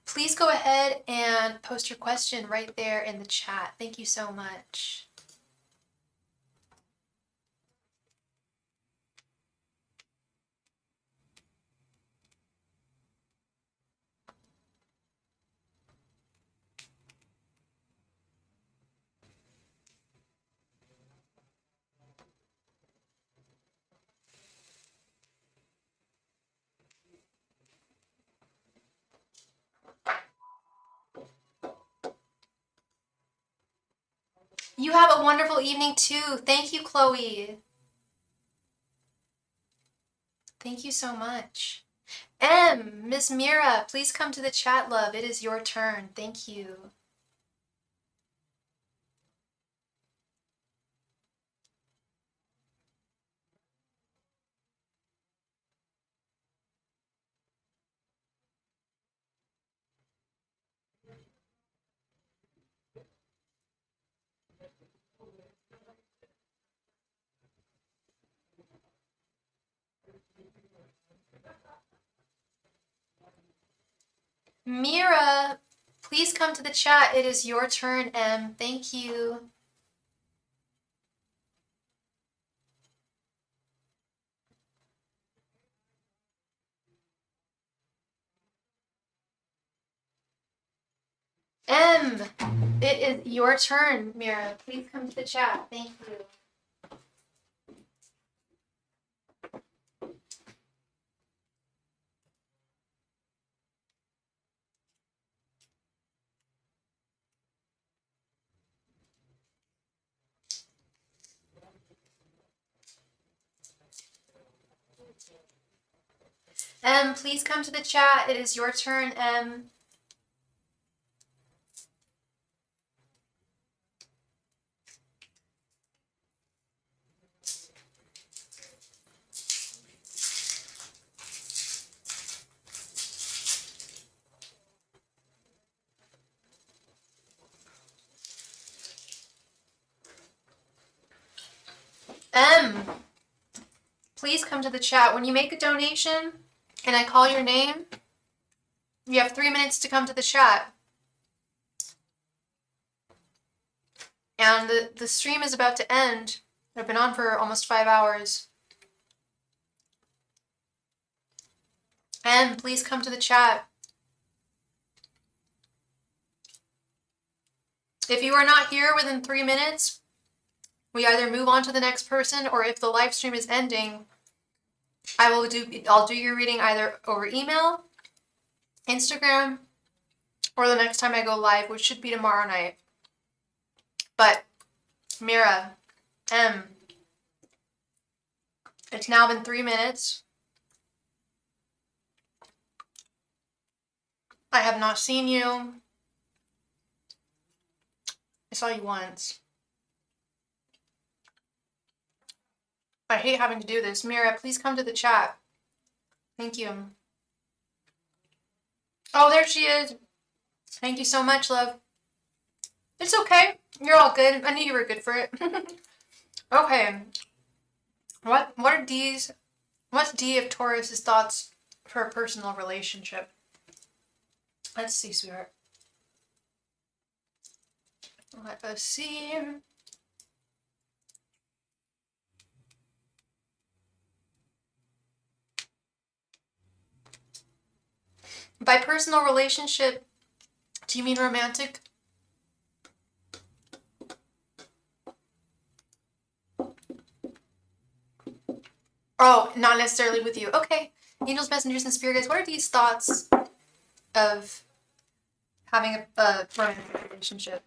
Please go ahead and post your question right there in the chat. Thank you so much. You have a wonderful evening too. Thank you, Chloe. Thank you so much. Miss Mira, please come to the chat, love. It is your turn. Thank you. Mira, please come to the chat. It is your turn, M. Thank you. M, it is your turn, Mira. Please come to the chat. Thank you. M, please come to the chat. It is your turn, M. M, please come to the chat. When you make a donation and I call your name, you have 3 minutes to come to the chat. And the stream is about to end. I've been on for almost 5 hours. M, please come to the chat. If you are not here within 3 minutes, we either move on to the next person, or if the live stream is ending, I'll do your reading either over email, Instagram, or the next time I go live, which should be tomorrow night. But Mira, M, it's now been 3 minutes. I have not seen you. I saw you once. I hate having to do this. Mira, please come to the chat. Thank you. Oh, there she is. Thank you so much, love. It's okay. You're all good. I knew you were good for it. Okay. What's D of Taurus's thoughts for a personal relationship? Let's see, sweetheart. Let us see. By personal relationship, do you mean romantic? Oh, not necessarily with you. Okay. Angels, messengers, and spirit guides, what are these thoughts of having a romantic relationship?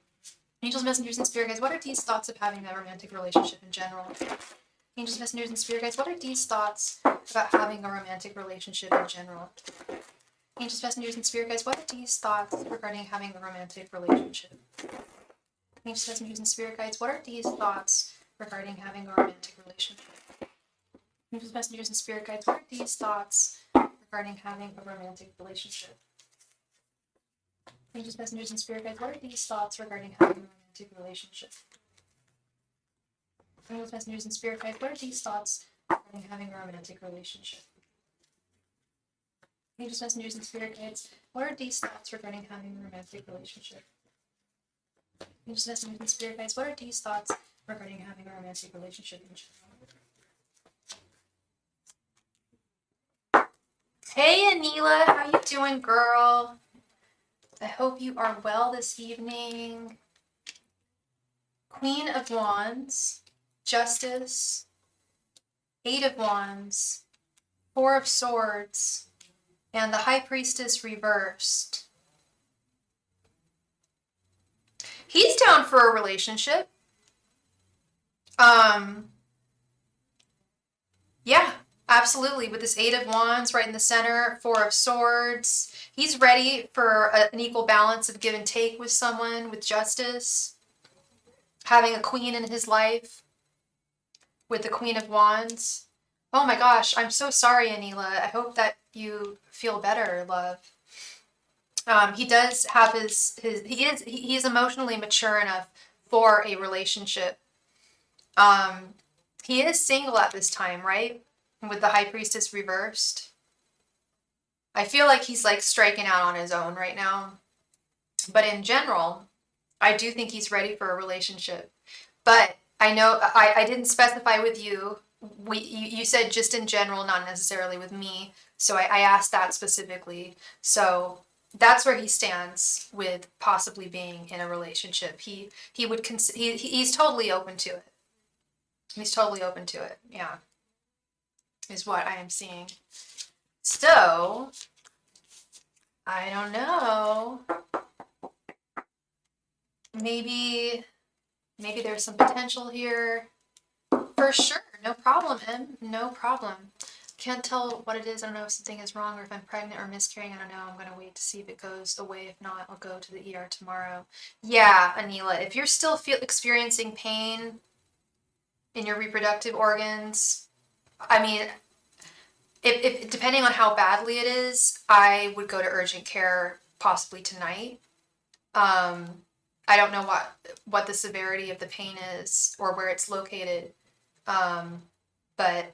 Angels, messengers, and spirit guides, what are these thoughts of having a romantic relationship in general? Angels, messengers, and spirit guides, what are these thoughts about having a romantic relationship in general? Angels, messengers, and spirit guides, what are these thoughts regarding having a romantic relationship? Angels, messengers, and spirit guides, what are these thoughts regarding having a romantic relationship? Angels, messengers, and spirit guides, what are these thoughts regarding having a romantic relationship? Angels, messengers, and spirit guides, what are these thoughts regarding having a romantic relationship? Angels, messengers, and spirit guides, what are these thoughts regarding having a romantic relationship? Angels, messengers, and spirit guides, what are these thoughts regarding having a romantic relationship? Angels, messengers, and spirit guides, what are these thoughts regarding having a romantic relationship in general? Hey, Anila, how you doing, girl? I hope you are well this evening. Queen of Wands, Justice, Eight of Wands, Four of Swords, and the High Priestess reversed. He's down for a relationship. Um, yeah, absolutely. With this Eight of Wands right in the center, Four of Swords, he's ready for an equal balance of give and take with someone, with justice. Having a queen in his life with the Queen of Wands. Oh my gosh, I'm so sorry, Anila. I hope that you feel better, love. He does have he is emotionally mature enough for a relationship. Um, he is single at this time, right? With the High Priestess reversed. I feel like he's like striking out on his own right now. But in general, I do think he's ready for a relationship. But I know I didn't specify with you. You said just in general, not necessarily with me. So I asked that specifically. So that's where he stands with possibly being in a relationship. He would he's totally open to it. He's totally open to it. Yeah, is what I am seeing. So I don't know. Maybe there's some potential here. For sure, no problem, Em. No problem. Can't tell what it is. I don't know if something is wrong or if I'm pregnant or miscarrying. I don't know. I'm gonna wait to see if it goes away. If not, I'll go to the ER tomorrow. Yeah, Anila, if you're still experiencing pain in your reproductive organs, I mean, if depending on how badly it is, I would go to urgent care possibly tonight. I don't know what the severity of the pain is or where it's located. But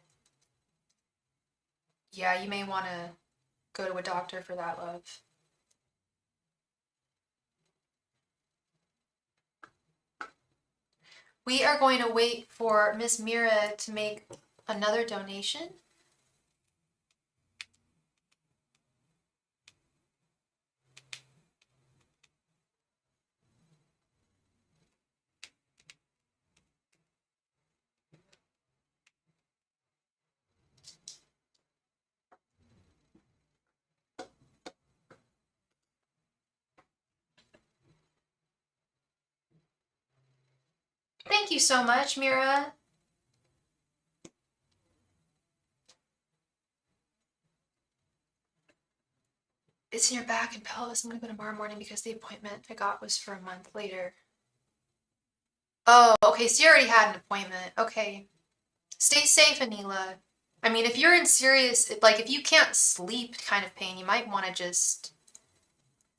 yeah, you may want to go to a doctor for that, love. We are going to wait for Miss Mira to make another donation. Thank you so much, Mira. It's in your back and pelvis. I'm going to go tomorrow morning because the appointment I got was for a month later. Oh, okay. So you already had an appointment. Okay. Stay safe, Anila. I mean, if you're in serious, like if you can't sleep kind of pain, you might want to just,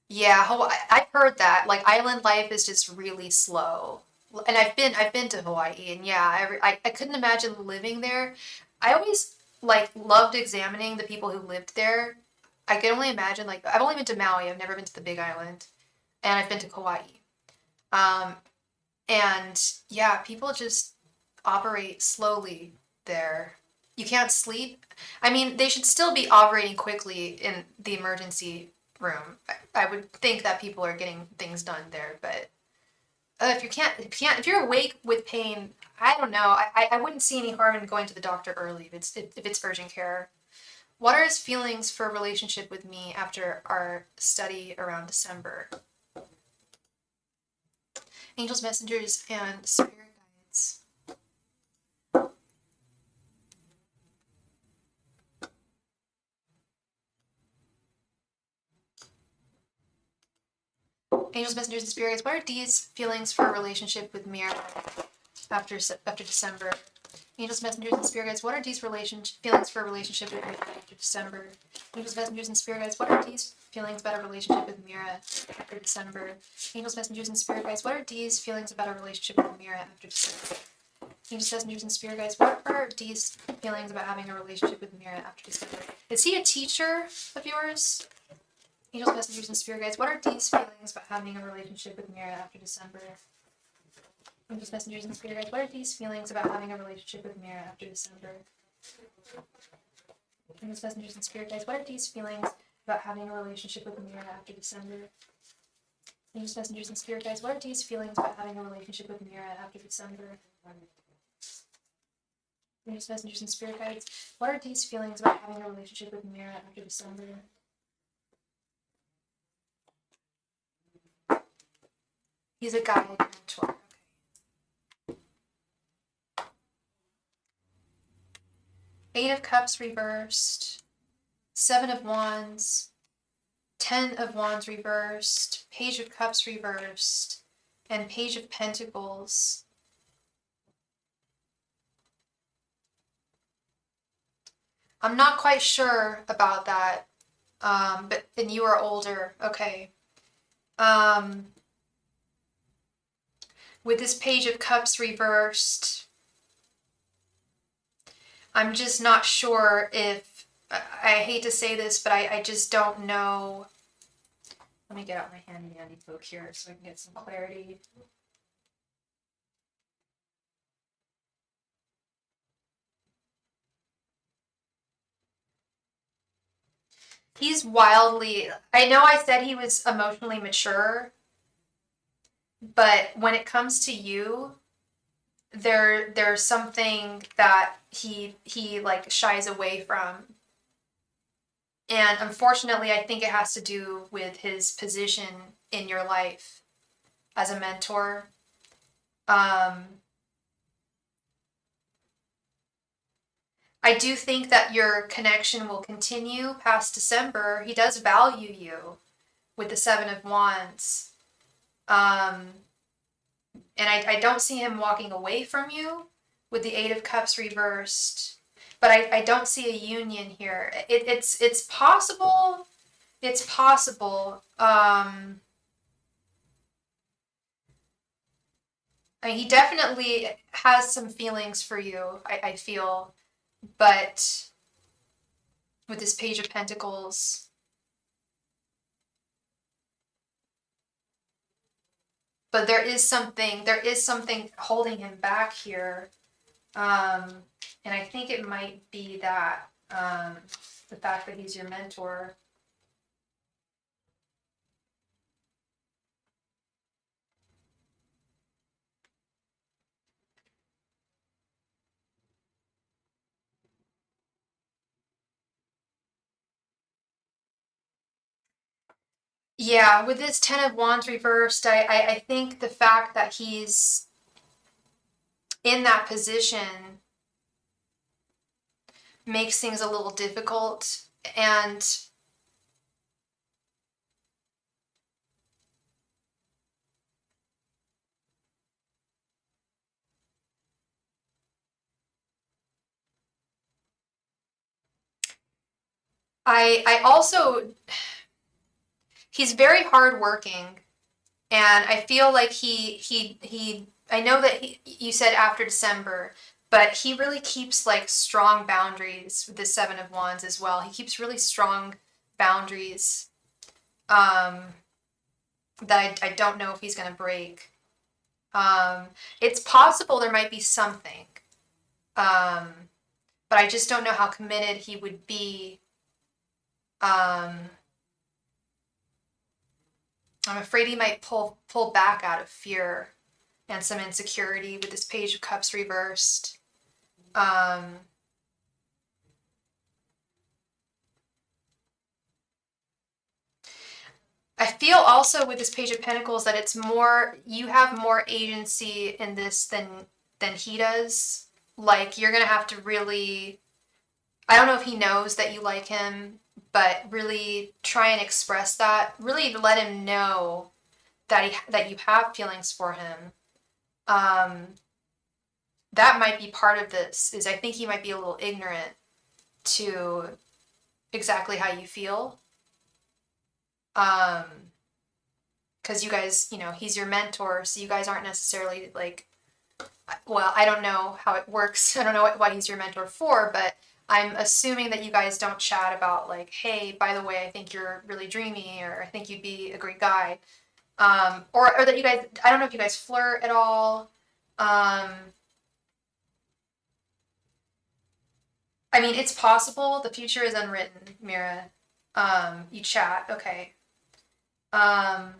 yeah, I've heard that. Like island life is just really slow. And I've been to Hawaii and yeah, I couldn't imagine living there. I always like loved examining the people who lived there. I can only imagine like I've only been to Maui, I've never been to the Big Island, and I've been to Kauai. Um, and yeah, people just operate slowly there. You can't sleep. I mean, they should still be operating quickly in the emergency room. I would think that people are getting things done there, but if you're awake with pain, I don't know. I wouldn't see any harm in going to the doctor early if it's urgent care. What are his feelings for a relationship with me after our study around December? Angels, messengers, and spirit guides. Angels, messengers, and spirit guides. What are Dee's feelings for a relationship with Mira after December? Angels, messengers, and spirit guides. What are Dee's feelings for a relationship with Mira after December? Angels, messengers, and spirit guides. What are Dee's feelings about a relationship with Mira after December? Angels, messengers, and spirit guides. What are Dee's feelings about a relationship with Mira after December? Angels, messengers, and spirit guides. What are Dee's feelings about having a relationship with Mira after December? Is he a teacher of yours? Angels, messengers, and spirit guides. What are Dee's feelings about having a relationship with Mira after December? Angels, messengers, and spirit guides. What are Dee's feelings about having a relationship with Mira after December? Angels, messengers, and spirit guides. What are Dee's feelings about having a relationship with Mira after December? Angels, messengers, and spirit guides. What are Dee's feelings about having a relationship with Mira after December? Angels, messengers, and spirit guides. What are Dee's feelings about having a relationship with Mira after December? He's a guide mentor. Eight of Cups reversed, Seven of Wands, 10 of Wands reversed, Page of Cups reversed, and Page of Pentacles. I'm not quite sure about that, but then you are older. Okay. With this Page of Cups reversed, I'm just not sure if, I hate to say this, but I just don't know. Let me get out my handy dandy book here so I can get some clarity. He's wildly, I know I said he was emotionally mature, but when it comes to you, there's something that he like shies away from. And unfortunately, I think it has to do with his position in your life as a mentor. I do think that your connection will continue past December. He does value you with the Seven of Wands. And I don't see him walking away from you with the Eight of Cups reversed. But I don't see a union here. It's possible. It's possible. I mean, he definitely has some feelings for you, I feel. But with this Page of Pentacles, but there is something holding him back here. And I think it might be that, the fact that he's your mentor. Yeah, with this Ten of Wands reversed, I think the fact that he's in that position makes things a little difficult. And I also, he's very hardworking, and I feel like I know that you said after December, but he really keeps like strong boundaries with the Seven of Wands as well. He keeps really strong boundaries, that I don't know if he's going to break. It's possible there might be something, but I just don't know how committed he would be. I'm afraid he might pull back out of fear and some insecurity with this Page of Cups reversed. I feel also with this Page of Pentacles that it's more, you have more agency in this than he does. Like, you're gonna have to really, I don't know if he knows that you like him, but really try and express that. Really let him know that you have feelings for him. That might be part of this, is I think he might be a little ignorant to exactly how you feel. Because you guys, he's your mentor, so you guys aren't necessarily like, well, I don't know how it works. I don't know what he's your mentor for, but I'm assuming that you guys don't chat about like, hey, by the way, I think you're really dreamy, or I think you'd be a great guy. Or that you guys, I don't know if you guys flirt at all. I mean, it's possible. The future is unwritten, Mira. You chat, okay. And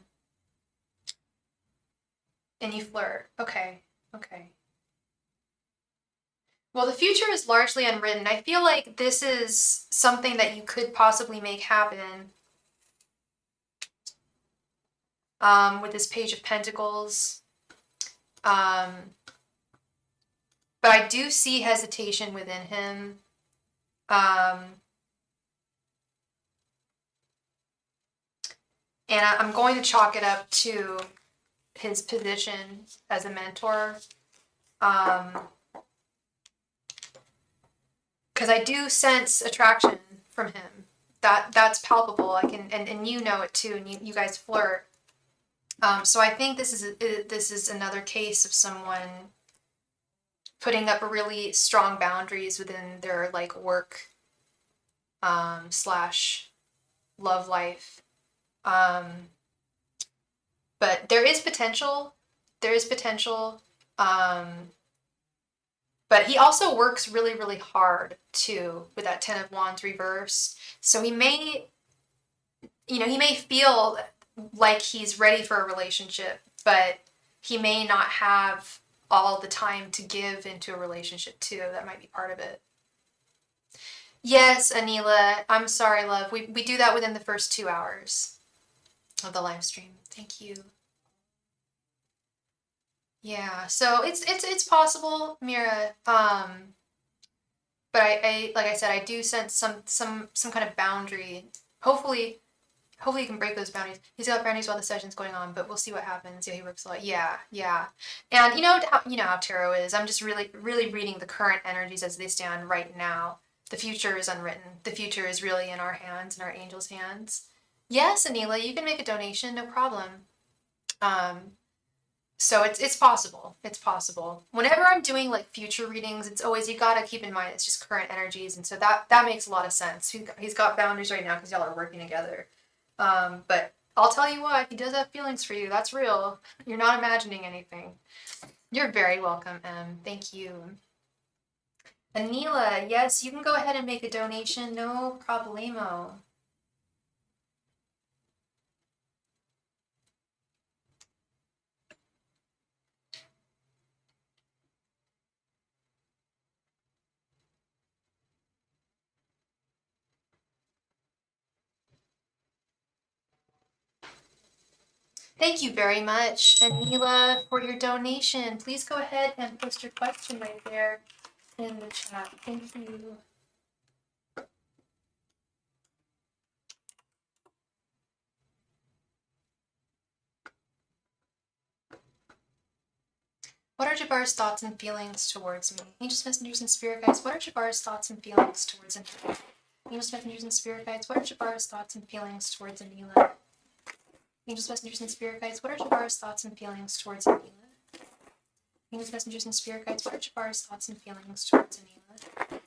you flirt, okay, okay. Well, the future is largely unwritten. I feel like this is something that you could possibly make happen, with this Page of Pentacles. But I do see hesitation within him. And I'm going to chalk it up to his position as a mentor. Because I do sense attraction from him. That's palpable. I can, and you know it too, and you guys flirt. So I think this is another case of someone putting up really strong boundaries within their like work slash love life. But there is potential. There is potential. But he also works really, really hard too with that Ten of Wands reversed. So he may, he may feel like he's ready for a relationship, but he may not have all the time to give into a relationship too. That might be part of it. Yes, Anila, I'm sorry, love. We do that within the first 2 hours of the live stream. Thank you. Yeah, so it's possible, Mira. But I like I said, I do sense some kind of boundary. Hopefully you can break those boundaries. He's got boundaries while the session's going on, but we'll see what happens. Yeah, he works a lot. Yeah. And you know how tarot is. I'm just really reading the current energies as they stand right now. The future is unwritten. The future is really in our hands, in our angels' hands. Yes, Anila, you can make a donation, no problem. So it's possible. It's possible. Whenever I'm doing like future readings, it's always, you gotta keep in mind it's just current energies, and so that makes a lot of sense. He's got boundaries right now because y'all are working together. But I'll tell you what, he does have feelings for you. That's real. You're not imagining anything. You're very welcome, Em. Thank you. Anila, yes, you can go ahead and make a donation. No problemo. Thank you very much, Anila, for your donation. Please go ahead and post your question right there in the chat. Thank you. What are Jabbar's thoughts and feelings towards me? Angels, messengers, and spirit guides, what are Jabbar's thoughts and feelings towards Anila? Angels, messengers, and spirit guides, what are Jabbar's thoughts and feelings towards Anila? Angels, messengers, and spirit guides, what are Jabbar's thoughts and feelings towards Anila? Angels, messengers, and spirit guides, what are Jabbar's thoughts and feelings towards Anila?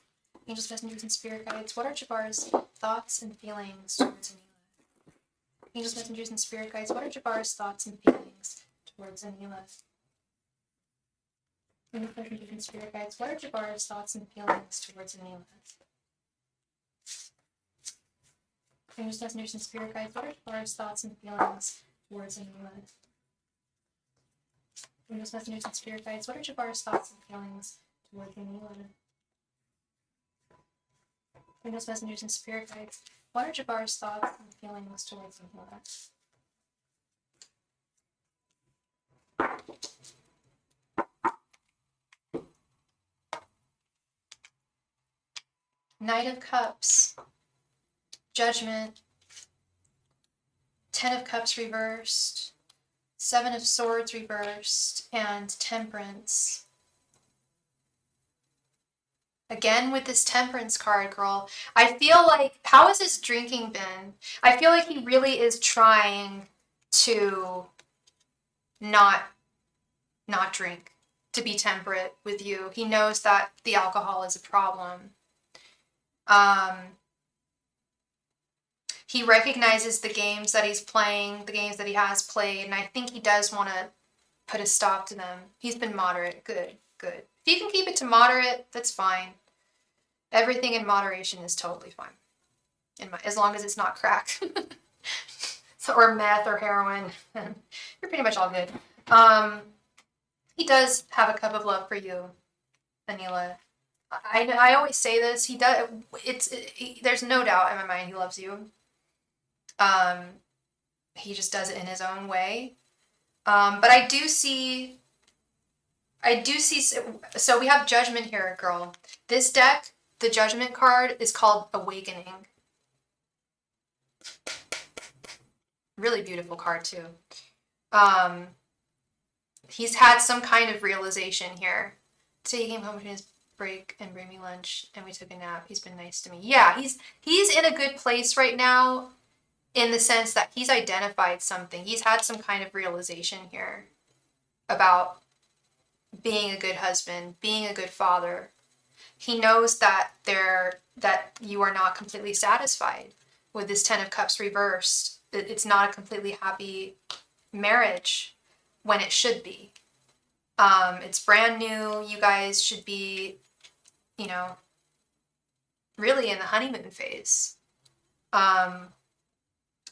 Angels, messengers, and spirit guides, what are Jabbar's thoughts and feelings towards Anila? Angels, messengers, and spirit guides, what are Jabbar's thoughts and feelings towards Anila? Angels, messengers, and spirit guides, what are Jabbar's thoughts and feelings towards Anila? Angels, messengers, and spirit guides, what are Jabbar's thoughts and feelings towards Anila? Angels, messengers, and spirit guides, what are Jabbar's thoughts and feelings towards Anila? Angels, messengers, and spirit guides, what are Jabbar's thoughts and feelings towards Anila? Knight of Cups, Judgment, Ten of Cups reversed, Seven of Swords reversed, and Temperance. Again with this Temperance card, girl. I feel like, how has his drinking been? I feel like he really is trying to not drink, to be temperate with you. He knows that the alcohol is a problem. He recognizes the games that he's playing, the games that he has played, and I think he does want to put a stop to them. He's been moderate. Good. If you can keep it to moderate, that's fine. Everything in moderation is totally fine. As long as it's not crack. Or meth or heroin. You're pretty much all good. He does have a cup of love for you, Anila. I always say this. He does. There's no doubt in my mind he loves you. He just does it in his own way. But I do see. So we have Judgment here, girl. This deck the Judgment card is called Awakening. Really beautiful card too. He's had some kind of realization here. Today he came home from his break and bring me lunch and we took a nap. He's been nice to me. Yeah, he's in a good place right now in the sense that he's identified something. He's had some kind of realization here about being a good husband, being a good father. He knows that you are not completely satisfied with this 10 of Cups reversed. It's not a completely happy marriage when it should be. It's brand new. You guys should be, you know, really in the honeymoon phase. And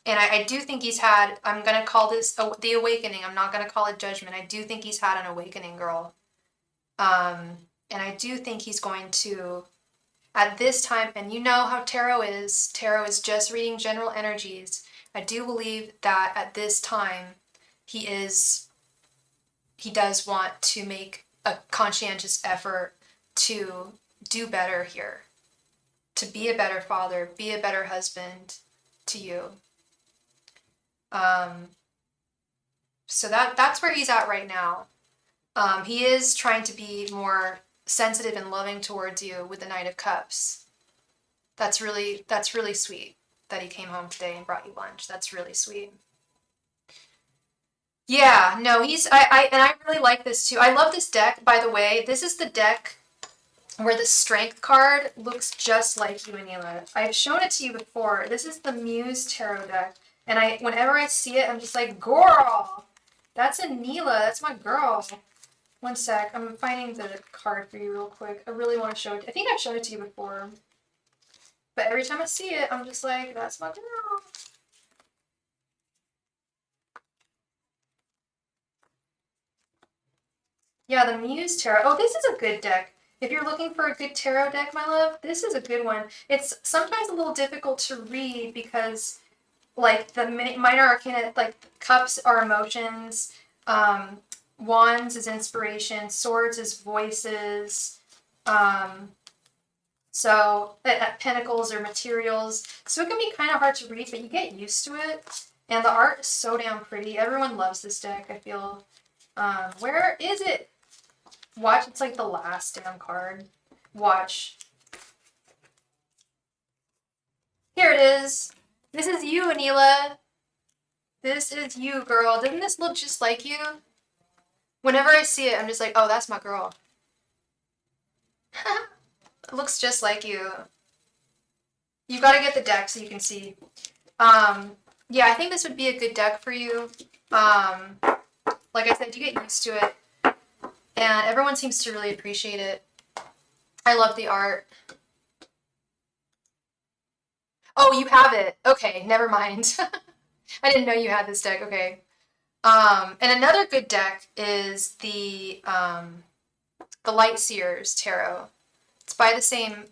I do think he's had, I'm going to call this the awakening. I'm not going to call it judgment. I do think he's had an awakening, girl. And I do think he's going to, at this time, and you know how tarot is just reading general energies. I do believe that at this time, he does want to make a conscientious effort to do better here, to be a better father, be a better husband to you. So that's where he's at right now. He is trying to be more sensitive and loving towards you with the Knight of Cups. That's really sweet that he came home today and brought you lunch. That's really sweet. Yeah, no, I really like this too. I love this deck, by the way. This is the deck where the Strength card looks just like you, Anila. I've shown it to you before. This is the Muse Tarot deck. And whenever I see it, I'm just like, girl, that's Anila. That's my girl. One sec. I'm finding the card for you real quick. I really want to show it. I think I've shown it to you before. But every time I see it, I'm just like, that's my girl. Yeah, the Muse Tarot. Oh, this is a good deck. If you're looking for a good tarot deck, my love, this is a good one. It's sometimes a little difficult to read because, like, the minor arcana, like, cups are emotions, wands is inspiration, swords is voices, so pentacles are materials. So it can be kind of hard to read, but you get used to it. And the art is so damn pretty. Everyone loves this deck, I feel. Where is it? Watch, it's like the last damn card. Watch. Here it is. This is you, Anila. This is you, girl. Doesn't this look just like you? Whenever I see it, I'm just like, oh, that's my girl. It looks just like you. You've got to get the deck so you can see. Yeah, I think this would be a good deck for you. Like I said, you get used to it. And everyone seems to really appreciate it. I love the art. Oh, you have it. Okay, never mind. I didn't know you had this deck. Okay. And another good deck is the Light Seers Tarot. It's by the same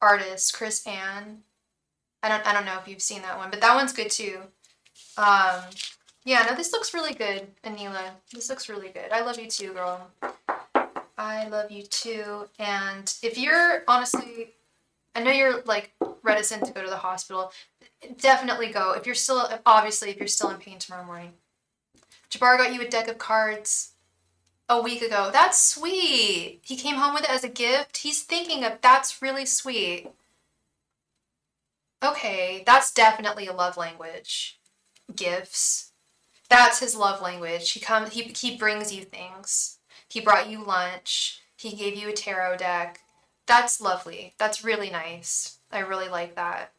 artist, Chris Ann. I don't know if you've seen that one, but that one's good too. Yeah, no, this looks really good, Anila. This looks really good. I love you too, girl. I love you too. And if you're honestly, I know you're like reticent to go to the hospital. Definitely go. If you're still in pain tomorrow morning. Jabbar got you a deck of cards a week ago. That's sweet. He came home with it as a gift. He's thinking of, that's really sweet. Okay, that's definitely a love language. Gifts. That's his love language. He brings you things. He brought you lunch. He gave you a tarot deck. That's lovely. That's really nice. I really like that.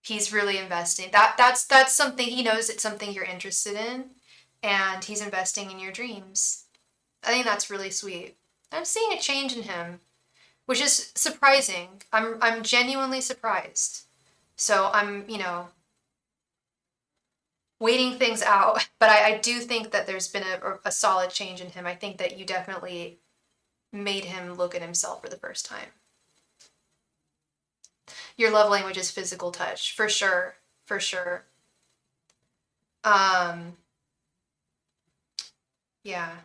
He's really investing. That's something, he knows it's something you're interested in, and he's investing in your dreams. I think that's really sweet. I'm seeing a change in him, which is surprising. I'm genuinely surprised. So I'm, waiting things out, but I do think that there's been a solid change in him. I think that you definitely made him look at himself for the first time. Your love language is physical touch, for sure, for sure. Yeah,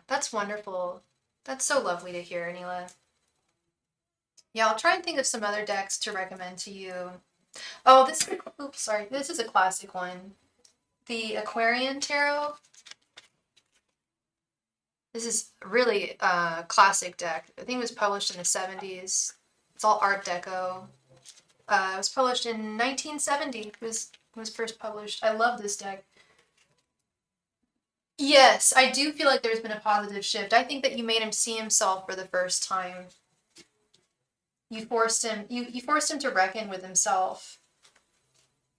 that's wonderful. That's so lovely to hear, Anila. Yeah, I'll try and think of some other decks to recommend to you. Oh, this is a classic one. The Aquarian Tarot. This is really a classic deck. I think it was published in the 70s. It's all Art Deco. It was published in 1970. It was first published. I love this deck. Yes, I do feel like there's been a positive shift. I think that you made him see himself for the first time. You forced him to reckon with himself,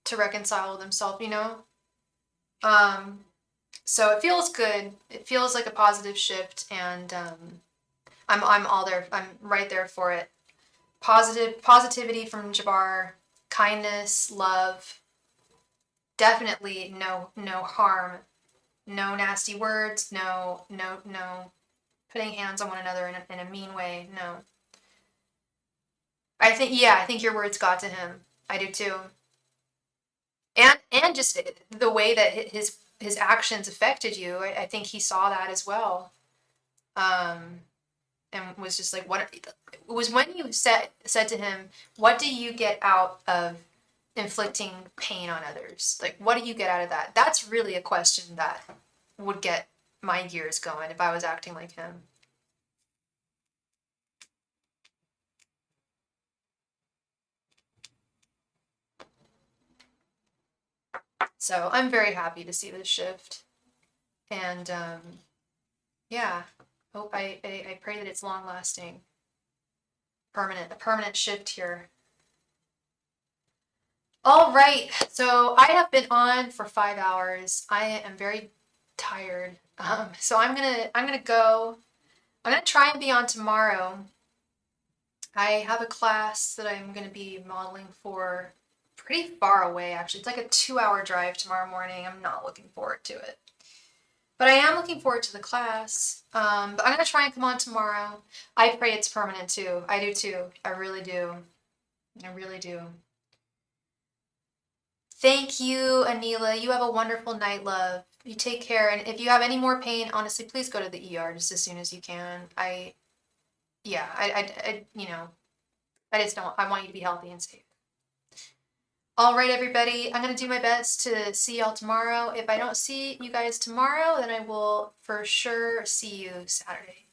to reconcile with himself, you know? Um, so it feels good. It feels like a positive shift, and I'm all there. I'm right there for it. Positivity from Jabbar, kindness, love, definitely no harm, no nasty words, no putting hands on one another in a mean way. No. I think your words got to him. I do too. And just the way that his actions affected you, I think he saw that as well. Um, and was just like, what? It was when you said to him, "What do you get out of inflicting pain on others? Like, what do you get out of that?" That's really a question that would get my gears going if I was acting like him. So I'm very happy to see this shift, and yeah, hope I pray that it's long lasting, a permanent shift here. All right, so I have been on for 5 hours. I am very tired, so I'm gonna go. I'm gonna try and be on tomorrow. I have a class that I'm gonna be modeling for pretty far away, actually. It's like a 2-hour drive tomorrow morning. I'm not looking forward to it. But I am looking forward to the class. But I'm gonna try and come on tomorrow. I pray it's permanent too. I do too. I really do. I really do. Thank you, Anila. You have a wonderful night, love. You take care. And if you have any more pain, honestly, please go to the ER just as soon as you can. Yeah, I just don't, I want you to be healthy and safe. All right, everybody. I'm going to do my best to see y'all tomorrow. If I don't see you guys tomorrow, then I will for sure see you Saturday.